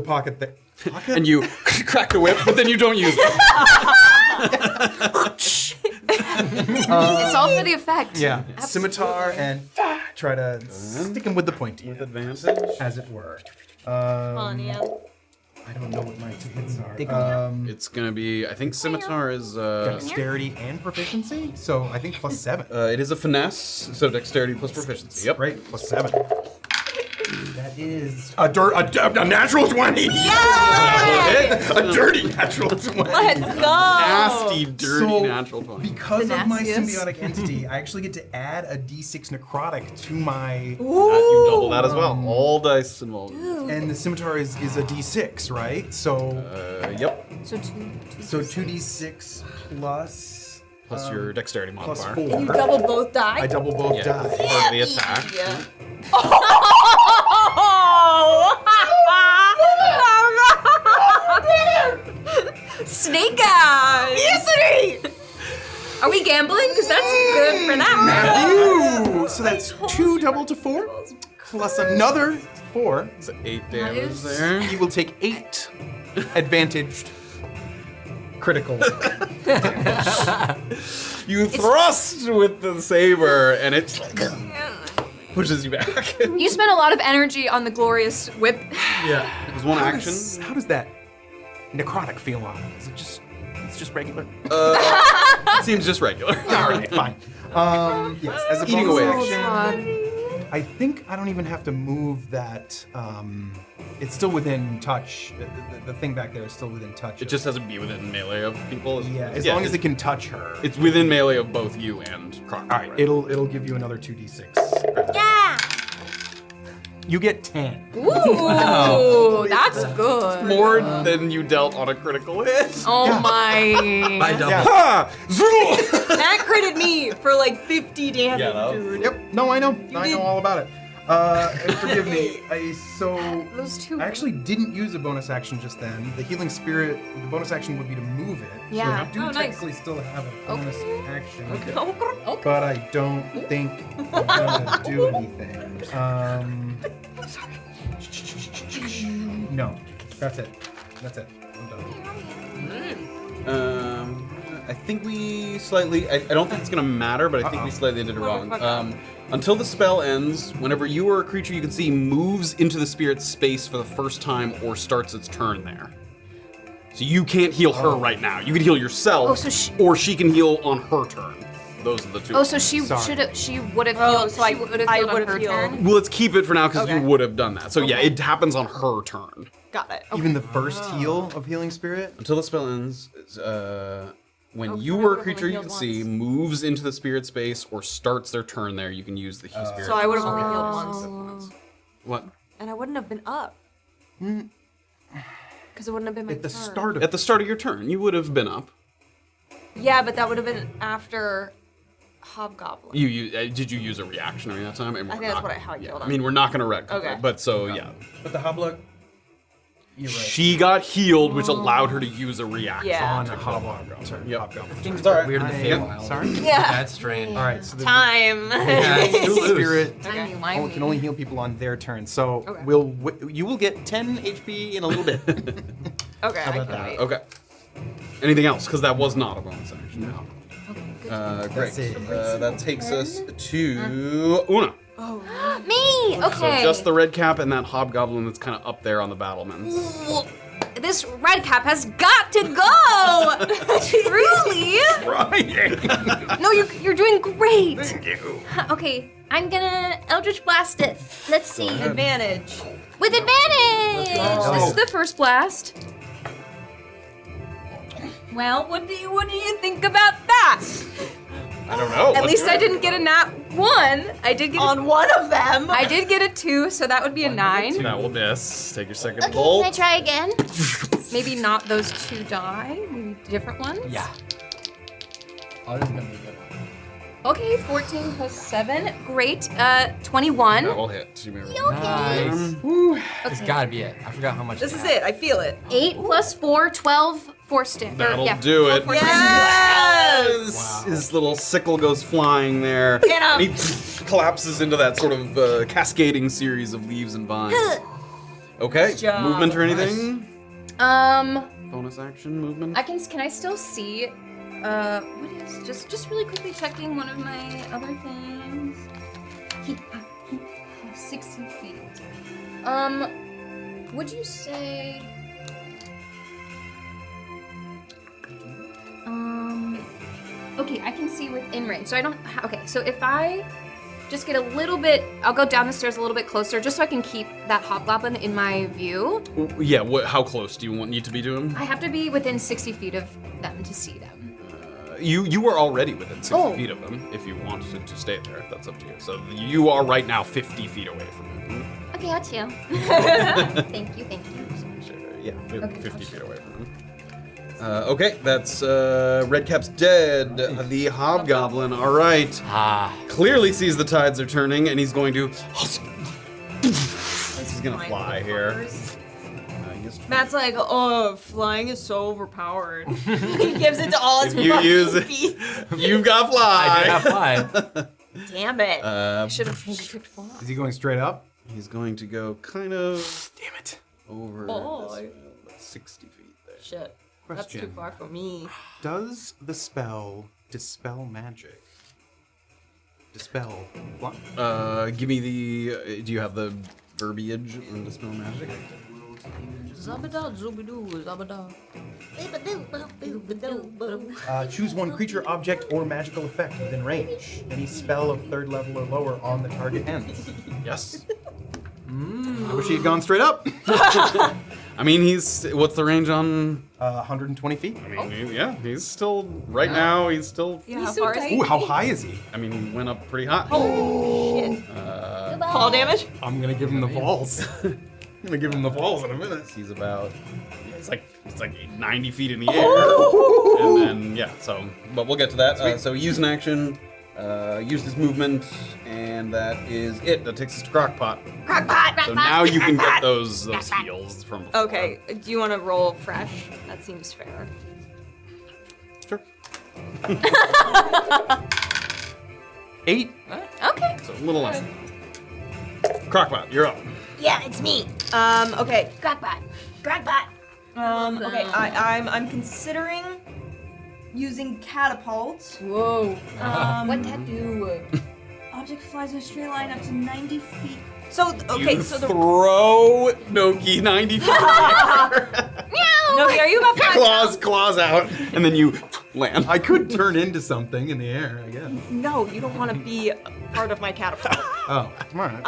[SPEAKER 7] pocket there.
[SPEAKER 1] And you crack the whip, but then you don't use it.
[SPEAKER 5] It's all for the effect.
[SPEAKER 7] Yeah, scimitar and try to stick him with the pointy,
[SPEAKER 1] With advantage.
[SPEAKER 7] as it were.
[SPEAKER 3] Come on, Ian.
[SPEAKER 7] I don't know what my hits are.
[SPEAKER 1] It's gonna be. I think scimitar is.
[SPEAKER 7] Dexterity and proficiency, so I think +7.
[SPEAKER 1] It is a finesse, so dexterity plus proficiency. Yep.
[SPEAKER 7] Great, +7. That is a natural 20. A dirty natural 20.
[SPEAKER 3] Let's go.
[SPEAKER 1] Nasty, dirty
[SPEAKER 7] So,
[SPEAKER 1] natural 20.
[SPEAKER 7] Because
[SPEAKER 5] The
[SPEAKER 7] of my
[SPEAKER 5] nastiest.
[SPEAKER 7] symbiotic entity, I actually get to add a d6 necrotic to my.
[SPEAKER 1] You double that as well. All dice involved.
[SPEAKER 7] And the scimitar is a d6, right? So
[SPEAKER 1] Yep.
[SPEAKER 5] So
[SPEAKER 7] so 2d6 plus
[SPEAKER 1] Plus your dexterity
[SPEAKER 7] plus
[SPEAKER 1] modifier.
[SPEAKER 7] 4.
[SPEAKER 3] You double both die.
[SPEAKER 7] I double both
[SPEAKER 1] Yeah,
[SPEAKER 7] die.
[SPEAKER 1] part of the attack.
[SPEAKER 3] Yeah.
[SPEAKER 5] Snake eyes.
[SPEAKER 3] Anthony!
[SPEAKER 5] Are we gambling? Because that's good for that.
[SPEAKER 7] Ooh, so that's 2 double to 4 plus another 4.
[SPEAKER 1] So 8 damage there.
[SPEAKER 7] You will take 8 advantaged critical.
[SPEAKER 1] You thrust with the saber, and it pushes you back.
[SPEAKER 5] You spent a lot of energy on the glorious whip.
[SPEAKER 1] Yeah. It was one action.
[SPEAKER 7] How does that necrotic feel on? Is it just it's just regular?
[SPEAKER 1] Seems just regular.
[SPEAKER 7] All right, fine. Yes, as a
[SPEAKER 1] Eating
[SPEAKER 7] bonus
[SPEAKER 1] away
[SPEAKER 7] action, I think I don't even have to move that. It's still within touch. The thing back there is still within touch.
[SPEAKER 1] It just has to be within melee of people.
[SPEAKER 7] Yeah, as long as it can touch her.
[SPEAKER 1] It's within melee of both you and Crocpot.
[SPEAKER 7] All right, it'll give you another 2d6.
[SPEAKER 6] Yeah.
[SPEAKER 7] You get 10.
[SPEAKER 5] Ooh, that's good.
[SPEAKER 1] More than you dealt on a critical hit.
[SPEAKER 5] Oh my.
[SPEAKER 2] By double.
[SPEAKER 7] Yeah.
[SPEAKER 1] Ah!
[SPEAKER 3] That critted me for like 50 damage,
[SPEAKER 1] Yeah, that was-
[SPEAKER 3] dude.
[SPEAKER 7] Yep. No, I know. I know all about it. And forgive me.
[SPEAKER 5] Those two.
[SPEAKER 7] I actually didn't use a bonus action just then. The healing spirit. The bonus action would be to move it.
[SPEAKER 5] Yeah.
[SPEAKER 7] So I do
[SPEAKER 3] Oh, nice.
[SPEAKER 7] technically still have a bonus action.
[SPEAKER 3] Okay.
[SPEAKER 7] But I don't think I'm gonna do anything. No, that's it. That's it. I'm done.
[SPEAKER 1] I think we slightly. I don't think it's gonna matter, but I think we slightly did it wrong. Until the spell ends, whenever you or a creature you can see moves into the spirit's space for the first time or starts its turn there. So you can't heal her right now. You can heal yourself,
[SPEAKER 5] Oh, so
[SPEAKER 1] or she can heal on her turn. Those are the two.
[SPEAKER 5] Oh, so she
[SPEAKER 7] Sorry.
[SPEAKER 5] should have. She would have
[SPEAKER 3] Oh,
[SPEAKER 5] healed.
[SPEAKER 3] so I
[SPEAKER 5] she would have
[SPEAKER 3] I
[SPEAKER 5] healed on
[SPEAKER 3] would've
[SPEAKER 5] her
[SPEAKER 3] healed.
[SPEAKER 5] turn.
[SPEAKER 1] Well, let's keep it for now because you
[SPEAKER 3] Okay.
[SPEAKER 1] would have done that. So yeah, it happens on her turn.
[SPEAKER 3] Got it.
[SPEAKER 7] Even the first heal of healing spirit.
[SPEAKER 1] Until the spell ends, when
[SPEAKER 3] Oh,
[SPEAKER 1] you
[SPEAKER 3] I
[SPEAKER 1] or a
[SPEAKER 3] would've
[SPEAKER 1] creature
[SPEAKER 3] only
[SPEAKER 1] you can
[SPEAKER 3] healed
[SPEAKER 1] see
[SPEAKER 3] once.
[SPEAKER 1] moves into the spirit space or starts their turn there, you can use the heal spirit.
[SPEAKER 3] So I would have only healed once.
[SPEAKER 1] What?
[SPEAKER 3] And I wouldn't have been up. Because it wouldn't have been my
[SPEAKER 7] At the
[SPEAKER 3] turn.
[SPEAKER 7] start of
[SPEAKER 1] At the start of your turn, you would have been up.
[SPEAKER 3] Yeah, but that would have been after Hobgoblin.
[SPEAKER 1] Did you use a reaction during that time? And
[SPEAKER 3] I
[SPEAKER 1] we're
[SPEAKER 3] think that's
[SPEAKER 1] not-
[SPEAKER 3] what how I killed
[SPEAKER 1] I
[SPEAKER 3] him.
[SPEAKER 1] mean, we're not going to retcon
[SPEAKER 3] Okay.
[SPEAKER 1] it, but so yeah.
[SPEAKER 7] But the Hoblock. You're right.
[SPEAKER 1] She got healed, which allowed her to use a reaction.
[SPEAKER 3] Yeah.
[SPEAKER 7] On Hobgoblin. Sorry,
[SPEAKER 1] Yep.
[SPEAKER 7] Hobgoblin.
[SPEAKER 2] Things
[SPEAKER 1] It's all right.
[SPEAKER 2] weird in the
[SPEAKER 7] Yep,
[SPEAKER 2] Feywild.
[SPEAKER 7] sorry.
[SPEAKER 3] Yeah.
[SPEAKER 2] That's strange.
[SPEAKER 7] All right, so the
[SPEAKER 3] Time.
[SPEAKER 7] spirit
[SPEAKER 5] Timey-wimey.
[SPEAKER 7] can only heal people on their turn. So
[SPEAKER 3] Okay.
[SPEAKER 7] you will get 10 HP in a little bit.
[SPEAKER 3] Okay,
[SPEAKER 7] How
[SPEAKER 3] I
[SPEAKER 7] about
[SPEAKER 3] can
[SPEAKER 7] that?
[SPEAKER 3] wait.
[SPEAKER 1] Okay. Anything else? Because that was not a bonus action. No. Great.
[SPEAKER 7] That's it.
[SPEAKER 1] That takes us to Oona.
[SPEAKER 6] Me.
[SPEAKER 1] So
[SPEAKER 6] Okay.
[SPEAKER 1] just the red cap and that hobgoblin that's kind of up there on the battlements.
[SPEAKER 5] This red cap has got to go. Truly.
[SPEAKER 1] Right.
[SPEAKER 5] No, you're doing great.
[SPEAKER 1] Thank you.
[SPEAKER 6] Okay. I'm gonna Eldritch Blast it. Let's see.
[SPEAKER 3] Advantage.
[SPEAKER 6] With advantage.
[SPEAKER 5] This is the first blast.
[SPEAKER 3] Well, what do you think about that?
[SPEAKER 1] I don't know.
[SPEAKER 5] At least I didn't get a nat 1. I did get
[SPEAKER 3] On one of them.
[SPEAKER 5] I did get a 2, so that would be a 9.
[SPEAKER 1] That will miss. Take your second
[SPEAKER 6] Okay,
[SPEAKER 1] bolt.
[SPEAKER 6] can I try again?
[SPEAKER 5] Maybe not those 2 die. Maybe different ones.
[SPEAKER 2] Yeah. Oh, this is gonna be good.
[SPEAKER 5] Okay, 14 plus 7. Great. 21.
[SPEAKER 1] That will hit. You may roll.
[SPEAKER 2] Nice. This gotta be it. I forgot how much.
[SPEAKER 3] This is it. I feel it.
[SPEAKER 5] 8 plus 4, 12 force stand.
[SPEAKER 1] That'll do it.
[SPEAKER 3] Yes.
[SPEAKER 1] His little sickle goes flying there.
[SPEAKER 3] Get him.
[SPEAKER 1] And he collapses into that sort of cascading series of leaves and vines. Okay.
[SPEAKER 3] job.
[SPEAKER 1] Movement or anything? Bonus action movement?
[SPEAKER 5] Can I still see what is just really quickly checking one of my other things. 60 feet. Would you say okay, I can see within range. So I don't okay, so if I just get a little bit. I'll go down the stairs a little bit closer, just so I can keep that hobgoblin in my view.
[SPEAKER 1] Yeah, how close do you need to be to him?
[SPEAKER 5] I have to be within 60 feet of them to see them.
[SPEAKER 1] You were already within 60 feet of him. If you wanted to stay there, that's up to you. So you are right now 50 feet away from him.
[SPEAKER 6] Okay, I'll chill. Thank you.
[SPEAKER 1] Sure, yeah, 50 feet away from him. Okay, that's Redcap's dead. The hobgoblin, all right. Clearly sees the tides are turning, and he's going to. He's gonna fly here.
[SPEAKER 3] Matt's like, oh, flying is so overpowered. He gives it to all his
[SPEAKER 1] You use it. You've got fly.
[SPEAKER 2] I do have fly.
[SPEAKER 3] Damn it.
[SPEAKER 5] Should have picked fly.
[SPEAKER 7] Is he going straight up?
[SPEAKER 1] He's going to go kind of.
[SPEAKER 7] Damn it.
[SPEAKER 1] Over
[SPEAKER 3] Oh.
[SPEAKER 1] 60 feet there.
[SPEAKER 3] Shit. That's too far for me.
[SPEAKER 7] Does the spell dispel magic? Dispel what?
[SPEAKER 1] Give me the. Do you have the verbiage on dispel magic?
[SPEAKER 3] Zabada, zoobidoo, zabada.
[SPEAKER 7] Choose one creature, object, or magical effect within range. Any spell of 3rd level or lower on the target ends.
[SPEAKER 1] Yes.
[SPEAKER 7] I wish he had gone straight up.
[SPEAKER 1] I mean, what's the range on?
[SPEAKER 7] 120 feet.
[SPEAKER 1] I mean, yeah, he's still right now. He's still.
[SPEAKER 3] Yeah, how far is he?
[SPEAKER 7] Ooh, how high is he?
[SPEAKER 1] I mean, he went up pretty high.
[SPEAKER 3] Oh, shit. Fall damage?
[SPEAKER 7] I'm gonna give him the falls. I'm gonna give him the falls in a minute.
[SPEAKER 1] He's about. It's like 90 feet in the air, and then yeah. So, but we'll get to that. So use an action. Used his movement, and that is it. That takes us to Crocpot.
[SPEAKER 8] Crocpot!
[SPEAKER 1] So now you can get those heals from before.
[SPEAKER 3] Okay, do you want to roll fresh? That seems fair.
[SPEAKER 1] Sure. 8.
[SPEAKER 5] Okay.
[SPEAKER 1] So a little less. Crocpot, you're up.
[SPEAKER 8] Yeah, it's me.
[SPEAKER 3] Okay.
[SPEAKER 8] Crocpot. Crocpot.
[SPEAKER 3] Okay, I'm considering using catapult.
[SPEAKER 5] Whoa.
[SPEAKER 3] What
[SPEAKER 5] that do?
[SPEAKER 3] Object flies in a straight line up to 90 feet. So, okay,
[SPEAKER 1] You
[SPEAKER 3] so the...
[SPEAKER 1] throw Noki 90 feet in the air.
[SPEAKER 3] Noki, are you about 5
[SPEAKER 1] claws out, and then you land.
[SPEAKER 7] I could turn into something in the air, I guess.
[SPEAKER 3] No, you don't want to be part of my catapult.
[SPEAKER 7] Oh, all right.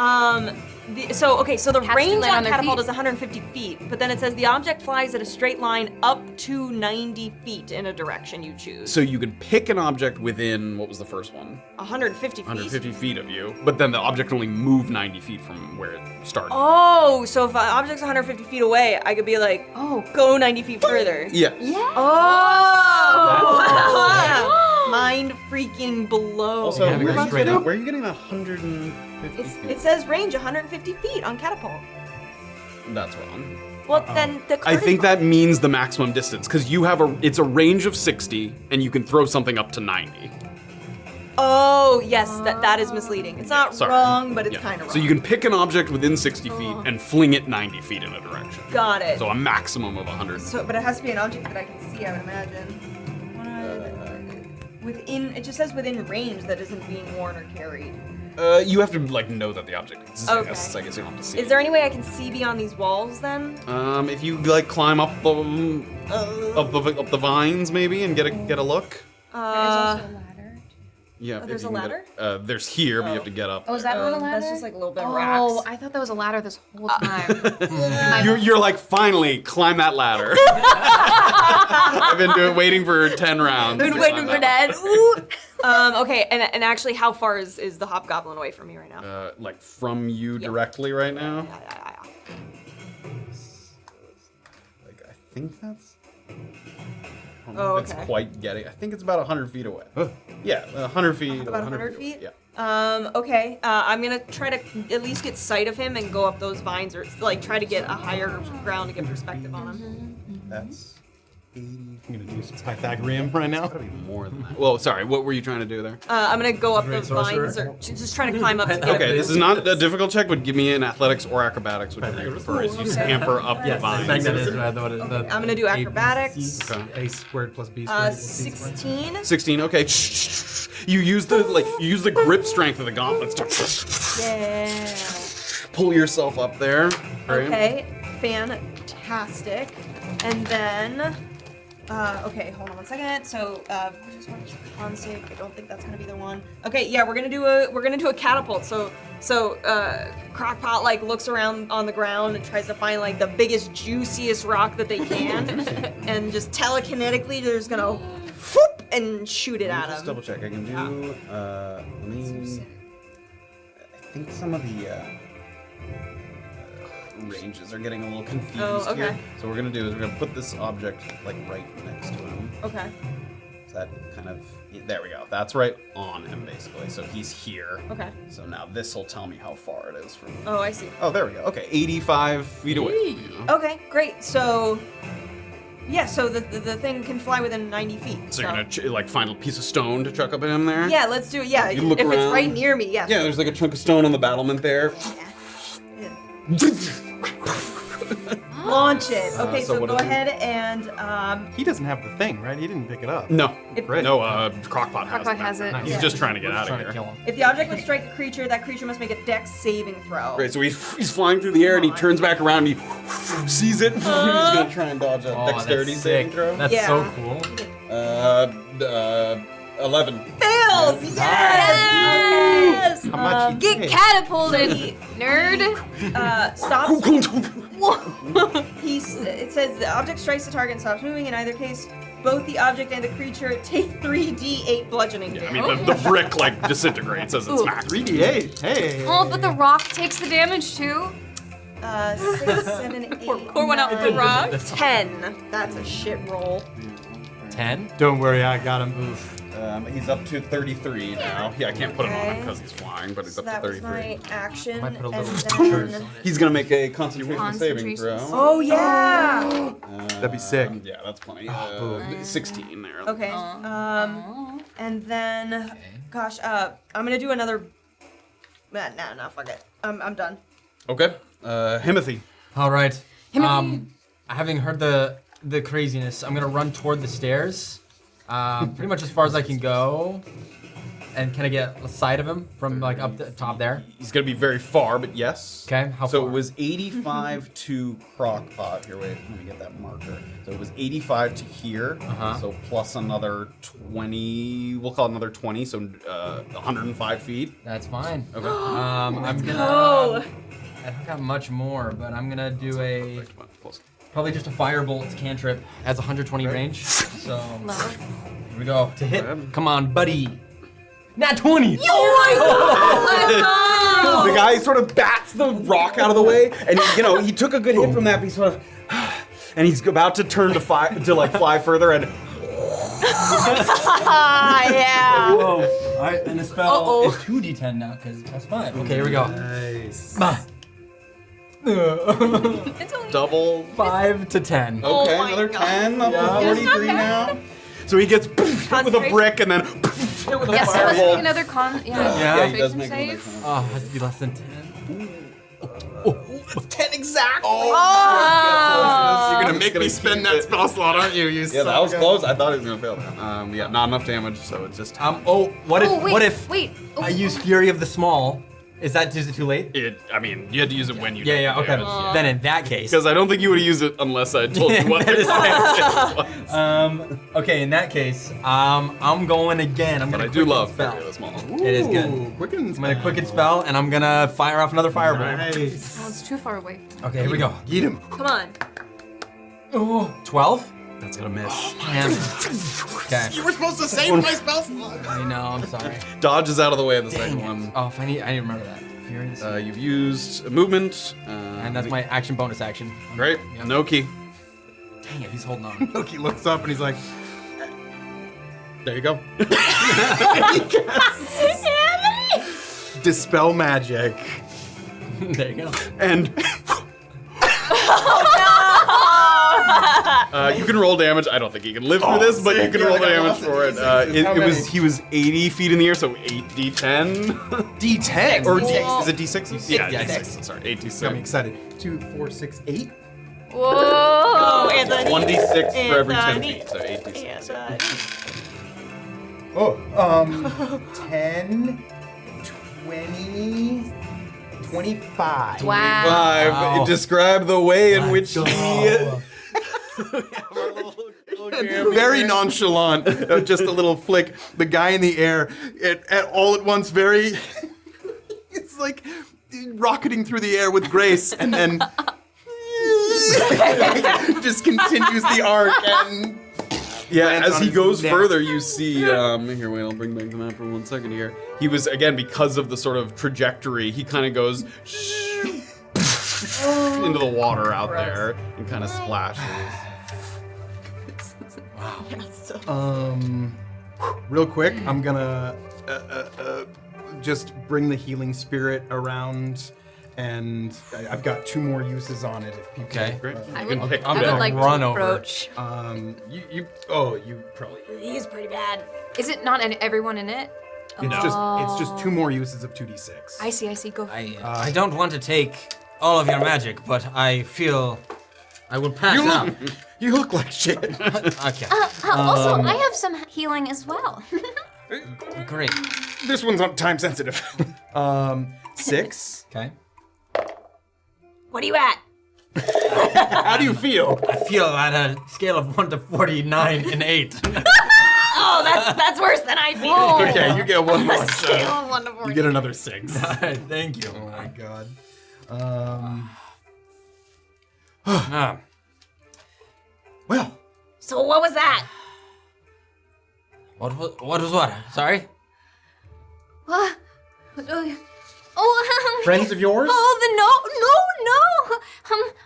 [SPEAKER 3] So the
[SPEAKER 5] Cats
[SPEAKER 3] range
[SPEAKER 5] can land
[SPEAKER 3] on
[SPEAKER 5] on their
[SPEAKER 3] catapult
[SPEAKER 5] feet.
[SPEAKER 3] is 150 feet, but then it says the object flies at a straight line up to 90 feet in a direction you choose.
[SPEAKER 1] So you could pick an object within, what was the first one?
[SPEAKER 3] 150 feet.
[SPEAKER 1] 150 feet of you, but then the object only moved 90 feet from where it started.
[SPEAKER 3] Oh, so if an object's 150 feet away, I could be like, go 90 feet further.
[SPEAKER 1] Yeah.
[SPEAKER 3] Oh! Mind freaking blown.
[SPEAKER 1] Also,
[SPEAKER 2] Yeah,
[SPEAKER 1] where,
[SPEAKER 2] go
[SPEAKER 1] are
[SPEAKER 2] straight up.
[SPEAKER 1] where are you getting that 150 feet?
[SPEAKER 3] It says range 150 feet on catapult.
[SPEAKER 1] That's wrong.
[SPEAKER 3] Well, then the
[SPEAKER 1] I think that means the maximum distance, because you have it's a range of 60, and you can throw something up to 90.
[SPEAKER 3] Oh, yes, that is misleading. It's not
[SPEAKER 1] Sorry.
[SPEAKER 3] wrong, but it's
[SPEAKER 1] Yeah.
[SPEAKER 3] kind of wrong.
[SPEAKER 1] So you can pick an object within 60 feet and fling it 90 feet in a direction.
[SPEAKER 3] Got it.
[SPEAKER 1] So a maximum of 100.
[SPEAKER 3] So, but it has to be an object that I can see, I would imagine. Within, it just says within range that isn't being worn or carried.
[SPEAKER 1] You have to know that the object exists.
[SPEAKER 3] Okay.
[SPEAKER 1] I guess you don't have to see.
[SPEAKER 3] Is there any way I can see beyond these walls then?
[SPEAKER 1] If you climb up the vines maybe and get a look. Yeah.
[SPEAKER 3] there's
[SPEAKER 1] if
[SPEAKER 3] a
[SPEAKER 1] you can
[SPEAKER 3] ladder?
[SPEAKER 1] Get, there's here, but you have to get up.
[SPEAKER 5] Oh, is that not a ladder?
[SPEAKER 3] That's just like a little bit of racks.
[SPEAKER 5] Oh, I thought that was a ladder this whole time.
[SPEAKER 1] You're like, finally, climb that ladder. I've been waiting for 10 rounds.
[SPEAKER 3] Been
[SPEAKER 1] to
[SPEAKER 3] waiting
[SPEAKER 1] climb
[SPEAKER 3] for that. Okay, and actually, how far is the hobgoblin away from me right now?
[SPEAKER 1] From you directly right now?
[SPEAKER 3] Yeah.
[SPEAKER 1] I think that's... I don't
[SPEAKER 3] Oh,
[SPEAKER 1] know if
[SPEAKER 3] okay.
[SPEAKER 1] it's quite getting... I think it's about 100 feet away. Yeah, 100 feet.
[SPEAKER 3] About 100 feet?
[SPEAKER 1] Yeah.
[SPEAKER 3] Okay. I'm gonna try to at least get sight of him and go up those vines, or try to get a higher ground to get perspective on him.
[SPEAKER 1] That's 80...
[SPEAKER 7] I'm gonna do some Pythagorean right now.
[SPEAKER 1] Gotta be more than that. Well, sorry, what were you trying to do there?
[SPEAKER 3] I'm gonna go up those vines, or just trying to climb up to get
[SPEAKER 1] Okay, this is not a difficult check, but give me an athletics or acrobatics, whichever you prefer, as you scamper up the vines.
[SPEAKER 3] I'm gonna do acrobatics.
[SPEAKER 7] A squared plus B squared equals C squared.
[SPEAKER 3] 16.
[SPEAKER 1] 16, okay. You use the grip strength of the gauntlets to
[SPEAKER 3] Yeah.
[SPEAKER 1] pull yourself up there. Right?
[SPEAKER 3] Okay, fantastic. And then Okay, hold on 1 second. So, just one con save. I don't think that's gonna be the one. Okay, yeah, we're gonna do a catapult. So, Crocpot like looks around on the ground and tries to find like the biggest, juiciest rock that they can, and just telekinetically, they're just gonna whoop and shoot it at
[SPEAKER 1] Just
[SPEAKER 3] him.
[SPEAKER 1] double check. I can do. I think some of the ranges are getting a little confused
[SPEAKER 3] Oh, okay.
[SPEAKER 1] here. So what we're gonna do is we're gonna put this object like right next to him.
[SPEAKER 3] Okay.
[SPEAKER 1] So that kind of, there we go. That's right on him basically. So he's here.
[SPEAKER 3] Okay.
[SPEAKER 1] So now this will tell me how far it is from.
[SPEAKER 3] Oh, I see.
[SPEAKER 1] Oh, there we go. Okay, 85 feet away.
[SPEAKER 3] Okay, great. So, yeah, so the thing can fly within 90 feet.
[SPEAKER 1] So you're gonna like find a piece of stone to chuck up at him there?
[SPEAKER 3] Yeah, let's do it. Yeah,
[SPEAKER 1] You look
[SPEAKER 3] if it's
[SPEAKER 1] around.
[SPEAKER 3] right near me, yeah.
[SPEAKER 1] Yeah, there's like a chunk of stone on the battlement there.
[SPEAKER 3] Launch it. Okay,
[SPEAKER 1] so
[SPEAKER 3] so
[SPEAKER 1] what
[SPEAKER 3] go
[SPEAKER 1] is it?
[SPEAKER 3] ahead and
[SPEAKER 7] He doesn't have the thing, right? He didn't pick it up.
[SPEAKER 1] No.
[SPEAKER 7] Great.
[SPEAKER 1] No, Crockpot has
[SPEAKER 5] Crockpot
[SPEAKER 1] it.
[SPEAKER 5] has it.
[SPEAKER 1] He's
[SPEAKER 5] Yeah.
[SPEAKER 1] just trying to get out of
[SPEAKER 2] Trying to
[SPEAKER 1] here.
[SPEAKER 2] kill him.
[SPEAKER 3] if the object would strike a creature, that creature must make a dex saving throw.
[SPEAKER 1] Great, so he's flying through the air and he turns back around and he sees it. He's gonna try and dodge a
[SPEAKER 2] Oh,
[SPEAKER 1] dexterity
[SPEAKER 2] that's
[SPEAKER 1] saving
[SPEAKER 2] sick.
[SPEAKER 1] throw.
[SPEAKER 2] That's
[SPEAKER 3] Yeah.
[SPEAKER 2] so cool.
[SPEAKER 1] 11.
[SPEAKER 3] Fails! Yes!
[SPEAKER 7] How much he
[SPEAKER 5] Get
[SPEAKER 7] takes.
[SPEAKER 5] catapulted, nerd.
[SPEAKER 3] Stop. It says the object strikes the target and stops moving. In either case, both the object and the creature take 3d8 bludgeoning
[SPEAKER 1] Yeah, I
[SPEAKER 3] damage.
[SPEAKER 1] mean, the brick like disintegrates as it
[SPEAKER 5] Ooh.
[SPEAKER 1] smacks.
[SPEAKER 7] 3d8. Hey.
[SPEAKER 5] Oh, but the rock takes the damage too.
[SPEAKER 3] 6, 7, 8,
[SPEAKER 5] Pour one out for the
[SPEAKER 3] 9,
[SPEAKER 5] rock.
[SPEAKER 3] 10. That's a shit roll.
[SPEAKER 2] 10?
[SPEAKER 7] Don't worry, I got him. Oof.
[SPEAKER 1] He's up to 33 now. Yeah, I can't put him on him
[SPEAKER 3] Okay.
[SPEAKER 1] because he's flying, but he's
[SPEAKER 3] So
[SPEAKER 1] up to
[SPEAKER 3] that was
[SPEAKER 1] 33.
[SPEAKER 3] my action.
[SPEAKER 2] Might put a
[SPEAKER 3] and
[SPEAKER 2] little curse
[SPEAKER 3] then...
[SPEAKER 2] on it.
[SPEAKER 1] He's gonna make a concentration saving throw.
[SPEAKER 5] Concentration.
[SPEAKER 3] Oh, yeah!
[SPEAKER 7] That'd be sick.
[SPEAKER 1] Yeah, that's plenty.
[SPEAKER 7] boom.
[SPEAKER 1] 16 there.
[SPEAKER 3] Okay. And then, gosh, I'm gonna do another. No, fuck it. I'm done.
[SPEAKER 1] Okay. Himothy.
[SPEAKER 2] All right. Having heard the craziness, I'm gonna run toward the stairs, pretty much as far as I can go. And can I get a sight of him from like up the top there?
[SPEAKER 1] He's gonna be very far, but yes.
[SPEAKER 2] Okay, how
[SPEAKER 1] So
[SPEAKER 2] far?
[SPEAKER 1] it was 85 to Crocpot. Here, wait, let me get that marker. So it was 85 to here.
[SPEAKER 2] Uh-huh.
[SPEAKER 1] So plus another 20. We'll call it another 20. So 105 feet.
[SPEAKER 2] That's fine.
[SPEAKER 1] Okay.
[SPEAKER 2] I'm gonna.
[SPEAKER 3] go.
[SPEAKER 2] I don't got much more, but I'm gonna do a
[SPEAKER 1] Close.
[SPEAKER 2] probably just a firebolt cantrip. Has 120 range. So here we go to hit. Come on, buddy. Nat 20.
[SPEAKER 1] The guy sort of bats the rock out of the way, and he took a good hit from that, but he sort of, and he's about to turn to fly further, and
[SPEAKER 3] Yeah.
[SPEAKER 2] Whoa. All right, and the spell is 2d10 now because that's 5. Okay, here we go.
[SPEAKER 7] Nice.
[SPEAKER 2] Bah.
[SPEAKER 5] It's only
[SPEAKER 1] double.
[SPEAKER 2] 5 to 10.
[SPEAKER 1] Okay,
[SPEAKER 3] my
[SPEAKER 1] another
[SPEAKER 3] God.
[SPEAKER 1] 10, up to
[SPEAKER 2] Yeah.
[SPEAKER 1] 43 now. So he gets hit with a brick and then hit with a
[SPEAKER 5] Yes, it
[SPEAKER 1] fireball.
[SPEAKER 5] was another con.
[SPEAKER 1] Yeah, he does
[SPEAKER 5] concentration
[SPEAKER 1] make
[SPEAKER 5] save.
[SPEAKER 1] another save.
[SPEAKER 2] Oh, it has to be less than 10.
[SPEAKER 1] 10 exactly.
[SPEAKER 7] You're gonna make me spend that spell slot, aren't you?
[SPEAKER 1] Yeah, that was close. I thought he was gonna fail that. Yeah, not enough damage, so it's just.
[SPEAKER 2] What if
[SPEAKER 5] Oh, wait,
[SPEAKER 2] what if
[SPEAKER 5] wait. Oh,
[SPEAKER 2] I use Fury of the Small? Is it too late?
[SPEAKER 1] I mean, you had to use it when you.
[SPEAKER 2] Yeah, okay. Then in that case.
[SPEAKER 1] Because I don't think you would have used it unless I told you what
[SPEAKER 2] That is
[SPEAKER 1] was.
[SPEAKER 2] Okay, in that case, I'm going again. I'm
[SPEAKER 1] But
[SPEAKER 2] gonna
[SPEAKER 1] I do
[SPEAKER 2] quicken
[SPEAKER 1] love
[SPEAKER 2] spell.
[SPEAKER 1] Fury of the Small.
[SPEAKER 2] It is good.
[SPEAKER 7] Quicken.
[SPEAKER 2] I'm gonna quicken spell and I'm gonna fire off another fireball.
[SPEAKER 7] Nice.
[SPEAKER 5] Oh, it's too far away.
[SPEAKER 2] Okay, here we go.
[SPEAKER 7] Eat him.
[SPEAKER 3] Come on.
[SPEAKER 2] Oh, 12?
[SPEAKER 1] That's gonna miss.
[SPEAKER 2] Damn. Okay.
[SPEAKER 7] You were supposed to save my spell slot.
[SPEAKER 2] I know, I'm sorry.
[SPEAKER 1] Dodges out of the way of the
[SPEAKER 2] Dang
[SPEAKER 1] second
[SPEAKER 2] it.
[SPEAKER 1] one.
[SPEAKER 2] Oh, I need to remember that. Fury of the Small.
[SPEAKER 1] You've used a movement.
[SPEAKER 2] And that's my action bonus action.
[SPEAKER 1] Great.
[SPEAKER 2] Yep.
[SPEAKER 1] Noki.
[SPEAKER 2] Dang it, he's holding on.
[SPEAKER 7] Noki looks up and he's like, there you go. Dispel magic.
[SPEAKER 2] There you go.
[SPEAKER 1] And. You can roll damage. I don't think he can live through this, but you can roll damage for it. He was 80 feet in the air, so 8d10.
[SPEAKER 7] D10.
[SPEAKER 1] Or is it d6? Yeah,
[SPEAKER 2] Yeah,
[SPEAKER 1] d6. Sorry, 8d6.
[SPEAKER 7] Got me excited. 2, 4, 6, 8.
[SPEAKER 5] Whoa.
[SPEAKER 3] Oh, Anthony.
[SPEAKER 1] 1d6 for every 10
[SPEAKER 3] Anthony.
[SPEAKER 1] feet, so 8d6.
[SPEAKER 7] Oh, 10, 20, 25.
[SPEAKER 5] Wow.
[SPEAKER 1] 5.
[SPEAKER 2] Wow.
[SPEAKER 1] Describe the way in which
[SPEAKER 2] Let's
[SPEAKER 1] he.
[SPEAKER 2] go.
[SPEAKER 1] We have our little
[SPEAKER 7] very nonchalant, just a little flick. The guy in the air, all at once, very. It's like rocketing through the air with grace, and then just continues the arc and.
[SPEAKER 1] Yeah,
[SPEAKER 7] lands
[SPEAKER 1] as
[SPEAKER 7] on
[SPEAKER 1] he
[SPEAKER 7] his
[SPEAKER 1] goes
[SPEAKER 7] neck.
[SPEAKER 1] further, you see. Here, wait, I'll bring back the map for 1 second here. He was, again, because of the sort of trajectory, he kind of goes into the water out there and kind of splashes.
[SPEAKER 7] Real quick, I'm gonna just bring the healing spirit around, and I've got 2 more uses on it. If people,
[SPEAKER 2] Okay.
[SPEAKER 1] Great.
[SPEAKER 5] I
[SPEAKER 1] You
[SPEAKER 5] would,
[SPEAKER 1] can pick
[SPEAKER 5] I
[SPEAKER 1] them
[SPEAKER 5] would
[SPEAKER 1] up.
[SPEAKER 5] like
[SPEAKER 2] Run
[SPEAKER 5] to
[SPEAKER 2] over.
[SPEAKER 5] approach.
[SPEAKER 7] you probably.
[SPEAKER 8] He's pretty bad.
[SPEAKER 5] Is it not everyone in it?
[SPEAKER 7] It's just 2 more uses of 2d6.
[SPEAKER 5] I see. Go.
[SPEAKER 2] I don't want to take all of your magic, but I feel I will pass out.
[SPEAKER 7] You look like shit.
[SPEAKER 2] Okay,
[SPEAKER 6] Also, I have some healing as well.
[SPEAKER 2] great.
[SPEAKER 7] This one's not time sensitive. 6.
[SPEAKER 2] Okay.
[SPEAKER 8] What are you at?
[SPEAKER 7] How do you feel?
[SPEAKER 2] I feel at a scale of 1 to 49 and 8.
[SPEAKER 8] Oh, that's worse than I feel.
[SPEAKER 7] Okay, you get 1 more.
[SPEAKER 8] Scale of 1 to 40.
[SPEAKER 7] You get another 6.
[SPEAKER 2] Thank you.
[SPEAKER 7] Oh my god. Well,
[SPEAKER 8] So what was that?
[SPEAKER 2] What was what? Sorry?
[SPEAKER 7] friends of yours?
[SPEAKER 6] Oh, no.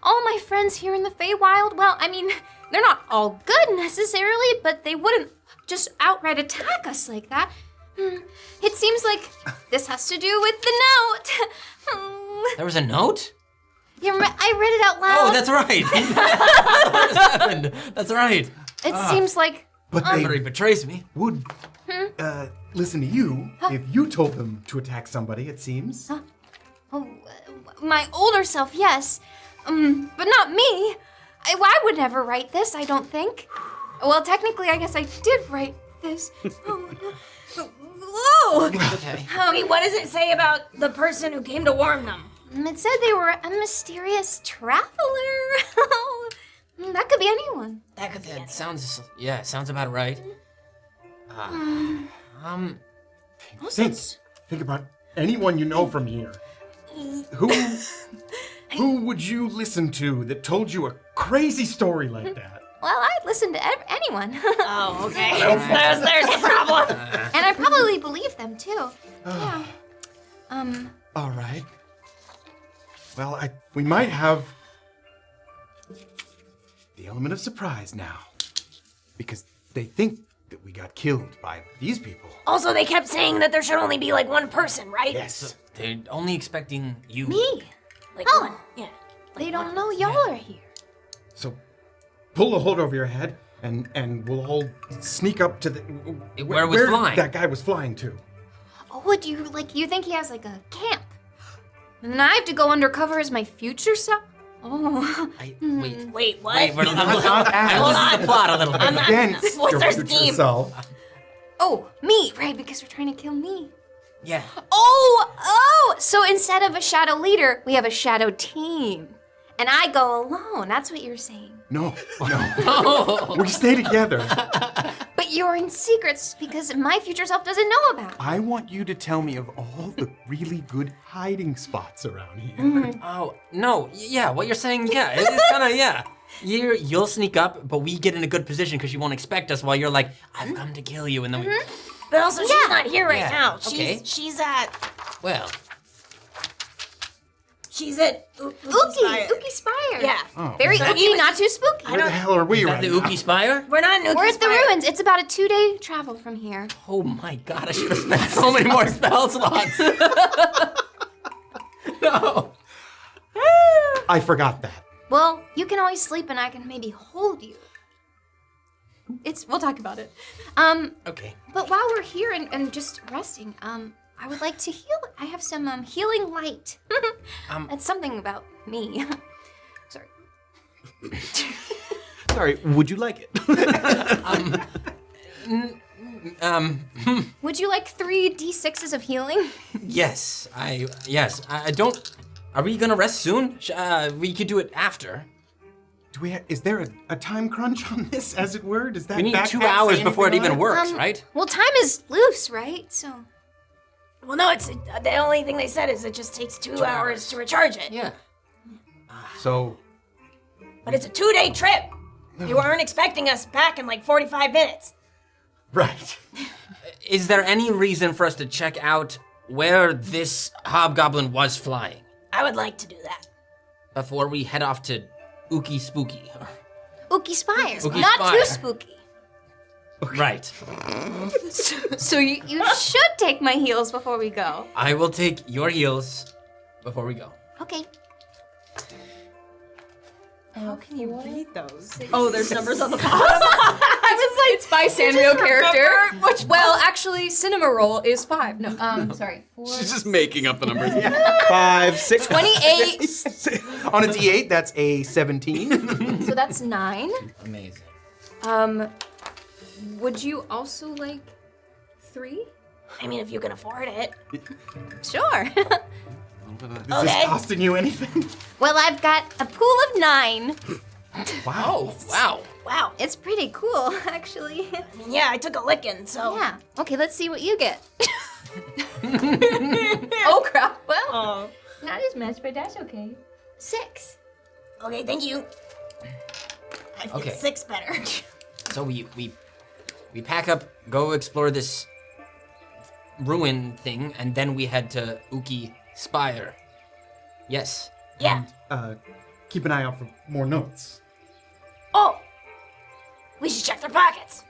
[SPEAKER 6] All my friends here in the Feywild, well, I mean, they're not all good necessarily, but they wouldn't just outright attack us like that. It seems like this has to do with the note.
[SPEAKER 2] There was a note?
[SPEAKER 6] Yeah, I read it out loud.
[SPEAKER 2] Oh, that's right. What happened? That's right.
[SPEAKER 6] It seems like
[SPEAKER 7] But
[SPEAKER 2] Somebody
[SPEAKER 7] they
[SPEAKER 2] betrays me.
[SPEAKER 7] would listen to you if you told them to attack somebody, it seems.
[SPEAKER 6] my older self, yes, but not me. I would never write this, I don't think. Well, technically, I guess I did write this. Whoa!
[SPEAKER 2] Okay.
[SPEAKER 8] Wait, what does it say about the person who came to warn them?
[SPEAKER 6] It said they were a mysterious traveler. That could be anyone.
[SPEAKER 8] That could be
[SPEAKER 2] It sounds about right.
[SPEAKER 7] Think about anyone you know from here. Who would you listen to that told you a crazy story like that?
[SPEAKER 6] Well, I'd listen to anyone.
[SPEAKER 8] Oh, okay. There's the problem.
[SPEAKER 6] And I probably believe them, too. Yeah.
[SPEAKER 7] All right. Well, we might have the element of surprise now, because they think that we got killed by these people.
[SPEAKER 8] Also, they kept saying that there should only be like 1 person, right?
[SPEAKER 7] Yes.
[SPEAKER 2] They're only expecting you.
[SPEAKER 6] Me?
[SPEAKER 8] Like
[SPEAKER 6] Oh.
[SPEAKER 8] 1. Yeah.
[SPEAKER 6] They don't know y'all are here.
[SPEAKER 7] So, pull a hood over your head, and we'll all sneak up to the
[SPEAKER 2] Where it was flying.
[SPEAKER 7] that guy was flying to.
[SPEAKER 6] Oh, would you think he has like a camp? And then I have to go undercover as my future self? Oh.
[SPEAKER 2] Wait,
[SPEAKER 8] Wait, what?
[SPEAKER 2] I'm listening to the plot a little bit.
[SPEAKER 7] Against
[SPEAKER 8] What's
[SPEAKER 7] your
[SPEAKER 8] their
[SPEAKER 7] future
[SPEAKER 8] scheme?
[SPEAKER 7] self.
[SPEAKER 6] Oh, me, right, because we're trying to kill me.
[SPEAKER 2] Yeah.
[SPEAKER 6] Oh, so instead of a shadow leader, we have a shadow team. And I go alone, that's what you're saying.
[SPEAKER 7] No. We stay together.
[SPEAKER 6] But you're in secrets because my future self doesn't know about it.
[SPEAKER 7] I want you to tell me of all the really good hiding spots around here.
[SPEAKER 2] Oh, no. Yeah, what you're saying, yeah. It's kind of, yeah. You'll sneak up, but we get in a good position because you won't expect us while you're like, I've come to kill you. And then we,
[SPEAKER 8] But also, she's not here right
[SPEAKER 2] Yeah,
[SPEAKER 8] now.
[SPEAKER 2] okay.
[SPEAKER 8] She's at
[SPEAKER 6] Ookie Spire.
[SPEAKER 8] Yeah.
[SPEAKER 6] Very ookie, not too spooky.
[SPEAKER 7] Where the hell are we
[SPEAKER 2] is that
[SPEAKER 7] right
[SPEAKER 2] the
[SPEAKER 7] now?
[SPEAKER 2] Ookie Spire?
[SPEAKER 8] We're not in Noki
[SPEAKER 6] We're at the
[SPEAKER 8] Spire.
[SPEAKER 6] ruins. It's about a 2-day travel from here.
[SPEAKER 2] Oh my god, I should have spent so many more spell slots. No.
[SPEAKER 7] I forgot that.
[SPEAKER 6] Well, you can always sleep and I can maybe hold you. We'll talk about it.
[SPEAKER 2] Okay.
[SPEAKER 6] But while we're here and just resting, I would like to heal. I have some healing light. That's something about me. Sorry.
[SPEAKER 1] Sorry, would you like it?
[SPEAKER 6] Would you like 3 d6s of healing?
[SPEAKER 2] Yes, I don't. Are we gonna rest soon? We could do it after.
[SPEAKER 7] Is there a time crunch on this, as it were? Does that
[SPEAKER 2] We need
[SPEAKER 7] backpack
[SPEAKER 2] 2
[SPEAKER 7] say
[SPEAKER 2] hours
[SPEAKER 7] anything
[SPEAKER 2] before it
[SPEAKER 7] on
[SPEAKER 2] even works, right?
[SPEAKER 6] Well, time is loose, right? So.
[SPEAKER 8] Well, no, it's the only thing they said is it just takes 2 hours to recharge it.
[SPEAKER 2] Yeah.
[SPEAKER 7] So,
[SPEAKER 8] But it's a 2-day trip. You weren't expecting us back in like 45 minutes.
[SPEAKER 7] right.
[SPEAKER 2] Is there any reason for us to check out where this hobgoblin was flying
[SPEAKER 8] I would like to do that.
[SPEAKER 2] before we head off to Ookie Spooky?
[SPEAKER 6] Ookie Spire.
[SPEAKER 2] Ookie
[SPEAKER 6] Not
[SPEAKER 2] Spire.
[SPEAKER 6] too spooky.
[SPEAKER 2] Right.
[SPEAKER 6] So you should take my heels before we go.
[SPEAKER 2] I will take your heels before we go.
[SPEAKER 6] Okay.
[SPEAKER 3] How can you read those? Oh, there's numbers on the bottom.
[SPEAKER 5] I was like, it's by Sanrio character. Well, actually, Cinema Roll is 5. No, sorry. 4.
[SPEAKER 1] She's just making up the numbers.
[SPEAKER 7] 5, 6,
[SPEAKER 5] 28.
[SPEAKER 7] On a D8, that's a 17.
[SPEAKER 5] So that's 9.
[SPEAKER 2] Amazing.
[SPEAKER 5] Would you also like 3?
[SPEAKER 8] I mean, if you can afford it.
[SPEAKER 6] Sure.
[SPEAKER 7] Is this costing you anything?
[SPEAKER 6] Well, I've got a pool of 9.
[SPEAKER 2] Oh, wow.
[SPEAKER 8] Wow.
[SPEAKER 6] It's pretty cool, actually.
[SPEAKER 8] I mean, yeah, I took a licking, so.
[SPEAKER 6] Yeah. Okay, let's see what you get.
[SPEAKER 5] Oh, crap. Well,
[SPEAKER 6] Not as much, but that's okay. 6.
[SPEAKER 8] Okay, thank you. I feel
[SPEAKER 2] Okay.
[SPEAKER 8] 6 better.
[SPEAKER 2] So we pack up, go explore this ruin thing, and then we head to Ookie Spire. Yes.
[SPEAKER 8] Yeah.
[SPEAKER 7] Keep an eye out for more notes.
[SPEAKER 8] Oh! We should check their pockets.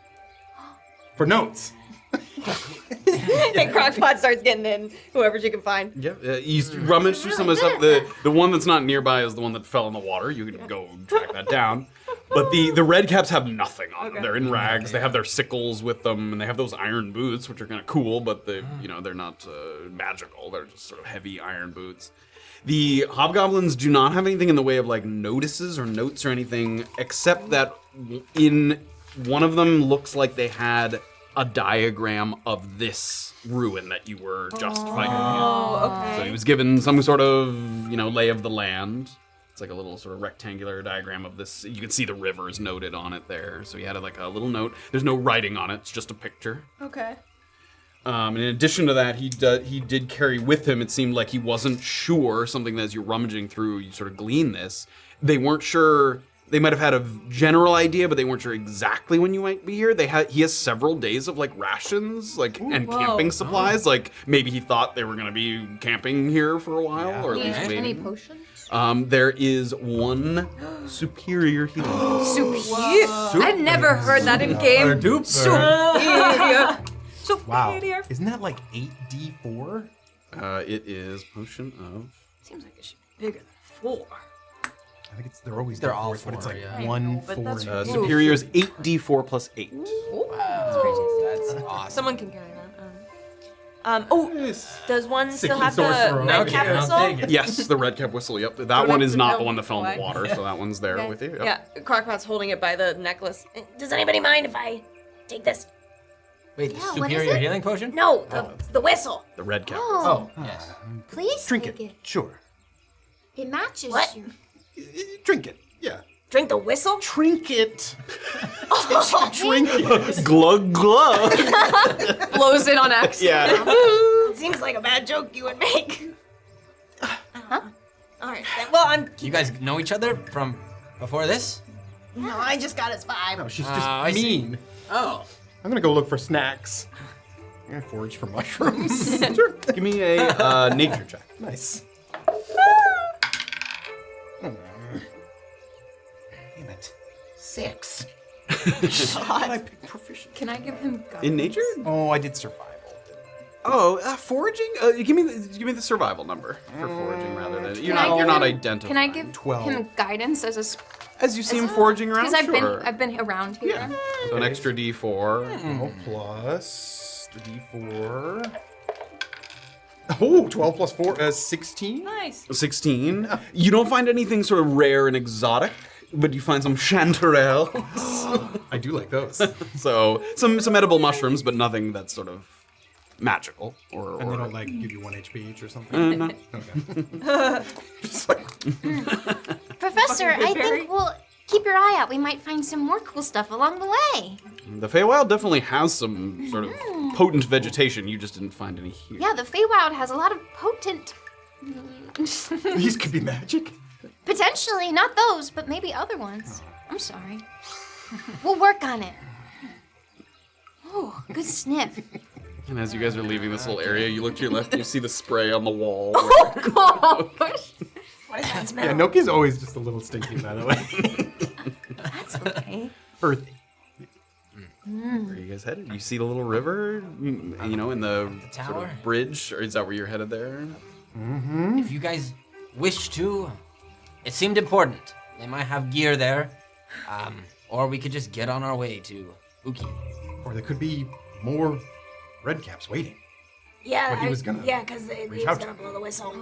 [SPEAKER 7] For notes.
[SPEAKER 3] And Crocpot starts getting in whoever she can find.
[SPEAKER 1] Yeah, you rummage through some of the stuff. The one that's not nearby is the one that fell in the water. You can go track that down. But the red caps have nothing on them. They're in rags. They have their sickles with them, and they have those iron boots, which are kind of cool, but they're not magical. They're just sort of heavy iron boots. The hobgoblins do not have anything in the way of like notices or notes or anything, except that in one of them looks like they had a diagram of this ruin that you were just fighting.
[SPEAKER 3] Oh, okay.
[SPEAKER 1] So he was given some sort of, lay of the land. It's like a little sort of rectangular diagram of this. You can see the rivers noted on it there. So he had like a little note. There's no writing on it. It's just a picture.
[SPEAKER 3] Okay.
[SPEAKER 1] And in addition to that, he did carry with him, it seemed like he wasn't sure, something that as you're rummaging through, you sort of glean this. They weren't sure. They might have had a general idea, but they weren't sure exactly when you might be here. He has several days of like rations, and camping supplies. Like maybe he thought they were gonna be camping here for a while, or at least
[SPEAKER 5] any
[SPEAKER 1] waiting.
[SPEAKER 5] potions?
[SPEAKER 1] There is one superior healing.
[SPEAKER 5] Superior. I've never heard that in game. Superior.
[SPEAKER 7] Wow. Isn't that like 8d4?
[SPEAKER 1] It is potion of.
[SPEAKER 3] Seems like it should be bigger than 4.
[SPEAKER 7] I think they're always
[SPEAKER 2] They're all
[SPEAKER 7] D4s, but it's
[SPEAKER 2] four,
[SPEAKER 7] like
[SPEAKER 2] yeah.
[SPEAKER 7] 1,
[SPEAKER 3] but
[SPEAKER 7] 4,
[SPEAKER 3] that's
[SPEAKER 7] and
[SPEAKER 1] Superior is 8d4 plus 8.
[SPEAKER 2] That's awesome.
[SPEAKER 3] Someone can carry that. Does one still have
[SPEAKER 7] sorcerer.
[SPEAKER 3] the
[SPEAKER 7] No,
[SPEAKER 3] red cap
[SPEAKER 2] I'll
[SPEAKER 3] whistle?
[SPEAKER 2] take it.
[SPEAKER 1] Yes, the red cap whistle. Yep, that
[SPEAKER 3] Don't
[SPEAKER 1] one
[SPEAKER 3] have
[SPEAKER 1] is
[SPEAKER 3] to
[SPEAKER 1] not
[SPEAKER 3] tell
[SPEAKER 1] the one
[SPEAKER 3] me
[SPEAKER 1] that fell in the
[SPEAKER 3] why.
[SPEAKER 1] water, so that one's there with you. Yep.
[SPEAKER 3] Yeah, Crocpot's holding it by the necklace.
[SPEAKER 8] Does anybody mind if I take this?
[SPEAKER 2] Wait,
[SPEAKER 6] Yeah,
[SPEAKER 2] the
[SPEAKER 6] what is
[SPEAKER 2] superior
[SPEAKER 6] it?
[SPEAKER 2] healing potion?
[SPEAKER 8] No, the whistle.
[SPEAKER 1] The red cap.
[SPEAKER 6] Oh,
[SPEAKER 2] Yes.
[SPEAKER 6] please
[SPEAKER 7] drink
[SPEAKER 6] take
[SPEAKER 7] it. Sure.
[SPEAKER 6] It matches
[SPEAKER 8] What?
[SPEAKER 6] you.
[SPEAKER 7] Drink it. Yeah.
[SPEAKER 8] Drink the whistle?
[SPEAKER 7] Trinket.
[SPEAKER 1] Glug glug.
[SPEAKER 5] Blows it on X.
[SPEAKER 1] Yeah.
[SPEAKER 8] It seems like a bad joke you would make. All right. Then, well,
[SPEAKER 2] You guys know each other from before this?
[SPEAKER 8] No, I just got his 5.
[SPEAKER 7] No, she's just
[SPEAKER 2] I see.
[SPEAKER 7] mean.
[SPEAKER 2] Oh.
[SPEAKER 7] I'm gonna go look for snacks. I'm gonna forage for mushrooms. Sure.
[SPEAKER 1] Give me a nature check.
[SPEAKER 7] Nice. Damn it. 6. I picked proficient.
[SPEAKER 5] Can I give him guidance?
[SPEAKER 1] In nature?
[SPEAKER 7] Oh, I did survival.
[SPEAKER 1] Oh, foraging. Give me the survival number for foraging rather than you're not identifying.
[SPEAKER 5] Can I give
[SPEAKER 7] 12.
[SPEAKER 5] him guidance as a
[SPEAKER 1] as you see him foraging around?
[SPEAKER 5] because
[SPEAKER 1] Sure.
[SPEAKER 5] I've been around here.
[SPEAKER 1] Yeah. So an extra D4.
[SPEAKER 7] 12 plus the D4. Oh, 12 plus 4 16.
[SPEAKER 3] Nice.
[SPEAKER 1] 16. You don't find anything sort of rare and exotic, but you find some chanterelles.
[SPEAKER 7] I do like those.
[SPEAKER 1] So some edible mushrooms, but nothing that's sort of magical or.
[SPEAKER 7] And they don't like give you 1 HP each or something.
[SPEAKER 1] No.
[SPEAKER 7] Okay. Just like,
[SPEAKER 6] Professor, I
[SPEAKER 3] berry.
[SPEAKER 6] think we'll keep your eye out. We might find some more cool stuff along the way.
[SPEAKER 1] The Feywild definitely has some sort of potent vegetation. You just didn't find any here.
[SPEAKER 6] Yeah, the Feywild has a lot of potent...
[SPEAKER 7] These could be magic.
[SPEAKER 6] Potentially, not those, but maybe other ones. I'm sorry. We'll work on it. Oh, good sniff.
[SPEAKER 1] And as you guys are leaving this little area, you look to your left and you see the spray on the wall.
[SPEAKER 6] Oh, gosh.
[SPEAKER 8] What does that smell?
[SPEAKER 7] Yeah, Noki's always just a little stinky, by the way.
[SPEAKER 6] That's okay.
[SPEAKER 7] Earthy.
[SPEAKER 1] Where are you guys headed? You see the little river, in the sort
[SPEAKER 2] tower?
[SPEAKER 1] of bridge? Or is that where you're headed there?
[SPEAKER 2] If you guys wish to, it seemed important. They might have gear there. Or we could just get on our way to Uki.
[SPEAKER 7] Or there could be more redcaps waiting.
[SPEAKER 8] Yeah,
[SPEAKER 7] What he was gonna
[SPEAKER 8] yeah, because he
[SPEAKER 7] reach
[SPEAKER 8] was
[SPEAKER 7] out
[SPEAKER 8] gonna
[SPEAKER 7] to.
[SPEAKER 8] blow the whistle.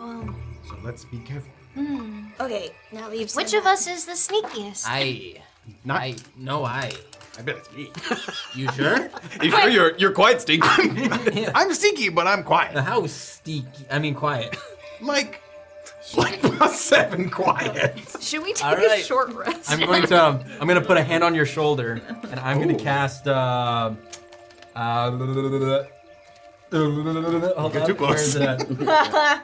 [SPEAKER 7] So let's be careful.
[SPEAKER 8] Okay, now that you've said
[SPEAKER 6] Which of us is the sneakiest?
[SPEAKER 2] I
[SPEAKER 7] I bet it's me.
[SPEAKER 2] You sure?
[SPEAKER 1] You sure you're quite stinky?
[SPEAKER 7] I'm stinky, but I'm quiet.
[SPEAKER 2] How quiet.
[SPEAKER 7] Like +7 quiet.
[SPEAKER 5] Should we take
[SPEAKER 2] All right.
[SPEAKER 5] a short rest?
[SPEAKER 2] I'm gonna put a hand on your shoulder and I'm gonna cast hold
[SPEAKER 7] Get
[SPEAKER 2] up,
[SPEAKER 7] too
[SPEAKER 2] where is
[SPEAKER 7] close.
[SPEAKER 2] it at?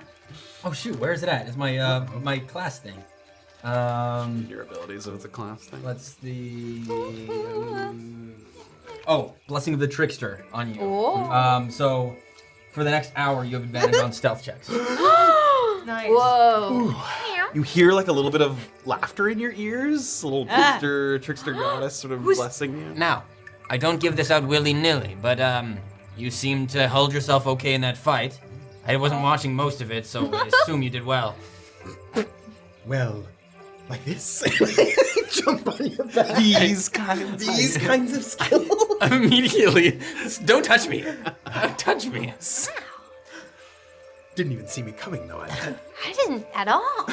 [SPEAKER 2] Oh shoot, where is it at? It's my my class thing.
[SPEAKER 1] Your abilities, if it's a class thing.
[SPEAKER 2] What's the Blessing of the Trickster on you.
[SPEAKER 5] Oh.
[SPEAKER 2] So for the next hour you have advantage on stealth checks.
[SPEAKER 5] Nice.
[SPEAKER 6] Whoa.
[SPEAKER 1] You hear like a little bit of laughter in your ears, a little trickster goddess sort of blessing you.
[SPEAKER 2] Now, I don't give this out willy-nilly, but you seem to hold yourself okay in that fight. I wasn't watching most of it, so I assume you did well.
[SPEAKER 7] Well, like this. Jump on your back.
[SPEAKER 1] These kinds of skills.
[SPEAKER 2] Immediately, don't touch me. Don't touch me.
[SPEAKER 7] Didn't even see me coming though.
[SPEAKER 6] I didn't at all.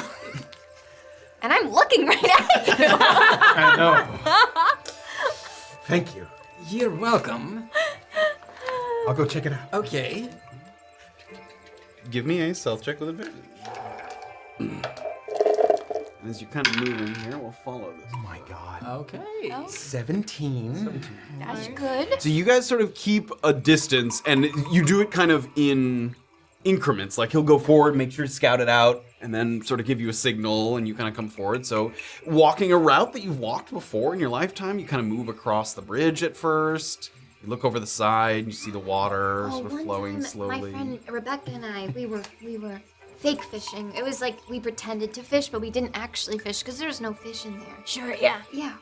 [SPEAKER 6] And I'm looking right at you.
[SPEAKER 7] I know. Thank you.
[SPEAKER 2] You're welcome.
[SPEAKER 7] I'll go check it out.
[SPEAKER 2] Okay.
[SPEAKER 1] Give me a stealth check with advantage. And as you kind of move in here, we'll follow this.
[SPEAKER 7] Oh my god.
[SPEAKER 2] Okay.
[SPEAKER 7] 17.
[SPEAKER 6] That's good.
[SPEAKER 1] So you guys sort of keep a distance, and you do it kind of in increments. Like he'll go forward, make sure to scout it out, and then sort of give you a signal, and you kind of come forward. So walking a route that you've walked before in your lifetime, you kind of move across the bridge at first. You look over the side, you see the water sort of
[SPEAKER 6] one
[SPEAKER 1] flowing
[SPEAKER 6] time,
[SPEAKER 1] slowly.
[SPEAKER 6] my friend Rebecca and I, we were fake fishing. It was like we pretended to fish, but we didn't actually fish because there's no fish in there.
[SPEAKER 8] Sure, yeah.
[SPEAKER 6] Yeah.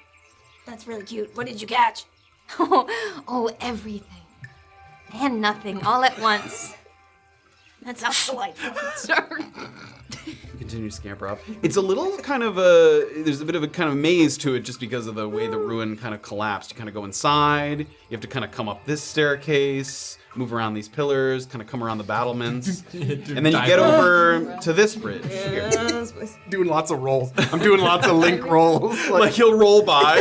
[SPEAKER 8] That's really cute. What did you catch?
[SPEAKER 6] Oh, everything. And nothing all at once.
[SPEAKER 8] That sounds delightful.
[SPEAKER 1] Continue to scamper up. It's a little kind of there's a bit of a kind of maze to it just because of the way the ruin kind of collapsed. You kind of go inside, you have to kind of come up this staircase, move around these pillars, kind of come around the battlements, and then you get over to this bridge here.
[SPEAKER 7] Doing lots of rolls. I'm doing lots of link rolls.
[SPEAKER 1] Like he'll roll by,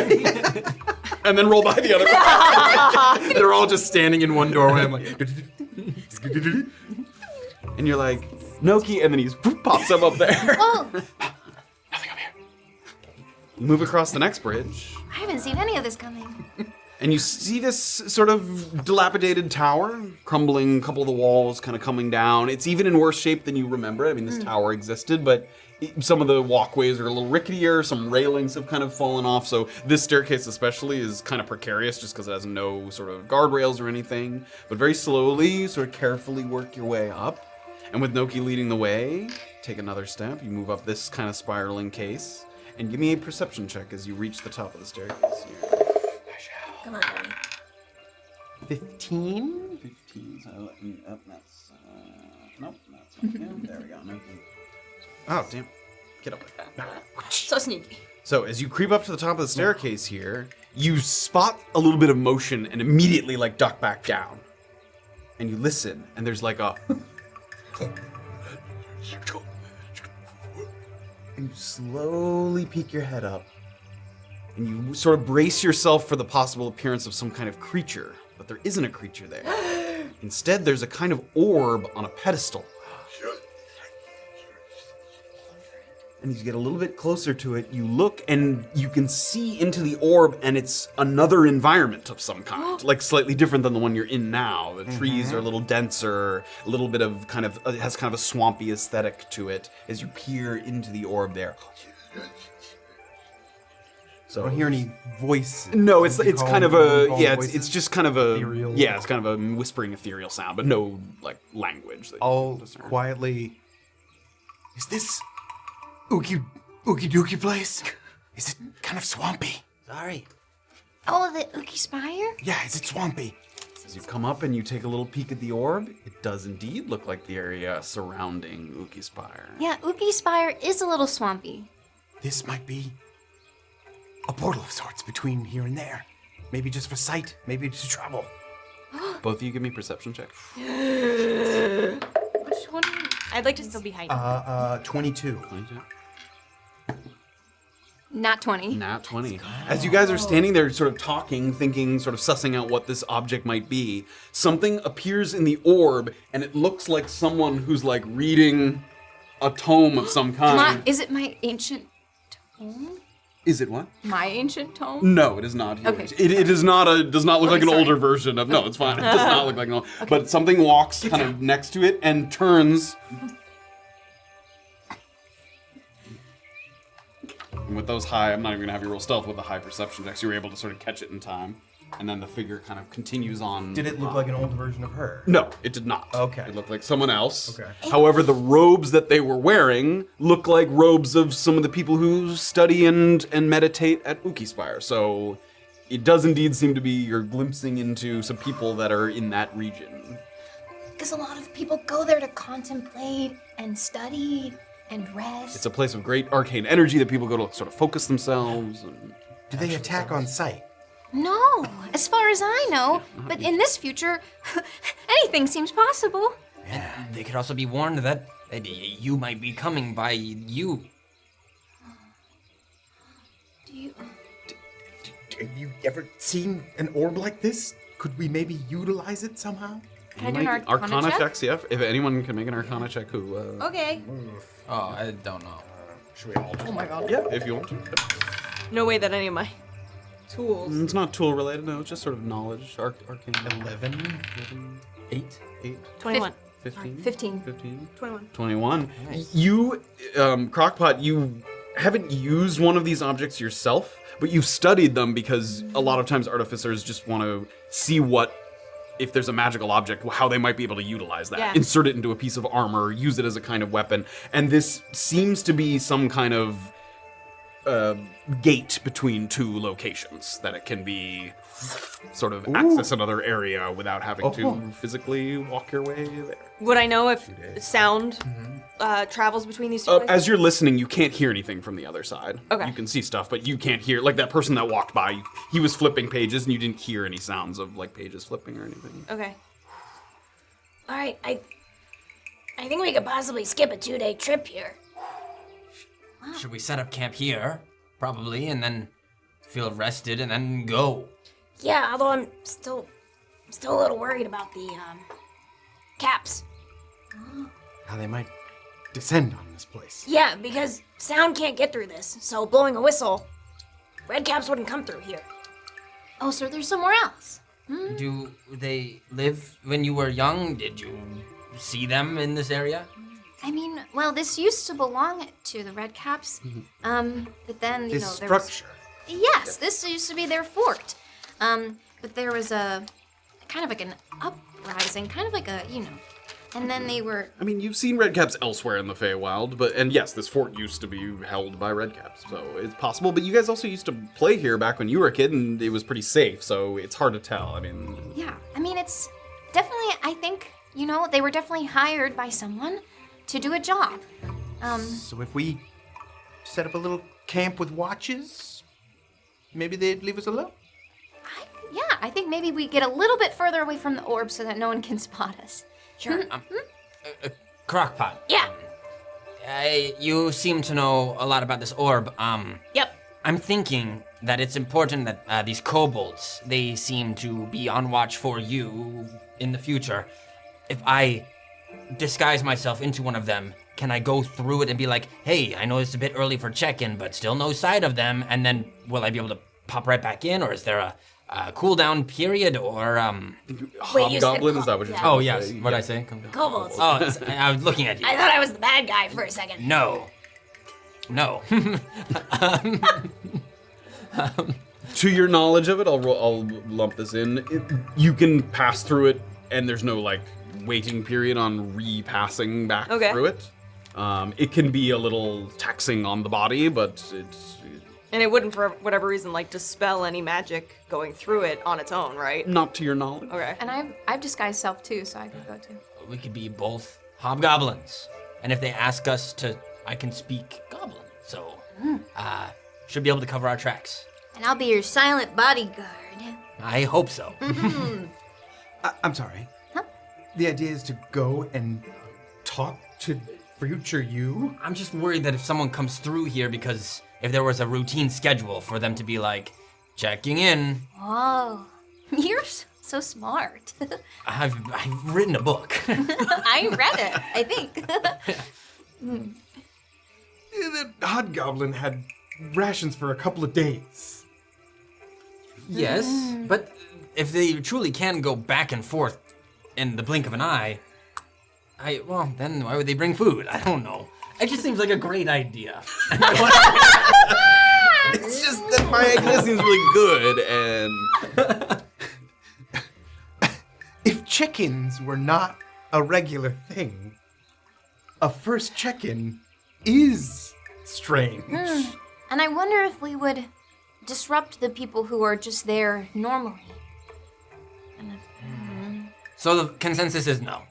[SPEAKER 1] and then roll by the other way.
[SPEAKER 7] They're all just standing in one doorway. I'm like,
[SPEAKER 1] And you're like, Noki, and then he pops up there.
[SPEAKER 6] Oh,
[SPEAKER 1] Nothing up here. You move across the next bridge,
[SPEAKER 6] I haven't seen any of this coming.
[SPEAKER 1] and you see this sort of dilapidated tower, crumbling, a couple of the walls kind of coming down. It's even in worse shape than you remember. I mean, this tower existed, but some of the walkways are a little ricketier, some railings have kind of fallen off, so this staircase especially is kind of precarious just because it has no sort of guardrails or anything. But very slowly, sort of carefully work your way up. And with Noki leading the way, take another step. You move up this kind of spiraling case. And give me a perception check as you reach the top of the staircase here.
[SPEAKER 8] Come on, Daddy.
[SPEAKER 1] 15? 15. So let me, that's, nope, that's not him. There we go. Noki. Oh, damn. Get up there.
[SPEAKER 3] So sneaky.
[SPEAKER 1] So as you creep up to the top of the staircase here, you spot a little bit of motion and immediately like duck back down. And you listen, and there's like a... And you slowly peek your head up, and you sort of brace yourself for the possible appearance of some kind of creature, but there isn't a creature there. Instead, there's a kind of orb on a pedestal. And as you get a little bit closer to it, you look and you can see into the orb, and it's another environment of some kind, like slightly different than the one you're in now. The trees are a little denser, a little bit of it has kind of a swampy aesthetic to it as you peer into the orb there. So
[SPEAKER 7] I don't hear any voice.
[SPEAKER 1] No, it's kind of
[SPEAKER 7] voices?
[SPEAKER 1] it's just kind of a
[SPEAKER 7] Ethereal.
[SPEAKER 1] it's kind of a whispering ethereal sound, but no like language. That you
[SPEAKER 7] I'll
[SPEAKER 1] can discern.
[SPEAKER 7] quietly. Is this Ookie Dookie place? Is it kind of swampy?
[SPEAKER 2] Sorry.
[SPEAKER 6] Oh, the Ookie Spire?
[SPEAKER 7] Yeah, is it swampy?
[SPEAKER 1] As you come up and you take a little peek at the orb, it does indeed look like the area surrounding Ookie Spire.
[SPEAKER 6] Yeah, Ookie Spire is a little swampy.
[SPEAKER 7] This might be a portal of sorts between here and there. Maybe just for sight, maybe to travel.
[SPEAKER 1] Both of you give me perception checks.
[SPEAKER 6] Which one?
[SPEAKER 3] I'd like to still be hiding.
[SPEAKER 7] 22.
[SPEAKER 1] 22.
[SPEAKER 6] Not 20.
[SPEAKER 1] Nat 20. As you guys are standing there sort of talking, thinking, sort of sussing out what this object might be, something appears in the orb, and it looks like someone who's like reading a tome of some kind.
[SPEAKER 6] Is it my ancient tome?
[SPEAKER 1] Is it what?
[SPEAKER 6] My ancient tome?
[SPEAKER 1] No, it is not.
[SPEAKER 6] Okay.
[SPEAKER 1] It is not does not look like an
[SPEAKER 6] sorry.
[SPEAKER 1] older version of. No, it's fine. It does not look like an old. But something walks kind of next to it and turns. And with those high, I'm not even gonna have you roll stealth with the high perception checks. You were able to sort of catch it in time, and then the figure kind of continues on.
[SPEAKER 7] Did it look like an old version of her?
[SPEAKER 1] No, it did not.
[SPEAKER 7] Okay.
[SPEAKER 1] It looked like someone else.
[SPEAKER 7] Okay.
[SPEAKER 1] However, the robes that they were wearing look like robes of some of the people who study and meditate at Ookie Spire. So it does indeed seem to be you're glimpsing into some people that are in that region.
[SPEAKER 6] Because a lot of people go there to contemplate and study and rest.
[SPEAKER 1] It's a place of great arcane energy that people go to sort of focus themselves. And
[SPEAKER 7] Do they attack on sight?
[SPEAKER 6] No, as far as I know. But in this future, anything seems possible.
[SPEAKER 2] And they could also be warned that you might be coming by you.
[SPEAKER 6] Do you...
[SPEAKER 7] Have you ever seen an orb like this? Could we maybe utilize it somehow?
[SPEAKER 6] Can I do an Arcana check?
[SPEAKER 1] checks, yeah. If anyone can make an Arcana check, who?
[SPEAKER 3] Okay.
[SPEAKER 2] Oh, I don't know.
[SPEAKER 7] Should we all
[SPEAKER 3] Oh my god.
[SPEAKER 1] Yeah, if you want to.
[SPEAKER 3] No way that any of my tools.
[SPEAKER 1] It's not tool related, no. It's just sort of knowledge, arcane.
[SPEAKER 7] 11?
[SPEAKER 1] 8.
[SPEAKER 3] 21.
[SPEAKER 1] 15.
[SPEAKER 3] 15.
[SPEAKER 1] 15.
[SPEAKER 3] 21.
[SPEAKER 1] 21. You, Crocpot, you haven't used one of these objects yourself, but you've studied them because a lot of times artificers just want to see if there's a magical object, how they might be able to utilize that.
[SPEAKER 3] Yeah.
[SPEAKER 1] Insert it into a piece of armor, use it as a kind of weapon. And this seems to be some kind of gate between two locations, that it can be sort of access another area without having to physically walk your way there.
[SPEAKER 3] Would I know if sound travels between these two places?
[SPEAKER 1] As you're listening, you can't hear anything from the other side.
[SPEAKER 3] Okay.
[SPEAKER 1] You can see stuff, but you can't hear. Like that person that walked by, he was flipping pages, and you didn't hear any sounds of like pages flipping or anything.
[SPEAKER 3] Okay.
[SPEAKER 8] All right, I think we could possibly skip a 2-day trip here.
[SPEAKER 2] Should we set up camp here? Probably, and then feel rested and then go.
[SPEAKER 8] Yeah, although I'm still a little worried about the caps.
[SPEAKER 7] How they might descend on this place.
[SPEAKER 8] Yeah, because sound can't get through this, so blowing a whistle, red caps wouldn't come through here.
[SPEAKER 6] Oh, so they're somewhere else.
[SPEAKER 2] Do they live when you were young? Did you see them in this area?
[SPEAKER 6] I mean, well, this used to belong to the Red Caps. But then, you
[SPEAKER 7] This
[SPEAKER 6] know, there was...
[SPEAKER 7] structure.
[SPEAKER 6] Yes, this used to be their fort. But there was a kind of like an uprising, kind of like a, you know, and then they were...
[SPEAKER 1] I mean, you've seen redcaps elsewhere in the Feywild, and yes, this fort used to be held by redcaps, so it's possible. But you guys also used to play here back when you were a kid, and it was pretty safe, so it's hard to tell. I mean,
[SPEAKER 6] Yeah, I mean, it's definitely, I think, you know, they were definitely hired by someone to do a job.
[SPEAKER 7] So if we set up a little camp with watches, maybe they'd leave us alone?
[SPEAKER 6] Yeah, I think maybe we get a little bit further away from the orb so that no one can spot us.
[SPEAKER 8] Sure.
[SPEAKER 2] Crockpot.
[SPEAKER 8] Yeah.
[SPEAKER 2] You seem to know a lot about this orb.
[SPEAKER 8] Yep.
[SPEAKER 2] I'm thinking that it's important that these kobolds, they seem to be on watch for you in the future. If I disguise myself into one of them, can I go through it and be like, hey, I know it's a bit early for check-in, but still no sight of them, and then will I be able to pop right back in, or is there a cooldown period, or
[SPEAKER 8] Wait, you said
[SPEAKER 1] Hobgoblin, is that what you're
[SPEAKER 8] yeah.
[SPEAKER 1] trying
[SPEAKER 2] Oh
[SPEAKER 1] to
[SPEAKER 2] yes,
[SPEAKER 1] say?
[SPEAKER 2] what'd I say?
[SPEAKER 8] Kobolds.
[SPEAKER 2] Oh, I was looking at you.
[SPEAKER 8] I thought I was the bad guy for a second.
[SPEAKER 2] No.
[SPEAKER 1] To your knowledge of it, I'll lump this in. You can pass through it, and there's no like waiting period on repassing back through it. It can be a little taxing on the body, but it's
[SPEAKER 3] And it wouldn't, for whatever reason, like dispel any magic going through it on its own, right?
[SPEAKER 1] not to your knowledge.
[SPEAKER 3] Okay.
[SPEAKER 5] And I've disguised self too, so I can go too.
[SPEAKER 2] We could be both hobgoblins, and if they ask us to, I can speak goblin, so should be able to cover our tracks.
[SPEAKER 6] And I'll be your silent bodyguard.
[SPEAKER 2] I hope so.
[SPEAKER 7] I'm sorry.
[SPEAKER 6] Huh?
[SPEAKER 7] The idea is to go and talk to future you?
[SPEAKER 2] I'm just worried that if someone comes through here, because if there was a routine schedule for them to be like, checking in.
[SPEAKER 6] Whoa. You're so smart.
[SPEAKER 2] I've written a book.
[SPEAKER 6] I read it, I think.
[SPEAKER 7] The Hobgoblin had rations for a couple of days.
[SPEAKER 2] Yes, but if they truly can go back and forth in the blink of an eye, well, then why would they bring food? I don't know. It just seems like a great idea.
[SPEAKER 1] It's just that my idea seems really good, and
[SPEAKER 7] If check-ins were not a regular thing, a first check-in is strange.
[SPEAKER 6] And I wonder if we would disrupt the people who are just there normally.
[SPEAKER 2] So the consensus is no.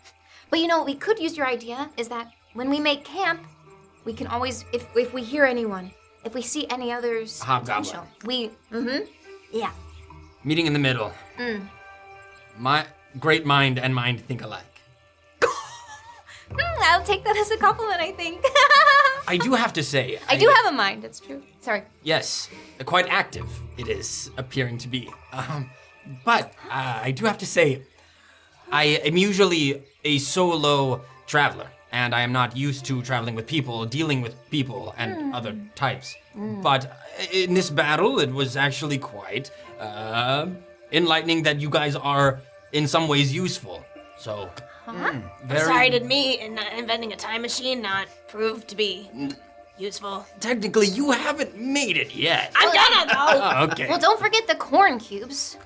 [SPEAKER 6] But you know, we could use your idea is that when we make camp, we can always, if we hear anyone, if we see any others
[SPEAKER 2] Hobgoblin.
[SPEAKER 6] potential, yeah.
[SPEAKER 2] Meeting in the middle. My great mind and mind think alike.
[SPEAKER 6] I'll take that as a compliment, I think.
[SPEAKER 2] I do have to say.
[SPEAKER 6] I do have a mind, it's true. Sorry.
[SPEAKER 2] Yes, quite active it is appearing to be. But I do have to say, I am usually a solo traveler, and I am not used to traveling with people, dealing with people and other types. But in this battle, it was actually quite enlightening that you guys are in some ways useful. So, very...
[SPEAKER 8] Sorry, did me inventing a time machine not prove to be useful?
[SPEAKER 2] Technically, you haven't made it yet.
[SPEAKER 8] I'm gonna though.
[SPEAKER 2] Oh, okay.
[SPEAKER 6] Well, don't forget the corn cubes.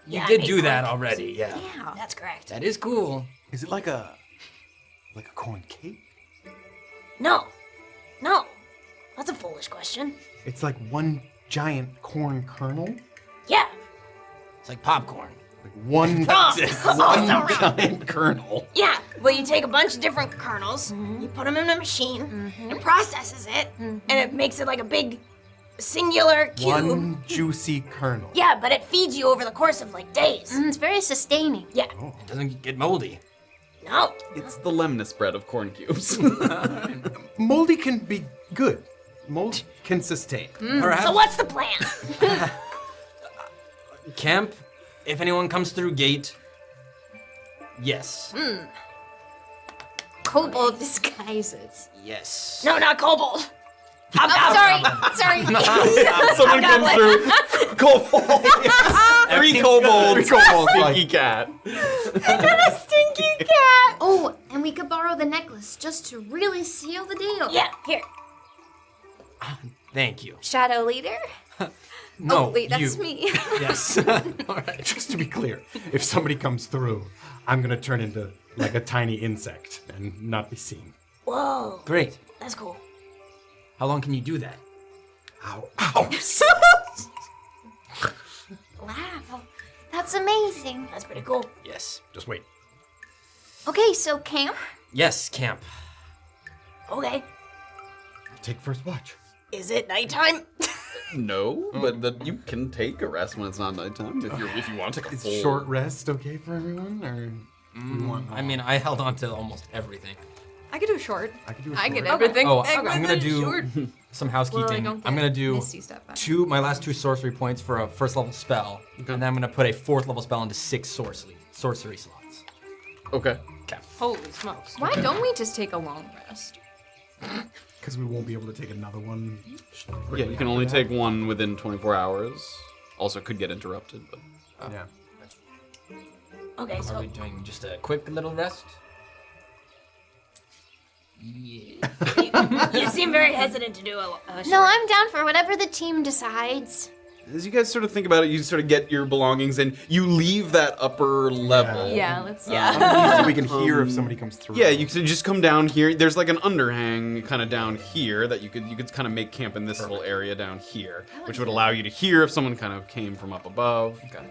[SPEAKER 2] You
[SPEAKER 8] Yeah, I
[SPEAKER 2] did
[SPEAKER 8] made
[SPEAKER 2] do that
[SPEAKER 8] corn
[SPEAKER 2] already, yeah.
[SPEAKER 6] Yeah.
[SPEAKER 8] That's correct.
[SPEAKER 2] That is cool.
[SPEAKER 7] Is it like a corn cake?
[SPEAKER 8] No, that's a foolish question.
[SPEAKER 7] It's like one giant corn kernel?
[SPEAKER 8] Yeah.
[SPEAKER 2] It's like popcorn.
[SPEAKER 7] Like one giant kernel.
[SPEAKER 8] Yeah, well, you take a bunch of different kernels, you put them in a machine, it processes it, and it makes it like a big singular cube.
[SPEAKER 7] One juicy kernel.
[SPEAKER 8] Yeah, but it feeds you over the course of like days.
[SPEAKER 6] It's very sustaining.
[SPEAKER 8] Yeah.
[SPEAKER 2] It doesn't get moldy.
[SPEAKER 8] No.
[SPEAKER 1] it's the lemnis bread of corn cubes.
[SPEAKER 7] Moldy can be good. Mold can sustain.
[SPEAKER 2] Perhaps
[SPEAKER 8] So what's the plan?
[SPEAKER 2] camp, if anyone comes through gate, yes.
[SPEAKER 6] Kobold disguises.
[SPEAKER 2] Yes.
[SPEAKER 8] No, not kobold.
[SPEAKER 6] Sorry.
[SPEAKER 1] Someone comes through. Kobold. Three kobolds. Stinky cat.
[SPEAKER 8] A stinky cat.
[SPEAKER 6] Oh, and we could borrow the necklace just to really seal the deal.
[SPEAKER 8] Yeah, here.
[SPEAKER 2] Thank you.
[SPEAKER 6] Shadow leader?
[SPEAKER 2] No,
[SPEAKER 6] Oh, wait, that's
[SPEAKER 2] you.
[SPEAKER 6] me.
[SPEAKER 2] Yes. All right.
[SPEAKER 7] Just to be clear, if somebody comes through, I'm gonna turn into like a tiny insect and not be seen.
[SPEAKER 8] Whoa,
[SPEAKER 2] Great.
[SPEAKER 8] that's cool.
[SPEAKER 2] How long can you do that?
[SPEAKER 7] Ow.
[SPEAKER 6] Wow, that's amazing.
[SPEAKER 8] That's pretty cool.
[SPEAKER 2] Yes.
[SPEAKER 7] Just wait.
[SPEAKER 6] Okay, so camp?
[SPEAKER 2] Yes, camp.
[SPEAKER 8] Okay.
[SPEAKER 7] Take first watch.
[SPEAKER 8] Is it nighttime?
[SPEAKER 1] No, but you can take a rest when it's not nighttime if you want to take a
[SPEAKER 7] Is
[SPEAKER 1] full
[SPEAKER 7] short rest okay for everyone, or we want?
[SPEAKER 2] I mean, I held on to almost everything.
[SPEAKER 3] I could do short.
[SPEAKER 7] I could do.
[SPEAKER 5] I get
[SPEAKER 7] short.
[SPEAKER 5] everything.
[SPEAKER 2] Oh, I'm gonna do some housekeeping.
[SPEAKER 5] Well, I don't
[SPEAKER 2] I'm
[SPEAKER 5] get
[SPEAKER 2] gonna do
[SPEAKER 5] Misty stuff back.
[SPEAKER 2] my last 2 sorcery points for a first level spell, and then I'm gonna put a 4th level spell into 6 sorcery slots.
[SPEAKER 1] Okay.
[SPEAKER 3] Holy smokes.
[SPEAKER 5] Why don't we just take a long rest?
[SPEAKER 7] Because we won't be able to take another one.
[SPEAKER 1] Yeah, you can only take one within 24 hours. Also, could get interrupted, but.
[SPEAKER 7] Yeah.
[SPEAKER 8] Okay,
[SPEAKER 2] Are
[SPEAKER 8] so
[SPEAKER 2] we doing just a quick little rest? Yeah.
[SPEAKER 8] you seem very hesitant to do a
[SPEAKER 6] No,
[SPEAKER 8] short-
[SPEAKER 6] I'm down for whatever the team decides.
[SPEAKER 1] As you guys sort of think about it, you sort of get your belongings and you leave that upper level.
[SPEAKER 3] Yeah, let's.
[SPEAKER 4] So we can hear if somebody comes through.
[SPEAKER 1] Yeah, you could just come down here. There's like an underhang kind of down here that you could kind of make camp in this little area down here, which would allow you to hear if someone kind of came from up above.
[SPEAKER 2] Okay.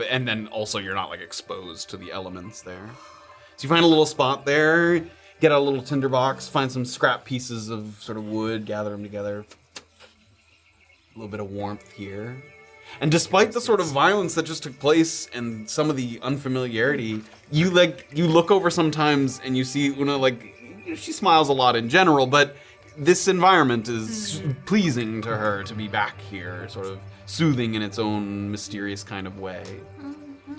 [SPEAKER 1] And then also you're not like exposed to the elements there. So you find a little spot there, get out a little tinder box, find some scrap pieces of sort of wood, gather them together. A little bit of warmth here. And despite the sort of violence that just took place and some of the unfamiliarity, you look over sometimes and you see Oona, like, she smiles a lot in general, but this environment is pleasing to her to be back here, sort of soothing in its own mysterious kind of way.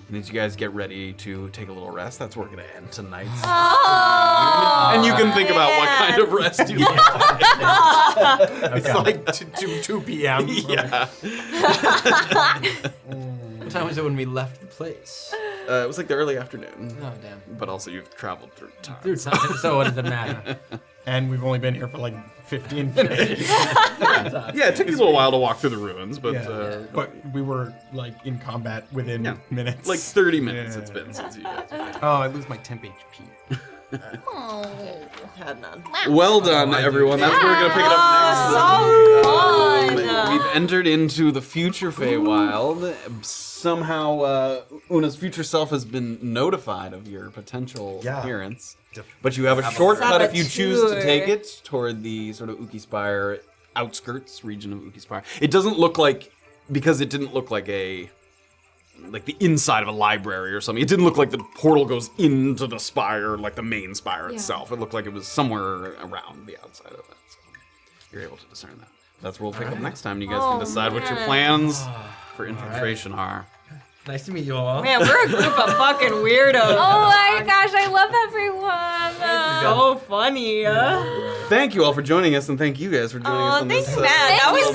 [SPEAKER 1] And as you guys get ready to take a little rest, that's where we're going to end tonight. And you can think about what kind of rest you want.
[SPEAKER 7] It's like 2 p.m.
[SPEAKER 1] Yeah.
[SPEAKER 2] What time was it when we left the place?
[SPEAKER 1] It was like the early afternoon.
[SPEAKER 2] Oh, damn.
[SPEAKER 1] But also you've traveled through time.
[SPEAKER 2] Through time, so what does it matter?
[SPEAKER 7] And we've only been here for like 15 minutes.
[SPEAKER 1] Yeah, it took you a little while to walk through the ruins, but
[SPEAKER 7] but we were like in combat within minutes.
[SPEAKER 1] like 30 minutes
[SPEAKER 7] Yeah.
[SPEAKER 1] it's been since you guys.
[SPEAKER 7] Oh, I lose my temp HP.
[SPEAKER 6] Oh.
[SPEAKER 3] Had none.
[SPEAKER 1] Well done, everyone. That's where we're gonna pick it up next. We've entered into the future Feywild. Somehow, Una's future self has been notified of your potential appearance. But you have a shortcut if you choose to take it toward the sort of Ukispire outskirts region of Ukispire. It doesn't look like, because it didn't look like the inside of a library or something. It didn't look like the portal goes into the spire, like the main spire itself. It looked like it was somewhere around the outside of it. So you're able to discern that. That's where we'll pick up next time, and you guys can decide what your plans for infiltration are.
[SPEAKER 2] Nice to meet you all.
[SPEAKER 3] Man, we're a group of fucking weirdos.
[SPEAKER 5] Oh my gosh, I love everyone.
[SPEAKER 3] So funny.
[SPEAKER 1] Thank you all for joining us, and thank you guys for joining us on
[SPEAKER 3] Thanks,
[SPEAKER 1] this.
[SPEAKER 3] Matt. That was
[SPEAKER 2] So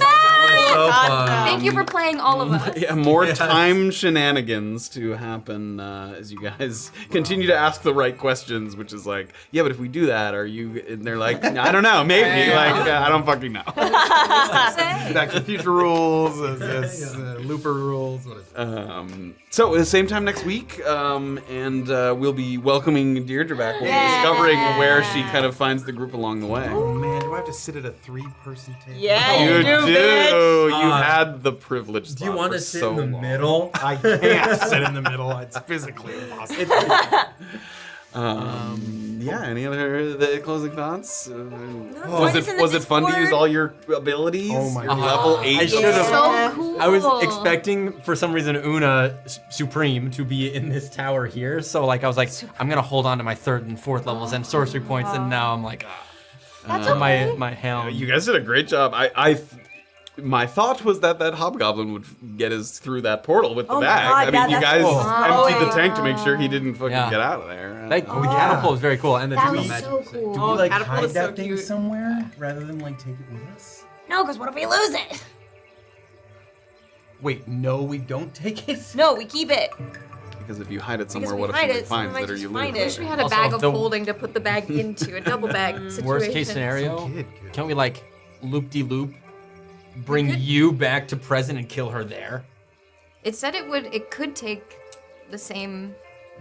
[SPEAKER 2] fun.
[SPEAKER 5] Thank you for playing all of us.
[SPEAKER 1] Yeah, more time shenanigans to happen as you guys continue to ask the right questions, which is like, yeah, but if we do that, are you? And they're like, I don't know, maybe. I don't fucking know.
[SPEAKER 7] Back to the Future rules, Looper rules. What is it?
[SPEAKER 1] So the same time next week, and we'll be welcoming Deirdre back. We'll be discovering where she kind of finds the group along the way.
[SPEAKER 7] Oh man, do I have to sit at a 3-person table?
[SPEAKER 3] Yeah,
[SPEAKER 1] You
[SPEAKER 3] you
[SPEAKER 1] do.
[SPEAKER 3] do, bitch.
[SPEAKER 1] You had the privilege.
[SPEAKER 2] Do you want
[SPEAKER 1] for
[SPEAKER 2] to sit
[SPEAKER 1] so
[SPEAKER 2] in the
[SPEAKER 1] long.
[SPEAKER 2] middle?
[SPEAKER 7] I can't sit in the middle. It's physically impossible.
[SPEAKER 1] Yeah. Any other closing thoughts?
[SPEAKER 8] join us in the
[SPEAKER 1] Was it fun to
[SPEAKER 8] Discord.
[SPEAKER 1] use all your abilities?
[SPEAKER 7] Oh my
[SPEAKER 1] Your
[SPEAKER 7] God.
[SPEAKER 1] level 8.
[SPEAKER 2] I should have.
[SPEAKER 5] So cool.
[SPEAKER 2] I was expecting for some reason Oona Supreme to be in this tower here, so like I was like, I'm gonna hold on to my 3rd and 4th levels and sorcery points, and now I'm like, my helm.
[SPEAKER 1] You guys did a great job. My thought was that hobgoblin would get us through that portal with the
[SPEAKER 8] Oh my
[SPEAKER 1] bag.
[SPEAKER 8] God,
[SPEAKER 1] You
[SPEAKER 8] that's
[SPEAKER 1] guys
[SPEAKER 8] so
[SPEAKER 1] emptied the tank to make sure he didn't fucking
[SPEAKER 2] Yeah.
[SPEAKER 1] get out of there.
[SPEAKER 2] Like the catapult was very cool, and the
[SPEAKER 6] That
[SPEAKER 2] dual
[SPEAKER 6] was
[SPEAKER 2] magic.
[SPEAKER 6] so cool.
[SPEAKER 7] Do we like
[SPEAKER 3] catapult
[SPEAKER 7] hide
[SPEAKER 3] is so
[SPEAKER 7] that thing
[SPEAKER 3] cute.
[SPEAKER 7] somewhere rather than like take it with us?
[SPEAKER 8] No, because what if we lose it?
[SPEAKER 7] Wait, no, we don't take it.
[SPEAKER 3] No, we keep it.
[SPEAKER 1] Because if you hide it
[SPEAKER 3] Because
[SPEAKER 1] somewhere,
[SPEAKER 3] we
[SPEAKER 1] what if
[SPEAKER 3] hide
[SPEAKER 1] somebody
[SPEAKER 3] it, someone
[SPEAKER 1] finds
[SPEAKER 3] might
[SPEAKER 1] it or
[SPEAKER 3] just
[SPEAKER 1] you
[SPEAKER 3] find
[SPEAKER 1] lose
[SPEAKER 3] it.
[SPEAKER 5] Wish we had a
[SPEAKER 2] Also,
[SPEAKER 5] bag of
[SPEAKER 2] the-
[SPEAKER 5] holding to put the bag into, a double bag situation.
[SPEAKER 2] Worst case scenario,
[SPEAKER 7] Good.
[SPEAKER 2] can't we like loop-de-loop, bring you back to present and kill her there?
[SPEAKER 5] It said it could take the same,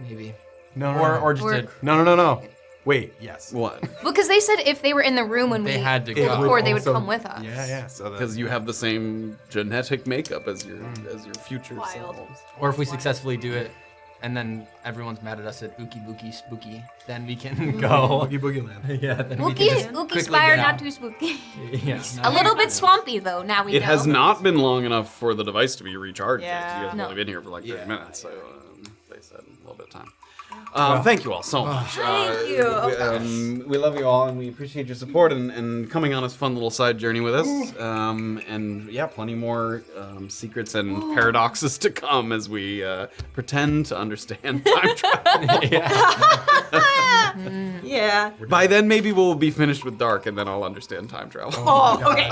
[SPEAKER 2] Maybe.
[SPEAKER 7] No,
[SPEAKER 2] Or just a,
[SPEAKER 7] no. Wait, yes.
[SPEAKER 1] What?
[SPEAKER 5] because they said if they were in the room when
[SPEAKER 2] They
[SPEAKER 5] we
[SPEAKER 2] had to
[SPEAKER 5] did
[SPEAKER 2] go.
[SPEAKER 5] record, they would
[SPEAKER 7] Also-
[SPEAKER 5] come with us.
[SPEAKER 7] Yeah. So
[SPEAKER 1] Because you have the same genetic makeup as your future
[SPEAKER 3] Wild.
[SPEAKER 1] selves.
[SPEAKER 2] or if we successfully do it, and then everyone's mad at us at Ookie Bookie Spooky, then we can go.
[SPEAKER 7] Boogie Boogie Land.
[SPEAKER 2] Yeah, then we
[SPEAKER 6] Spooky,
[SPEAKER 2] can just
[SPEAKER 6] spooky
[SPEAKER 2] quickly
[SPEAKER 6] spire,
[SPEAKER 2] get
[SPEAKER 6] not
[SPEAKER 2] out.
[SPEAKER 6] too spooky.
[SPEAKER 2] Yeah.
[SPEAKER 6] A little bit swampy though. Now we
[SPEAKER 1] It
[SPEAKER 6] know.
[SPEAKER 1] has not been long enough for the device to be recharged yet.
[SPEAKER 3] Yeah.
[SPEAKER 1] You guys have
[SPEAKER 6] No.
[SPEAKER 1] only been here for like 30
[SPEAKER 2] Yeah.
[SPEAKER 1] minutes, so they said. little bit of time. Thank you all so much.
[SPEAKER 3] Thank you.
[SPEAKER 1] We love you all, and we appreciate your support and coming on this fun little side journey with us. And yeah, plenty more secrets and paradoxes to come as we pretend to understand time travel.
[SPEAKER 3] Yeah.
[SPEAKER 1] By then, maybe we'll be finished with Dark, and then I'll understand time travel.
[SPEAKER 3] Oh, okay.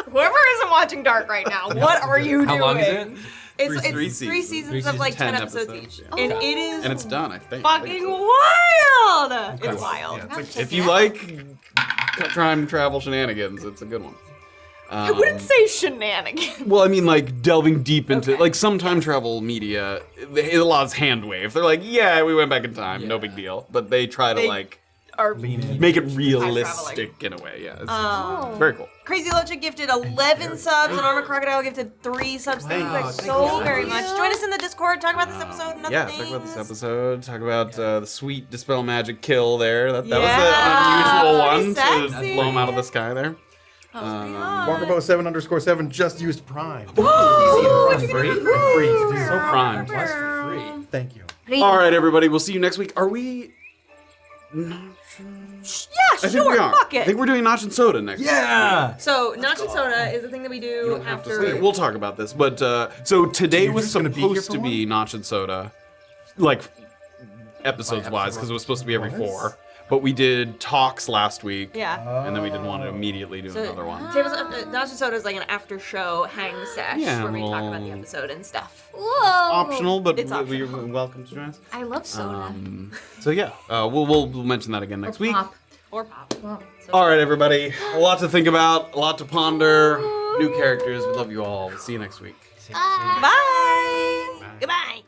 [SPEAKER 3] Whoever isn't watching Dark right now, what are you doing?
[SPEAKER 2] How long is it?
[SPEAKER 3] It's
[SPEAKER 1] Three
[SPEAKER 3] three seasons of like 10 episodes each.
[SPEAKER 1] yeah.
[SPEAKER 3] And it is
[SPEAKER 1] And it's done, I think.
[SPEAKER 3] fucking wild. It's wild.
[SPEAKER 1] Yeah, it's like, if you like time travel shenanigans, it's a good one.
[SPEAKER 3] I wouldn't say shenanigans.
[SPEAKER 1] Well, I mean, like delving deep into
[SPEAKER 3] Okay.
[SPEAKER 1] like some time travel media. A lot is hand wave. They're like, yeah, we went back in time, no big deal. But they try to
[SPEAKER 3] They
[SPEAKER 1] like
[SPEAKER 3] Are
[SPEAKER 1] make it realistic in a way. Yeah, it's very cool.
[SPEAKER 3] Crazy Locha gifted 11 subs, and Norma Crocodile gifted 3 subs. Thank you guys so very much. Join us in the Discord. Talk about this episode and other
[SPEAKER 1] Yeah,
[SPEAKER 3] things.
[SPEAKER 1] talk about this episode. Talk about the sweet dispel magic kill there. That was
[SPEAKER 3] Yeah,
[SPEAKER 1] an unusual one
[SPEAKER 3] pretty
[SPEAKER 1] to
[SPEAKER 3] sexy.
[SPEAKER 1] blow him out of the sky there.
[SPEAKER 7] Walkerbo7_7 just used Prime.
[SPEAKER 1] Free to do. So primed.
[SPEAKER 2] Free.
[SPEAKER 7] Thank you.
[SPEAKER 1] All right, everybody. We'll see you next week. Are we?
[SPEAKER 3] Yeah,
[SPEAKER 1] I think we
[SPEAKER 3] sure.
[SPEAKER 1] are.
[SPEAKER 3] Fuck
[SPEAKER 1] I
[SPEAKER 3] it.
[SPEAKER 1] think we're doing Notch and Soda next.
[SPEAKER 2] Yeah.
[SPEAKER 3] So, Notch and Soda is the thing that we do after.
[SPEAKER 1] We'll talk about this, but so today
[SPEAKER 7] you're
[SPEAKER 1] was
[SPEAKER 7] just gonna be here
[SPEAKER 1] supposed
[SPEAKER 7] for
[SPEAKER 1] to be Notch and Soda, like episodes wise, because it was supposed to be every 4. But we did talks last week,
[SPEAKER 3] Yeah.
[SPEAKER 1] and then we didn't want to immediately do
[SPEAKER 3] So,
[SPEAKER 1] another one.
[SPEAKER 3] Notch and Soda is like an after show hang sesh
[SPEAKER 1] Yeah,
[SPEAKER 3] where we talk about the
[SPEAKER 1] well-
[SPEAKER 3] episode and stuff.
[SPEAKER 6] Whoa.
[SPEAKER 1] Optional, but
[SPEAKER 3] It's
[SPEAKER 1] you're welcome to join us.
[SPEAKER 6] I love soda.
[SPEAKER 1] So yeah, we'll mention that again next week.
[SPEAKER 6] Pop.
[SPEAKER 3] Or pop.
[SPEAKER 1] All right, everybody, a lot to think about, a lot to ponder. New characters. We love you all. We'll see you next week.
[SPEAKER 3] Bye. Goodbye.